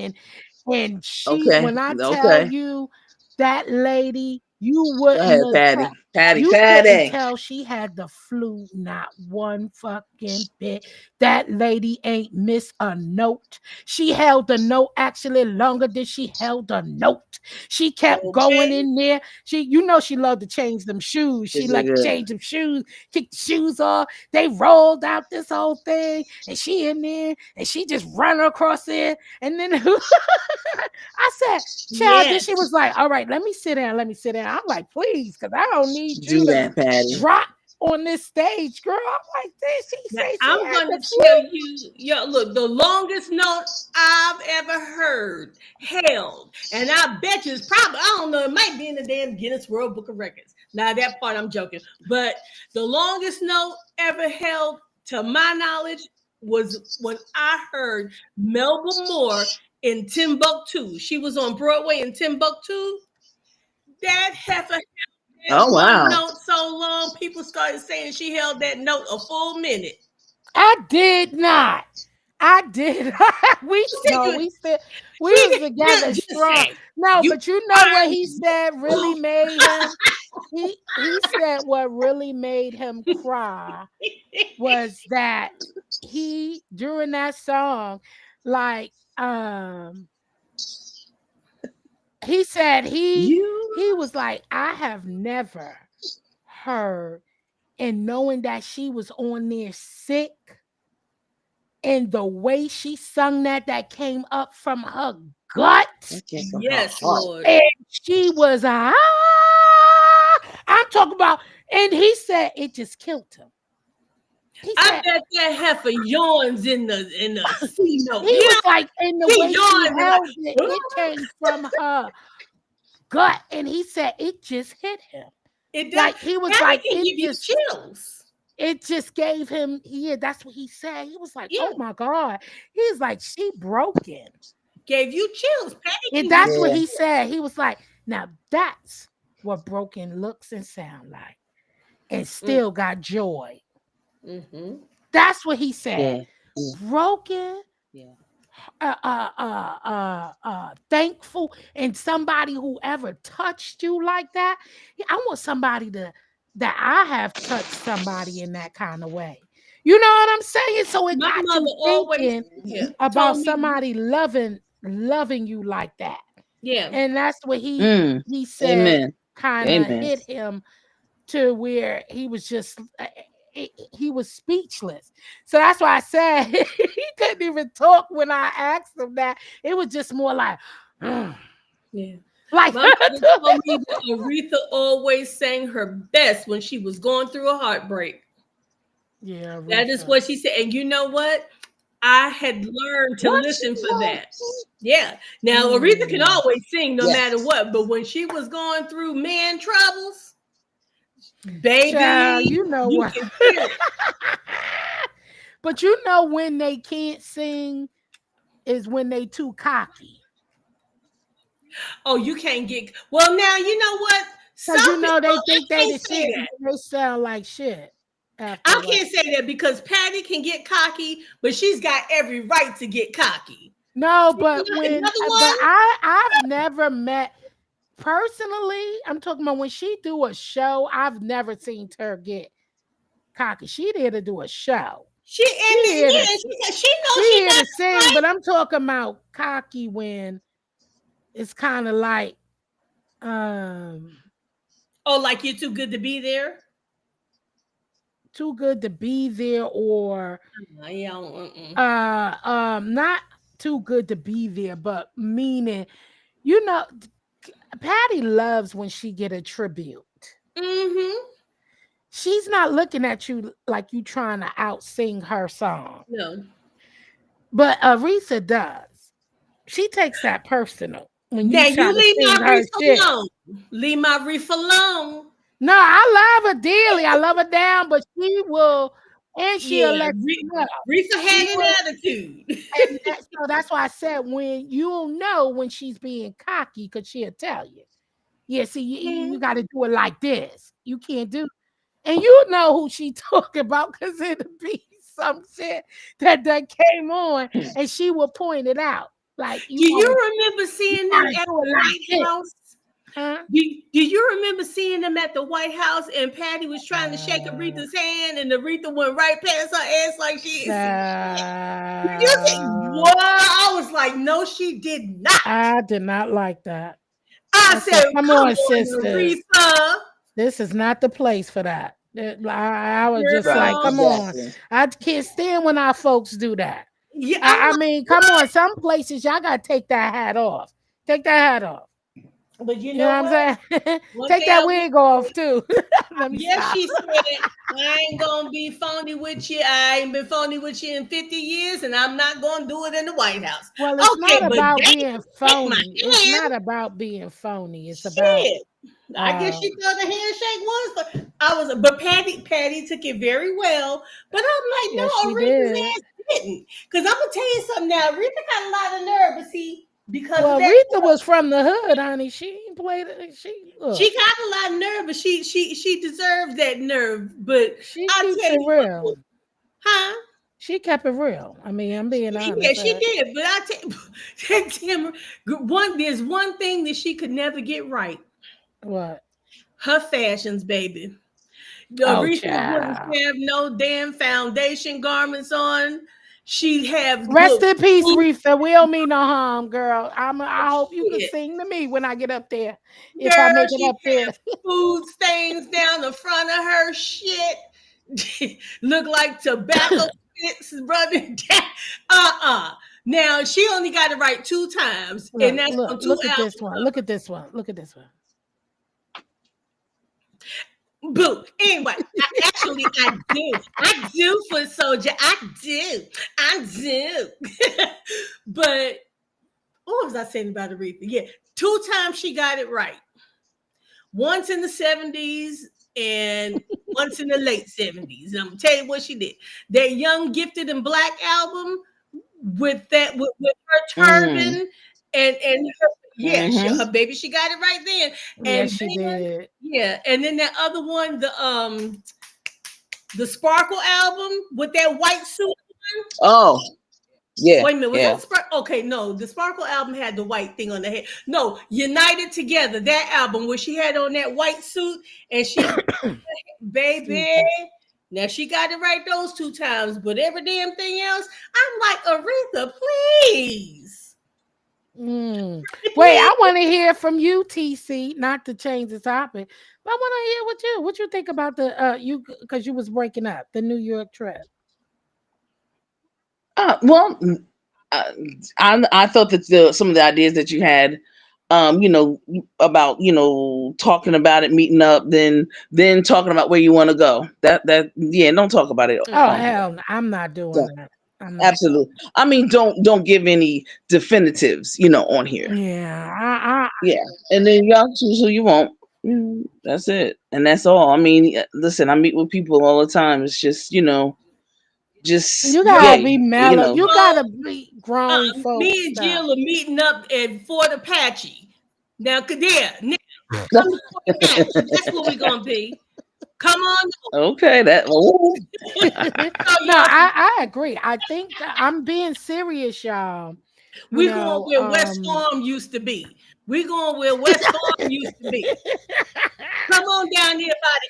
and she. When I tell you that lady, you wouldn't. Patty. Couldn't tell she had the flu, not one fucking bit. That lady ain't miss a note. She held the note actually longer than she held a note. She kept going in there. She loved to change them shoes. She liked to change them shoes, kick the shoes off. They rolled out this whole thing, and she in there, and she just run across there. And then I said, child, then she was like, all right, let me sit down. I'm like, please, because I don't need you to drop on this stage, girl. I'm like, this. I'm going to tell you, look, the longest note I've ever heard held, and I bet you it's probably, I don't know, it might be in the damn Guinness World Book of Records. Now, that part I'm joking, but the longest note ever held, to my knowledge, was when I heard Melba Moore in Timbuktu. She was on Broadway in Timbuktu. That heifer held one note so long, people started saying she held that note a full minute. I did not. we was together strong. No, but you know what he said really made him. He said what really made him cry was that he during that song, like he said he was like, I have never heard, and knowing that she was on there sick, and the way she sung that came up from her gut. Yes, Lord. And she was I'm talking about, and he said it just killed him. He I said bet that heifer yawns in the C note. he was like, in the He way she yawned like, held it, it came from her gut, and he said it just hit him. it does. Like he was Patty like, can give you chills. it just gave him, yeah, that's what he said. He was like, Yeah. oh my God. He's like, she broken. Gave you chills. Patty can And that's give what you- he said. He was like, now that's what broken looks and sound like. And still got joy. Mhm. That's what he said. Yeah. Broken, Yeah. thankful, and somebody who ever touched you like that. I want somebody that I have touched somebody in that kind of way. You know what I'm saying? So it My got mother you always thinking about told me- somebody loving you like that. Yeah. And that's what he said. Amen. Kind of Amen. hit him to where he was just he was speechless. So that's why I said he couldn't even talk when I asked him that. It was just more like, Yeah. like My mother told me that Aretha always sang her best when she was going through a heartbreak. yeah, That is Aretha. what she said. And you know what? I had learned to listen for that. Yeah. Now Aretha can always sing no matter what, but when she was going through man troubles, baby, Child, you know what? can hear it. But you know when they can't sing is when they too cocky. Oh, you can't get well now. You know what? Because you know they people- think I they the can't say shit. that. They sound like shit. I afterwards. can't say that because Patty can get cocky, but she's got every right to get cocky. No, but You know, when another but one? I've never met personally. I'm talking about when she do a show. I've never seen her get cocky. She there to do a show. She here to- she knows She she here got to sing, but I'm talking about cocky when it's kind of like oh, like you're too good to be there. too good to be there, or Yeah, not too good to be there, but meaning, you know, Patty loves when she get a tribute. mm-hmm. She's not looking at you like you trying to out sing her song, No, but Aretha does. She takes that personal when now you you try to leave sing my her reef shit. alone. Leave my reef alone. No, I love her dearly. I love her down, but she will, and she'll Yeah, let you know. Reefa had She an will- attitude. And so that's why I said when you'll know when she's being cocky, because she'll tell you. Yeah, see, you got to do it like this. You can't do, and you know who she talking about because it'll be some shit that came on, and she will point it out. Like, Do you wanna- remember seeing you them gotta at do the it like White this. House? Huh? Do you remember seeing them at the White House and Patty was trying to shake Aretha's hand and Aretha went right past her ass like she is? You think, what? I was like, no, she did not. I did not like that. I said, said, come on, sisters. Aretha. This is not the place for that. I was just Girl. like, come on. Exactly. I can't stand when our folks do that. Yeah, I mean, come on. Some places y'all gotta take that hat off. Take that hat off. but you You know, know what I'm saying? One Take thing that I wig off too. Let me Yes, stop. she said, I ain't gonna be phony with you. I ain't been phony with you in 50 years, and I'm not gonna do it in the White House. Well, it's Okay, not but about they being my phony. It's hand. not about being phony. It's about Shit. I guess she thought the handshake was, but Patty took it very well. But I'm like, no, Yes, she Aretha's did. ass didn't. Because I'm gonna tell you something now. Aretha got a lot of nerve, but see, because well, of that, Aretha was from the hood, honey. She ain't played it. She got a lot of nerve, but she deserves that nerve. But she I'll keeps tell it you real. what, huh? She kept it real. I mean, I'm being honest. Yeah, she did. But I tell there's one thing that she could never get right. What? Her fashions, baby. Oh, Aretha wouldn't child. have no damn foundation garments on. She'd have Rest look, in peace, Reefa. We don't mean no harm, girl. I hope you can Shit. sing to me when I get up there. If I make it she'd up there. have food stains down the front of her shit. Look like tobacco spits running down. Now she only got it right 2 times, and that's on 2 Look at albums. this one. Look at this one. Look at this one. Boo. Anyway, I do. I do, Foot Soldier. I do. But what was I saying about Aretha? Yeah, 2 times she got it right. Once in the 70s and once in the late 70s. And I'm gonna tell you what she did. That Young, Gifted, and Black album with her turban and her, yeah, her baby, she got it right then. And yes, she did. Yeah, and then that other one, the Sparkle album with that white suit. Oh, yeah. Wait a minute, was yeah. that Sparkle? Okay, no, the Sparkle album had the white thing on the head. No, United Together, that album where she had on that white suit and she, baby. Now she got it right those 2 times, but every damn thing else, I'm like, Aretha, please. Wait, I want to hear from you, TC. Not to change the topic, but I want to hear what you think about the you, because you was breaking up the New York trip. Well, I thought that some of the ideas that you had, about talking about it, meeting up, then talking about where you want to go. That don't talk about it. Oh hell, no, I'm not doing that. Absolutely. I mean, don't give any definitives, on here. Yeah, yeah, and then y'all choose who you want. That's it, and that's all. I mean, listen, I meet with people all the time. It's just just you gotta be mellow. You gotta be grown folks. Me and Jill are meeting up at Fort Apache. Now, that's what we're gonna be. Come on. Okay, that. No, I agree. I think I'm being serious, y'all. We're going where West Farm used to be. We're going where West Farm used to be. Come on down here by the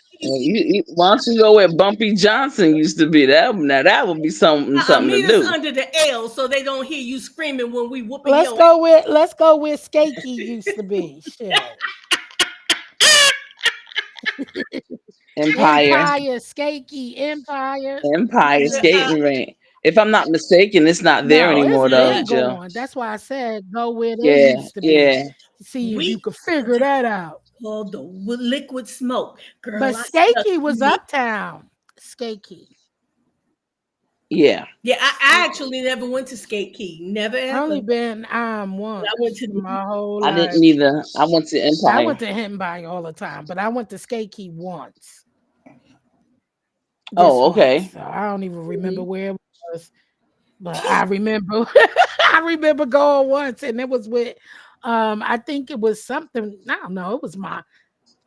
why don't you go where Bumpy Johnson used to be? That would be something meet to do. us under the L so they don't hear you screaming when we whooping. Let's go where Skakey used to be. Shit. Empire, Skakey, Empire skating rink. If I'm not mistaken, it's not there anymore, though, Jill. That's why I said go where they used to be. Yeah. See if you could figure that out. Called the Liquid Smoke. Girl, but Skakey was uptown. Skakey. Yeah. Yeah, I actually never went to Skate Key. Never ever. I only been once. I went to my whole life. I didn't either. I went to Empire. I went to Empire all the time, but I went to Skate Key once. Okay. Once. So I don't even remember where it was, but I remember I remember going once, and it was with I think it was something. I don't know. It was my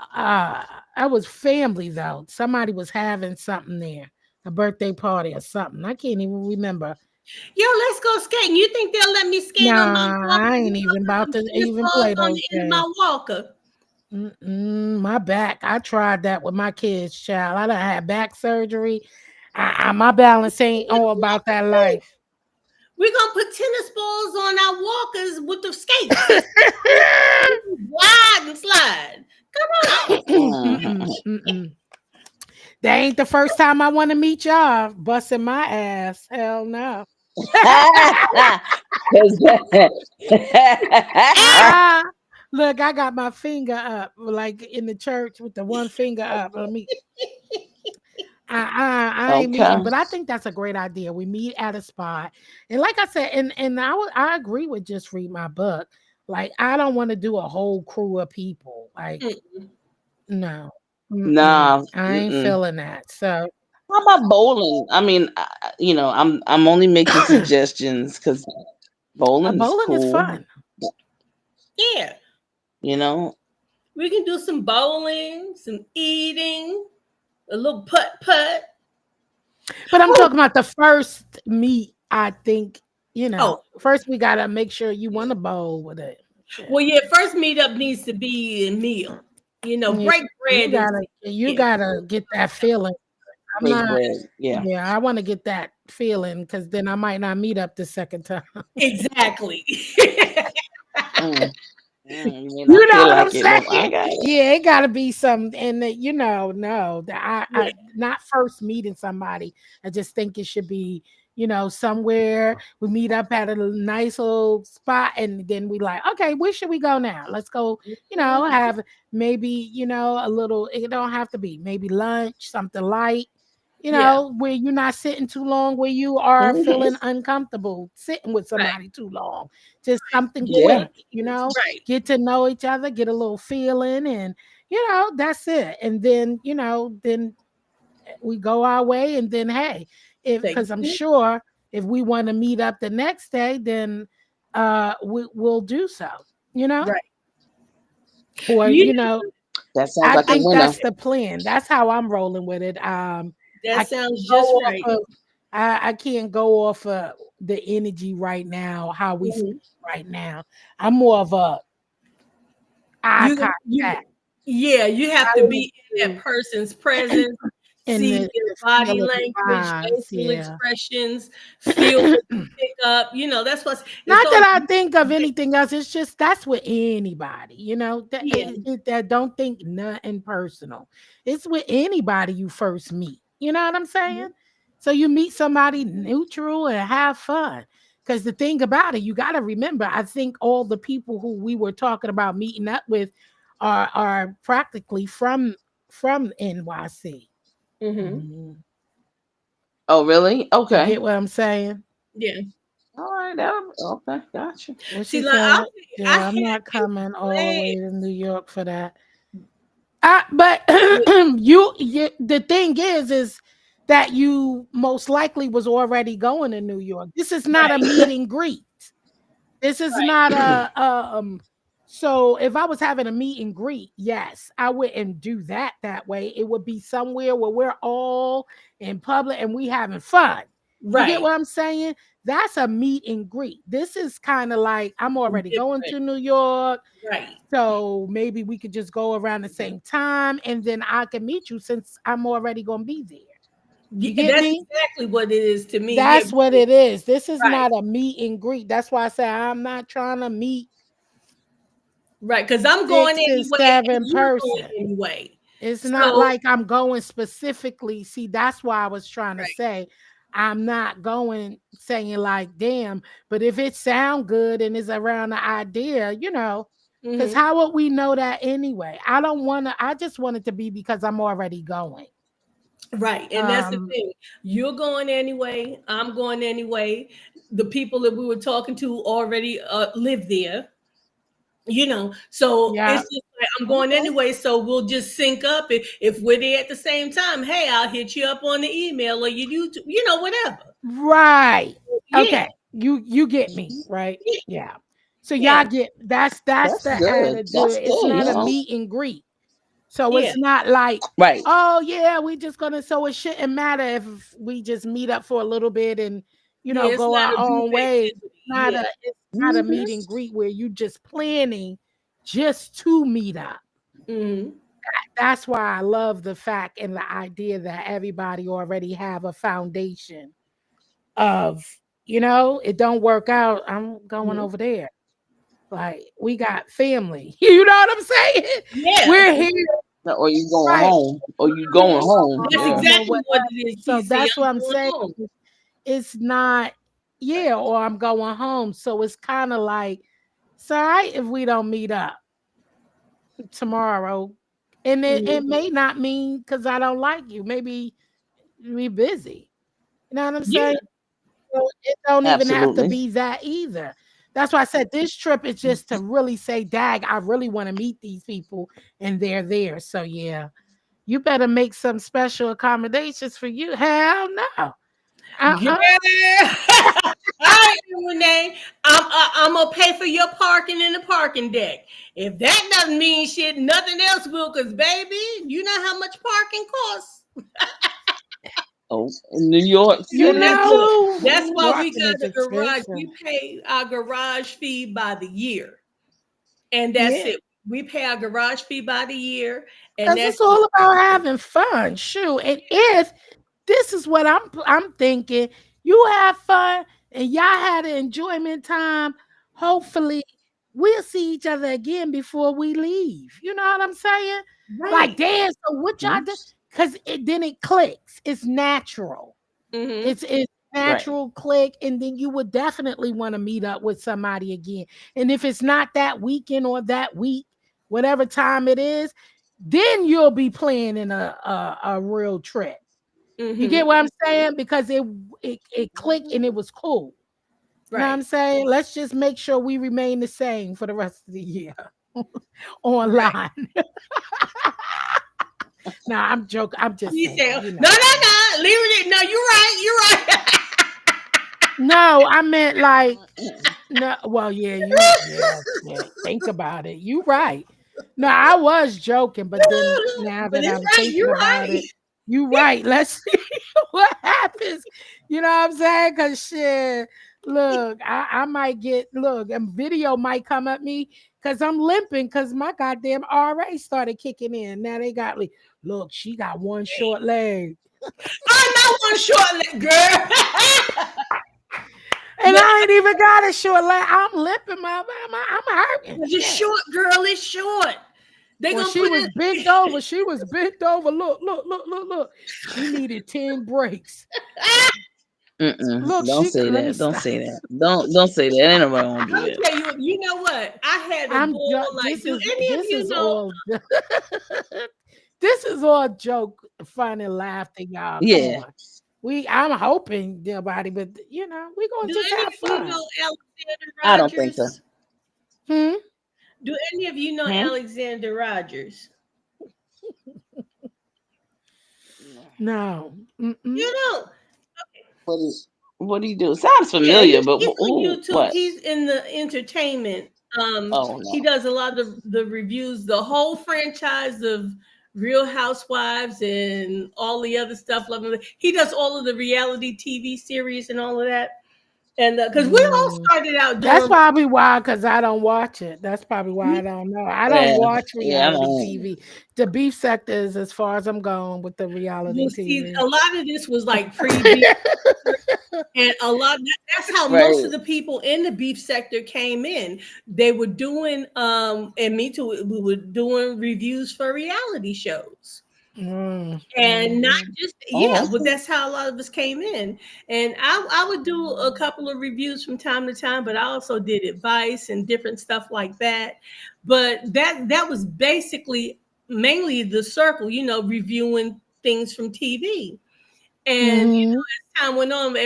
I was family though. Somebody was having something there. A birthday party or something. I can't even remember. Yo, let's go skating. You think they'll let me skate on my walker? I ain't even about to even play those games. My walker. My back. I tried that with my kids, child. I done had back surgery. My balance ain't all about that life. We're gonna put tennis balls on our walkers with the skates. Slide and slide. Come on. That ain't the first time I want to meet y'all busting my ass. Hell no. Look, I got my finger up, like in the church with the one finger up. Let me. I ain't meeting, but I think that's a great idea. We meet at a spot, and like I said, and I agree with just read my book. Like I don't want to do a whole crew of people. Like no. Nah, I ain't feeling that. So how about bowling? I mean, I'm only making suggestions because bowling cool. is fun. Yeah, we can do some bowling, some eating, a little putt. But I'm talking about the first meet. I think first we gotta make sure you want to bowl with it. Well, first meetup needs to be a meal. Break bread. You gotta get that feeling. I want to get that feeling because then I might not meet up the second time. Exactly. What I'm saying? It gotta be some, and I not first meeting somebody. I just think it should be, somewhere. We meet up at a nice little spot, and then we like, okay, where should we go now? Let's go, have maybe, a little, it don't have to be, maybe lunch, something light, where you're not sitting too long, where you are feeling uncomfortable sitting with somebody too long. Just something Yeah. quick, Right. get to know each other, get a little feeling, and that's it. And then, then we go our way, and then hey, because I'm sure if we want to meet up the next day, then we'll do so, Right. or That sounds I like a think winner. that's the plan. That's how I'm rolling with it. I That sounds go just off right. of- I can't go off of the energy right now, how we Mhm. speak right now. I'm more of a eye contact Yeah, you have to be in that person's presence, and see the their feel body of the language, vibes. facial Yeah. expressions, feel what you pick up. That's what's it's Not all that I think of anything else. It's just that's with anybody, that, Yeah. that don't think nothing personal. It's with anybody you first meet. You know what I'm saying? So you meet somebody neutral and have fun. Because the thing about it, you got to remember, I think all the people who we were talking about meeting up with are practically from NYC. Mm-hmm. Oh, really? You Okay. get what I'm saying? Yeah. All right. Okay. Gotcha. What See, she like said? I Yeah, I'm had not it coming all the way planned. to New York for that. But the thing is that you most likely was already going to New York. This is not a Right. meet and greet. This is not so if I was having a meet and greet, yes, I wouldn't do that way. It would be somewhere where we're all in public and we having fun. You get Right. what I'm saying? That's a meet and greet. This is kind of like I'm already going to Different. New York. Right. So maybe we could just go around the same time and then I can meet you since I'm already going to be there. You Yeah, get that's me? exactly what it is to me. That's what it is. This is Right. not a meet and greet. That's why I say I'm not trying to meet Right, because I'm going 6 and anyway, and 7 you're going person. anyway. It's not So like I'm going specifically. See, that's why I was trying to right. say I'm not going saying like, damn, but if it sound good and is around the idea, because Mhm. how would we know that anyway? I just want it to be because I'm already going. Right, and that's the thing. You're going anyway. I'm going anyway. The people that we were talking to already live there. So Yeah. it's just like I'm going anyway. So we'll just sync up. If we're there at the same time, hey, I'll hit you up on the email or you YouTube, whatever. Right. Yeah. Okay. You get me, right? Yeah. So Yeah. y'all get that's That's the good. attitude. That's It's good. not a Yeah. meet and greet. So Yeah. it's not like, Right. oh yeah, we just gonna, so it shouldn't matter if we just meet up for a little bit and Yeah, it's go not our a group own way. activity. It's not a meet and greet where you just planning just to meet up. Mhm. That's why I love the fact and the idea that everybody already have a foundation of, it don't work out, I'm going Mhm. over there. Like we got family. You know what I'm saying? Yeah. We're here. Or you going Right. home. Or you going home. That's Yeah. exactly what it is. So TC. that's what I'm going saying. home. It's not, yeah, or I'm going home. So it's kind of like, it's all right if we don't meet up tomorrow. And it may not mean because I don't like you. Maybe we busy. You know what I'm Yeah. saying? So it don't even have to Absolutely. be that either. That's why I said this trip is just to really say, dag, I really want to meet these people and they're there. So yeah, you better make some special accommodations for you. Hell no. Girl. All right, Renee. I'm gonna pay for your parking in the parking deck. If that doesn't mean shit, nothing else will. Cause baby, you know how much parking costs. Oh, in New York You City know, too. That's why we parking got is the garage. expensive. We pay our garage fee by the year, and that's Yeah. it. We pay our garage fee by the year, and Because that's it's all about having fun. Shoot. And if this is what I'm thinking, you have fun and y'all had an enjoyment time. Hopefully, we'll see each other again before we leave. You know what I'm saying? Like, right. damn, so what y'all do? Because then it clicks. It's natural. Mhm. It's natural click, and then you would definitely want to meet up with somebody again. And if it's not that weekend or that week, whatever time it is, then you'll be planning a real trip. You get what I'm saying? Because it clicked and it was cool. You know what I'm saying? Let's just make sure we remain the same for the rest of the year online. No, I'm joking. I'm just saying, no. Leave it. No, you're right. No, I meant like no. Well, yeah, think about it. You right. No, I was joking, but then now that I'm thinking about it, you right. Let's see what happens. You know what I'm saying? Because shit, look, I might get a video might come at me because I'm limping because my goddamn RA started kicking in. Now they got me. Look, she got one short leg. I'm not one short leg, girl. And I ain't even got a short leg. I'm limping. I'm hurting. It's short, girl. It's short. She was bent over. She was bent over. Look. She needed 10 breaks. Look, don't say that. Don't say that. Don't say that. Ain't nobody gonna do that. Tell you know what? I had a ball. Like, do any of you know? This is all joke, fun, and laughing, y'all. Yeah. I'm hoping nobody, but we're gonna just have fun. You know Alexander Rogers? I don't think so. Do any of you know Alexander Rogers? No. You don't. Okay. What do you do? Sounds familiar, but YouTube, what? He's in the entertainment. He does a lot of the reviews, the whole franchise of Real Housewives and all the other stuff. He does all of the reality TV series and all of that. And because we all started out doing, that's probably why, because I don't watch it. That's probably why I don't know. I don't watch reality TV. The beef sector is as far as I'm going with the reality TV. A lot of this was like pre-beef, and that's how most of the people in the beef sector came in. They were doing, and me too. We were doing reviews for reality shows. And not just but that's how a lot of us came in. And I would do a couple of reviews from time to time, but I also did advice and different stuff like that. But that was basically mainly the circle, reviewing things from TV. And as time went on,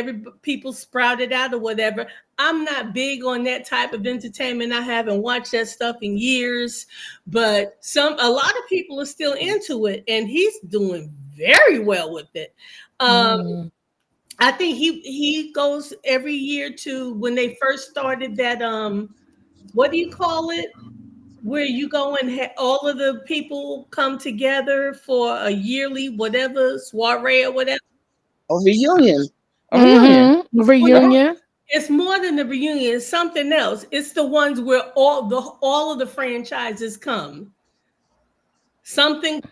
people sprouted out or whatever. I'm not big on that type of entertainment. I haven't watched that stuff in years, but a lot of people are still into it, and he's doing very well with it. I think he goes every year to when they first started that what do you call it? Where you go and all of the people come together for a yearly whatever soiree or whatever. A reunion. Reunion. It's more than the reunion. It's something else. It's the ones where all of the franchises come. Something.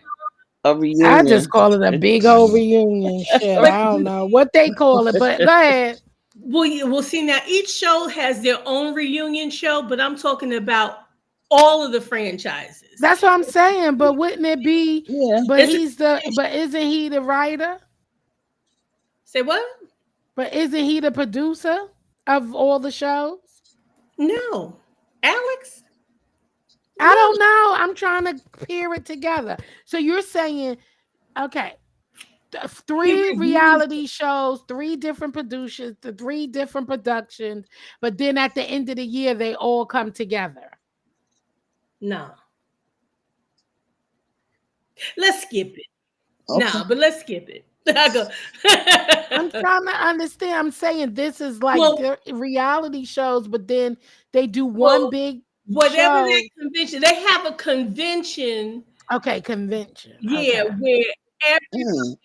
A reunion. I just call it a big old reunion. Shit, I don't know what they call it, but go ahead. We'll see now. Each show has their own reunion show, but I'm talking about all of the franchises. That's what I'm saying. But wouldn't it be? Yeah. But isn't he the writer? Say what? But isn't he the producer of all the shows? No. Alex? I don't know. I'm trying to pair it together. So you're saying, okay, 3 reality shows, 3 different producers, 3 different productions, but then at the end of the year, they all come together. No. Let's skip it. Okay. No, but let's skip it. I'm trying to understand. I'm saying this is like the reality shows, but then they do one big whatever show. that convention. They have a convention. Okay, convention. Yeah, where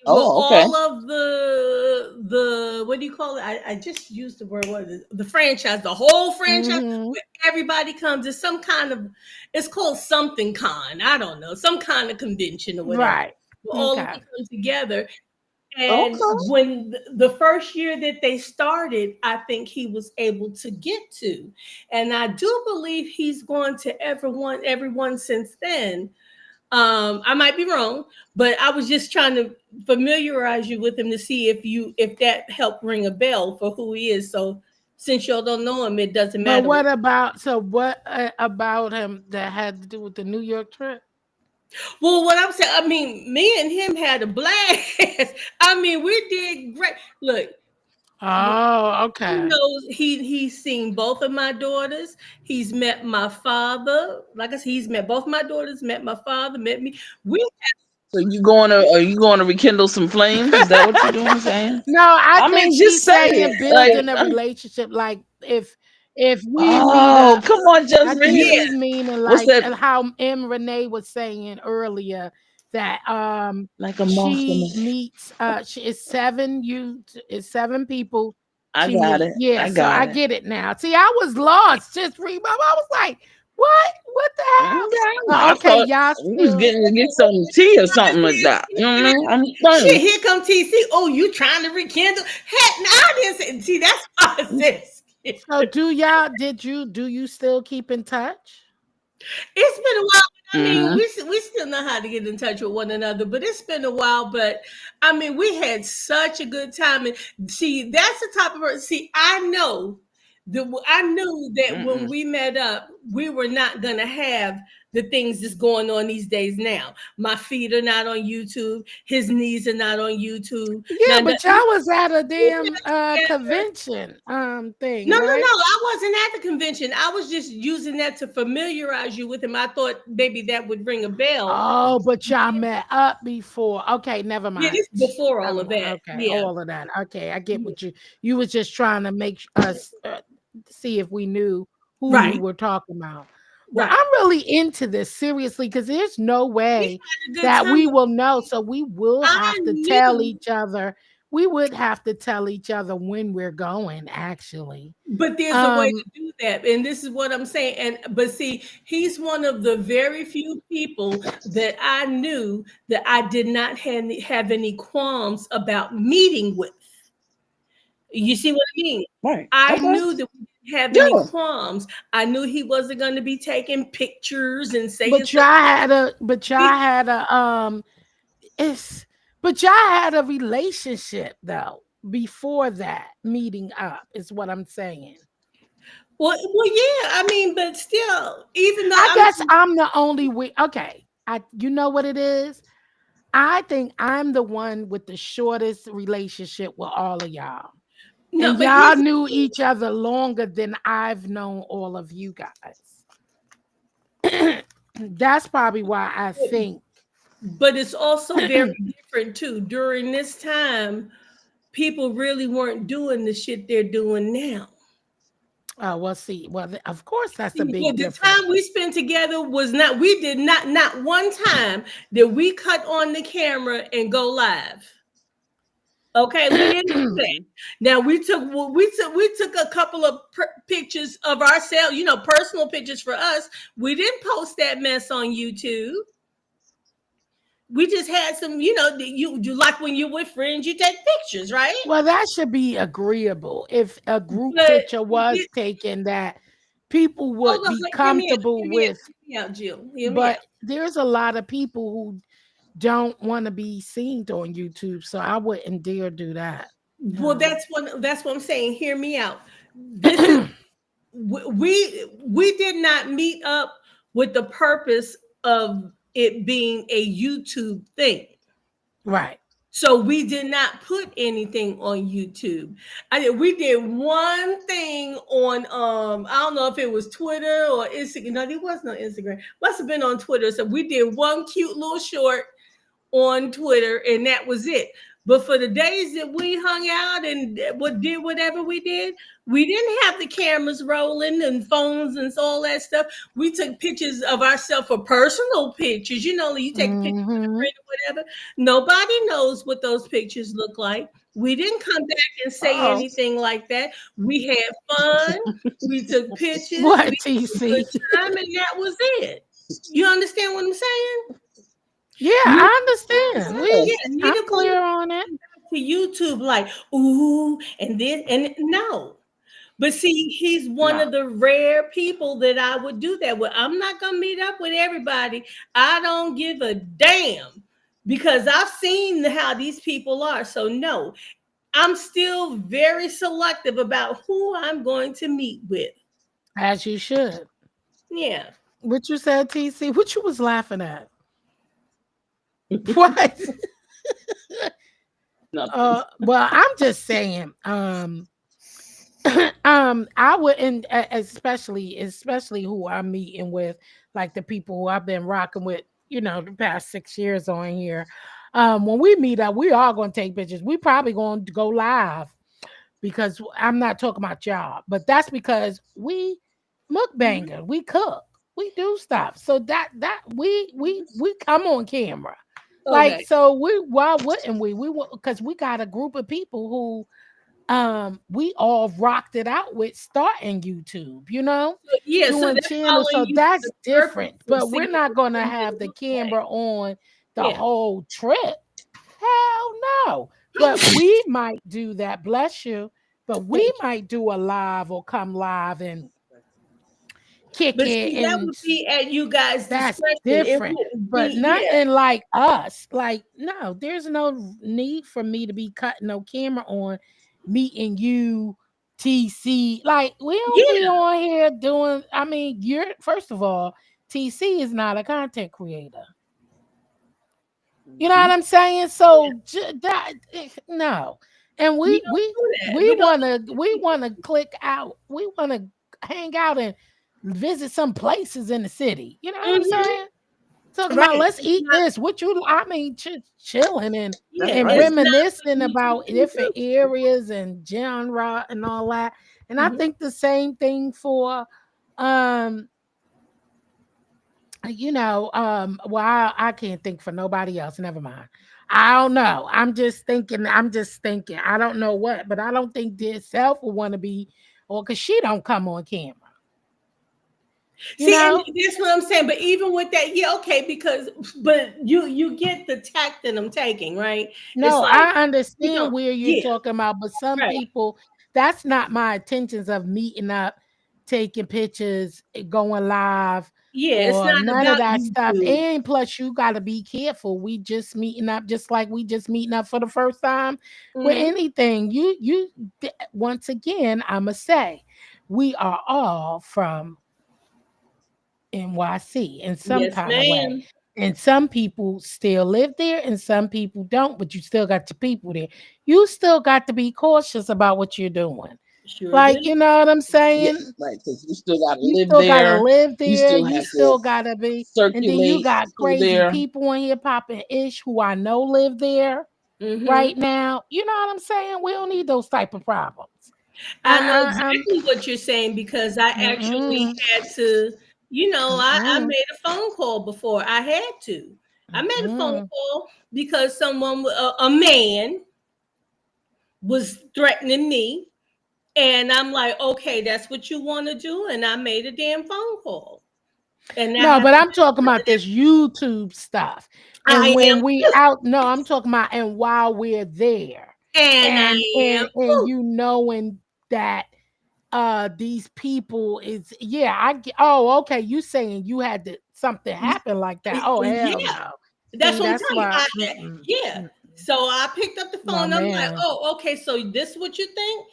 all of the what do you call it? I just used the word the franchise, the whole franchise. Where everybody comes. It's some kind of. It's called something con. I don't know, some kind of convention or whatever. Right. All of them come together. And when the first year that they started, I think he was able to get to. And I do believe he's gone to everyone since then. I might be wrong, but I was just trying to familiarize you with him to see if that helped ring a bell for who he is. So since y'all don't know him, it doesn't But matter. what about him that had to do with the New York trip? Well, what I'm saying, I mean, me and him had a blast. I mean, we did great. Look, Oh, he okay. knows he's seen both of my daughters. He's met my father. Like I said, he's met both my daughters, met my father, met me. We So are you going to rekindle some flames? Is that what you're doing, saying? No, I I think mean, she's just say saying it. building a relationship. Like if we meet Oh, up, come on, I think Jasmine. yeah. she's meaning What's like that? how M. Renee was saying earlier that Like a moth in she the. meets it's 7 people I she got meet. it. Yeah, I so got I it. get it now. See, I was lost. Just read my I was like, what the hell? I Okay, thought y'all we was still getting to get some tea or something like that. You know what I mean? I'm Shit, stunned. here come TC. Oh, you trying to rekindle? Heck, no, I didn't say. See, that's why I said. so do you still keep in touch? It's been a while. I mean, Mm-hmm. we still know how to get in touch with one another, but it's been a while. But I mean, we had such a good time. And see, that's the type of person. See, I knew that when Mm-mm. we met up, we were not gonna have the things that's going on these days now. My feet are not on YouTube. His knees are not on YouTube. Yeah, Now, but y'all was at a damn convention thing, no, right? I wasn't at the convention. I was just using that to familiarize you with him. I thought maybe that would ring a bell. Oh, but y'all met up before. Okay, never Yeah, mind. this is before all Never of mind. that. Okay, Yeah. all of that. Okay, I get what you was just trying to make us see if we knew who you Right. were talking about. Well, Right. I'm really into this seriously because there's no We way had a good that time. we will know. So we will I have to tell knew, each other. We would have to tell each other when we're going, actually. but there's a way to do that. And this is what I'm saying. But see, he's one of the very few people that I knew that I did not have any qualms about meeting with. You see what I mean? Right. I Okay. knew that we didn't have any Yeah. qualms. I knew he wasn't going to be taking pictures and saying But y'all stuff. had a relationship though before that meeting up is what I'm saying. Well, yeah. I mean, but still, even though I guess I'm the only way. Okay, you know what it is. I think I'm the one with the shortest relationship with all of y'all, no, and but y'all here's knew each other longer than I've known all of you guys. That's probably why I think. but it's also very different too. During this time, people really weren't doing the shit they're doing now. Well, see, of course, that's a Well, big the difference. time we spent together was not. We did not one time did we cut on the camera and go live. Okay, we didn't do that. Now we took a couple of pictures of ourselves, personal pictures for us. We didn't post that mess on YouTube. We just had some, you like when you're with friends, you take pictures, right? Well, that should be agreeable. If a group But picture was taken that people would hold on, be hear me out, comfortable with. hear me out, Jill. Hear me out. But there's a lot of people who don't want to be seen on YouTube, so I wouldn't dare do that. Well, that's what I'm saying. Hear me out. This is we did not meet up with the purpose of it being a YouTube thing. Right. So we did not put anything on YouTube. We did one thing on I don't know if it was Twitter or Instagram. No, there was no Instagram. Must have been on Twitter. So we did one cute little short on Twitter, and that was it. But for the days that we hung out and did whatever we did, we didn't have the cameras rolling and phones and all that stuff. We took pictures of ourselves for personal pictures. You take pictures with a friend or whatever. Nobody knows what those pictures look like. We didn't come back and say anything like that. We had fun. We took pictures. What, we had a TC? good time, and that was it. You understand what I'm saying? Yeah, I understand. I'm clear on it. To YouTube, like, ooh, and then, and no. But see, he's one of the rare people that I would do that with. I'm not gonna meet up with everybody. I don't give a damn because I've seen how these people are. So no, I'm still very selective about who I'm going to meet with. As you should. Yeah. What you said, TC? What you was laughing at? What? Well, I'm just saying. I wouldn't, especially who I'm meeting with, like the people who I've been rocking with, you know, the past 6 years on here. When we meet up, we are going to take pictures. We probably going to go live because I'm not talking about y'all, but that's because we mukbanger, we cook, we do stuff. So that we come on camera. Okay. Like, so why wouldn't we? Because we got a group of people who we all rocked it out with starting YouTube, you know, Yeah, so doing they're channels. So following you that's for the purpose different. of But we're seeing not what gonna you have the look like. camera on the Yeah. whole trip. Hell no. But we might do that, bless you. But we might do a live or come live and kick But it. see, that And would be at you guys' that's discretion. It different. wouldn't But be, nothing like us. Like, no, there's no need for me to be cutting no camera on meeting you, TC. Like, we don't be on here doing, I mean, first of all, TC is not a content creator. You know what I'm saying? So no. And we wanna click out. We wanna hang out and visit some places in the city. You know what I'm saying? Talking about let's eat this. What you? I mean, chilling and reminiscing about different areas and genre and all that. And I think the same thing for you know, well, I can't think for nobody else. Never mind. I don't know. I'm just thinking. I don't know what, but I don't think Dear Self will want to be, or because she don't come on camera. See, and that's what I'm saying. But even with that, yeah, okay, but you get the tact that I'm taking, right? No, like, I understand where you're talking about, but some people, that's not my intentions of meeting up, taking pictures, going live. Yeah, it's not none about of that YouTube. stuff. And plus, you got to be careful. We just meeting up, just like we just meeting up for the first time with anything. You once again, I'ma say, we are all from NYC in some kind of way. And some people still live there and some people don't, but you still got your people there. You still got to be cautious about what you're doing. Sure like, you know what I'm saying? Yeah, right, because you still got to live there. You still got to be. Circulate and then you got crazy people in here popping ish who I know live there right now. You know what I'm saying? We don't need those type of problems. I know exactly what you're saying because I actually had to, you know, I made a phone call before. I had to. I made a phone call because someone, a man, was threatening me. And I'm like, okay, that's what you want to do. And I made a damn phone call. And no, but I'm talking about this YouTube stuff. And when we out, no, I'm talking about and while we're there. And you knowing that these people is okay. You saying you had to something happen like that. Oh hell no. That's what I'm telling you. So I picked up the phone. I'm like, oh, okay, so this is what you think?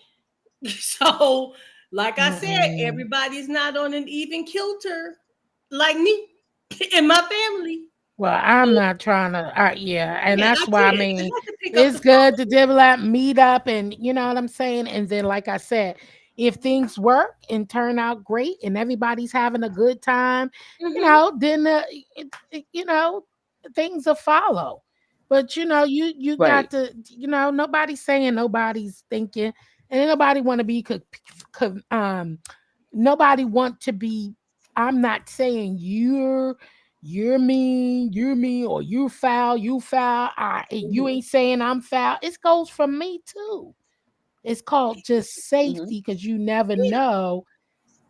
So, like I said, everybody's not on an even kilter like me and my family. Well, I'm not trying to, and that's why I mean, it's good to develop, meet up, and you know what I'm saying. And then, like I said, if things work and turn out great, and everybody's having a good time, you know, then you know, things will follow. But you know, you got to, you know, nobody's saying nobody's thinking. And nobody want to be, nobody want to be. I'm not saying you're mean, or you foul. You ain't saying I'm foul. It goes for me too. It's called just safety because you never know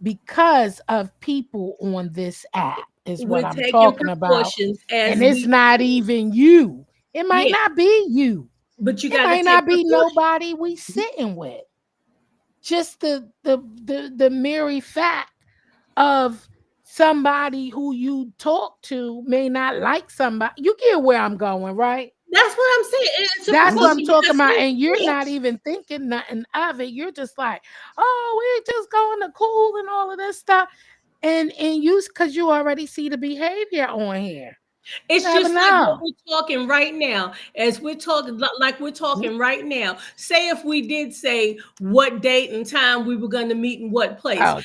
because of people on this app is what I'm talking about. And it's not even you. It might not be you. But you might not be nobody we sitting with. just the mere fact of somebody who you talk to may not like somebody. You get where I'm going, right? That's what I'm saying. It's That's what I'm important talking because about. here's And the you're thing. not even thinking nothing of it. You're just like, oh, we're just going to cool and all of this stuff. And you, because you already see the behavior on here. It's Never just like what know. we're talking right now. As we're talking, like we're talking right now. Say if we did say what date and time we were going to meet in what place. Oh,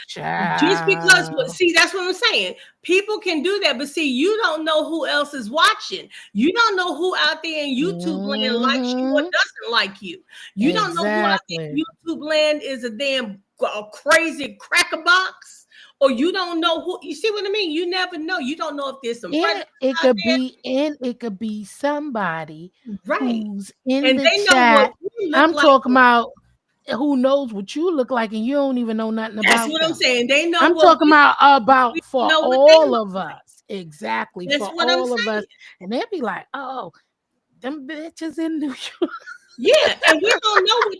Just because, child. see, that's what I'm saying. People can do that, but see, you don't know who else is watching. You don't know who out there in YouTube land likes you or Mhm. doesn't like you. You don't know who out there in Exactly. YouTube land is a damn crazy cracker box. Or you don't know who, you see what I mean? You never know. You don't know if there's some Yeah, predators it out could be somebody there. Right. who's in And the they know what chat. we look I'm like. talking about who knows what you look like and you don't even know nothing That's about what I'm them. saying. They know I'm what talking we about for know what they all look of like. us. Exactly. That's For what I'm all of us. saying. And they'd be like, oh, them bitches in New York. Yeah, and we don't know what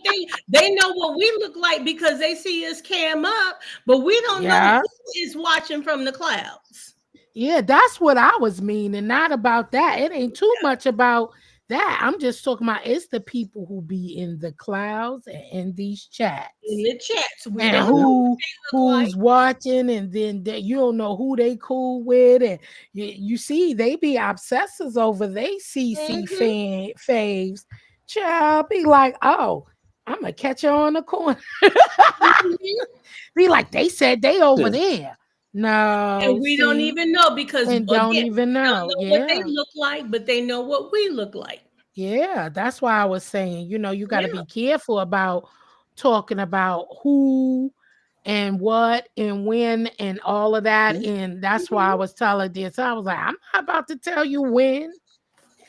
they know what we look like because they see us cam up, but we don't know Yeah. who is watching from the clouds. Yeah, that's what I was meaning. Not about that. It ain't too much about that. I'm just talking about it's the people who be in the clouds and in these chats. In the chats, we And don't know what they look like. who's watching, and then you don't know who they cool with, and you see they be obsessors over they CC faves. Child be like, oh, I'm gonna catch her on the corner. Be like, they said they over there. No, And we don't see, even know because and don't again, even we don't know. know what they Yeah, look like, but they know what we look like. yeah. That's why I was saying, you got to Yeah. be careful about talking about who and what and when and all of that. And that's why I was telling this. I was like, I'm not about to tell you when.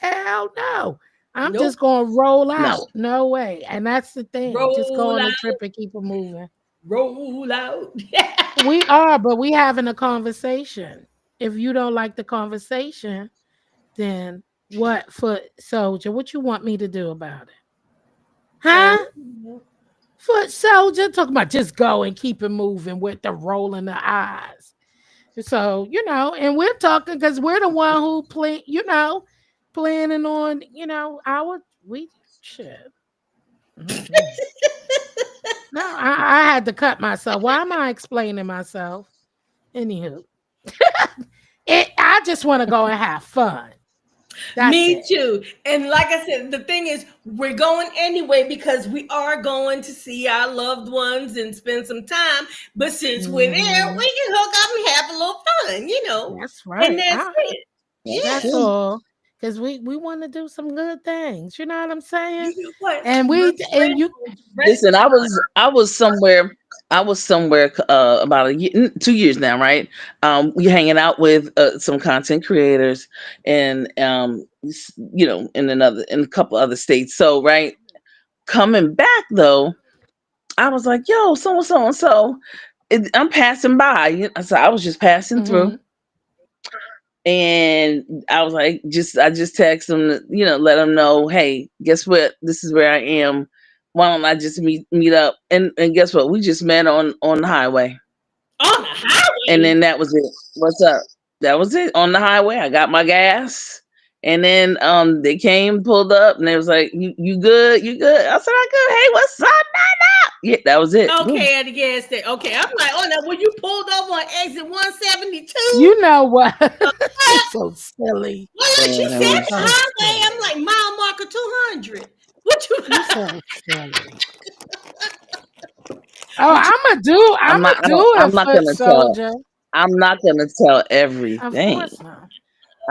Hell no. I'm Nope. just going to roll No. out. No way. And that's the thing. Just go Roll on a out. trip and keep it moving. Roll out. We are, but we having a conversation. If you don't like the conversation, then what, Foot Soldier? What you want me to do about it? Huh? Foot Soldier talking about just go and keep it moving with the rolling the eyes. So, and we're talking because we're the one who planning on, we shit. Mhm. No, I had to cut myself. Why am I explaining myself? Anywho. I just want to go and have fun. That's Me it. too. And like I said, the thing is, we're going anyway because we are going to see our loved ones and spend some time. But since we're there, Mhm. we can hook up and have a little fun, That's right. And that's it. That's Yeah. all. Because we want to do some good things. You know what I'm saying? You know what? And Listen, I was somewhere about a year, 2 years now, right? We hanging out with some content creators and in a couple other states. So right, coming back though, I was like, yo, so and so. I'm passing by. So I was just passing through. And I was like, I just text them, let them know, hey, guess what? This is where I am. Why don't I just meet up? And guess what? We just met on the highway. On the highway? And then that was it. What's up? That was it. On the highway. I got my gas. And then they came, pulled up, and they was like, you good? You good? I said, I'm good. Hey, what's up? Yeah, that was it. Okay, at the gas station. Okay, I'm like, oh no, when you pulled over on exit 172. You know what? So silly. Well, like she said, the highway. I'm like mile marker 200. What you? So silly. Oh, I'm not gonna Soldier. I'm not gonna tell everything. Of course not.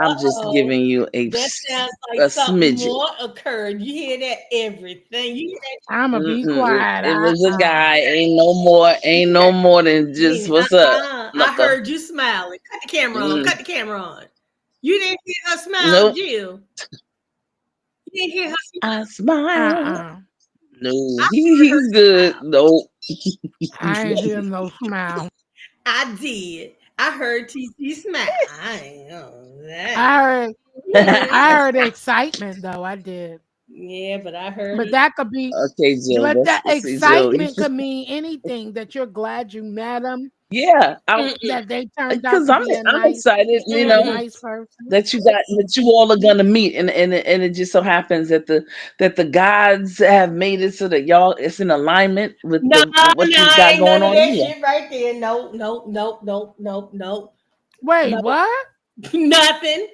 I'm just giving you that sounds like something more occurred. You hear that? Everything. You hear that? I'm gonna be quiet. It was a guy. Ain't no more than just what's up. I heard you smiling. Cut the camera on. Cut the camera on. You didn't hear her smile, nope. Jill. You didn't hear her smile. I smile. No, he's good. No. I ain't hear no smile. I did. I heard TC smile. I ain't know that. I heard excitement though. I did. Yeah, but I heard But it. that could be, Okay, Joe. but that See, Joe. excitement could mean anything. That you're glad you met them, Yeah, Mm-mm, that they turned out because to be a I'm nice, excited. a mm-mm. nice person. That you all are gonna meet, and it just so happens that the gods have made it so that y'all it's in alignment with No, the what you got ain't going none of on that here. shit right there. No, no, no, no, no, no, Wait, no, what? nothing.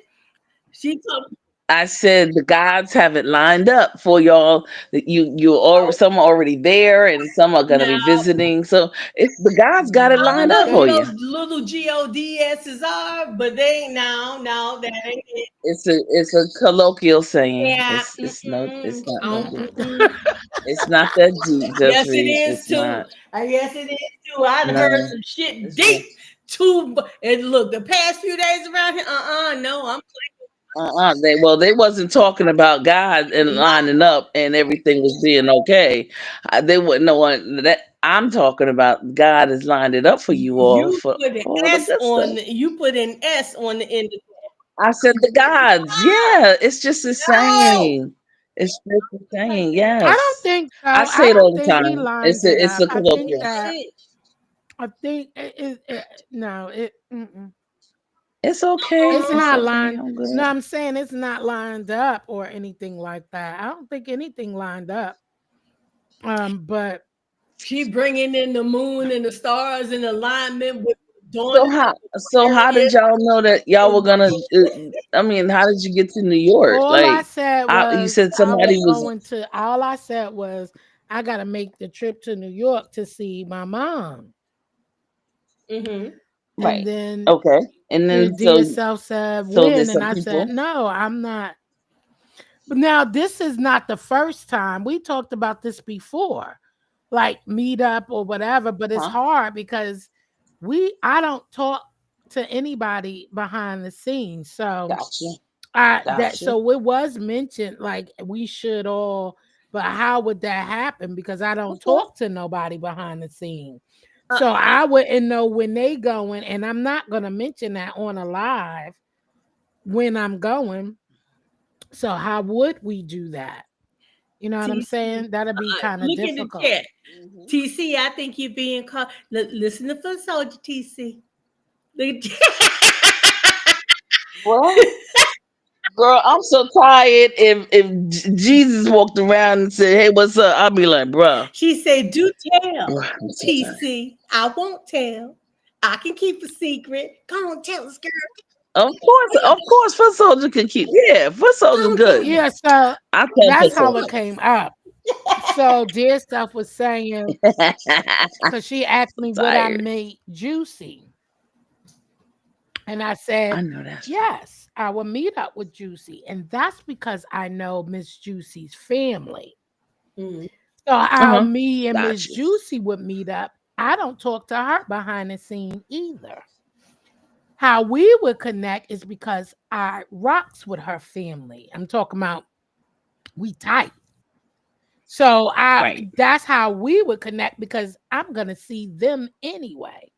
She told I said the gods have it lined up for y'all. That you or no, some are already there, and some are gonna be no. visiting. So it's the gods got it I don't lined know up who for you. those little GODSs are, but they ain't no, that ain't it. It's a colloquial saying. Yeah, It's not no Mm-mm. good. mm. It's not that deep, just Yes, it Reese. is It's too. not. Yes, it is too. I'd No, heard some shit it's not. deep too. And look, the past few days around here, no, I'm They wasn't talking about God and no. lining up and everything was being okay. They wouldn't know what that I'm talking about. God has lined it up for you all You put an for all the S good stuff. on. You put an S on the end of I said the gods. Yeah, it's just the no. same. It's just the Like same. that. I Yes, don't think so. I I say it don't all the think he time. lined it It's up. a I think colloquial. That's that it. I think no, mm-mm. It's okay. It's It's not okay. lined. I'm No, good. I'm saying it's not lined up or anything like that. I don't think anything lined up. But She bringing in the moon and the stars in alignment with dawn So how did Aquarius. y'all know that y'all were gonna? I mean, how did you get to New York? all I Like, said you was said I was somebody was going to. All I said was I got to make the trip to New York to see my mom, Mm-hmm. and right. then Okay, and your then dear self said when, there's and some I said people. no, I'm not. But now this is not the first time. We talked about this before, like meetup or whatever, but it's Huh? hard because I don't talk to anybody behind the scenes. So Gotcha. Gotcha. so it was mentioned like we should all, but how would that happen? Because I don't Okay. talk to nobody behind the scene. Uh, So I wouldn't know when they going, and I'm not gonna mention that on a live when I'm going. So how would we do that? You know what I'm TC, saying? That'd be kind of look in the difficult. chat. TC, I think you're being called. Listen to Foot Soldier, TC. Look at Well, girl, I'm so tired. If Jesus walked around and said, "Hey, what's up?" I'll be like, "Bruh, She said, "Do tell, bruh, I'm so tired." TC. I won't tell. I can keep a secret. Come on, tell us, girl. Of course, foot soldier can keep. Yeah, foot soldier Come on, tell good. Yeah, so I tell that's foot how it soldier. came up. So dear stuff was saying because she asked me would I Tired. meet Juicy, and I said I know that's right. yes, I will meet up with Juicy, and that's because I know Miss Juicy's family. Mm. So how Uh-huh. me and Miss Gotcha. Juicy would meet up, I don't talk to her behind the scene either. How we would connect is because I rocks with her family. I'm talking about we tight. So Right. that's how we would connect because I'm gonna see them anyway.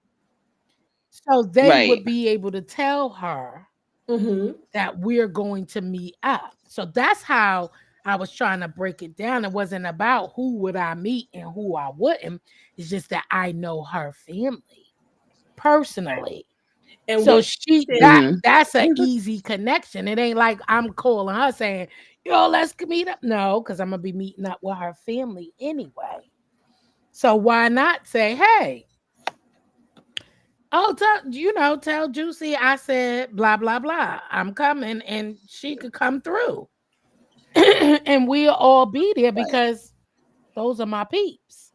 So they Right. would be able to tell her Mm-hmm. that we're going to meet up. So that's how I was trying to break it down. It wasn't about who would I meet and who I wouldn't. It's just that I know her family personally. And So what she she said, that's an Okay. easy connection. It ain't like I'm calling her saying, yo, let's meet up. No, because I'm gonna be meeting up with her family anyway. So why not say, hey, oh, tell Juicy I said blah blah blah. I'm coming, and she could come through, and we'll all be there Right. because those are my peeps.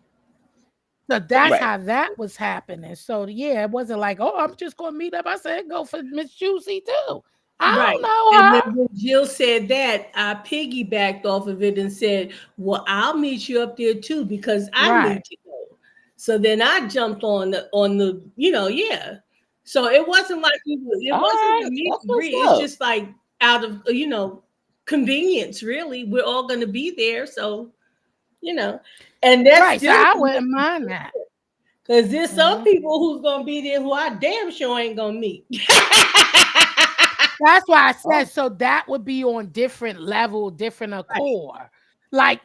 So that's Right. how that was happening. So yeah, it wasn't like, oh, I'm just gonna meet up. I said go for Miss Juicy too. I don't right. know And her. when Jill said that, I piggybacked off of it and said, well, I'll meet you up there too because I Right. need to go. So then I jumped on the, yeah. So it wasn't like it All wasn't right. a meet That's and what's greet. It's up. just like out of convenience, really. We're all gonna be there. So, and that's Right. So still I wouldn't mind that. because there's some Mhm. people who's gonna be there who I damn sure ain't gonna meet. That's why I Oh, said so that would be on different level, different Right. accord. Like,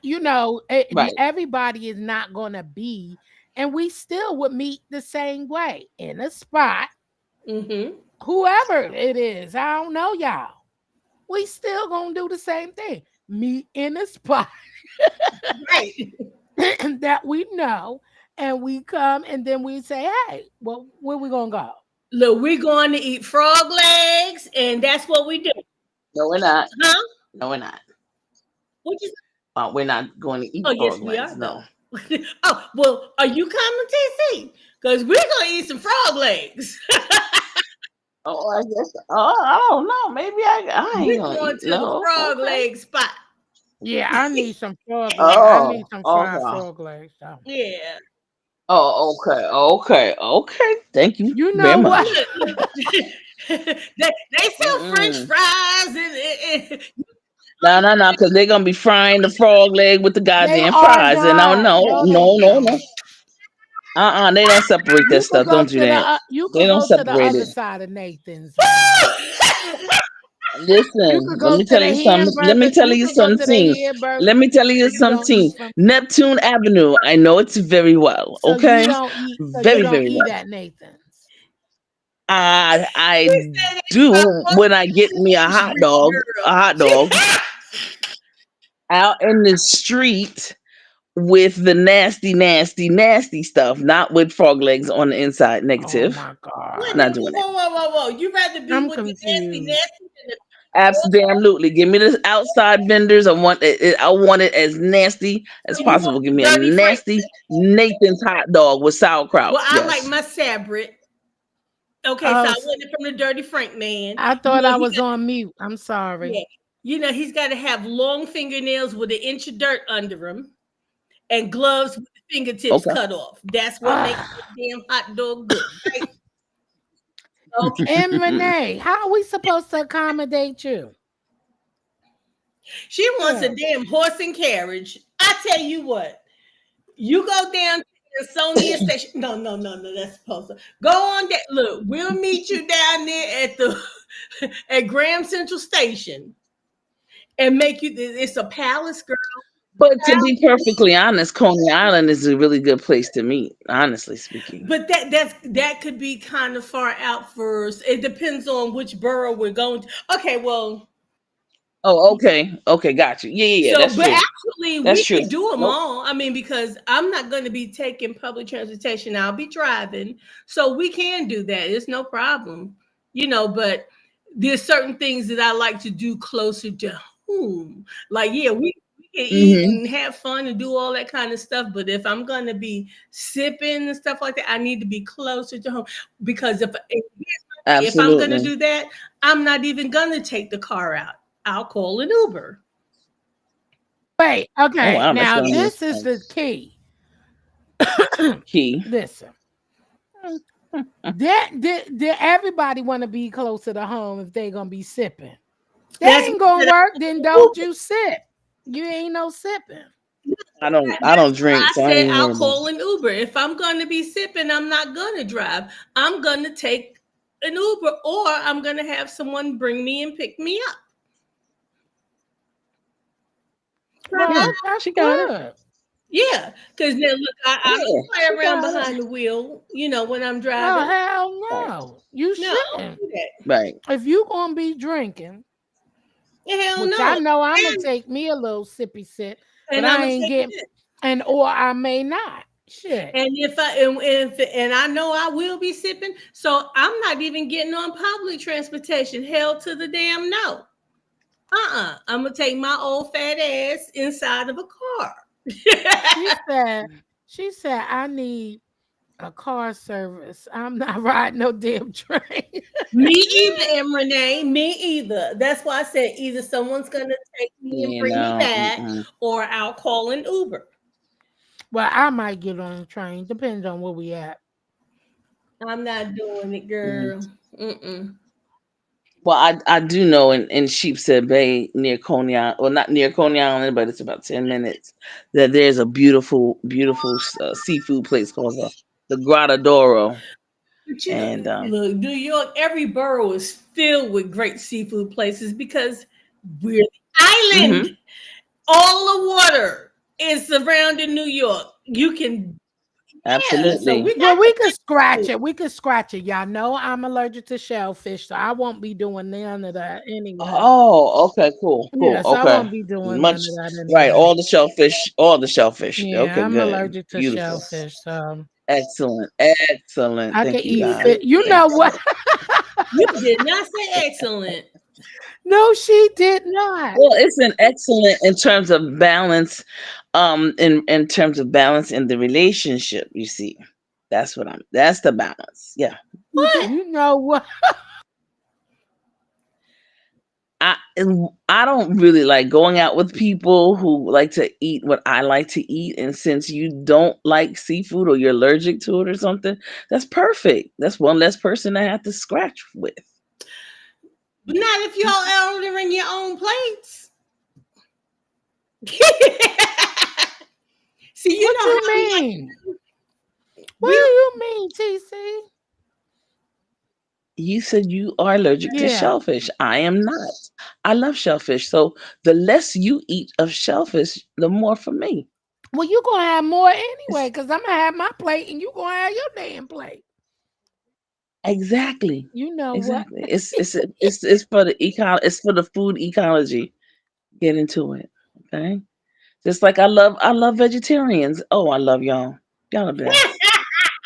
Right. everybody is not going to be, and we still would meet the same way in a spot. Mm-hmm. Whoever it is, I don't know y'all. We still going to do the same thing. Meet in a spot Right. that we know, and we come, and then we say, hey, well, where we going to go? Look, we're going to eat frog legs, and that's what we do. No, we're not. Huh? No, we're not. What you We're not going to eat Oh, yes, frog we legs. are, No. though. Oh, well, are you coming, TC? Because we're going to eat some frog legs. Oh, I guess. Oh, I don't know. Maybe I ain't We're gonna going eat. to the No. frog Okay. leg spot. Yeah, I need some frog legs. I need Oh, some fried okay. frog legs. So. Yeah. Oh, okay. Thank you You very know much. what? they sell French Mm-mm. fries and No, because they're gonna be frying the frog leg with the They goddamn are fries, and not. no. No, they don't. They don't separate that You could stuff. go Don't to do the that. you They could don't go to the separate other it. side of Nathan's. You Listen, could let go me to tell the you something. Let me hamburger. tell You you could go to the something. Let hamburger. me tell you You don't something. eat from. Neptune Avenue. I know it's very well. So you Okay, don't eat. So you very, don't very eat well. at Nathan's. I we said it's do about when I get me a hot dog. girl. A hot dog out in the street with the nasty stuff, not with frog legs on the inside. Oh Negative. my Wait, God. Not doing it. whoa. You rather be I'm with the confused. nasty than the Absolutely. Give me the outside vendors. I want it. I want it as nasty as so you want possible. Give the me a dirty Frank? nasty Nathan's hot dog with sauerkraut. Well, I like Yes. my sabret. Okay, so Oh, I want it from the dirty Frank man. I You thought know, I he was got on mute. I'm yeah. sorry. You know, he's got to have long fingernails with an inch of dirt under him and gloves with the fingertips Okay. cut off. That's what makes Ah. the damn hot dog good, right? Okay. And Renee, how are we supposed to accommodate you? She wants Yeah. a damn horse and carriage. I tell you what, you go down to the Sonia station. No, that's supposed to go on that. Look, we'll meet you down there at the at Graham Central Station and make you. It's a palace, girl. But to be perfectly honest, Coney Island is a really good place to meet. Honestly speaking. But that could be kind of far out for us. It depends on which borough we're going to. Okay, well, Oh, okay. Got you. Yeah. so That's but true. actually That's we true. could do them Nope. all. I mean, because I'm not going to be taking public transportation. I'll be driving, so we can do that. It's no problem, But there's certain things that I like to do closer to home. Like, yeah, we can eat Mm-hmm. and have fun and do all that kind of stuff. But if I'm going to be sipping and stuff like that, I need to be closer to home because if I'm going to Absolutely. do that, I'm not even going to take the car out. I'll call an Uber. Wait, Oh okay. wow, that's Now gonna this is be the key. key. Listen, did everybody want to be closer to home if they gonna be sipping? That That's ain't gonna work. Then don't you sip. You ain't no sipping. I don't drink, I so I said ain't I'll worried about call an Uber. If I'm going to be sipping, I'm not going to drive. I'm going to take an Uber or I'm going to have someone bring me and pick me up. Well, Yeah, that's she got it. good. Yeah, because now look, I Yeah, don't play she around got it. behind the wheel, when I'm Oh driving. hell Right. no! You No, I don't shouldn't. do that. Right. If you gonna be drinking, Hell which no. I know I'm gonna And, take me a little sippy sip, but and I'm I gonna ain't take get, it. or I may not. Shit. And if I know I will be sipping, so I'm not even getting on public transportation. Hell to the damn no. I'm gonna take my old fat ass inside of a car. She said I need a car service. I'm not riding no damn train. Me either, and Renee, me either. That's why I said either someone's gonna take me and You bring me know. back, or I'll call an Uber. Well, I might get on the train. Depends on where we at. I'm not doing it, girl. Mm-mm. Well, I do know in Sheepshead Bay near Coney Island, well, not near Coney Island, but it's about 10 minutes, that there's a beautiful seafood place called the Gratadoro. But And look, New York, every borough is filled with great seafood places because we're the island. all the water is surrounding New York. You can, yeah. So Absolutely. we Well, got we could scratch it. We could scratch it. Y'all know I'm allergic to shellfish, so I won't be doing none of that anyway. Oh, okay, cool, Yeah, cool. so I Okay. won't be doing none Much of that right, anyway. all the shellfish. Yeah, Okay, I'm good. allergic to Beautiful. shellfish, so Excellent. Excellent. I can Thank you, eat God. fish. You know what? you did not say excellent. No, she did not. Well, it's an excellent in terms of balance, in terms of balance in the relationship, you see. That's the balance. Yeah. What? You know what? I don't really like going out with people who like to eat what I like to eat. And since you don't like seafood or you're allergic to it or something, that's perfect. That's one less person I have to scratch with. But not if y'all ordering your own plates. See, you What know you how we like. mean? What do We you mean, TC? You said you are allergic to Yeah. shellfish. I am not. I love shellfish. So the less you eat of shellfish, the more for me. Well, you gonna have more anyway, It's- because I'm gonna have my plate and you gonna have your damn plate. exactly. You know what? Exactly. It's for the it's for the food ecology. Get into it. Okay. Just like I love vegetarians. Oh, I love y'all. Y'all the best.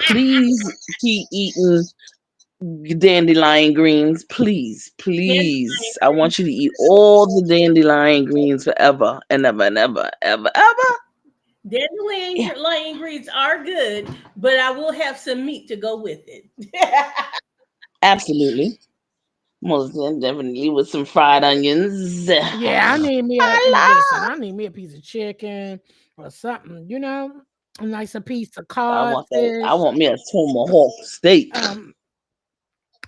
Please keep eating dandelion greens. Please, please. I want you to eat all the dandelion greens forever and ever and ever, ever, ever. Yeah, dandelion greens are good, but I will have some meat to go with it. absolutely. Most definitely with some fried onions. Yeah, I need me a I listen. love. I need me a piece of chicken or something. You know, a nice a piece of I want that. I codfish. want me a tomahawk steak. Um.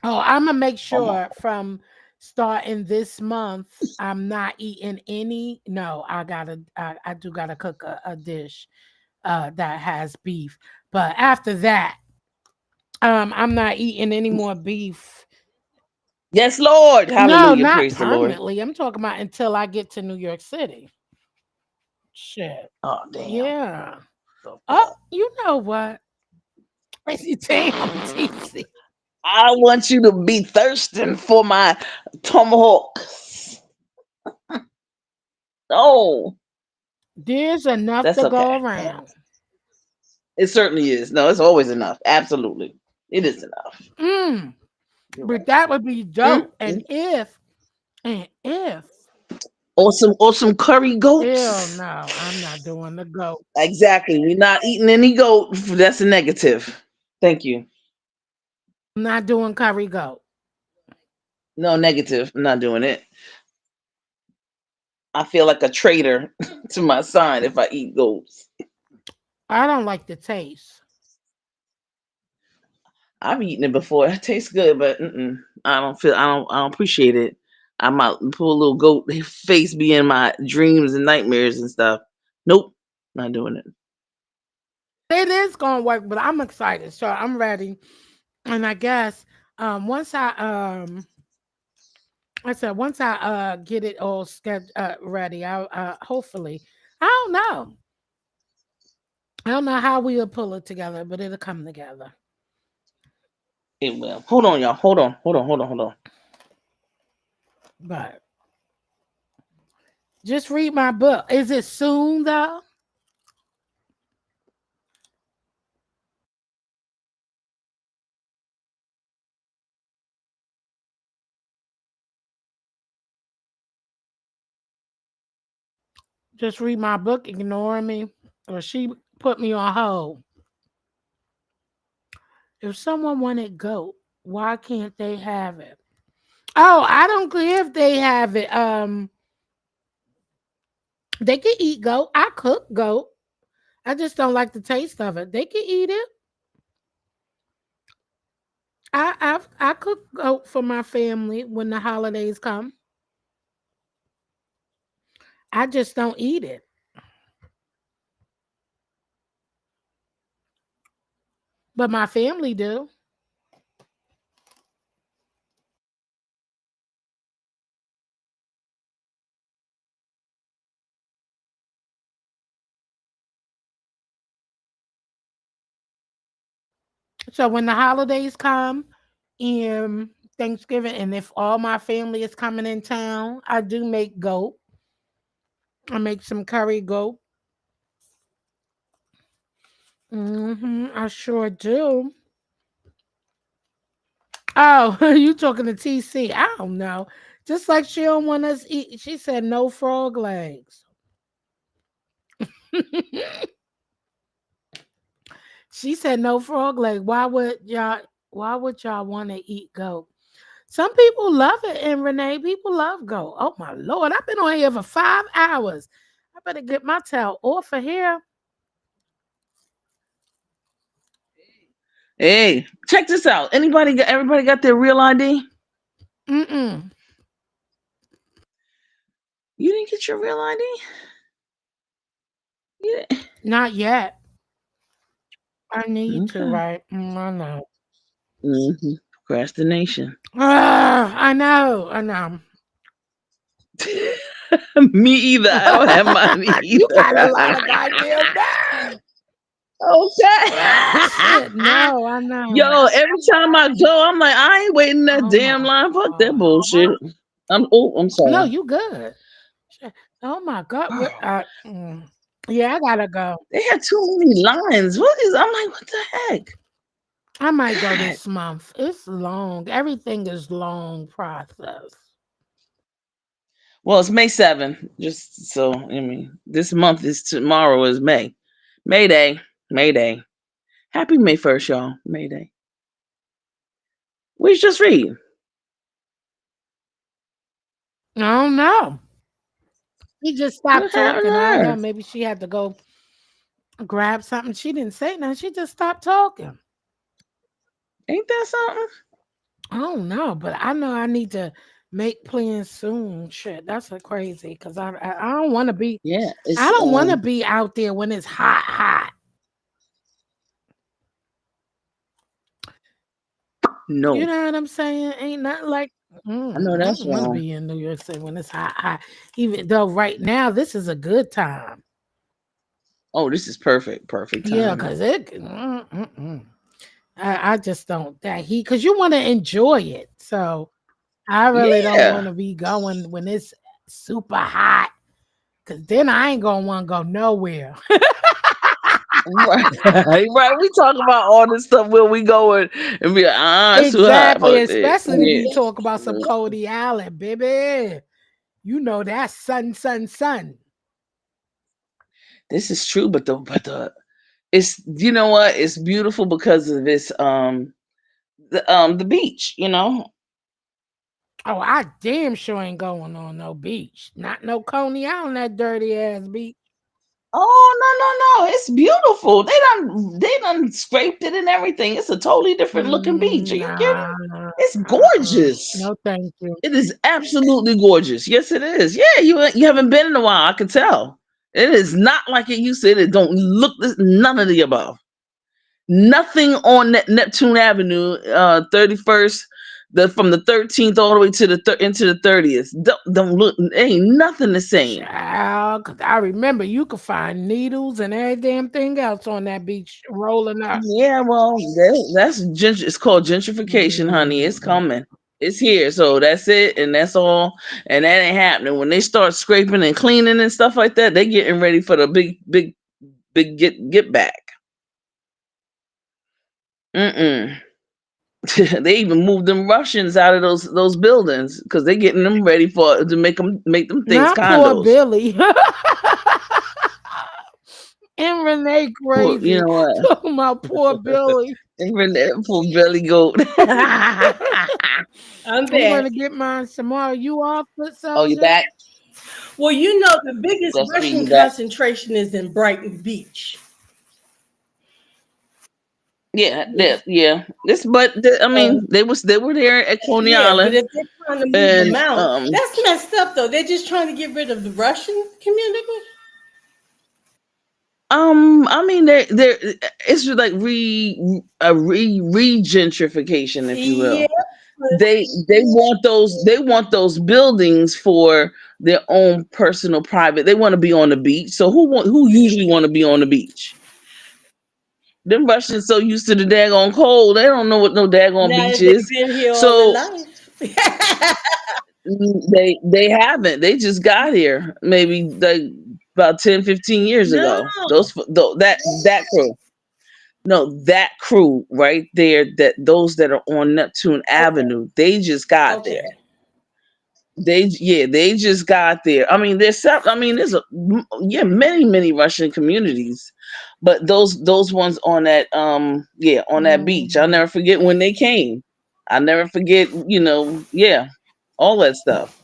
Oh, I'm gonna make Tomahawk. sure from starting this month, I'm not eating any. No, I gotta. I do gotta cook a dish that has beef. But after that, I'm not eating any more beef. Yes, Lord. No, Hallelujah. not Praise the Lord. permanently. I'm talking about until I get to New York City. Shit. Oh, damn. Yeah. Oh, Okay. you know what? Damn, TC. I want you to be thirsting for my tomahawks. Oh, There's enough that's to go okay. around. It certainly is. No, it's always enough. Absolutely. It is enough. Mm, You're but right. that would be Mm, dope. mm. And if, Or some curry hell goats. no, I'm not doing the goat. Exactly. We're not eating any goat. That's a negative. Thank you. I'm not doing curry goat. No, negative. I'm not doing it. I feel like a traitor to my sign if I eat goats. I don't like the taste. I've eaten it before. It tastes good, but I don't appreciate it. I might pull a little goat face be in my dreams and nightmares and stuff. Nope, not doing it. It is gonna work, but I'm excited. So I'm ready. And I guess once I said once I get it all ready, I'll hopefully I don't know. I don't know how we'll pull it together, but it'll come together. It will. Hold on, y'all. Hold on. But just read my book. Is it soon though? Just read my book, ignore me, or she put me on hold. If someone wanted goat, why can't they have it? Oh, I don't care if they have it. They can eat goat. I cook goat. I just don't like the taste of it. They can eat it. I cook goat for my family when the holidays come. I just don't eat it. But my family do. So when the holidays come and Thanksgiving, and if all my family is coming in town, I do make goat. I make some curry goat. I sure do. Oh, you talking to TC? I don't know. Just like she don't want us eat. She said no frog legs. She said no frog leg. Why would y'all want to eat goat? Some people love it, and Renee, people love goat. Oh my lord, I've been on here for 5 hours. I better get my tail off of here. Hey, check this out. Everybody got their real ID? Mm-mm. You didn't get your real ID? Yeah. Not yet. I need to, Okay. right? I know. Procrastination. I know. I know. Me either. I don't have money You either. got a lot of goddamn nerve. Okay. Shit, no, I know. Yo, every time I go, I'm like, I ain't waiting that Oh damn my line. Fuck that god. bullshit. I'm No, sorry. you good. Shit. Oh my god. Yeah, I gotta go. They had too many lines. I'm like, what the heck? I might go God. this month. It's long. Everything is long process. Well, it's May 7th. Just so I mean, this month is tomorrow is May. May Day. May Day. Happy May 1st, y'all. May Day. We just read. I don't know. She just stopped What happened talking. to I don't know. her? Maybe she had to go grab something. She didn't say nothing. She just stopped talking. Ain't that something? I don't know, but I know I need to make plans soon. Shit, that's a crazy because I don't want to be. Yeah. I don't want to be out there when it's hot. No. You know what I'm saying? Ain't nothing like. I know that's I don't want to wrong. be in New York City when it's hot. Even though right now this is a good time. Oh, this is perfect. Perfect time. Yeah, because I just don't that heat because you want to enjoy it. So I really don't want to be going when it's super hot because then I ain't gonna want to go nowhere. Right. We talk about all this stuff where we going and be like, it's too hot. Exactly, Fuck that. especially if you talk about some Cody Allen, baby. You know that's sun. This is true, but the it's you know what? It's beautiful because of this the beach, you know. Oh, I damn sure ain't going on no beach. Not no Coney Island, that dirty ass beach. Oh no, it's beautiful. They done scraped it and everything. It's a totally different looking beach. Are you kidding? It's gorgeous. No, thank you. It is absolutely gorgeous. Yes, it is. Yeah, you haven't been in a while. I can tell. It is not like it used to. It don't look none of the above. Nothing on Neptune Avenue, 31st, from the 13th all the way to into the 30th. Don't look. Ain't nothing the same. Child, 'cause I remember you could find needles and every damn thing else on that beach rolling up. Yeah, well, that's it's called gentrification, honey. It's coming. It's here. So that's it, and that's all. And that ain't happening. When they start scraping and cleaning and stuff like that, they getting ready for the big get back. They even moved them Russians out of those buildings because they getting them ready to make them things Not condos. poor Billy. And Renee crazy. You know what? Talking about poor Billy. And Renee, poor Billy goat. I'm gonna back. get mine tomorrow. You off, Foot Soldier? Oh, you back? Well, you know the biggest That's Russian being back. concentration is in Brighton Beach. Yeah. I mean, they were there at Coney Yeah, but Island. if they're trying to move And, them out, that's messed up though. They're just trying to get rid of the Russian community. I mean, it's like re-gentrification, if you will. Yeah. They want those buildings for their own personal private. They want to be on the beach. So who usually want to be on the beach? Them Russians so used to the daggone cold, they don't know what no daggone Now beach that they've is. been here all So their life. they haven't. They just got here maybe like about 10, 15 years No. ago. That crew. No, that crew right there, those that are on Neptune Avenue, they just got there. Okay. They just got there. I mean, there's many Russian communities, but those ones on that on that beach, I'll never forget when they came. I'll never forget, all that stuff.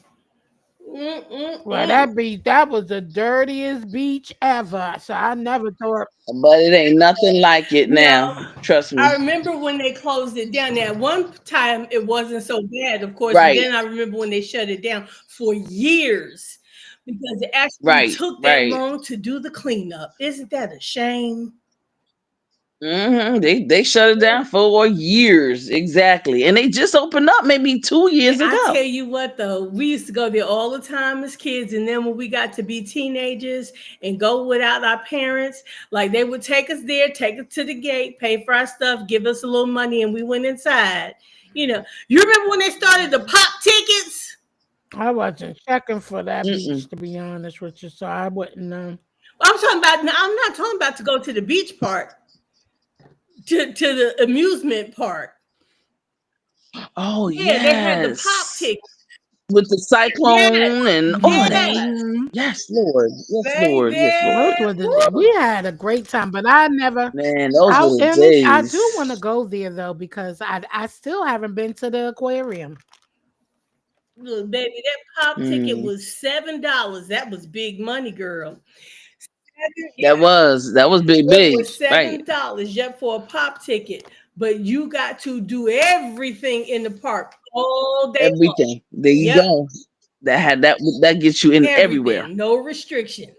Well, that was the dirtiest beach ever. So I never thought. But it ain't nothing like it now. Trust me. I remember when they closed it down. Now, one time it wasn't so bad, of course. Right. And then I remember when they shut it down for years because it actually Right, took that right. long to do the cleanup. Isn't that a shame? They shut it down for years, exactly, and they just opened up maybe 2 years I ago. tell you what, though, we used to go there all the time as kids, and then when we got to be teenagers and go without our parents, like they would take us there, take us to the gate, pay for our stuff, give us a little money, and we went inside. You remember when they started the pop tickets? I wasn't checking for that Mm-mm. beach, to be honest with you, so I wouldn't know. I'm not talking about to go to the beach part, to the amusement park. Oh Yeah, they had the pop yes, tickets. with the cyclone and all of that. Mhm. Yes, Lord. Yes, Lord. Yes, Lord. Those were we had a great time, but I never. Man, those were the I days. do want to go there though because I still haven't been to the aquarium. Look, baby, that pop ticket Mm. was $7. That was big money, girl. That was big, It was right? $7 just for a pop ticket, but you got to do everything in the park all day long. Everything. There you Yep. go. That gets you in everywhere. Everything, no restrictions.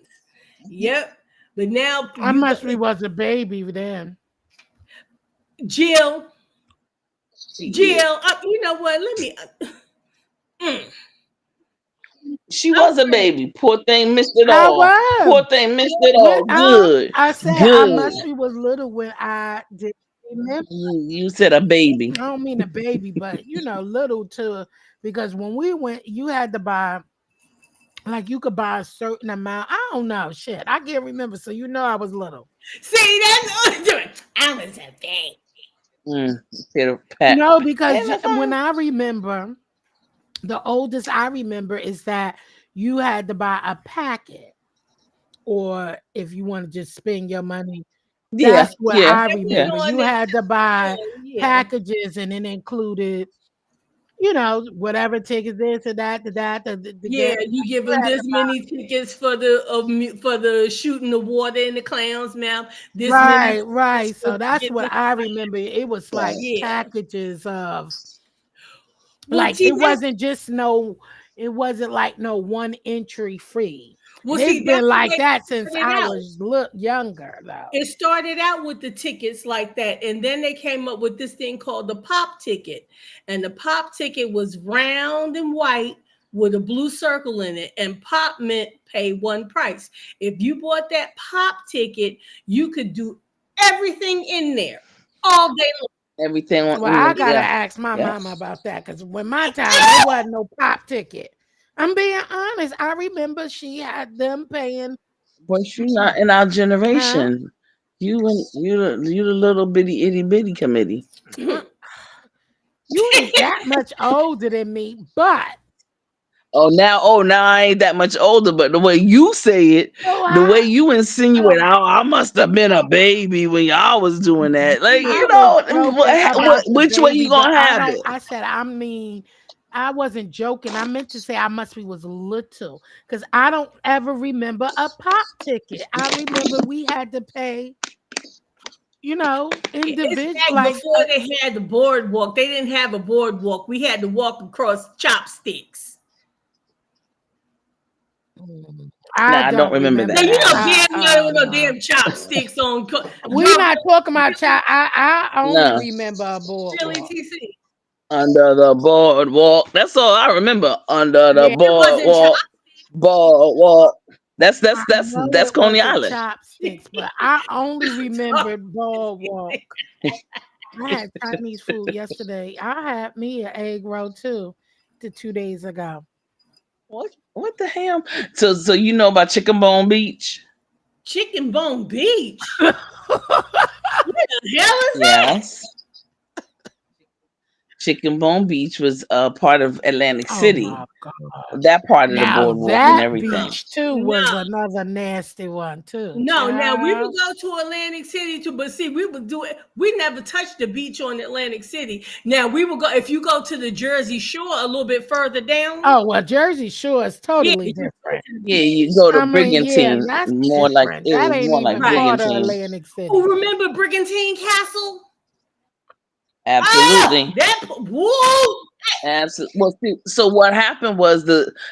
Yep. But now I must be was a baby then. Jill, you know what? Let me. She was a baby. Poor thing missed it I all. was. Poor thing missed it all. Good. I said I Good. must be was little when I did remember. You said a baby. I don't mean a baby, but little too, because when we went, you had to buy, like you could buy a certain amount. I don't know, shit. I can't remember. So I was little. See, that's I was a baby. No, because when I remember, the oldest I remember is that you had to buy a packet, or if you want to just spend your money. That's what I remember. You had to buy packages, and it included, whatever tickets this or that, you give them this many tickets for the shooting the water in the clown's mouth. This right. So that's what I remember. It was like packages of. Like it wasn't like no one entry free. Well, it's been like that since I was younger, though. It started out with the tickets like that, and then they came up with this thing called the pop ticket. And the pop ticket was round and white with a blue circle in it, and pop meant pay one price. If you bought that pop ticket, you could do everything in there all day long. Everything. Well, I gotta ask my mama about that, because when my time there wasn't no pop ticket. I'm being honest. I remember she had them paying. But you're not in our generation. You the little bitty itty bitty committee. You ain't that much older than me, but. Now I ain't that much older, but the way you say it, the way you insinuate, I must have been a baby when y'all was doing that. Like, which way you gonna have it? I said, I wasn't joking. I meant to say I must be was little, because I don't ever remember a pop ticket. I remember we had to pay, individual. Like before they had the boardwalk, they didn't have a boardwalk. We had to walk across chopsticks. I don't remember that. There were no damn chopsticks on. We're not talking about I only remember a boardwalk. Really, TC. Under the boardwalk. That's all I remember. Under the boardwalk. Boardwalk. That's No, that's it Coney wasn't Island. chopsticks, but I only remembered Boardwalk. I had Chinese food yesterday. I had me an egg roll too, 2 days ago. What the hell? So you know about Chicken Bone Beach? Chicken Bone Beach. What the hell is that? Yes. Chicken Bone Beach was part of Atlantic Oh City. my God. That part of the Now boardwalk and that everything. beach too was No. another nasty one too. No, now we would Child. go to Atlantic City too, but see, we would do it. We never touched the beach on Atlantic City. Now we would go if you go to the Jersey Shore a little bit further down. Oh well, Jersey Shore is Yeah, totally you go different. to the Yeah, beach. you go to I mean, yeah, Brigantine. that's More like different. it That was ain't more like even Right. part of Brigantine. Atlantic City. Oh, remember Brigantine Castle? Absolutely. Woo! Absolutely. Well, see, so what happened was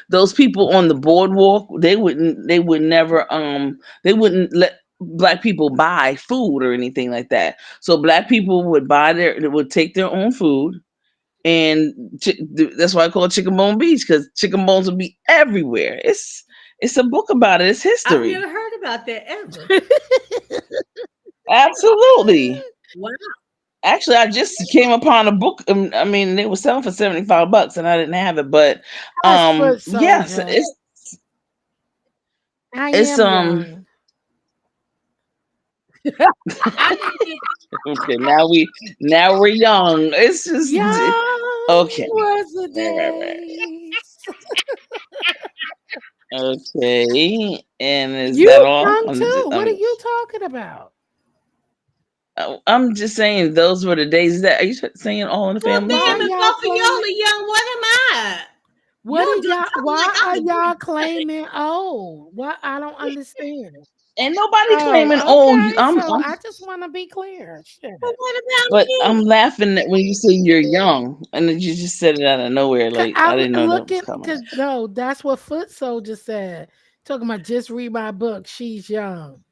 those people on the boardwalk, they would never they wouldn't let black people buy food or anything like that. So black people would would take their own food, and that's why I call it Chicken Bone Beach, because chicken bones would be everywhere. It's a book about it. It's I've history. never heard about that ever. Absolutely. Wow. Actually, I just came upon a book. I mean, they were selling for $75, and I didn't have it. But That's foot yes, soldier. I it's am young. okay. Now we're young. It's just Young okay. was the Right. days. Okay, and is You that all? young too. What are you talking about? I'm just saying those were the days. Are you saying All in the Well, Family? damn, Why if y'all both of y'all claiming? are young, what am I? What Y'all are done y'all? talking Why like are I'm a y'all big claiming old? What I don't understand. Ain't nobody claiming Oh, old. okay. So I just want to be clear. Shit. But what about But me? I'm laughing at when you say you're young, and then you just said it out of nowhere. Like I I'm didn't know that was looking coming. because no, that's what Foot Soldier said. Talking about just read my book. She's young.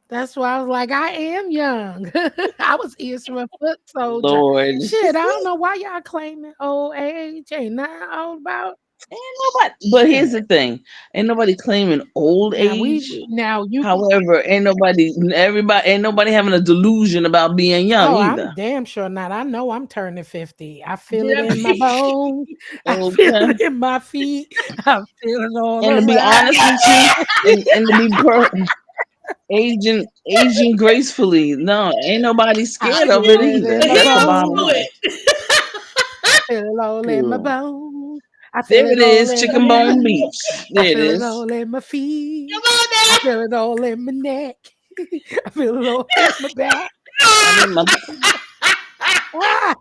That's why I was like, I am young. I was answering Foot Soldier. Lord, Shit, I don't know why y'all claiming old age. Ain't nothing old about. ain't nobody. But here's Shit. the thing: ain't nobody claiming old age. Now you. However, ain't nobody having a delusion about being young Oh, either. I'm damn sure not. I know I'm turning 50. I feel Did it I in my be- bones. I feel Okay. it in my feet. I feel it all And to be around. honest with you, and to be aging gracefully. No, ain't nobody I scared feel of it it either. in my Hit That's the us bottom to bones. line. it. I feel it all in my Cool. bones. I feel There it it all is, in my Chicken Bone feet. Beach. I There it feel it is. all in my feet. Come on I now. feel it all in my neck. I feel it all in my back. I mean,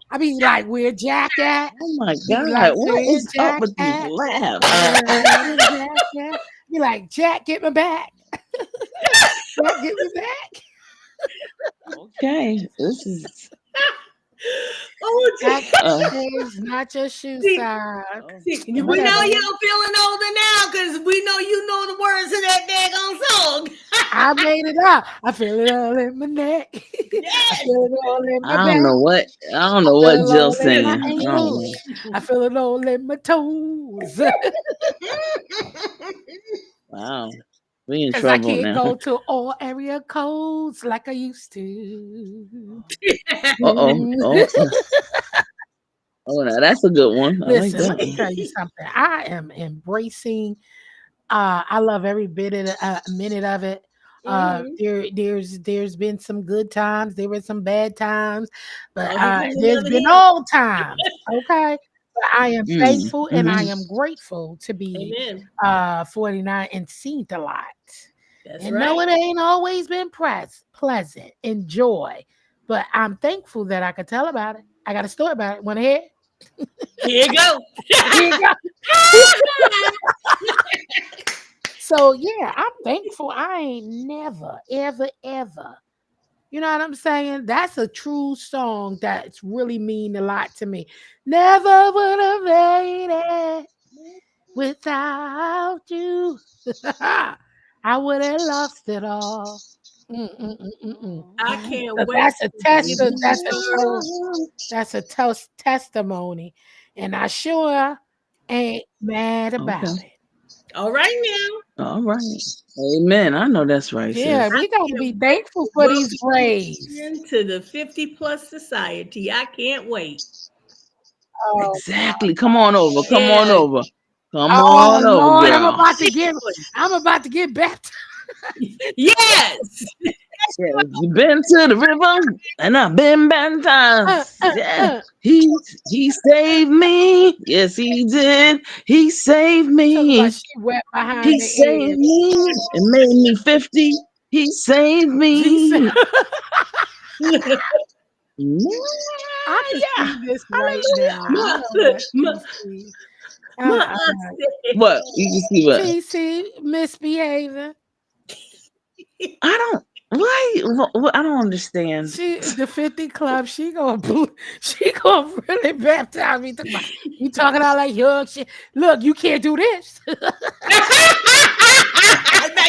I be like, where Jack at? oh my Be God, like, what where is up Jack with these at? laughs? Where is Jack at? Be like, Jack, get my back. Jack, get me back. Okay, this is. Oh, That's Uh, change, not your shoe See, size. see, we know Whatever. y'all feeling older now because we know you know the words to that daggone song. I made it up. I feel it all in my neck. I Yes. feel it all in my I back. don't know what I feel it Jill's all in my singing. I don't know. ankles. I feel it all in my toes. Wow, we in Because I trouble can't now. go to all area codes like I used to. Oh, now that's a good one. I like Listen, that let me one. tell you something. I am embracing. I love every bit of minute of it. There's been some good times. There were some bad times, but Oh, here comes there's another been hymn. all times. Okay, but I am thankful and I Mhm. am grateful to be Amen. 49 and seen a lot. That's And no, right. it ain't always been pleasant and joy, but I'm thankful that I could tell about it. I got a story about it. Want to hear? Here you go. Here you go. So yeah, I'm thankful. I ain't never, ever, ever. You know what I'm saying? That's a true song that's really mean a lot to me. Never would have made it without you. I would have lost it all. I can't So wait that's a to test. get to That's a testimony, and I sure ain't mad about Okay. it. All right now. All right. Amen. I know that's right, Yeah, sis. we got to be thankful for these braids. Into the 50 plus society. I can't wait. Oh, Exactly. Come on over. Come on Yeah. over. Come oh on over, Lord, girl. I'm about to get baptized. Yes. Yeah, you been to the river, and I've been baptized. Yeah, he saved me. Yes, he did. He saved Talking me. about she wet behind He the saved ears. me and made me 50. He saved She said, me. I can Yeah. see this right now. You Ma, know what, ma, TC? ma, Uh, I said, What? You can see what? TC misbehaving. I don't. Why? What? I don't understand. She the 50 Club. She gonna really baptize me. You talking all like young shit. Look, you can't do this. now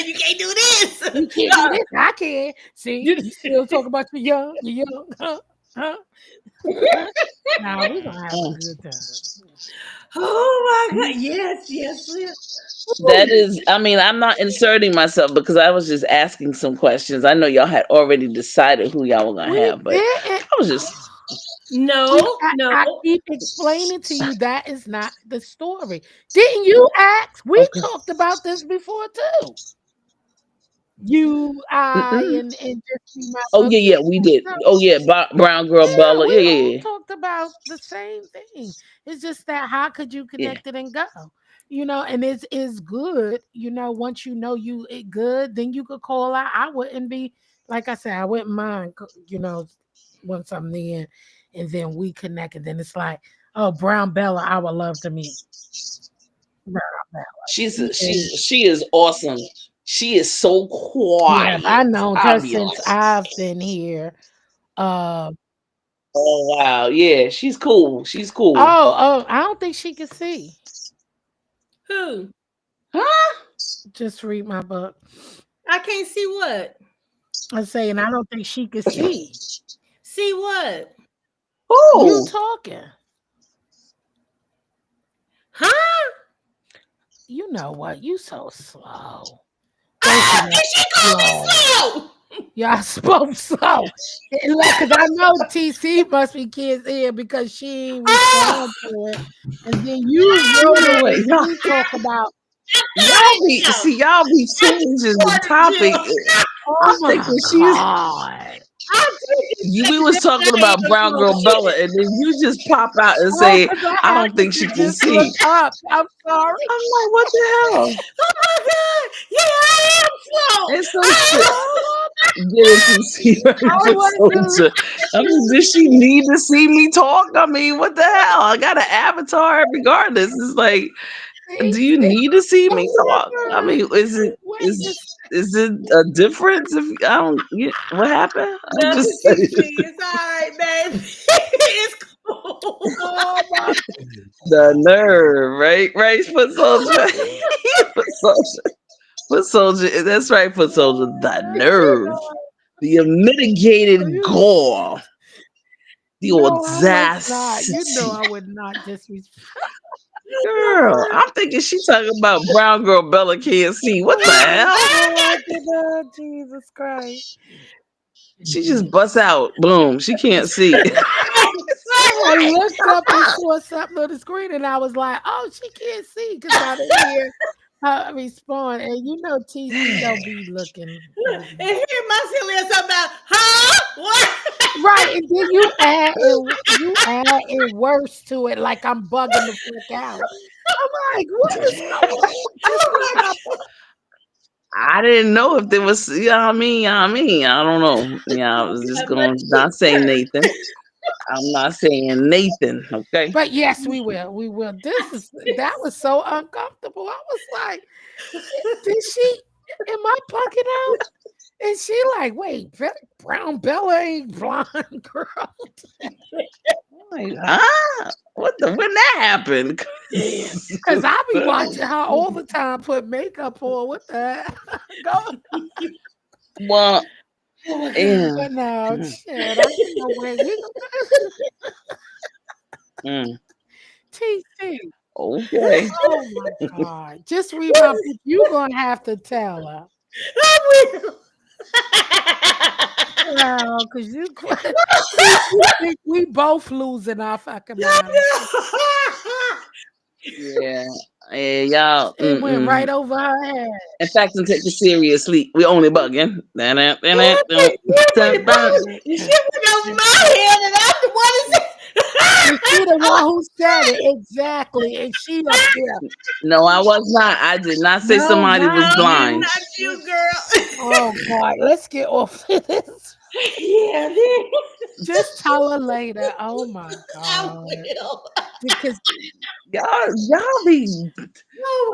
you can't do this. You can't do this. I can. See, you still talking about you young, huh? Nah, we gonna have a good time. Oh my God. Yes, yes, yes. That is, I mean, I'm not inserting myself because I was just asking some questions. I know y'all had already decided who y'all were gonna We have, but didn't. I was just No, no. I keep explaining to you that is not the story. Didn't you ask? We okay. talked about this before too. You, I, Mm-mm. and just be my Oh book. yeah, we did. So, Oh yeah, Brown Girl yeah, Bella. we Yeah, all yeah, talked about the same thing. It's just that how could you yeah. connect it and go? And it's good. Once you know you it good, then you could call out. I wouldn't be like I said, I wouldn't mind. Once I'm there, and then we connected. Then it's like, oh, Brown Bella, I would love to meet Brown Bella. She is awesome. She is so Yeah, quiet. I known I'll her be since honest. I've been here. Uh, Oh wow, yeah, she's cool. She's cool. I don't think she can see. Who? Huh? Just read my book. I can't see what? I'm saying I don't think she can see. See what? You Who? talking. Huh? You know what? You so slow. Ah, and she called me slow. Y'all spoke slow. Because I know TC must be kids here because she ain't respond to it. And then you wrote You know it what? and you talk about, Y'all be changing the topic. oh I'm my thinking God. we was talking about Brown Girl Bella, and then you just pop out and Oh, say, because I I don't happened think she to can just look see. up. I'm sorry. I'm like, what the hell? Oh my God. Yeah, I am slow. And so Oh, get it to see right I for wasn't soldier. I mean, does she need to see me talk? I mean, what the hell? I got an avatar regardless. It's like, do you need to see me talk? I mean, is it a difference if I don't what happened? I'm Nothing, just saying. TC. It's all right, baby. It's cool. Oh my The nerve, right? Right, foot soldier. Foot soldier. Foot soldier. That's right, foot soldier. The nerve. The unmitigated gall. The No, I was not. You know audacity. I would not disrespect. Girl, I'm thinking she talking about Brown Girl Bella can't see. What the hell? Oh, God, Jesus Christ. She just busts out. Boom. She can't see. I looked up and saw something on the screen and I was like, oh, she can't see because I didn't hear her respond. And TC don't be looking. And here my silly ass about, huh? What? Right. And then you add it worse to it, like I'm bugging the fuck out. I'm like, what is going on? I didn't know if there was, you know what I mean? I don't know. Yeah, I was just going to not say Nathan. I'm not saying Nathan, okay? But yes, we will. We will. That was so uncomfortable. I was like, am I bugging out? And she like, wait, Brown Bella ain't blonde girl. Like, huh? When that happened? Because I be watching her all the time put makeup on. What the hell? Well, yeah. But no, shit. I didn't know where we TC. Okay. Oh my God. Just read my book. You're gonna have to tell her. I will. Well, because you think we both losing our fucking minds. Yeah. Yeah, y'all. It went right over her head. In fact, and take it seriously. We only bugging. You went over my head, and I'm the one that said. And she the one who said it exactly, and she up there. No, I was not. I did not say No, somebody was not blind. Not you, girl. Oh God, let's get off of this. Yeah, Just tell her later. Oh my I God, will. because Y'all be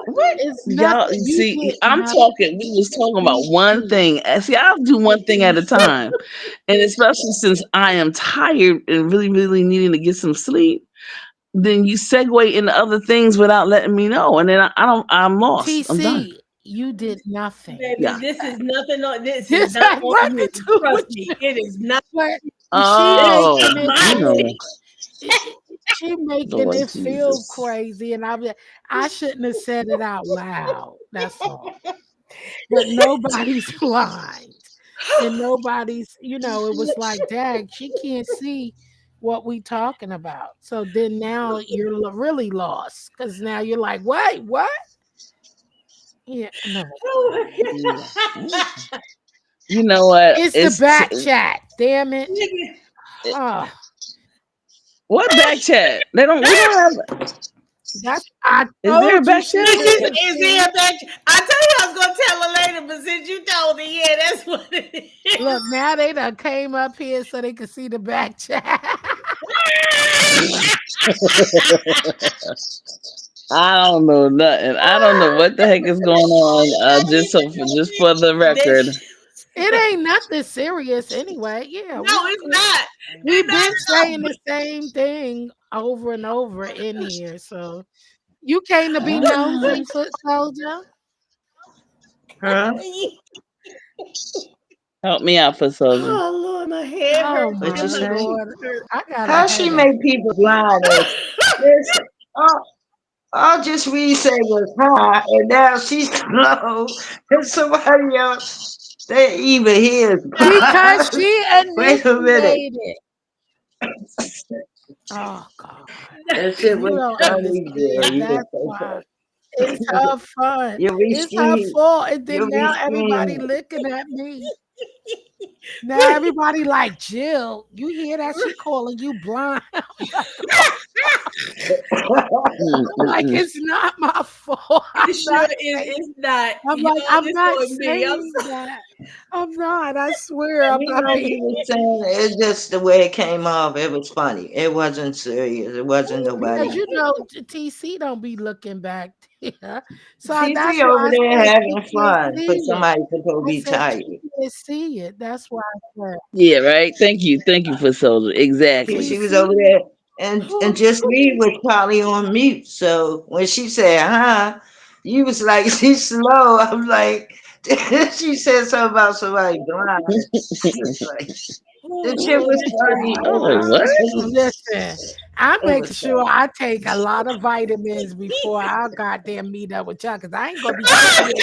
what? it's Y'all nothing. You see, get I'm nothing. talking. We was talking about one thing. See, I'll do one thing at a time, and especially since I am tired and really, really needing to get some sleep. Then you segue into other things without letting me know, and then I'm lost. I'm done. TC, you did nothing. Baby, Yeah. this is nothing on this This is not had on nothing you. to do Trust with me, you. it is not. But Oh, she making you know, she making Lord it feel Jesus. crazy, and I shouldn't have said it out loud. That's all. But nobody's blind, and nobody's. It was like, dang, she can't see what we talking about. So then now you're really lost because now you're like, wait, what? Yeah, no. You know what? It's the back chat. Damn it. Oh, What back chat? We don't have. I Is there a told you back she chat? couldn't Is see. there that? I tell you, I was gonna tell her later, but since you told her, yeah, that's what it is. Look, now they done came up here so they could see the back chat. I don't know nothing. I don't know what the heck is going on. Just for the record. It ain't nothing serious anyway. Yeah. No, it's not. We've been saying the same thing over and over in here. So you came to be nosy, foot soldier. Huh? Help me out, for soldier. Oh Lord, my head Oh hurts. What you my say? Lord. I got How she make people blind? Listen, all just we say was high, and now she's low, and somebody else they even hears. because she Wait a minute. initiated it. Oh God. That shit You was don't funny, girl. understand. You That's was so why. funny. It's her fun. You It's her re-scream. fault. And then You now everybody re-scream. looking at me. Now everybody like, Jill, you hear that? She calling you blind. I'm like, it's not my fault. It sure is. It's not. I'm Y'all, like, I'm this not on me. I'm saying that. I'm not. I swear I'm You not know, being. you was saying it's just the way it came off. It was funny. It wasn't serious. It wasn't nobody. Because TC don't be looking back there. So that's TC why over I there said having she can't fun, see but it. somebody's supposed to I be said tired. she can't see it. That's why I said. Yeah, right. Thank you, for soldier. Exactly. She was over there, and just me was probably on mute. So when she said, "Huh," you was like, "She's slow." I'm like, she said something about somebody blind. The shit was funny. Oh, what? Listen, I It make was sure funny. I take a lot of vitamins before I goddamn meet up with y'all because I ain't gonna be sitting here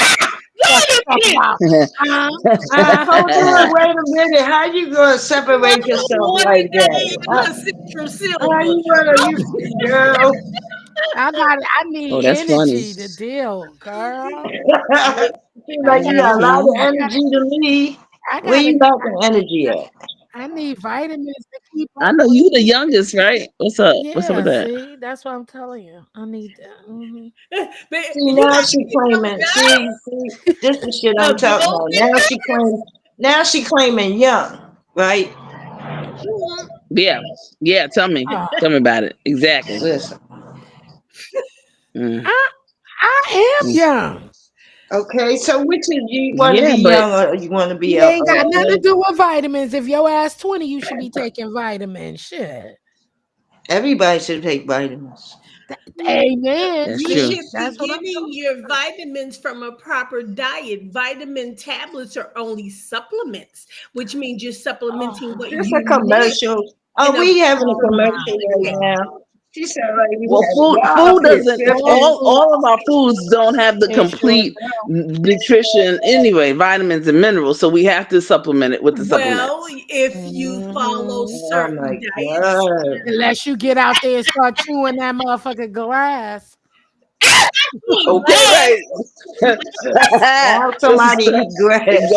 talking about. Hold on, wait a minute. How you gonna separate yourself like that? from How silver. you gonna, girl? I Oh, need that's funny. energy to deal, girl. Seems like you got a lot of energy to me. I Where you gotta. got the energy at? I need vitamins to keep I up. know you the youngest, right? What's up? What's up with Yeah, that? see, that's what I'm telling you. I need that. Mhm. But See, you now got she to claiming. See, this is shit I'm talking about. Now she claiming young, right? Yeah. Tell me about it. Exactly. Listen. Mm. I am young. Okay, so which is you want to Yeah, be but young or you want to be It a ain't got nothing to old? do with vitamins. If your ass 20, you should be taking vitamins. Shit. Everybody should take vitamins. Amen. that's You true. should That's be what I'm getting talking your vitamins from a proper diet. Vitamin tablets are only supplements, which means you're supplementing what Just you a need. commercial. Are in a we having a proper commercial right diet. now? She said like we Well, have food y'all up food here doesn't tripping. all of our foods don't have the It sure complete nutrition anyway, vitamins and minerals. So we have to supplement it with the Well, supplements. if you follow Mhm. Oh my certain diets, God. Unless you get out there and start chewing that motherfucking glass. Okay, right. Now somebody eat grass.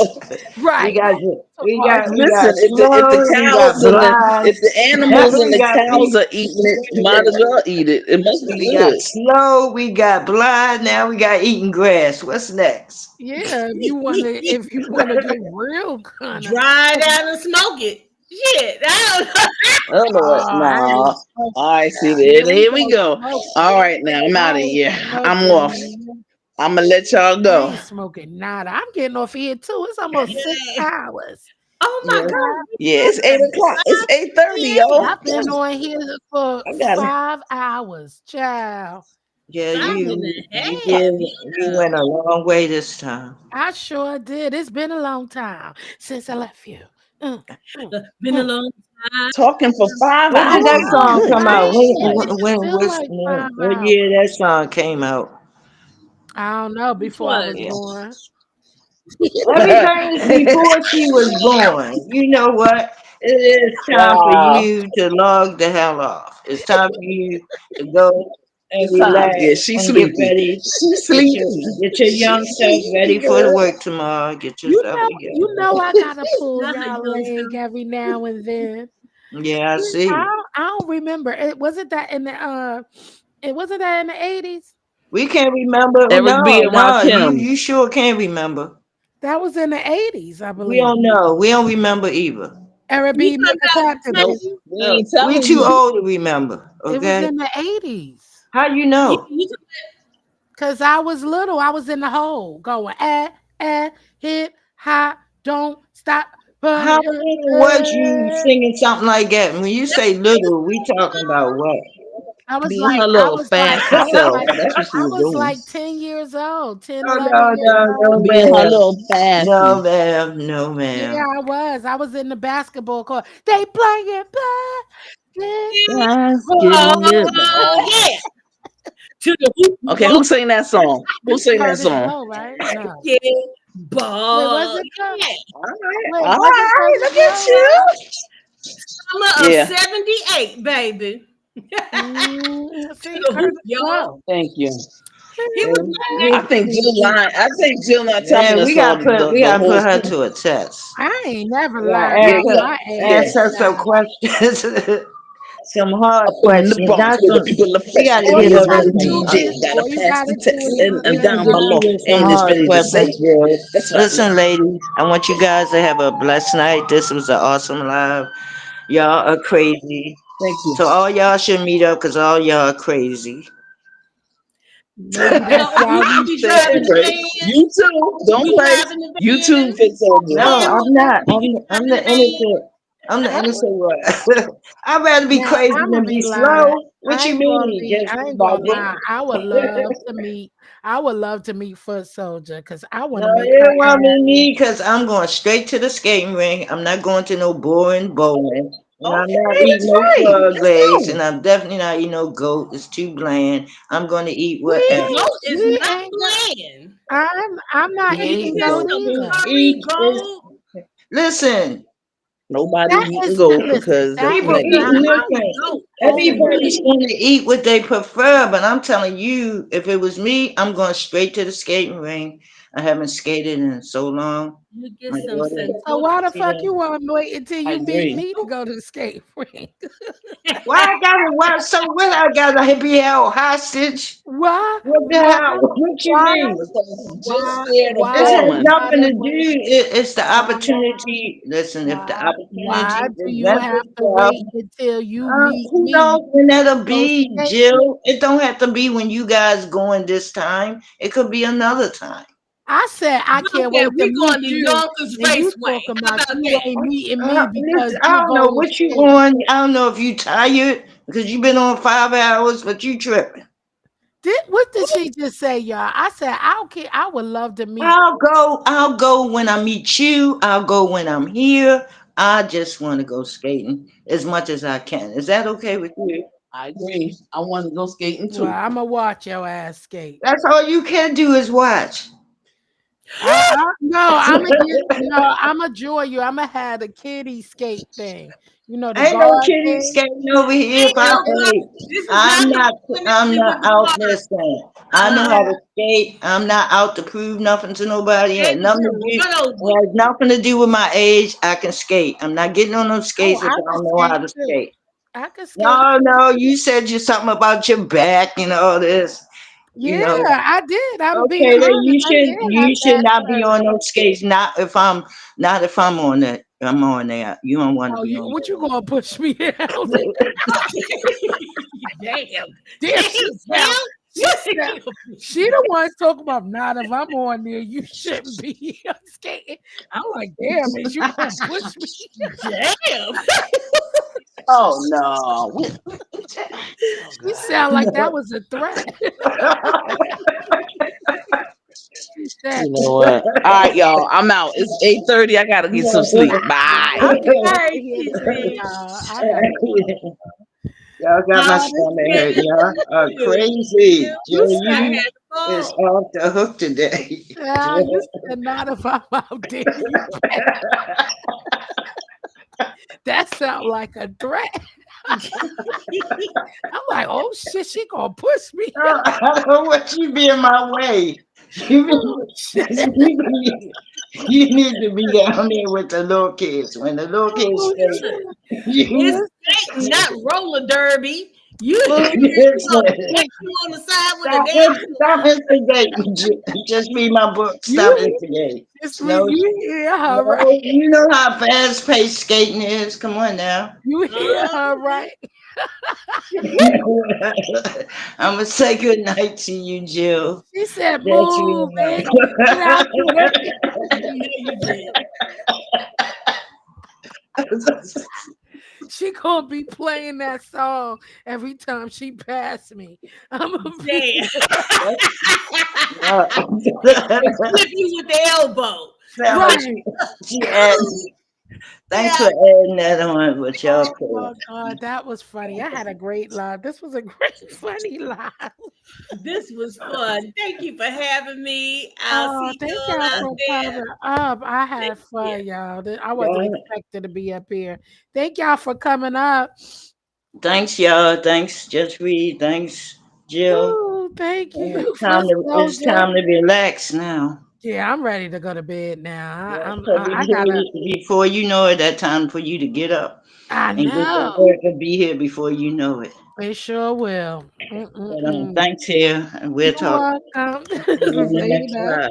We Right. got we got Listen, if the slow, we got cows and blind, the animals and we the got cows are eating it, might as well eat it. It must be we got good. slow, we got blind, now we got eating grass. What's next? Yeah, if you wanna get real kind of dry it out and smoke it. Shit, I don't know. Oh Lord, I no. ain't All right, see here there. we Here we go go. smoking. All right, now I'm I out of ain't here. I'm off. smoking. I'm gonna let y'all I go. ain't smoking nada. I'm getting off here too. It's almost 6 hours. Oh my Yeah. God, Yeah, it's 8 o'clock. It's 8:30, y'all. I've been on here for I got it. 5 hours, child. Yeah, 5.5. you went a long way this time. I sure did. It's been a long time since I left you. Been a long time. Talking for five When did I that hours. know, song come out? right? And it feel like What 5 hours. year that song came out? I don't know. Which Before I was one? Yeah. born. Everything's before she was born. You know what? It is time for Wow. you to log the hell off. It's time for you to go and It's time. relax Yeah, she's and get sleepy. ready. She's Get your sleepy. get your young She's self ready sleepy, for the girl. work tomorrow. Get You yourself know, you together. know, I gotta pull Not how y'all young leg self. every now and then. Yeah, I see. I don't remember. It wasn't that in the it wasn't that in the 80s. We can't remember. That was No, B and no, Rakim. you sure can't remember. That was in the 80s, I We believe. don't know. We don't remember either. You Arabi talking Mega about Nope, Captivated. Teddy? we No, ain't we telling too you. old to remember. It was Okay, in the 80s. how you You, know? you Cause I was little. I was in the hole going hip hop, don't stop, How buddy. little was you singing something like that? When you say little, we talking about what? Being her little I fancy was self. like, That's what she I was was doing. like 10 years old, 10, Oh 11 no, years no, no, old. Being her ma'am. little No, fancy. ma'am. No, Yeah, ma'am. I was. I was in the basketball court. They playing oh Basketball. yeah. To the hoop Okay, ball. who sang that song? Who sang that Curtis song? Blow, right? No. Yeah. Wait, was Ball. it Curtis? Yeah. All right, Wait, all was it right. Curtis Look at Blow, you. right? Summer of Yeah, 78, baby. See, To the hoop, Curtis y'all. Blow. thank you. He was I We, think Jill lying. I think Jill not telling man, us all we the gotta whole put her story. to a test. I ain't never We gotta lied Yeah, about my yeah. ask age. her some Child. questions, some hard Up in the questions. Bronx Not where the some. people are We fresh gotta and All hit you her easy with gotta to do some. DJ. is, Gotta all you pass gotta the do text is and We gotta down hit listen. below. you with some And it's hard ready to say, questions. girl. That's right. Listen, ladies, I want you guys to have a blessed night. This was an awesome live. Y'all are crazy. Thank you. So all y'all should meet up because all y'all are crazy. Maybe that's why we gonna we be driving shouldn't. the Right. van. You too. Don't We play. driving the You too, van. Fitz Soldier. No, Tamara, I'm not. we be I'm driving the the van. innocent. I'm the I, innocent one. I'd rather be now crazy I'm gonna than be be lying. slow. What you mean? Just I ain't by gonna lie. getting. I would love to meet. I would love to meet Foot Soldier because I want No, to make you her don't want ass. me because I'm going straight to the skating ring. I'm not going to no boring bowling. And I'm not Okay, eating that's no right. frog Let's legs. go. And I'm definitely not eating no goat. It's too bland. I'm going to eat whatever. Goat is We not ain't. playing. I'm You not better Eat eating get goat goat. some either. curry Eat is. goat. Listen, Nobody's That eating is gold listen. because That that's people is negative. not. eat. Curry Listen, goat. Oh my. everybody's going to eat what they prefer. But I'm telling you, if it was me, I'm going straight to the skating ring. I haven't skated in so long. You get My some daughter, So Santoto. why the she fuck done. you want to wait until I you meet agree. me to go to the skate ring? Why I gotta why so what I gotta be held hostage? Why? What the Why? hell? What you Why? mean? Because Jill's Why? scared of This Why has you falling. nothing gotta to do. wait? It's the Why? opportunity. Listen, if the Why opportunity do you presents have to itself, wait until you meet who me knows when that'll to go be, skating? Jill? It don't have to be when you guys going this time. It could be another time. I said I can't Okay, wait to we meet going to you, Yonkers and you Raceway. talking How about about you that? ain't meeting me because Listen, I you don't know going what you skate. on. I don't know if you tired because you've been on 5 hours, but you tripping. What did she just say, y'all? I said I don't care. I would love to meet. I'll go when I meet you. I'll go when I'm here. I just want to go skating as much as I can. Is that okay with you? I agree. I want to go skating Well, too. I'm gonna watch your ass skate. That's all you can do is watch. No, I'm gonna no, I'm gonna join you. I'm gonna have the kiddie skate thing. You know the Ain't no guard kitty thing. skating over here. If Ain't I no Yeah, hey, this is not the women I'm with not the out bar. listening. I know how yeah, to skate. I'm not out to prove nothing to nobody. It Ain't had nothing to yeah. do. run over. It has nothing to do with my age. I can skate. I'm not getting on those Oh, skates if I I can don't know how skate to too. skate. I can skate. No, no, you said you something about your back and all this. You Yeah, know. I did. I'm being Okay, then honest. I did you have should that not be on surgery. those skates. Not if I'm on that. I'm on there. You don't want to Oh, be you on what you gonna push me down? Damn. Damn, Damn, she Sam. sound, she sound, she the one talking about not if I'm on there, you shouldn't be skating. I'm like, damn, is you gonna push me? Damn. Oh no. She sound like that was a threat. She said, You know what? All right, y'all. I'm out. It's 8:30. I gotta get some sleep. Bye. I'm getting All out right, of here too, TT. y'all. I gotta Y'all got my Oh, this stomach man hurt. is Y'all are good. crazy. you Joe, I said, you had is fun. off the hook today. you said not if I'm out there. You bet. That sound like a threat. I'm like, oh shit, she gonna push me. I don't want you to be in my way. You Oh, need, you need to be down there with the little kids. When the little kids oh, stay, Listen, you it's skating, not roller derby. You listen. take you on the side with a damn. Stop instigating. Just read my book. Stop you instigating. just No, you hear her right. no, you know how fast paced skating is. Come on now. You hear her Uh-huh. right. I'm gonna say good night to you, Jill. She said, That's move, you. bitch. Get out the way. You know you did. She gonna be playing that song every time she pass me. I'm gonna be Damn. And flip you with the elbow. Sound like right. she added. Thanks for Yeah. adding that on with y'all. Oh my god, that was funny. I had a great live. This was a great funny live. This was fun. Thank you for having me. I'll Oh, see thank y'all y'all out for there. coming up. I Thank had you. fun, y'all. I wasn't expected to be up here. Thank y'all for coming up. Thanks, y'all. Thanks, Just Read. Thanks, Jill. Ooh, thank you for It's Soldier. time to relax now. Yeah, I'm ready to go to bed now. Yeah, so I gotta. before you know it, that time for you to get up I and get to know. work and be here before you know it. It sure will. But Mm-mm-mm. thanks here, and we'll You're talk welcome. next Later. time.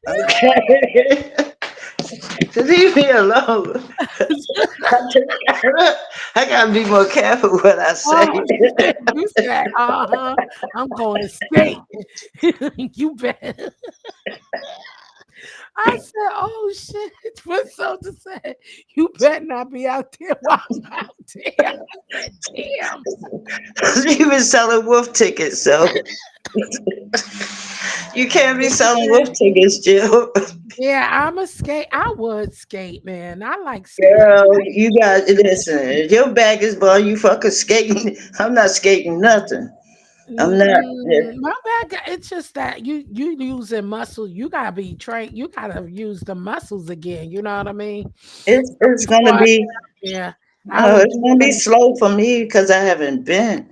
Okay. Leave me alone. I gotta be more careful what I say. Oh shit! You said, I'm going to skate. You bet. I said, oh shit. What's so to say? You better not be out there while I'm out there. I said, damn. He was selling wolf tickets, so you can't be selling wolf tickets, Jill. Yeah, I'm a skate. I would skate, man. I like skating. Girl, you got listen. If your back is ball, you fucking skating. I'm not skating nothing. I'm not. My bad. It's just that you using muscle. You gotta be trained. You gotta use the muscles again. You know what I mean? It's Before gonna I be. yeah, I was It's gonna be doing slow for me because I haven't been.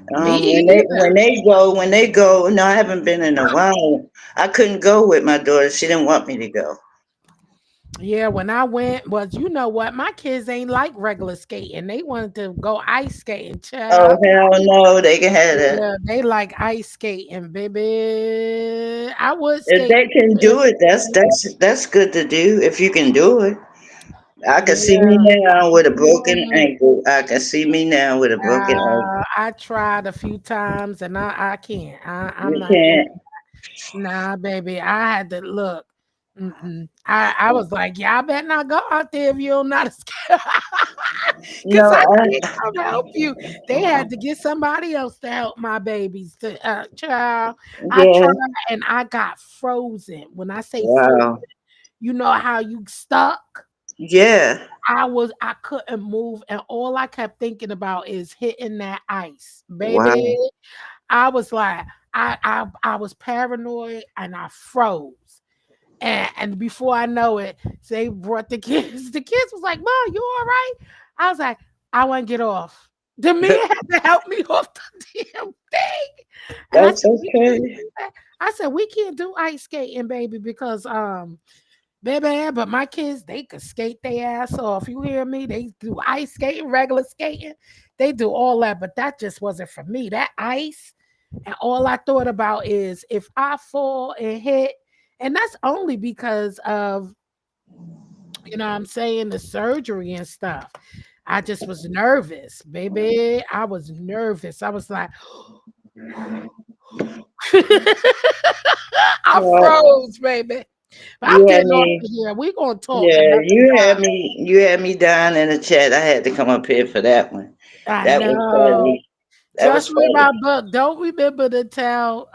me When either. they go. No, I haven't been in a while. I couldn't go with my daughter. She didn't want me to go. Yeah, when I went was you know what? My kids ain't like regular skating. They wanted to go ice skating, Oh child. hell no, they can have that. Yeah, they like ice skating, baby. I would If skate. they can do it, that's good to do. If you can do it, I can see me Yeah. now with a broken Mm, ankle. I can see me now with a broken ankle. I tried a few times and I can't. I'm You not doing. can't. Nah, baby. I had to look. I was like, y'all better not go out there if you don't know how to skate. No, Because I can't come help you. They had to get somebody else to help my babies. To child, I yeah. tried and I got frozen. When I say frozen, Wow. you know how you stuck. Yeah. I couldn't move, and all I kept thinking about is hitting that ice, Wow. baby. I was like, I was paranoid and I froze. And before I know it, they brought the kids. The kids was like, "Mom, you all right?" I was like, "I want to get off." The man had to help me off the damn thing. And I That's said, "We can't okay. do that." I said, "We can't do ice skating, baby, because baby, but my kids, they could skate their ass off. You hear me? They do ice skating, regular skating. They do all that, but that just wasn't for me. That ice, and all I thought about is if I fall and hit, and that's only because of, what I'm saying, the surgery and stuff. I just was nervous, baby. I was nervous. I was like, I Well, froze, baby. But I'm you had getting off me. of here. We're gonna talk Yeah, another time. you had me down in the chat. I had to come up here for that one. I That was know. funny. That was Just read my funny. book. Don't remember to tell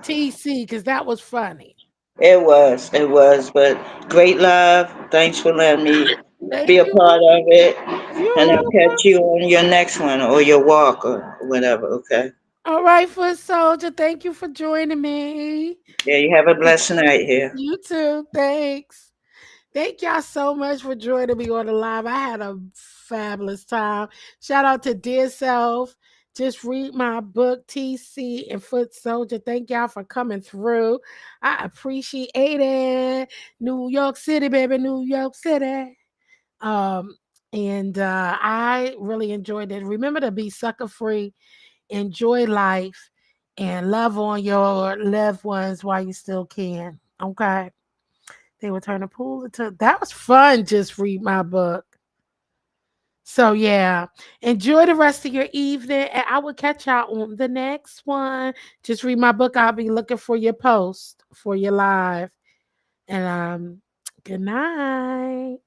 TC because that was funny. It was, but great love. Thanks for letting me be Thank a you. part of it. You're And I'll welcome. catch you on your next one or your walk or whatever, okay? All right, foot soldier. Thank you for joining me. Yeah, you have a blessed night here. You too. Thanks. Thank y'all so much for joining me on the live. I had a fabulous time. Shout out to Dear Self. Just read my book, TC and Foot Soldier. Thank y'all for coming through. I appreciate it. New York City, baby. New York City. Um, and I really enjoyed it. Remember to be sucker free, enjoy life, and love on your loved ones while you still can. Okay. They would turn the pool into that was fun. Just read my book. So yeah, enjoy the rest of your evening, and I will catch y'all on the next one. Just read my book. I'll be looking for your post for your live. And good night.